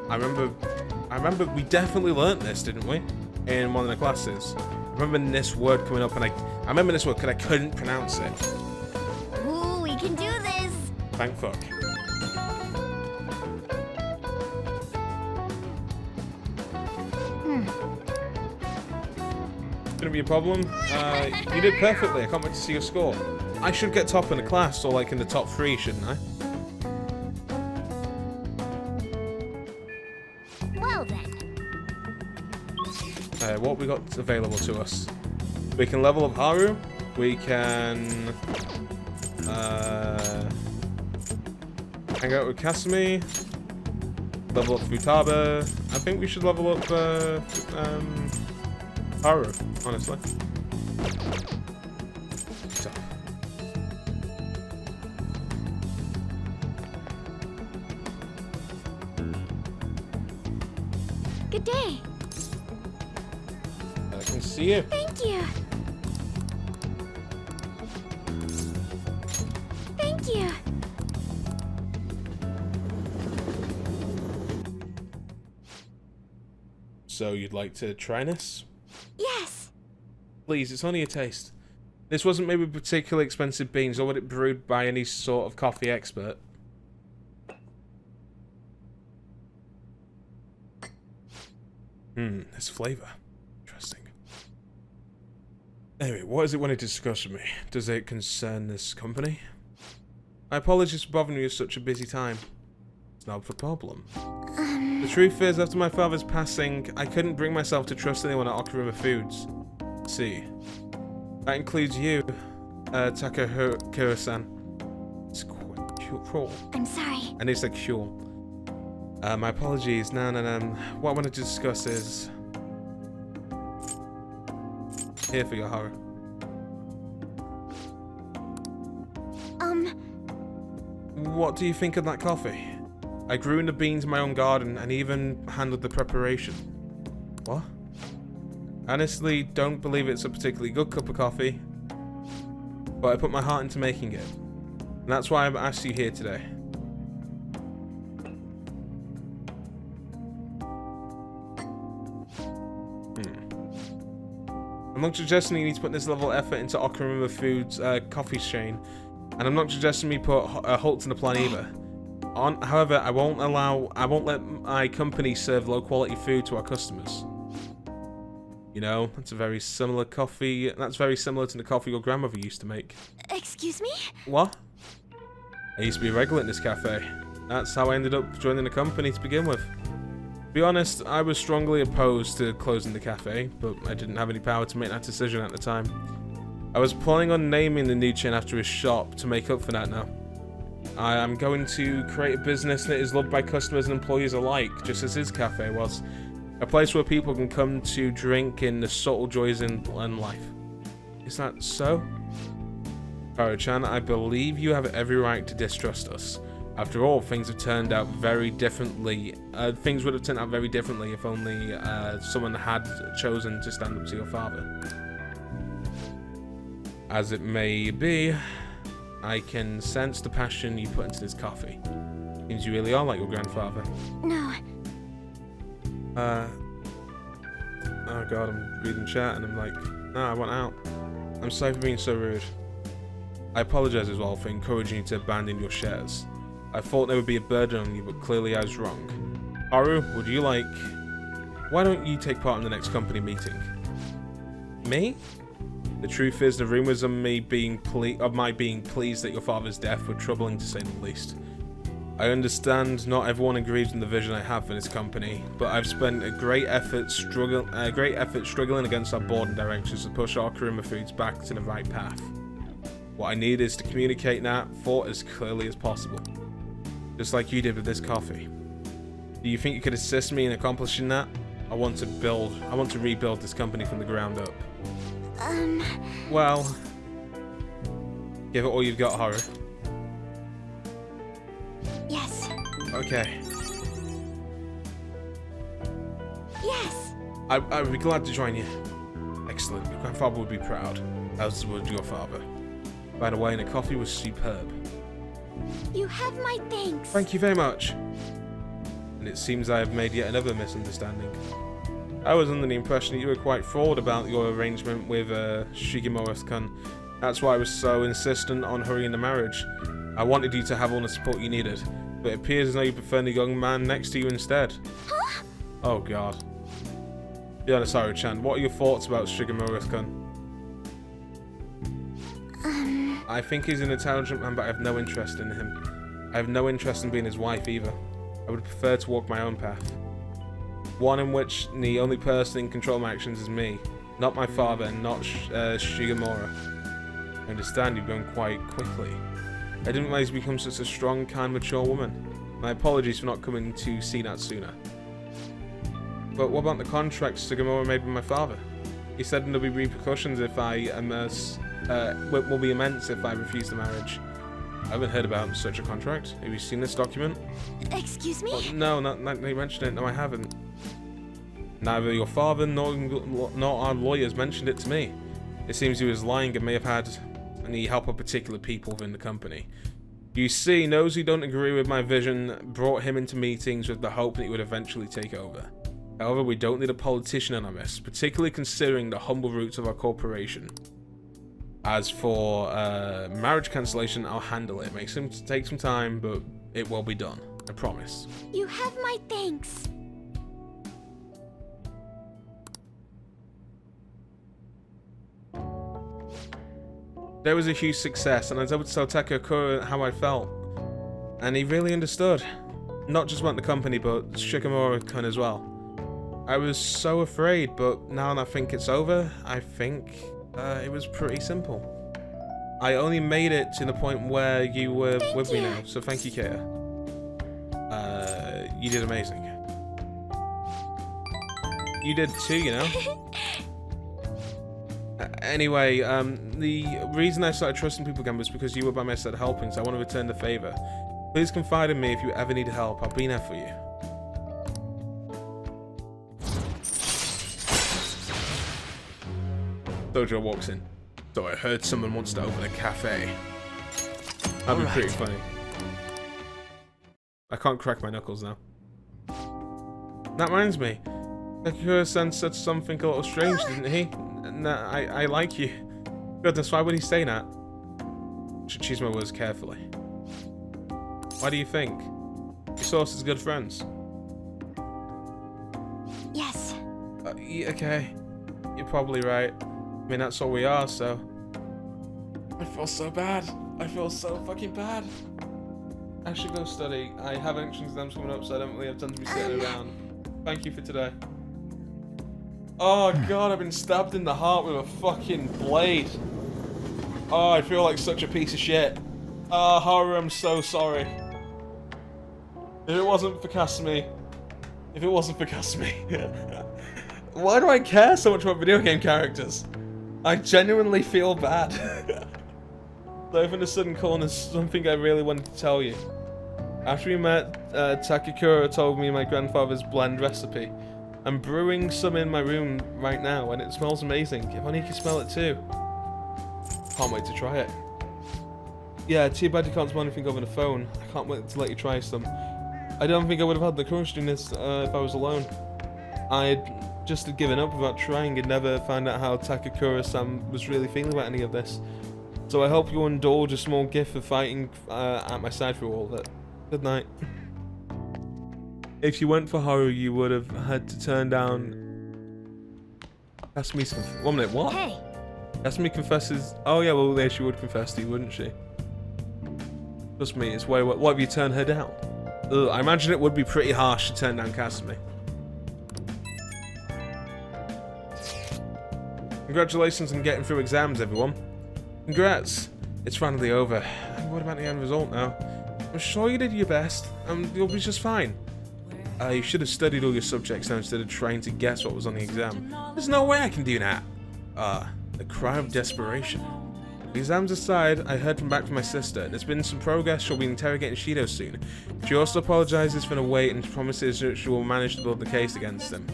I remember we definitely learnt this, didn't we? In one of the classes. I remember this word coming up, and I remember this word because I couldn't pronounce it. Ooh, we can do this! Thank fuck. Gonna be a problem? You did perfectly. I can't wait to see your score. I should get top in the class, or like in the top 3, shouldn't I? Well then. What have we got available to us? We can level up Haru. We can hang out with Kasumi. Level up Futaba. I think we should level up Haru, honestly. So. Good day. I can see you. Thank you. Thank you. So you'd like to try this? Yes. Please, it's only a taste. This wasn't maybe particularly expensive beans, or was it brewed by any sort of coffee expert? This flavour. Interesting. Anyway, what is it wanting to discuss with me? Does it concern this company? I apologize for bothering you at such a busy time. It's not a problem. The truth is, after my father's passing, I couldn't bring myself to trust anyone at Okuruma Foods. See. That includes you, Takahiro-san. It's cruel. I'm sorry. And it's like cool. My apologies. No. What I wanted to discuss is... Here for your horror. What do you think of that coffee? I grew the beans in my own garden and even handled the preparation. What? Honestly, don't believe it's a particularly good cup of coffee, but I put my heart into making it. And that's why I've asked you here today. I'm not suggesting you need to put this level of effort into Okuruma Foods' coffee chain, and I'm not suggesting we put a halt to the plan either. However, I won't let my company serve low-quality food to our customers. You know, that's a very similar coffee. That's very similar to the coffee your grandmother used to make. Excuse me? What? I used to be a regular in this cafe. That's how I ended up joining the company to begin with. To be honest, I was strongly opposed to closing the cafe, but I didn't have any power to make that decision at the time. I was planning on naming the new chain after his shop to make up for that now. I am going to create a business that is loved by customers and employees alike, just as his cafe was. A place where people can come to drink in the subtle joys in life. Is that so? Karo-chan, I believe you have every right to distrust us. After all, things have turned out very differently. Things would have turned out very differently if only someone had chosen to stand up to your father. As it may be, I can sense the passion you put into this coffee. Seems you really are like your grandfather. No. Oh god, I'm reading chat and I'm like, no, I want out. I'm sorry for being so rude. I apologize as well for encouraging you to abandon your shares. I thought there would be a burden on you, but clearly I was wrong. Haru, would you like... Why don't you take part in the next company meeting? Me? The truth is, the rumors of my being pleased at your father's death were troubling to say the least. I understand not everyone agrees with the vision I have for this company, but I've spent a great effort struggling against our board and directors to push our Kuruma Foods back to the right path. What I need is to communicate that thought as clearly as possible. Just like you did with this coffee. Do you think you could assist me in accomplishing that? I want to rebuild this company from the ground up. Well, give it all you've got, Haru. Yes. Okay. Yes. I would be glad to join you. Excellent. Your grandfather would be proud, as would your father. By the way, the coffee was superb. You have my thanks. Thank you very much. And it seems I have made yet another misunderstanding. I was under the impression that you were quite forward about your arrangement with Shigemura-kun. That's why I was so insistent on hurrying the marriage. I wanted you to have all the support you needed, but it appears as though you prefer the young man next to you instead. Huh? Oh god. Yeah, sorry, Chan. What are your thoughts about Shigemura-kun? I think he's an intelligent man, but I have no interest in him. I have no interest in being his wife either. I would prefer to walk my own path. One in which the only person in control of my actions is me, not my father and not Shigemura. I understand you've gone quite quickly. I didn't realize you'd become such a strong, kind, mature woman. My apologies for not coming to see that sooner. But what about the contract Shigemura made with my father? He said there'll be repercussions if I will be immense if I refuse the marriage. I haven't heard about such a contract. Have you seen this document? Excuse me? Oh, no, not they mentioned it. No, I haven't. Neither your father nor our lawyers mentioned it to me. It seems he was lying and may have had any help of particular people within the company. You see, those who don't agree with my vision brought him into meetings with the hope that he would eventually take over. However, we don't need a politician on our mess, particularly considering the humble roots of our corporation. As for marriage cancellation, I'll handle it. It may take some time, but it will be done. I promise. You have my thanks. There was a huge success, and I was able to tell Takakura how I felt. And he really understood. Not just about the company, but Shigemura-kun as well. I was so afraid, but now that I think it's over, I think it was pretty simple. I only made it to the point where you were with me now, so thank you, Kaya. You did amazing. You did too, you know? Anyway, the reason I started trusting people again was because you were by my side helping, so I want to return the favor. Please confide in me if you ever need help. I'll be there for you. Dojo walks in. So I heard someone wants to open a cafe. That'd be pretty funny. I can't crack my knuckles now. That reminds me. Takakura-san said something a little strange, didn't he? Nah, I like you. Goodness, why would he say that? Should choose my words carefully. Why do you think? Your source is good friends. Yes. Yeah, okay. You're probably right. I mean, that's what we are, so... I feel so bad. I feel so fucking bad. I should go study. I have entrance exams coming up, so I don't really have time to be sitting around. Thank you for today. Oh god, I've been stabbed in the heart with a fucking blade. Oh, I feel like such a piece of shit. Oh, Haru, I'm so sorry. If it wasn't for Kasumi... Why do I care so much about video game characters? I genuinely feel bad. Life in a sudden corner is something I really wanted to tell you. After we met, Takakura told me my grandfather's blend recipe. I'm brewing some in my room right now, and it smells amazing. If only you can smell it too. Can't wait to try it. Yeah, too bad you can't smell anything over the phone. I can't wait to let you try some. I don't think I would have had the courage to do this if I was alone. I'd just had given up without trying and never found out how Takakura-san was really feeling about any of this. So I hope you indulge a small gift for fighting at my side through all of it. Good night. If you went for Haru, you would have had to turn down... Kasumi... 1 minute, what? Hey. Kasumi confesses... Oh yeah, well there she would confess to you, wouldn't she? Trust me, it's way... What have you turned her down? Ugh, I imagine it would be pretty harsh to turn down Kasumi. Congratulations on getting through exams, everyone. Congrats. It's finally over. What about the end result now? I'm sure you did your best, and you'll be just fine. You should have studied all your subjects now instead of trying to guess what was on the exam. There's no way I can do that. The cry of desperation. The exams aside, I heard back from my sister. There's been some progress. She'll be interrogating Shido soon. She also apologizes for the wait and promises that she will manage to build the case against him.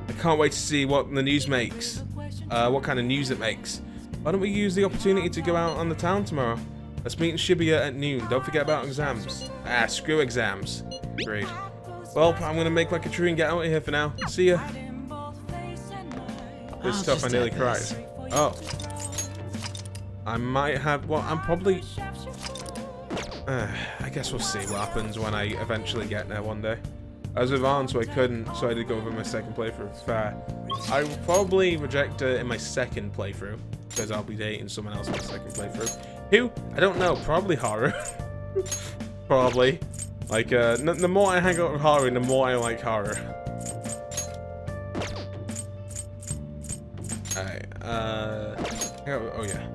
I can't wait to see what the news makes. What kind of news it makes. Why don't we use the opportunity to go out on the town tomorrow? Let's meet in Shibuya at noon. Don't forget about exams. Screw exams. Great. Well, I'm gonna make like a tree and get out of here for now. See ya. This tough, I nearly cried. Oh. I might have... Well, I'm probably... I guess we'll see what happens when I eventually get there one day. I was with Vaughan, so I couldn't, so I did go over my second playthrough. Fair. I will probably reject it in my second playthrough, because I'll be dating someone else in my second playthrough. Who? I don't know. Probably Haru. Probably. Like, the more I hang out with Haru, the more I like Haru. Alright, oh yeah.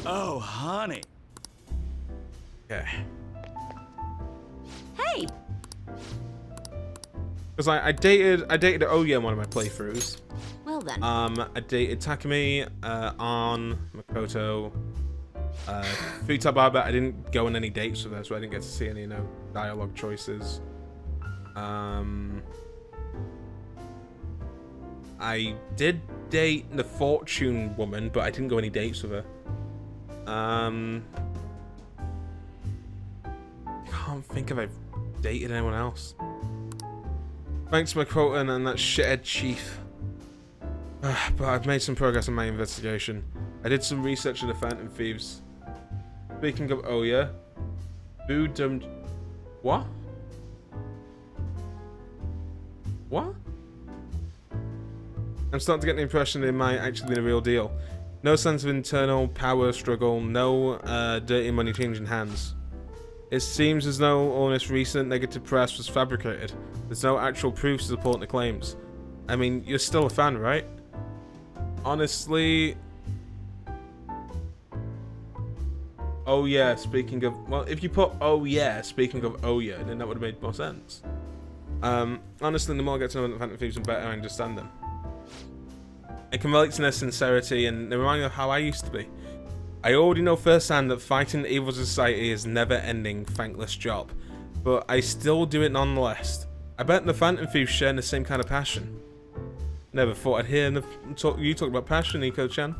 Oh, honey. Okay. Hey! Because I dated Oya in one of my playthroughs. Well then. I dated Takumi, An, Makoto, Futababa. I didn't go on any dates with her, so I didn't get to see any, you know, dialogue choices. I did date the Fortune woman, but I didn't go any dates with her. I can't think if I've dated anyone else. Thanks to Makoto and that shithead chief. But I've made some progress on my investigation. I did some research on the Phantom Thieves. Speaking of Oya, Boo dumped... What? What? I'm starting to get the impression that it might actually be the real deal. No sense of internal power struggle, no dirty money changing hands. It seems as though all this recent negative press was fabricated. There's no actual proof to support the claims. I mean, you're still a fan, right? Honestly... Oh yeah, speaking of... Well, if you put oh yeah, speaking of Oya, then that would have made more sense. Honestly, the more I get to know the Phantom Thieves, the better I understand them. I can relate to their sincerity, and they remind me of how I used to be. I already know firsthand that fighting the evil society is a never-ending, thankless job, but I still do it nonetheless. I bet the Phantom Thieves share the same kind of passion. Never thought I'd hear you talk about passion, Iko-chan.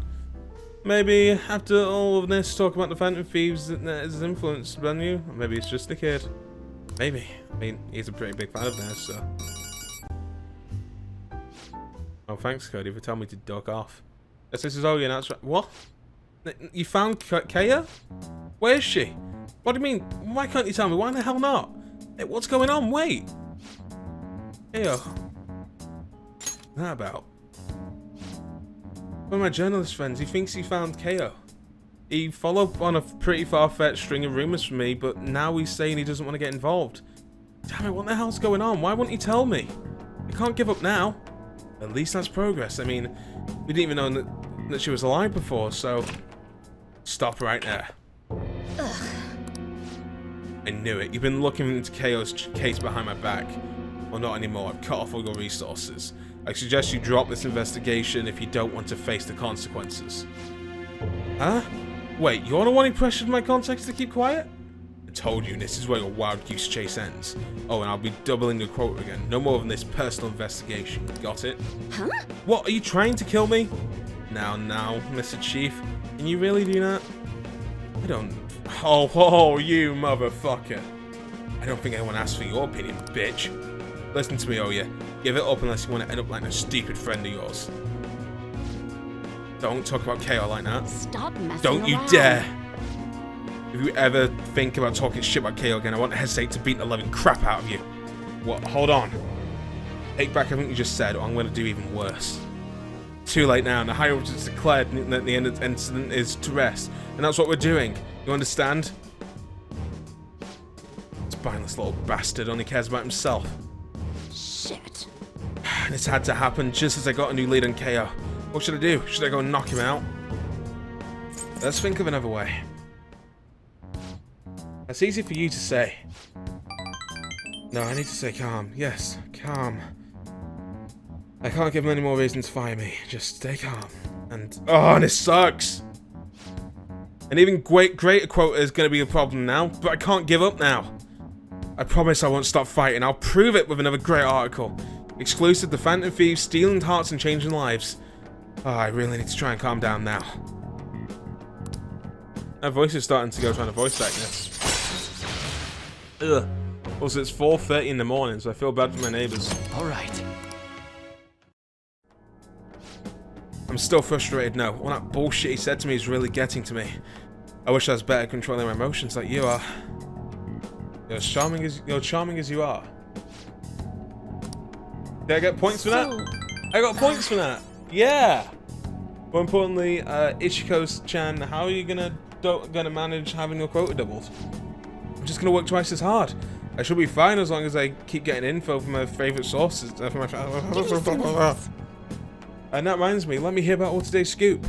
Maybe after all of this talk about the Phantom Thieves that has influenced on you, or maybe it's just a kid. Maybe. I mean, he's a pretty big fan of theirs, so... Oh, thanks, Cody, for telling me to duck off. Yes, this is Oya, that's right. What? You found Kaya? Where is she? What do you mean? Why can't you tell me? Why the hell not? Hey, what's going on? Wait. Heyo. What's that about? One of my journalist friends, he thinks he found Ko. He followed on a pretty far-fetched string of rumors from me, but now he's saying he doesn't want to get involved. Damn it, what the hell's going on? Why won't he tell me? I can't give up now. At least that's progress. I mean, we didn't even know that she was alive before, so... Stop right there. Ugh. I knew it. You've been looking into Ko's case behind my back. Well, not anymore. I've cut off all your resources. I suggest you drop this investigation if you don't want to face the consequences. Huh? Wait, you're the one who pressured my contacts to keep quiet? I told you, this is where your wild goose chase ends. Oh, and I'll be doubling the quota again. No more of this personal investigation. Got it? Huh? What, are you trying to kill me? Now, Mr. Chief. Can you really do that? I don't... Oh, you motherfucker. I don't think anyone asked for your opinion, bitch. Listen to me, Oya. Give it up unless you want to end up like a stupid friend of yours. Don't talk about KO like that. Stop messing Don't you around. dare. If you ever think about talking shit about KO again, I won't hesitate to beat the living crap out of you. What? Hold on. Take back everything you just said, or I'm going to do even worse. Too late now, and the High Order has declared that the end of the incident is to rest. And that's what we're doing. You understand? This spineless little bastard only cares about himself. Shit. This had to happen just as I got a new lead on KO. What should I do? Should I go and knock him out? Let's think of another way. That's easy for you to say. No, I need to stay calm. Yes, calm. I can't give him any more reasons to fire me. Just stay calm. And this sucks. An even greater quota is going to be a problem now, but I can't give up now. I promise I won't stop fighting. I'll prove it with another great article. Exclusive to Phantom Thieves, stealing hearts and changing lives. Oh, I really need to try and calm down now. My voice is starting to go trying to voice actness. Ugh. Also, it's 4:30 in the morning, so I feel bad for my neighbors. Alright. I'm still frustrated now. All that bullshit he said to me is really getting to me. I wish I was better at controlling my emotions like you are. You're as charming as you are. Did I get points for that? I got points for that. Yeah. More importantly, Ichiko's-chan, how are you gonna manage having your quota doubled? I'm just gonna work twice as hard. I should be fine as long as I keep getting info from my favorite sources. And that reminds me, let me hear about all today's scoop.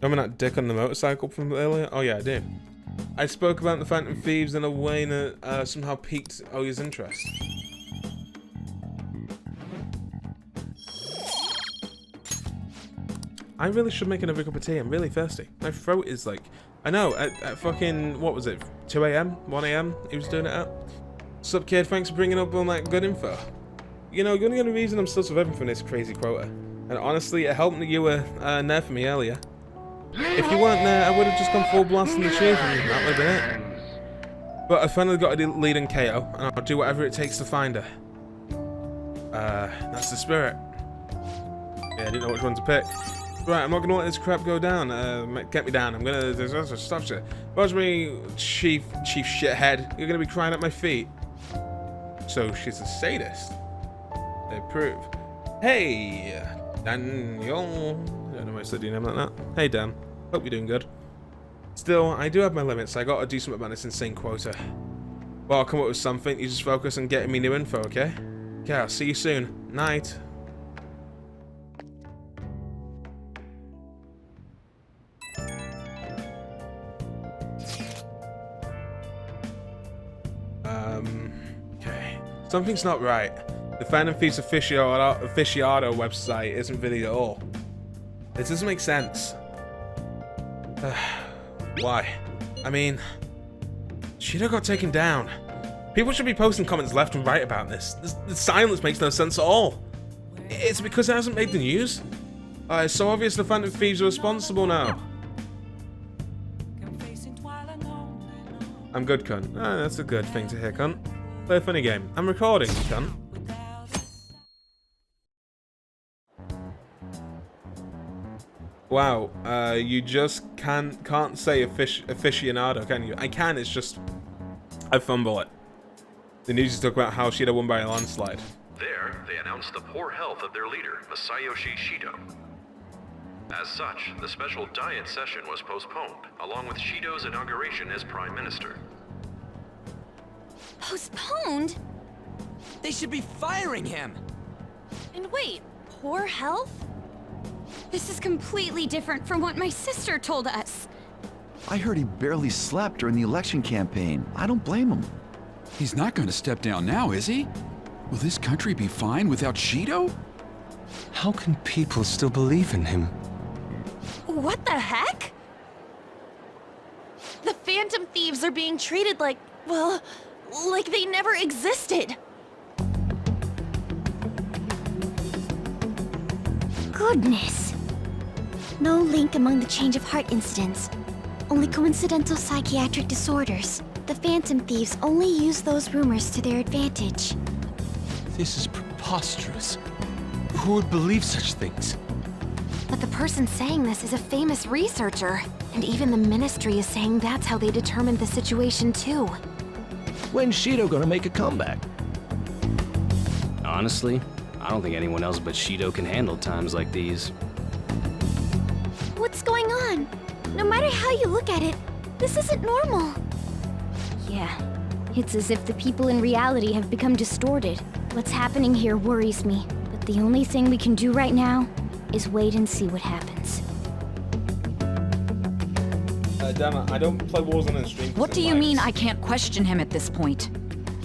Remember that dick on the motorcycle from earlier? Oh yeah, I do. I spoke about the Phantom Thieves in a way that somehow piqued Oya's interest. I really should make another cup of tea. I'm really thirsty. My throat is like... I know, at fucking... What was it? 2 AM? 1 AM? He was doing it at? Sup, kid? Thanks for bringing up all that good info. You know, the only reason I'm still surviving from this crazy quota. And honestly, it helped that you were there for me earlier. If you weren't there, I would have just gone full blast in the tube and that would have been it. But I finally got a lead in KO, and I'll do whatever it takes to find her. That's the spirit. Yeah, I didn't know which one to pick. Right, I'm not gonna let this crap go down. Get me down. I'm gonna stop shit. Watch me, chief shithead. You're gonna be crying at my feet. So she's a sadist. They prove. Hey, Daniel. I don't know why I said your name like that. Hey, Dan. Hope you're doing good. Still, I do have my limits. I gotta do something about this insane quota. Well, I'll come up with something. You just focus on getting me new info, okay? Okay, I'll see you soon. Night. Okay. Something's not right. The Phantom Thieves aficionado website isn't video at all. It doesn't make sense. Why? I mean, Shido got taken down. People should be posting comments left and right about this. The silence makes no sense at all. It's because it hasn't made the news. It's so obvious the Phantom Thieves are responsible now. I'm good, cunt. That's a good thing to hear, cunt. Play a funny game. I'm recording, cunt. Wow, you just can't say aficionado, can you? I can, it's just... I fumble it. The news is talking about how Shido won by a landslide. There, they announced the poor health of their leader, Masayoshi Shido. As such, the special diet session was postponed, along with Shido's inauguration as Prime Minister. Postponed? They should be firing him! And wait, poor health? This is completely different from what my sister told us. I heard he barely slept during the election campaign. I don't blame him. He's not going to step down now, is he? Will this country be fine without Shido? How can people still believe in him? What the heck? The Phantom Thieves are being treated like, well, like they never existed. Goodness. No link among the change of heart incidents. Only coincidental psychiatric disorders. The Phantom Thieves only use those rumors to their advantage. This is preposterous. Who would believe such things? But the person saying this is a famous researcher. And even the Ministry is saying that's how they determined the situation too. When's Shido gonna make a comeback? Honestly, I don't think anyone else but Shido can handle times like these. What's going on? No matter how you look at it, this isn't normal. Yeah, it's as if the people in reality have become distorted. What's happening here worries me, but the only thing we can do right now is wait and see what happens. Damn it, I don't play Warzone on stream. What do you mean I can't question him at this point?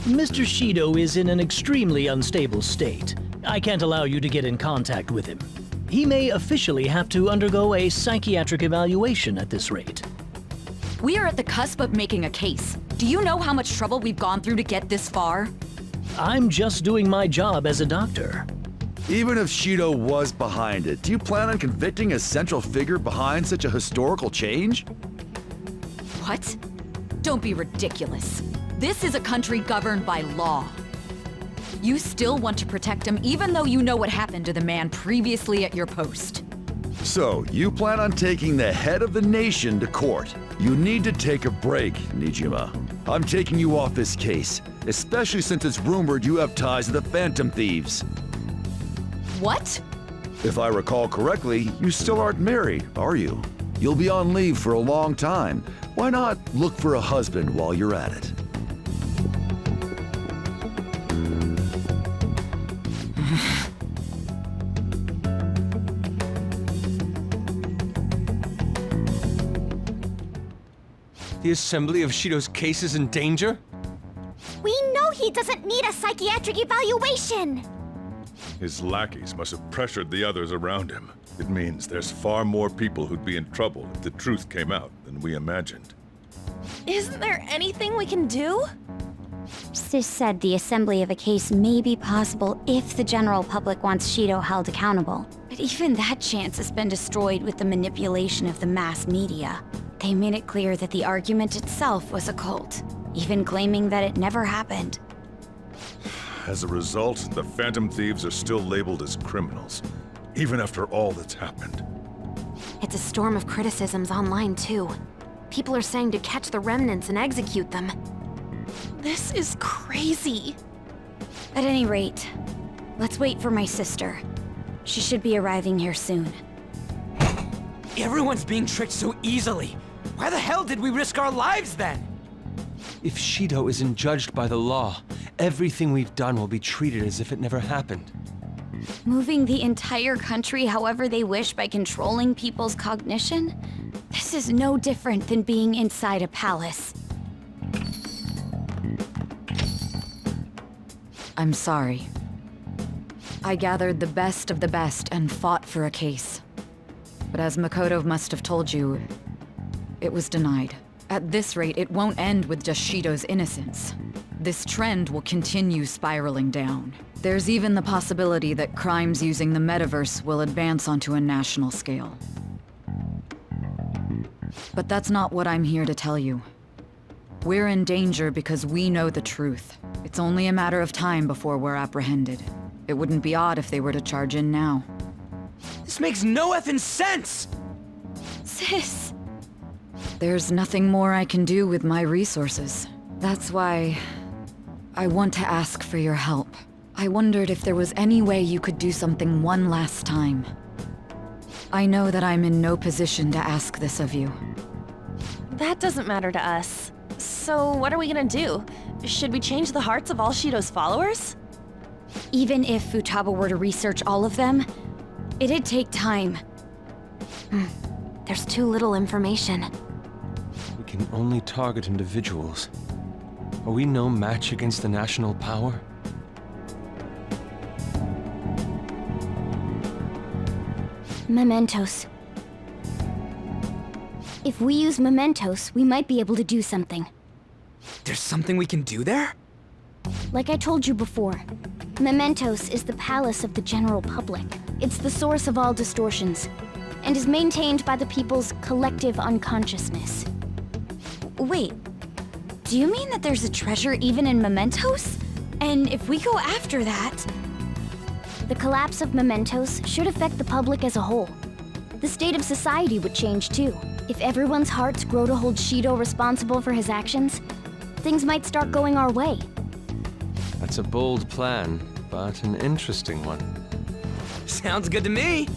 Mr. Shido is in an extremely unstable state. I can't allow you to get in contact with him. He may officially have to undergo a psychiatric evaluation at this rate. We are at the cusp of making a case. Do you know how much trouble we've gone through to get this far? I'm just doing my job as a doctor. Even if Shido was behind it, do you plan on convicting a central figure behind such a historical change? What? Don't be ridiculous. This is a country governed by law. You still want to protect him even though you know what happened to the man previously at your post. So, you plan on taking the head of the nation to court. You need to take a break, Nijima. I'm taking you off this case, especially since it's rumored you have ties to the Phantom Thieves. What? If I recall correctly, you still aren't married, are you? You'll be on leave for a long time. Why not look for a husband while you're at it? The assembly of Shido's case is in danger? We know he doesn't need a psychiatric evaluation! His lackeys must have pressured the others around him. It means there's far more people who'd be in trouble if the truth came out than we imagined. Isn't there anything we can do? Sis said the assembly of a case may be possible if the general public wants Shido held accountable. But even that chance has been destroyed with the manipulation of the mass media. They made it clear that the argument itself was a cult, even claiming that it never happened. As a result, the Phantom Thieves are still labeled as criminals, even after all that's happened. It's a storm of criticisms online too. People are saying to catch the remnants and execute them. This is crazy. At any rate, let's wait for my sister. She should be arriving here soon. Everyone's being tricked so easily. Why the hell did we risk our lives then? If Shido isn't judged by the law, everything we've done will be treated as if it never happened. Moving the entire country however they wish by controlling people's cognition? This is no different than being inside a palace. I'm sorry. I gathered the best of the best and fought for a case. But as Makoto must have told you, it was denied. At this rate, it won't end with just Shido's innocence. This trend will continue spiraling down. There's even the possibility that crimes using the metaverse will advance onto a national scale. But that's not what I'm here to tell you. We're in danger because we know the truth. It's only a matter of time before we're apprehended. It wouldn't be odd if they were to charge in now. This makes no effing sense! Sis! There's nothing more I can do with my resources. That's why I want to ask for your help. I wondered if there was any way you could do something one last time. I know that I'm in no position to ask this of you. That doesn't matter to us. So what are we gonna do? Should we change the hearts of all Shido's followers? Even if Futaba were to research all of them, it'd take time. There's too little information. We can only target individuals. Are we no match against the national power? Mementos. If we use mementos, we might be able to do something. There's something we can do there? Like I told you before, Mementos is the palace of the general public. It's the source of all distortions, and is maintained by the people's collective unconsciousness. Wait, Do you mean that there's a treasure even in mementos? And if we go after that... The collapse of mementos should affect the public as a whole. The state of society would change too. If everyone's hearts grow to hold Shido responsible for his actions, things might start going our way. That's a bold plan, but an interesting one. Sounds good to me.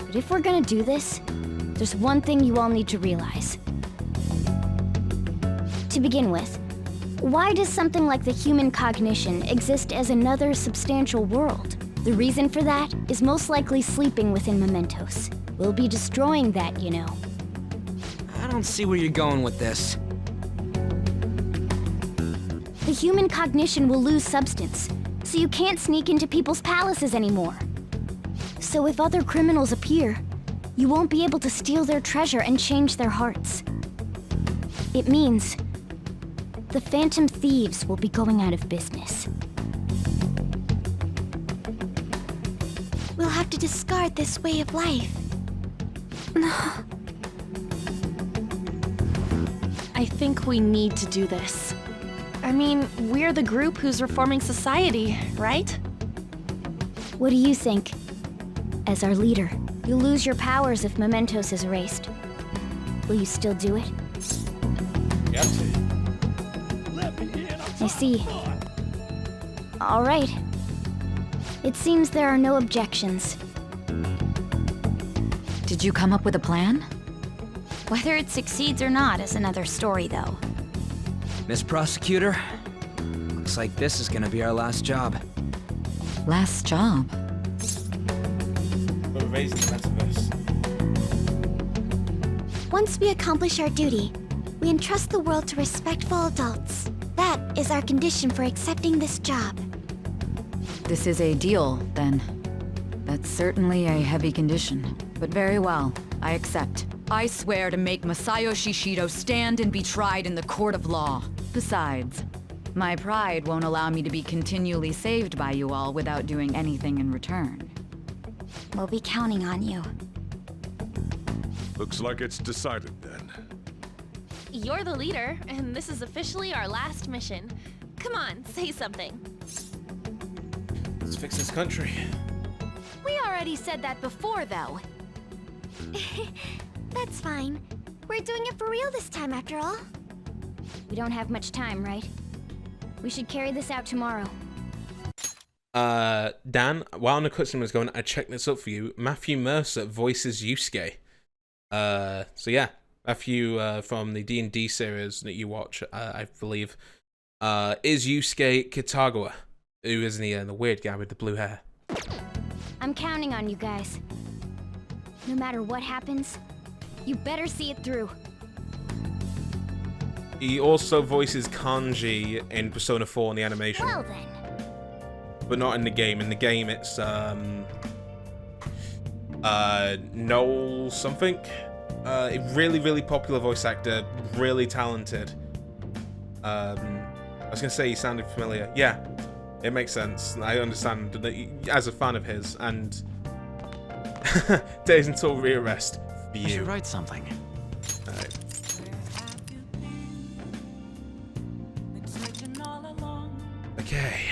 But if we're gonna do this, there's one thing you all need to realize. To begin with, why does something like the human cognition exist as another substantial world? The reason for that is most likely sleeping within mementos. We'll be destroying that, you know. I don't see where you're going with this. The human cognition will lose substance, so you can't sneak into people's palaces anymore. So if other criminals appear, you won't be able to steal their treasure and change their hearts. It means the Phantom Thieves will be going out of business. We'll have to discard this way of life. I think we need to do this. I mean, we're the group who's reforming society, right? What do you think? As our leader, you'll lose your powers if mementos is erased. Will you still do it? I see. All right. It seems there are no objections. Did you come up with a plan? Whether it succeeds or not is another story, though. Miss Prosecutor, looks like this is gonna be our last job. Last job? We're raising the metaverse. Once we accomplish our duty, we entrust the world to respectful adults. That is our condition for accepting this job. This is a deal, then. That's certainly a heavy condition. But very well, I accept. I swear to make Masayoshi Shido stand and be tried in the court of law. Besides, my pride won't allow me to be continually saved by you all without doing anything in return. We'll be counting on you. Looks like it's decided then. You're the leader, and this is officially our last mission. Come on, say something. Let's fix this country. We already said that before, though. That's fine. We're doing it for real this time, after all. We don't have much time, right? We should carry this out tomorrow. Dan, while the cutscene was going, I checked this up for you. Matthew Mercer voices Yusuke. So yeah, Matthew from the D&D series that you watch, I believe, is Yusuke Kitagawa, who is the weird guy with the blue hair. I'm counting on you guys. No matter what happens, you better see it through. He also voices Kanji in Persona 4 in the animation. Well then. But not in the game. In the game, it's Noel something. A really, really popular voice actor, really talented. I was gonna say he sounded familiar. Yeah, it makes sense. I understand that as a fan of his, and days until rearrest. For you. I should write something. Alright. Okay.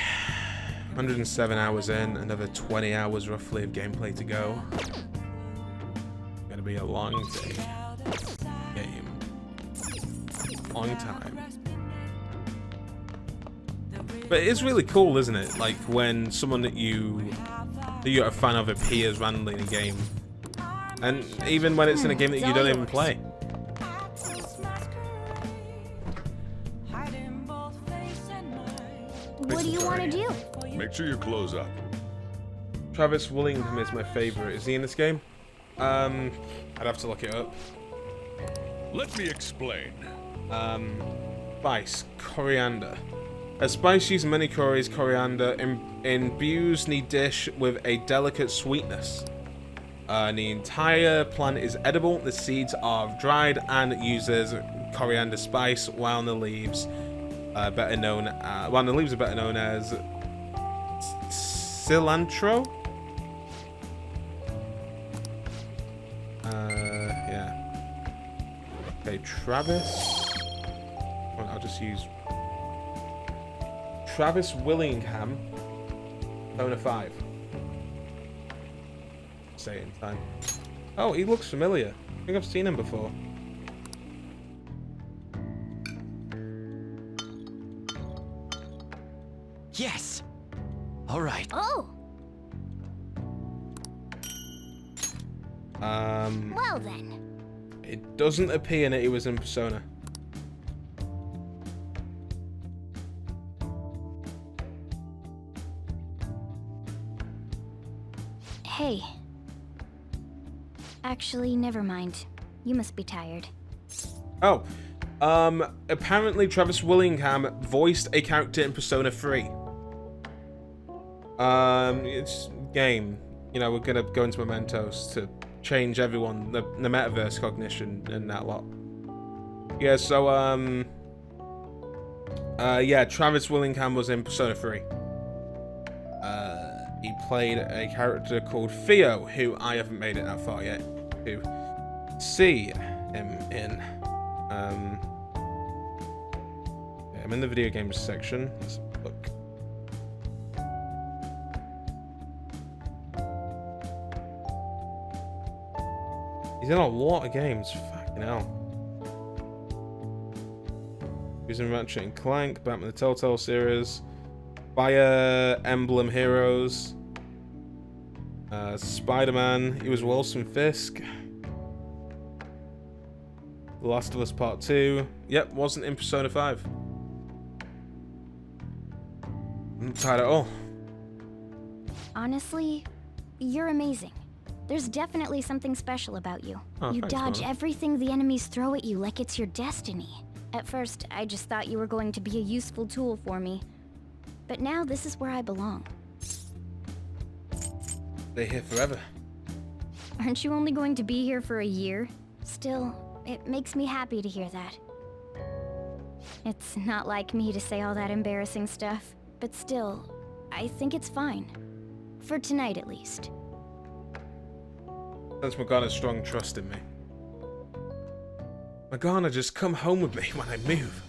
107 hours in, another 20 hours roughly of gameplay to go. Gonna be a long day. Game. Long time. But it's really cool, isn't it? Like when someone that you're a fan of appears randomly in a game. And even when it's in a game that you don't even play. What do you want to do? Make sure you close up. Travis Willingham is my favorite. Is he in this game? I'd have to look it up. Let me explain. Spice, coriander. A spice used in many curries, coriander imbues the dish with a delicate sweetness. The entire plant is edible. The seeds are dried and uses coriander spice, while the leaves are better known as cilantro. Yeah. Okay, Travis. I'll just use Travis Willingham, Persona 5. Say it in time. Oh, he looks familiar. I think I've seen him before. Yes. All right. Oh. Well then. It doesn't appear that he was in Persona. Hey. Actually, never mind. You must be tired. Oh. Apparently Travis Willingham voiced a character in Persona 3. It's game. You know, we're gonna go into Mementos to change everyone, the metaverse cognition and that lot. Yeah, so, yeah, Travis Willingham was in Persona 3. He played a character called Theo, who I haven't made it that far yet to see him in. Yeah, I'm in the video games section. Let's look. He's in a lot of games. Fucking hell. He was in Ratchet and Clank, Batman the Telltale series, Fire Emblem Heroes, Spider-Man. He was Wilson Fisk. The Last of Us Part 2. Yep, wasn't in Persona 5. I'm not tired at all. Honestly, you're amazing. There's definitely something special about you. Oh, You thanks, dodge Mama. everything the enemies throw at you like it's your destiny. At first, I just thought you were going to be a useful tool for me. But now this is where I belong. They're here forever. Aren't you only going to be here for a year? Still, it makes me happy to hear that. It's not like me to say all that embarrassing stuff, but still, I think it's fine. For tonight, at least. That's Morgana's strong trust in me. Morgana, just come home with me when I move.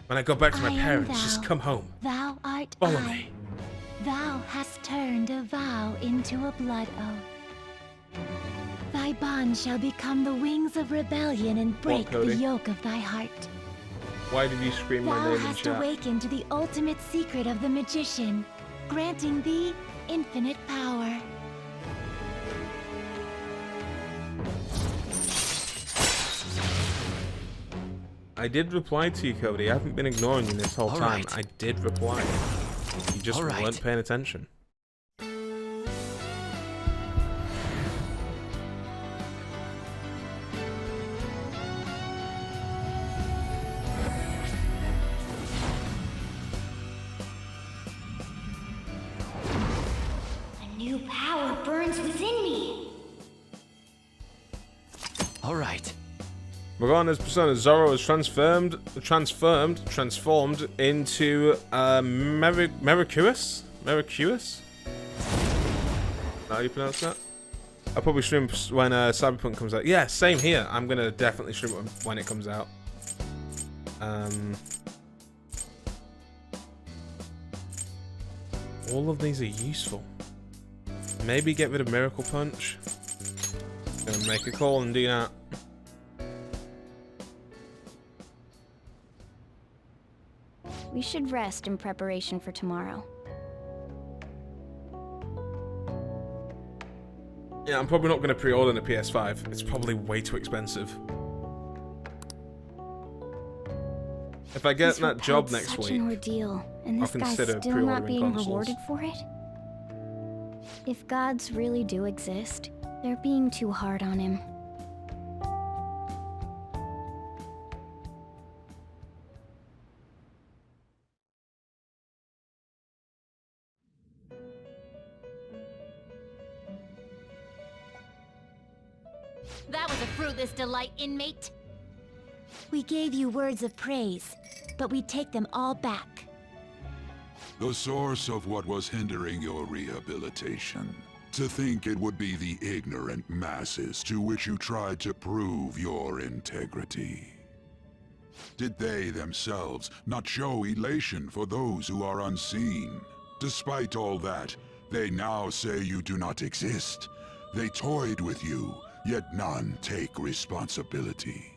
When I go back to my I am parents, just thou. come home. Thou art Follow I. me. Thou hast turned a vow into a blood oath. Thy bond shall become the wings of rebellion and break the Cody? yoke of thy heart. Why did you scream my Thou name in hast chat? awakened to the ultimate secret of the magician, granting thee infinite power. I did reply to you, Cody. I haven't been ignoring you this whole All time. right. I did reply. You just All right. weren't paying attention. A new power burns within me. All right. Morgana's persona Zorro is transformed into Mercurius? Mercurius? How you pronounce that? I'll probably stream when Cyberpunk comes out. Yeah, same here. I'm gonna definitely stream it when it comes out. All of these are useful. Maybe get rid of Miracle Punch. Gonna make a call and do that. We should rest in preparation for tomorrow. Yeah, I'm probably not going to pre-order the PS5. It's probably way too expensive. If I get He's that job repelled next such week, an ordeal, and I'll this guy's consider still not pre-ordering being consoles. rewarded for it? If gods really do exist, they're being too hard on him. That was a fruitless delight, inmate. We gave you words of praise, but we take them all back. The source of what was hindering your rehabilitation. To think it would be the ignorant masses to which you tried to prove your integrity. Did they themselves not show elation for those who are unseen? Despite all that, they now say you do not exist. They toyed with you, yet none take responsibility.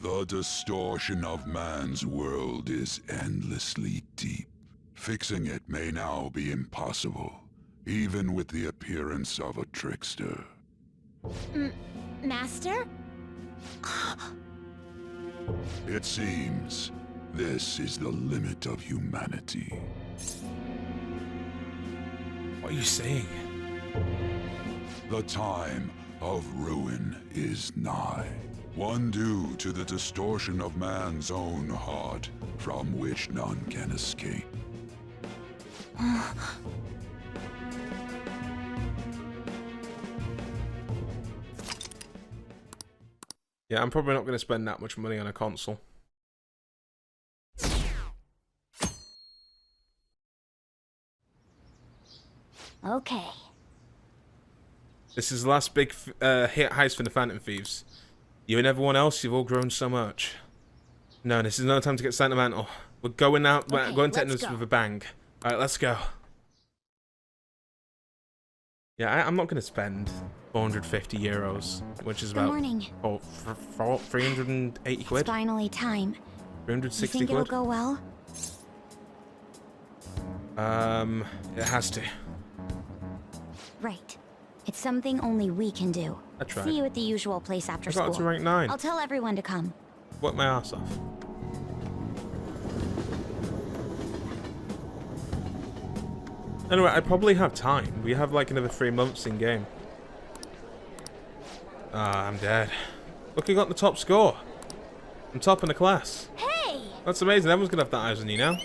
The distortion of man's world is endlessly deep. Fixing it may now be impossible, even with the appearance of a trickster. Master? It seems this is the limit of humanity. What are you saying? The time of ruin is nigh. One due to the distortion of man's own heart, from which none can escape. Yeah, I'm probably not going to spend that much money on a console. Okay. This is the last big hit heist for the Phantom Thieves. You and everyone else, you've all grown so much. No, this is no time to get sentimental. We're going out, we're going to end this with a bang. Alright, let's go. Yeah, I'm not going to spend 450 euros, which is about 380 quid. It's finally time. 360 you think quid. It'll go well? It has to. Right. It's something only we can do. That's right. See you at the usual place after I school. got to rank 9. I'll tell everyone to come. Work my ass off. Anyway, I probably have time. We have like another 3 months in game. Ah, I'm dead. Look, I got the top score. I'm top in the class. Hey! That's amazing. Everyone's gonna have that eyes on you now.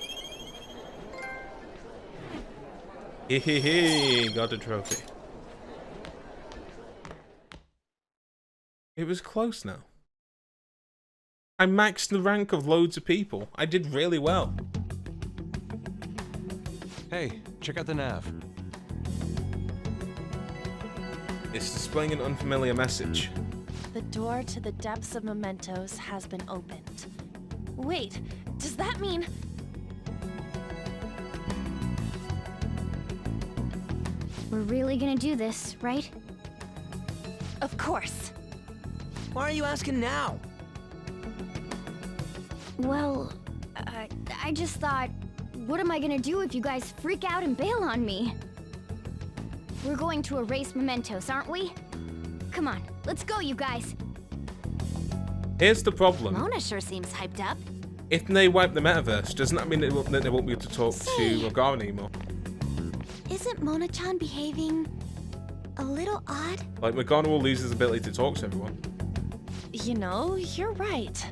Hehehe, got a trophy. It was close now. I maxed the rank of loads of people. I did really well. Hey, check out the nav. It's displaying an unfamiliar message. The door to the depths of mementos has been opened. Wait, does that mean... We're really gonna do this, right? Of course. Why are you asking now? Well, I just thought, what am I gonna do if you guys freak out and bail on me? We're going to erase mementos, aren't we? Come on, let's go, you guys. Here's the problem. Mona sure seems hyped up. If they wipe the metaverse, doesn't that mean that they won't be able to talk to Vaughan anymore? Isn't Mona-chan behaving a little odd? Like, Vaughan will lose his ability to talk to everyone. You know, you're right.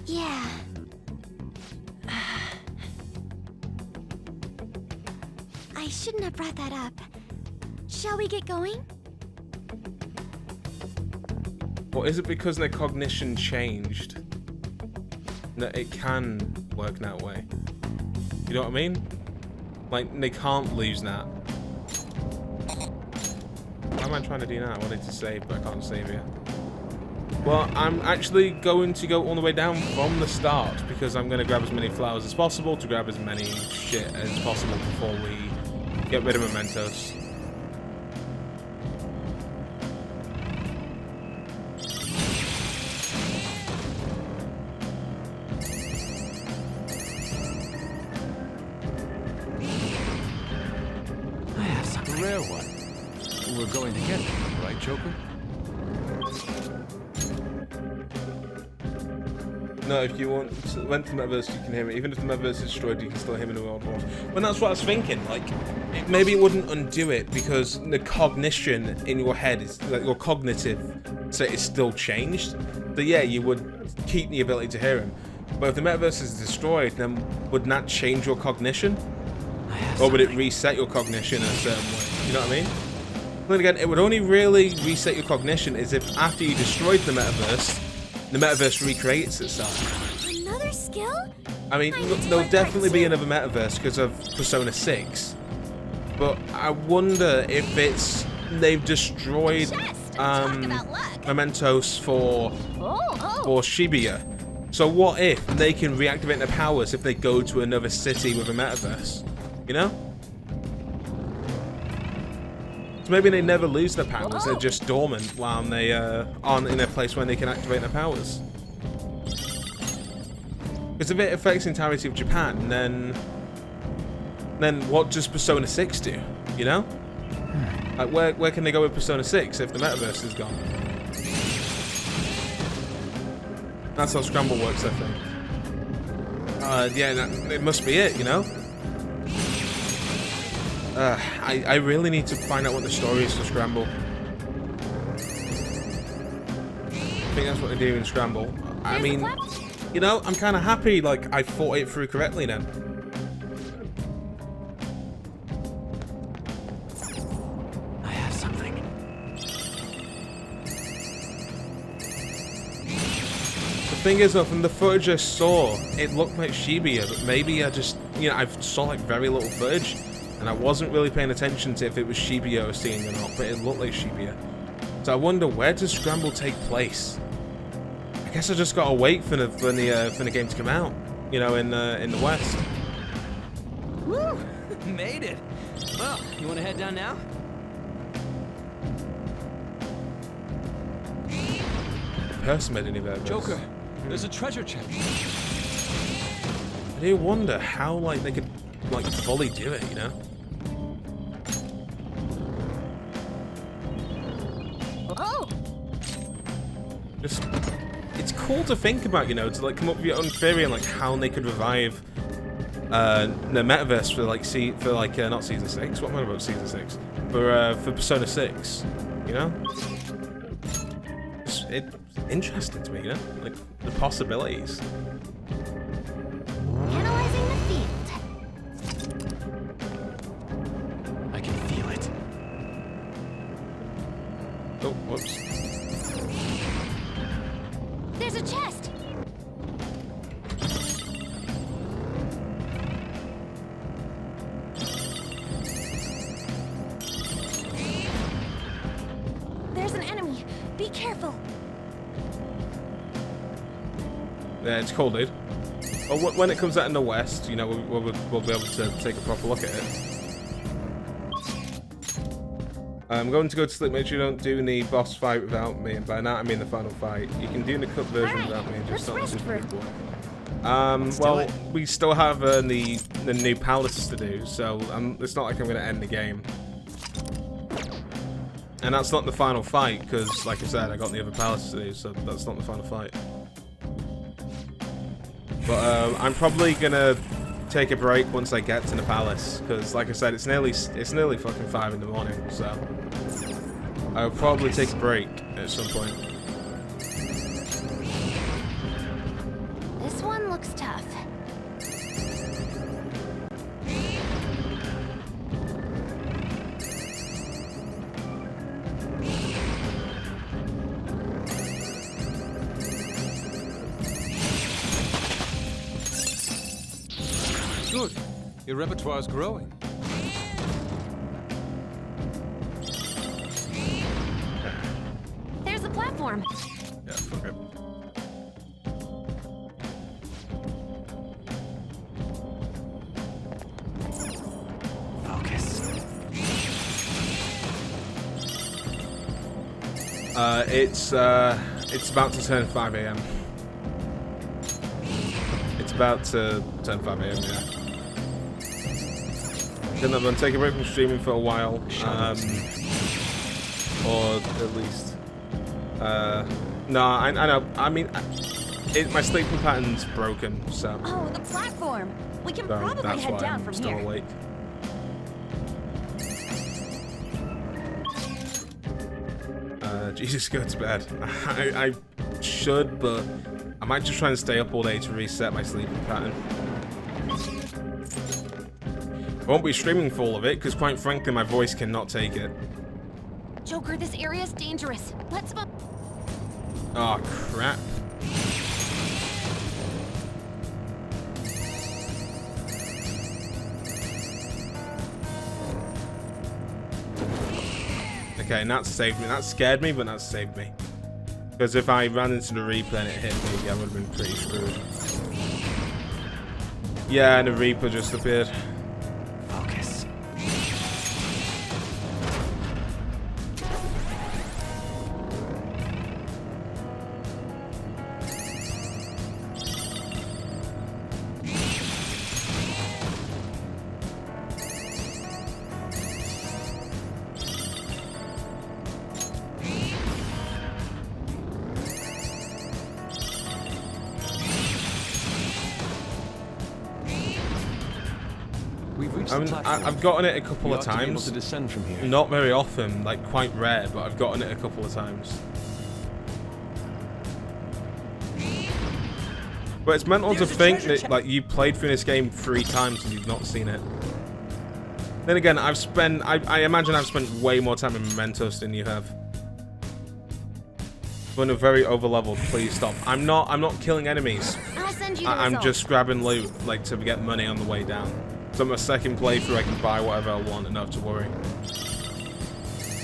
Yeah. I shouldn't have brought that up. Shall we get going? Or is it because their cognition changed that it can work that way? You know what I mean? Like, they can't lose that. What am I trying to do now? I wanted to save, but I can't save yet. Well, I'm actually going to go all the way down from the start because I'm going to grab as many flowers as possible to grab as many shit as possible before we get rid of mementos. Yes, a rare one. We're going to get them, right, Joker? No, if you went to the metaverse, you can hear it. Even if the metaverse is destroyed, you can still hear me in the World War. Well, that's what I was thinking. Like, maybe it wouldn't undo it because the cognition in your head is, like, your cognitive state is still changed. So yeah, you would keep the ability to hear him. But if the metaverse is destroyed, then wouldn't that change your cognition? Or would it reset your cognition in a certain way? You know what I mean? Then again, it would only really reset your cognition is if after you destroyed the metaverse recreates itself. Another skill? I mean, there'll definitely be another metaverse because of Persona 6. But I wonder if they've destroyed mementos for Shibuya. So what if they can reactivate their powers if they go to another city with a metaverse? You know? So maybe they never lose their powers, they're just dormant while they aren't in a place where they can activate their powers. Because if it affects the entirety of Japan, then what does Persona 6 do? You know? Like where can they go with Persona 6 if the metaverse is gone? That's how Scramble works, I think. Yeah, it must be it, you know? I really need to find out what the story is for Scramble. I think that's what they do in Scramble. I mean, you know, I'm kind of happy, like, I thought it through correctly now. I have something. The thing is, though, from the footage I saw, it looked like Shibuya, but maybe I just, you know, I saw, like, very little footage. And I wasn't really paying attention to if it was Shibuya I was seeing or not, but it looked like Shibuya. So I wonder, where does Scramble take place? I guess I just gotta wait for the game to come out, you know, in the West. Woo! Made it. Well, you want to head down now? Person any there. Joker, there's a treasure chest. I do wonder how, like, they could, like, fully do it, you know? Just, it's cool to think about, you know, to like come up with your own theory on like how they could revive the metaverse for like not season 6. What am I about season 6? For Persona 6, you know? It's interesting to me, you know, like the possibilities. Analyzing the field. I can feel it. Oh, whoops. There's a chest. There's an enemy. Be careful. Yeah, it's cool, dude. Well, when it comes out in the West, you know, we'll be able to take a proper look at it. I'm going to go to sleep. Make sure you don't do the boss fight without me, and by that I mean the final fight. You can do the cut version without me and just not listen to people. Well, we still have the new palace to do, so it's not like I'm going to end the game. And that's not the final fight, because, like I said, I got the other palace to do, so that's not the final fight. But I'm probably going to take a break once I get to the palace, because, like I said, it's nearly fucking 5 in the morning, so I'll probably take a break at some point. This one looks tough. Good. Your repertoire's growing. There's the platform. Yeah, fuck it. Focus. It's about to turn 5 a.m. It's about to turn 5 a.m. Yeah. Then I'm gonna take a break from streaming for a while, or at least, no, I know. I mean, my sleeping pattern's broken, so. Oh, the platform. We can So probably that's head why down I'm from still here. awake. Jesus, go to bed. I should, but I might just try and stay up all day to reset my sleeping pattern. I won't be streaming for all of it, because quite frankly, my voice cannot take it. Joker, this area's dangerous. Let's move. Oh, crap. Okay, and that saved me. That scared me, but that saved me. Because if I ran into the Reaper and it hit me, I would have been pretty screwed. Yeah, and the Reaper just appeared. Focus. I've gotten it a couple We of ought to be able times. to descend from here. Not very often, like quite rare, but I've gotten it a couple of times. But it's mental to think that like you played through this game 3 times and you've not seen it. Then again, I imagine I've spent way more time in Mementos than you have. When a very overleveled, please stop. I'm not killing enemies. I'll send you the I'm results. just grabbing loot, like to get money on the way down. So on my second playthrough, I can buy whatever I want and not have to worry.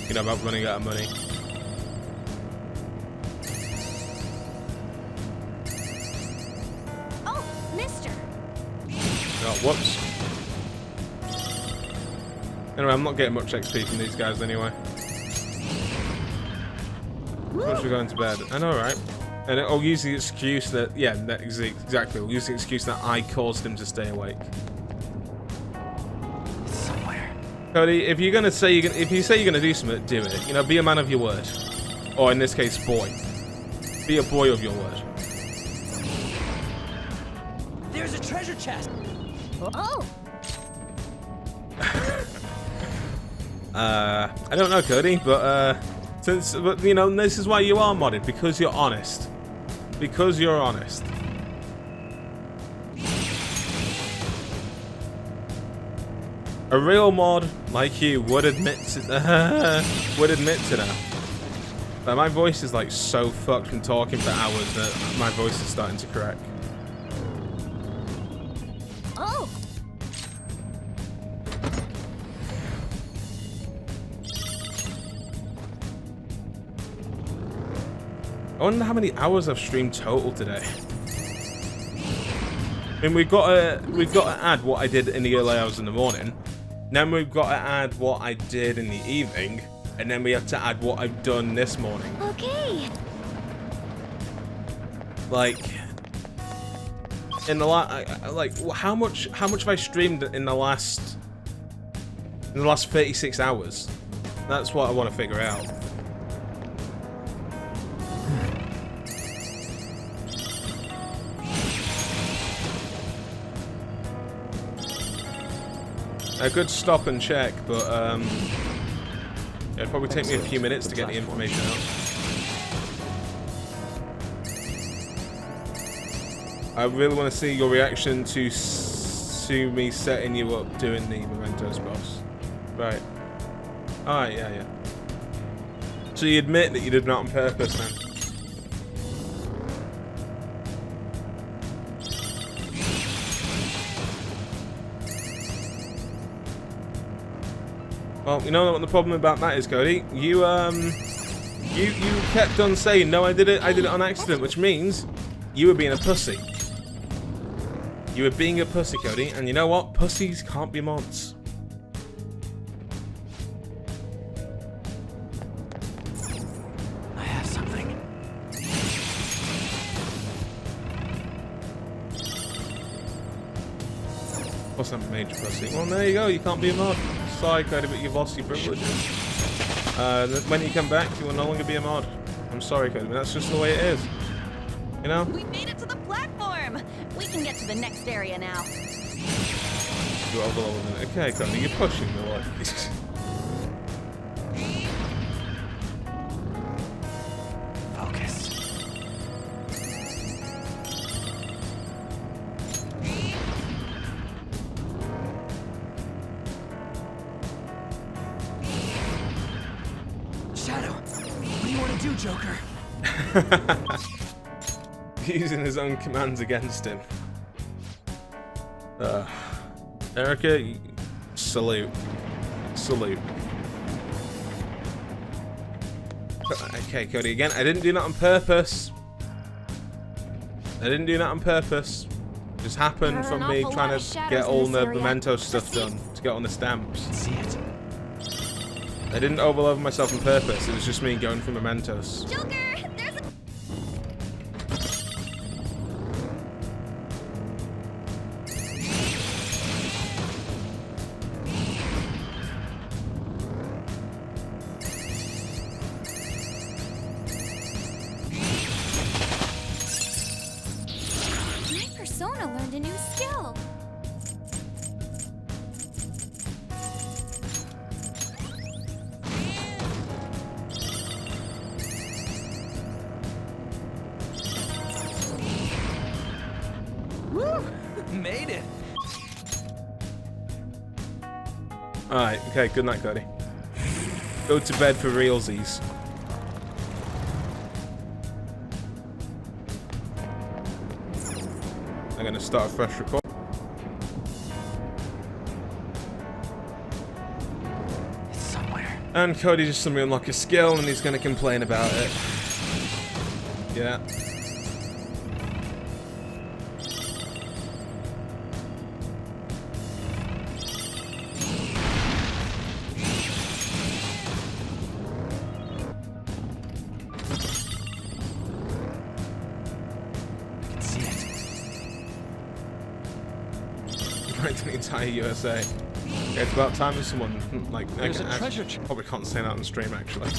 You know, about running out of money. Oh, mister. Oh, whoops. Anyway, I'm not getting much XP from these guys anyway. Once we're going to bed. I know, right? And I'll use the excuse that, yeah, that exactly. I'll use the excuse that I caused him to stay awake. Cody, if you're gonna say if you say you're gonna do something, do it. You know, be a man of your word, or in this case, boy. Be a boy of your word. There's a treasure chest. Oh. I don't know, Cody, but you know, this is why you are modded, because you're honest. Because you're honest. A real mod like you would admit to that my voice is like so fucked from talking for hours that my voice is starting to crack. Oh. I wonder how many hours I've streamed total today. I mean, we've got to add what I did in the early hours in the morning. Then we've got to add what I did in the evening, and then we have to add what I've done this morning. Okay. Like, in the how much have I streamed in the last 36 hours? That's what I want to figure out. I could stop and check, but it'd probably take me a few minutes to get the information out. I really want to see your reaction to me setting you up doing the Mementos boss. Right. Alright, yeah. So you admit that you did it on purpose then? Well, you know what the problem about that is, Cody? You kept on saying, no, I did it on accident, which means you were being a pussy. You were being a pussy, Cody, and you know what? Pussies can't be mods. I have something. What's that major pussy? Well, there you go, you can't be a mod. Sorry, Cody, but you've lost your privileges. When you come back, you will no longer be a mod. I'm sorry, Cody, but that's just the way it is. You know? We made it to the platform! We can get to the next area now. You're overloading it. Okay, Cody, you're pushing the way. Focus. Shadow, what do you want to do, Joker? Using his own commands against him. Erica, salute. Salute. Okay, Cody, again, I didn't do that on purpose. I didn't do that on purpose. It just happened from me trying to get all the memento stuff done to get on the stamps. See it. I didn't overload myself on purpose. It was just me going through mementos. Joker, there's a... My persona learned a new skill. Woo! Made it. Alright, okay, good night, Cody. Go to bed for realsies. I'm gonna start a fresh record. It's somewhere. And Cody just suddenly unlock his skill and he's gonna complain about it. Yeah. Right to the entire USA. Yeah, it's about time for someone like There's a treasure chest. Probably can't say that on the stream actually.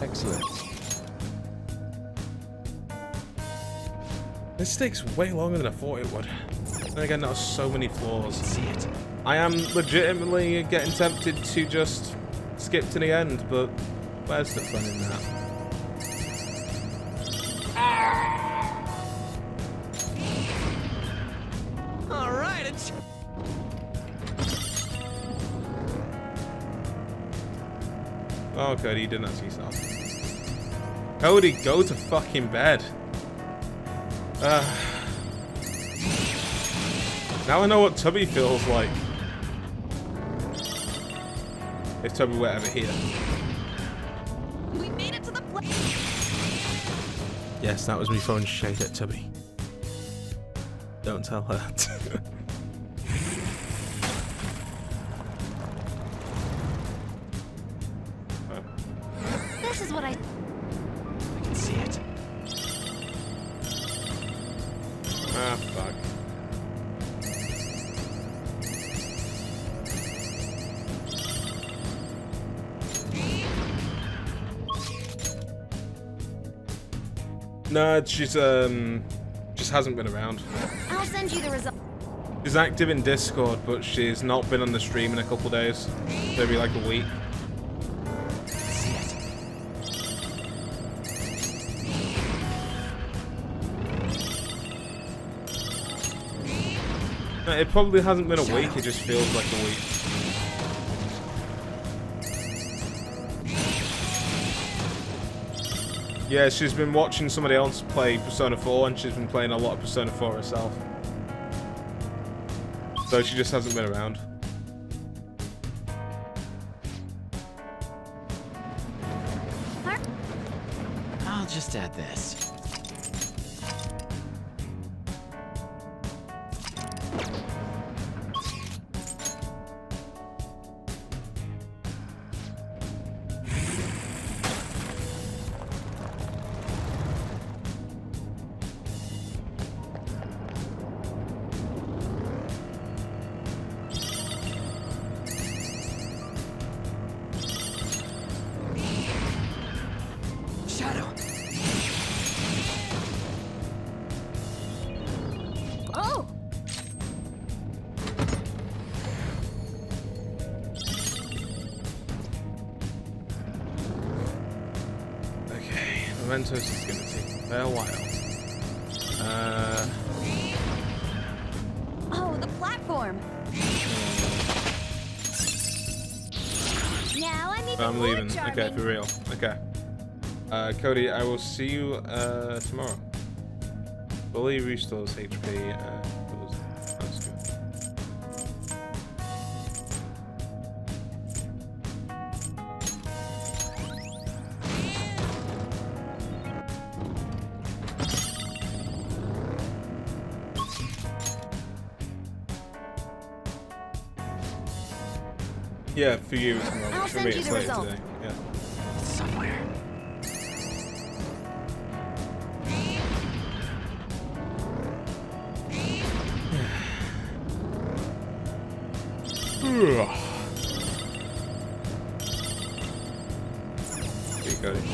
Excellent. This takes way longer than I thought it would. And again, that was so many floors. See it. I am legitimately getting tempted to just skip to the end, but where's the fun in that? All right, it's... Oh, Cody, you did that to yourself. Cody, go to fucking bed. Now I know what Tubby feels like. If Tubby were ever here. We made it to the place. Yes, that was me throwing shade at Tubby. Don't tell her. This is what I can see it. Ah, fuck. No, she's just hasn't been around. I'll send you the result. She's active in Discord, but she's not been on the stream in a couple days. Maybe like a week. See it. No, it probably hasn't been a week, it just feels like a week. Yeah, she's been watching somebody else play Persona 4 and she's been playing a lot of Persona 4 herself. So she just hasn't been around. I'll just add this. Oh! Okay, Mementos is gonna take a fair while. Oh, the platform. Now I'm even I'm more leaving. charming. Okay, for real. Okay. Cody, I will see you tomorrow. Fully restores HP and that's good. Yeah, for you it's more. I'll For send me you it's the later result. today. Yeah. Somewhere. Keep going.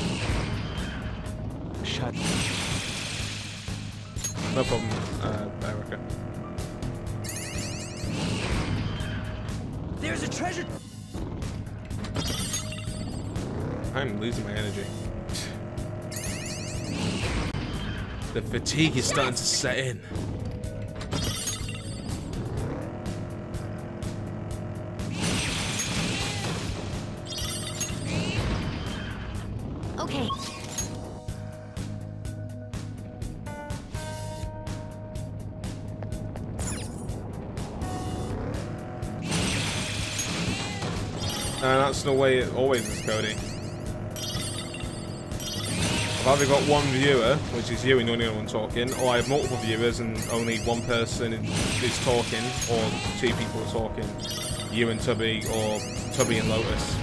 Shut. No problem, Erica. There's a treasure. I'm losing my energy. The fatigue is starting to set in. Okay. That's the way it always is, Cody. I've either got one viewer, which is you and you're the only one talking, or I have multiple viewers and only one person is talking, or two people are talking. You and Tubby, or Tubby and Lotus.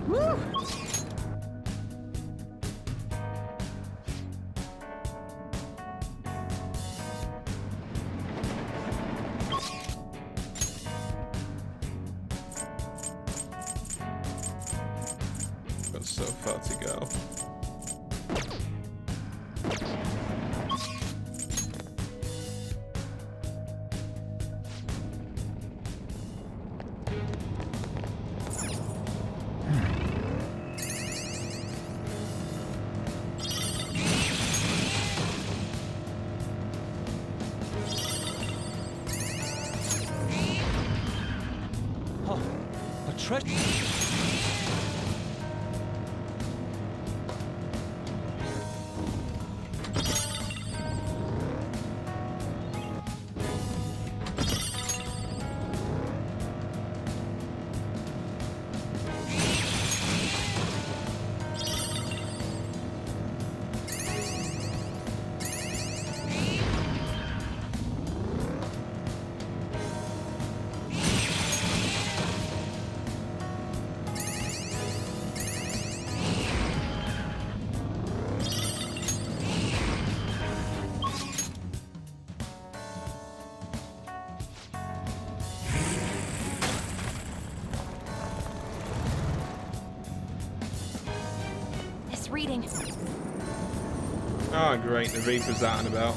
Woo! Got so far to go. Oh, a treasure. This reading. Oh, great. The Reaper's out and about.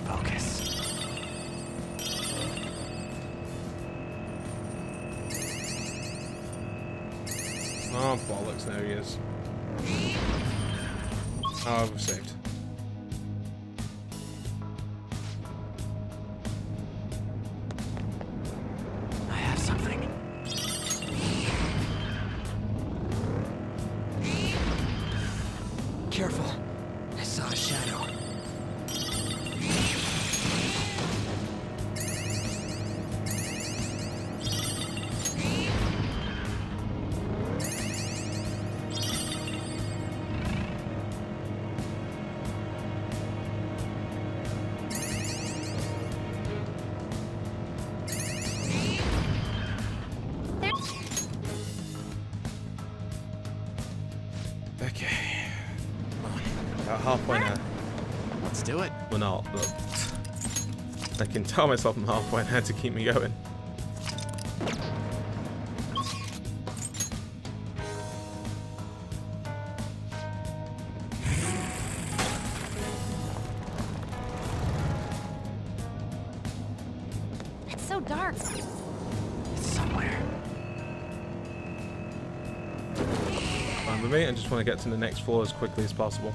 Focus. Oh, bollocks. There he is. Oh, we've saved. I have something. Careful. I saw a shadow. Okay. Come on. About halfway now. Let's do it. We're not, but I can tell myself I'm halfway now to keep me going. It's so dark. It's somewhere. Fine with me. I just want to get to the next floor as quickly as possible.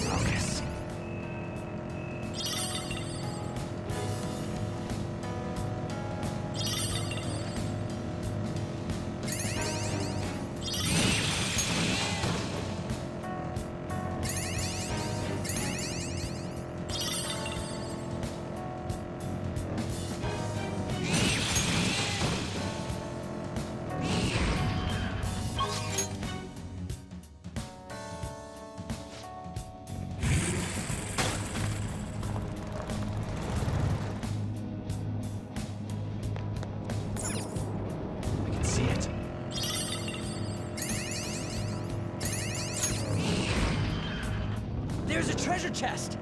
Focus. a treasure chest!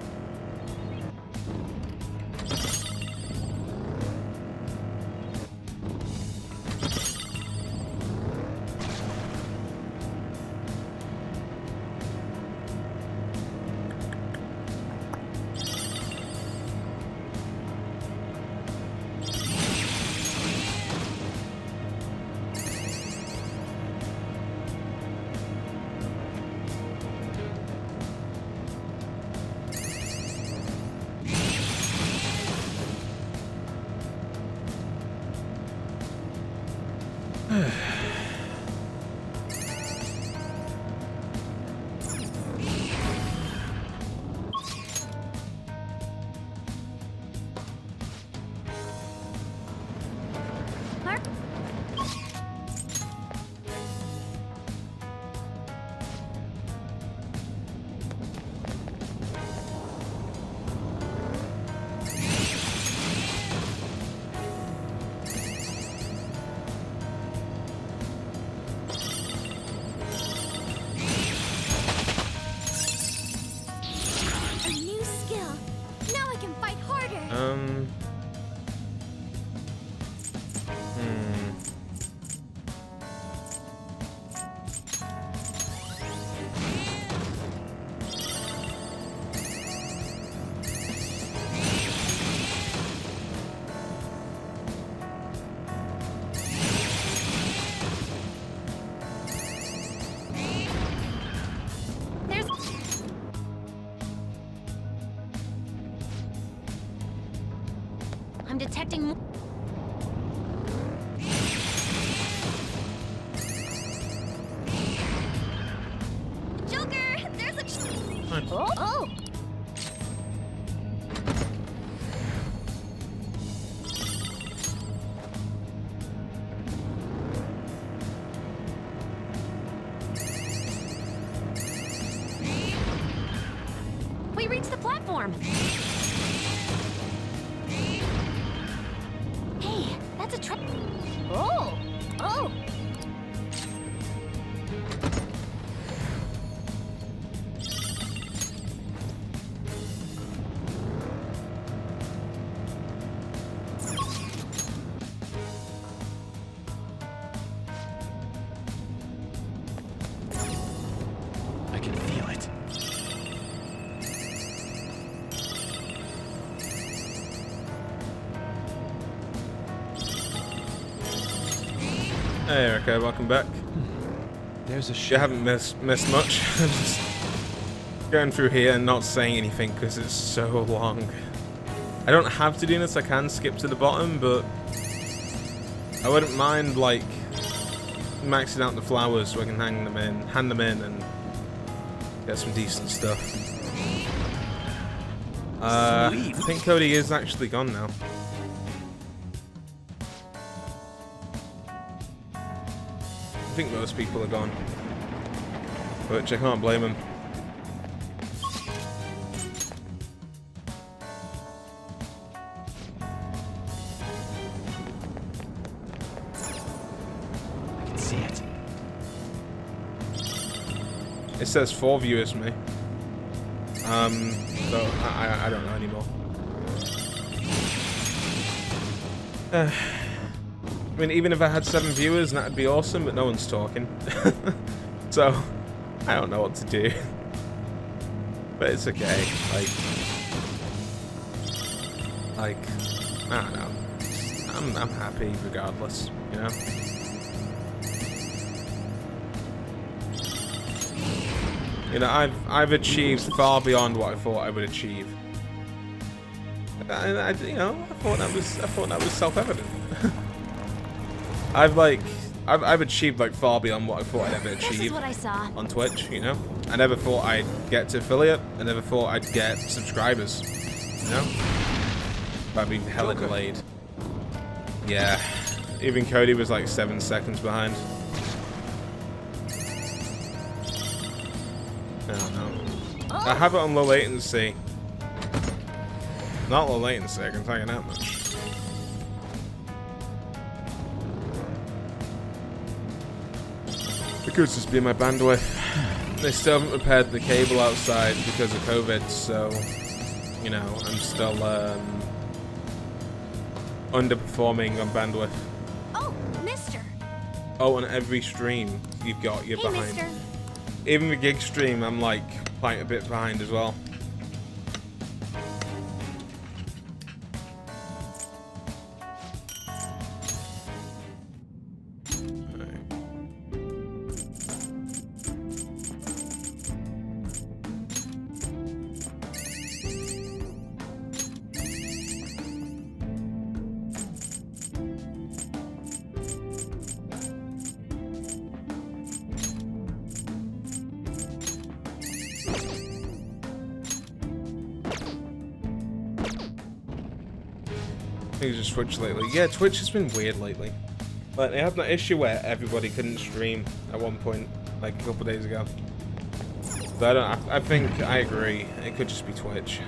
I'm detecting more. Joker, there's a. Oh! We reached the platform. Hey, that's a Oh! Oh! I can feel it. Hey, okay, welcome back. There's a You haven't missed much. I'm just going through here and not saying anything because it's so long. I don't have to do this, I can skip to the bottom, but I wouldn't mind, like, maxing out the flowers so I can hand them in and get some decent stuff. I think Cody is actually gone now. I think most people are gone, which I can't blame them. I can see it. It says 4 viewers for me. So I don't know anymore. I mean, even if I had 7 viewers, that'd be awesome, but no one's talking. So, I don't know what to do. But it's okay. Like, I don't know. I'm happy regardless, you know? You know, I've achieved far beyond what I thought I would achieve. You know, I thought that was self-evident. I've achieved like far beyond what I thought I'd ever achieve. This is what I saw. On Twitch, you know? I never thought I'd get to affiliate. I never thought I'd get subscribers, you know? But I've been hella delayed. Yeah, even Cody was like 7 seconds behind. I don't know. I have it on low latency. Not low latency, I can tell you that much. It could just be my bandwidth. They still haven't repaired the cable outside because of COVID, so, you know, I'm still underperforming on bandwidth. Oh, mister. Oh, on every stream you've got, you're behind. Mister. Even the gig stream, I'm like quite a bit behind as well. Things just Twitch lately. Yeah, Twitch has been weird lately. Like, they had that issue where everybody couldn't stream at one point, like a couple days ago. So I think I agree. It could just be Twitch.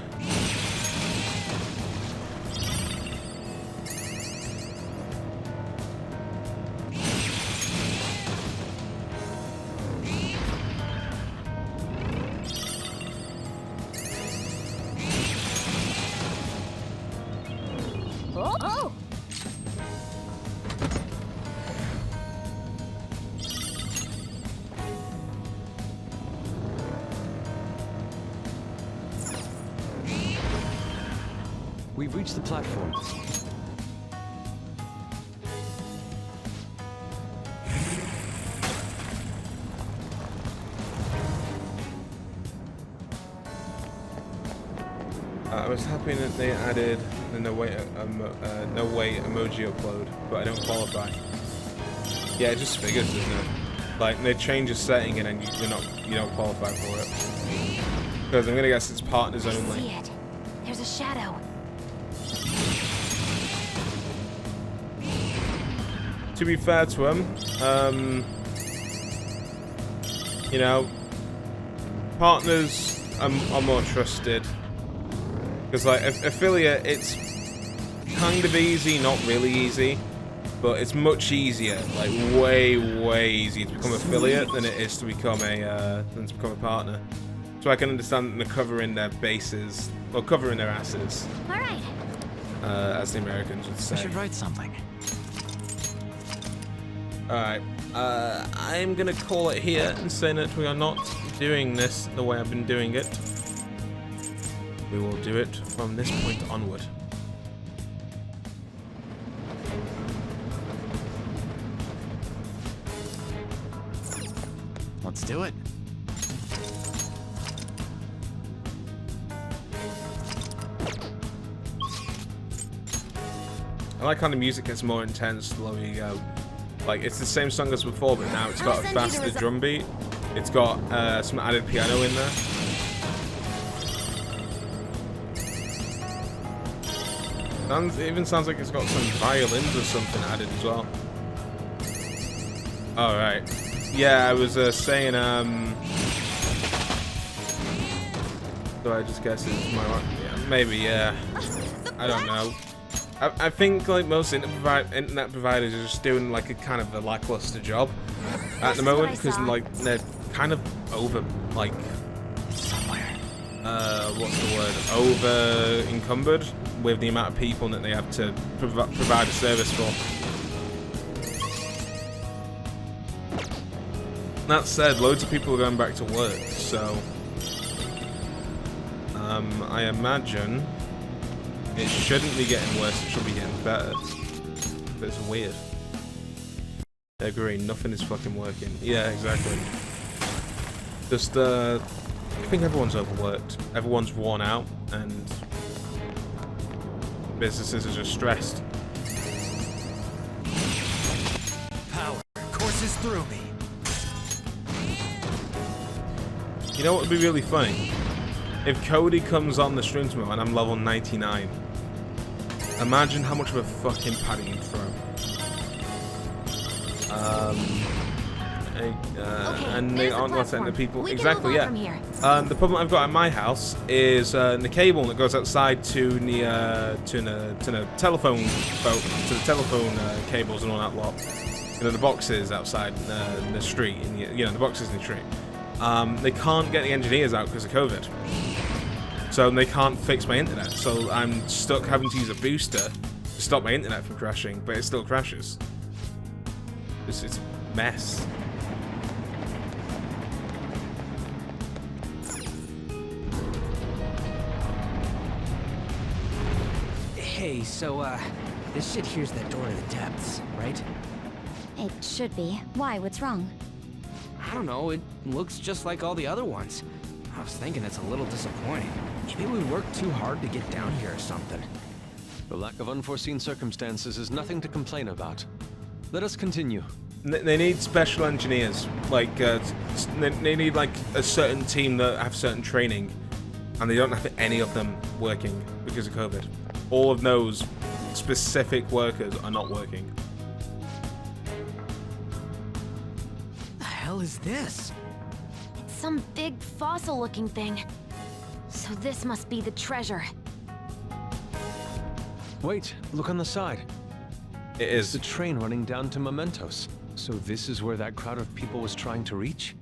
Oh! We've reached the platform. I was happy that they added the no way emoji upload, but I don't qualify. Yeah, it just figures, doesn't it? Like, they change a setting and then you don't qualify for it. Because I'm gonna guess it's partners only. See it. There's a shadow. To be fair to him, you know, partners are more trusted. Because, like, affiliate, it's kind of easy, not really easy, but it's much easier, like, way, way easier to become affiliate than it is to become a partner. So I can understand that they're covering their bases, or covering their asses. All right. As the Americans would say. I should write something. Alright, I'm gonna call it here and say that we are not doing this the way I've been doing it. We will do it from this point onward. Let's do it. I like how the music gets more intense the lower you go. Like, it's the same song as before, but now it's got a faster drum beat. It's got some added piano in there. It even sounds like it's got some violins or something added as well. Alright. Yeah, I was saying, so I just guess it's my one. Yeah, maybe, yeah. I don't know. I think, like, most internet providers are just doing, like, a kind of a lackluster job at the moment, because, like, they're kind of over, like, what's the word? Over encumbered with the amount of people that they have to provide a service for. That said, loads of people are going back to work, so I imagine it shouldn't be getting worse, it should be getting better. But it's weird. I agree, nothing is fucking working. Yeah, exactly. Just, I think everyone's overworked. Everyone's worn out, and businesses are just stressed. Power courses through me. You know what would be really funny? If Cody comes on the stream tomorrow and I'm level 99. Imagine how much of a fucking paddy you'd throw. And they aren't letting the people. Exactly, yeah. The problem I've got at my house is the cable that goes outside to the telephone cables and all that lot. You know, the boxes outside the street, and the boxes in the street. they can't get the engineers out because of COVID. So they can't fix my internet. So I'm stuck having to use a booster to stop my internet from crashing, but it still crashes. It's a mess. Hey, so, this shit here's that door to the depths, right? It should be. Why? What's wrong? I don't know, it looks just like all the other ones. I was thinking it's a little disappointing. Maybe we worked too hard to get down here or something. The lack of unforeseen circumstances is nothing to complain about. Let us continue. They need special engineers. Like, they need, like, a certain team that have certain training. And they don't have any of them working because of COVID. All of those specific workers are not working. The hell is this? It's some big fossil-looking thing. So this must be the treasure. Wait, look on the side. It is the train running down to Mementos. So this is where that crowd of people was trying to reach?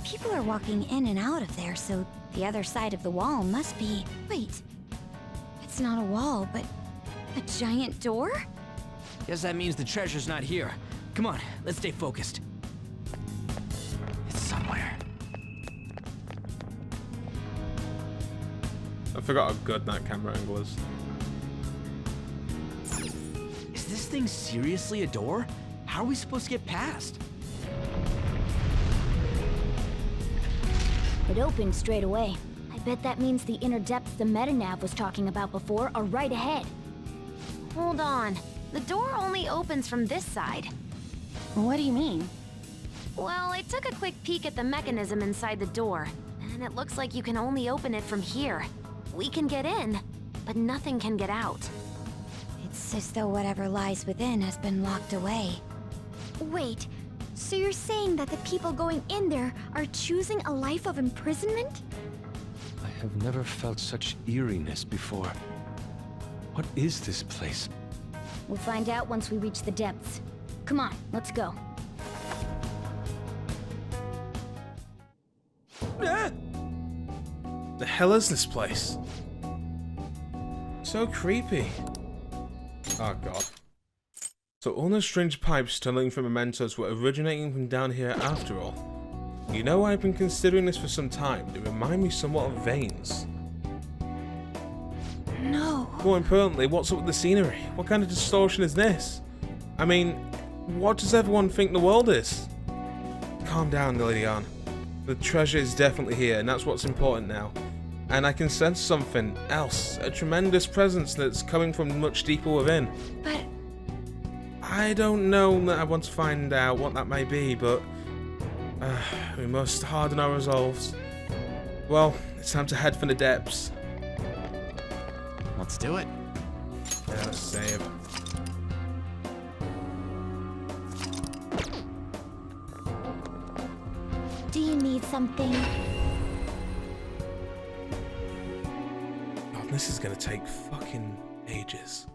People are walking in and out of there, so the other side of the wall must be... Wait. It's not a wall, but a giant door? Guess that means the treasure's not here. Come on, let's stay focused. It's somewhere. I forgot how good that camera angle is. Is this thing seriously a door? How are we supposed to get past? It opened straight away. I bet that means the inner depths the metanav was talking about before are right ahead. Hold on. The door only opens from this side. What do you mean? Well, I took a quick peek at the mechanism inside the door, and it looks like you can only open it from here. We can get in, but nothing can get out. It's as though whatever lies within has been locked away. Wait, so you're saying that the people going in there are choosing a life of imprisonment? I have never felt such eeriness before. What is this place? We'll find out once we reach the depths. Come on, let's go. The hell is this place? So creepy. Oh god. So all those strange pipes tunneling from Mementos were originating from down here after all. You know, I've been considering this for some time. They remind me somewhat of veins. No. More importantly, what's up with the scenery? What kind of distortion is this? I mean, what does everyone think the world is? Calm down, Lilian. The treasure is definitely here, and that's what's important now. And I can sense something else, a tremendous presence that's coming from much deeper within. But... I don't know that I want to find out what that may be, but... we must harden our resolves. Well, it's time to head for the depths. Let's do it. Yeah, let's save. Do you need something? God, this is gonna take fucking ages.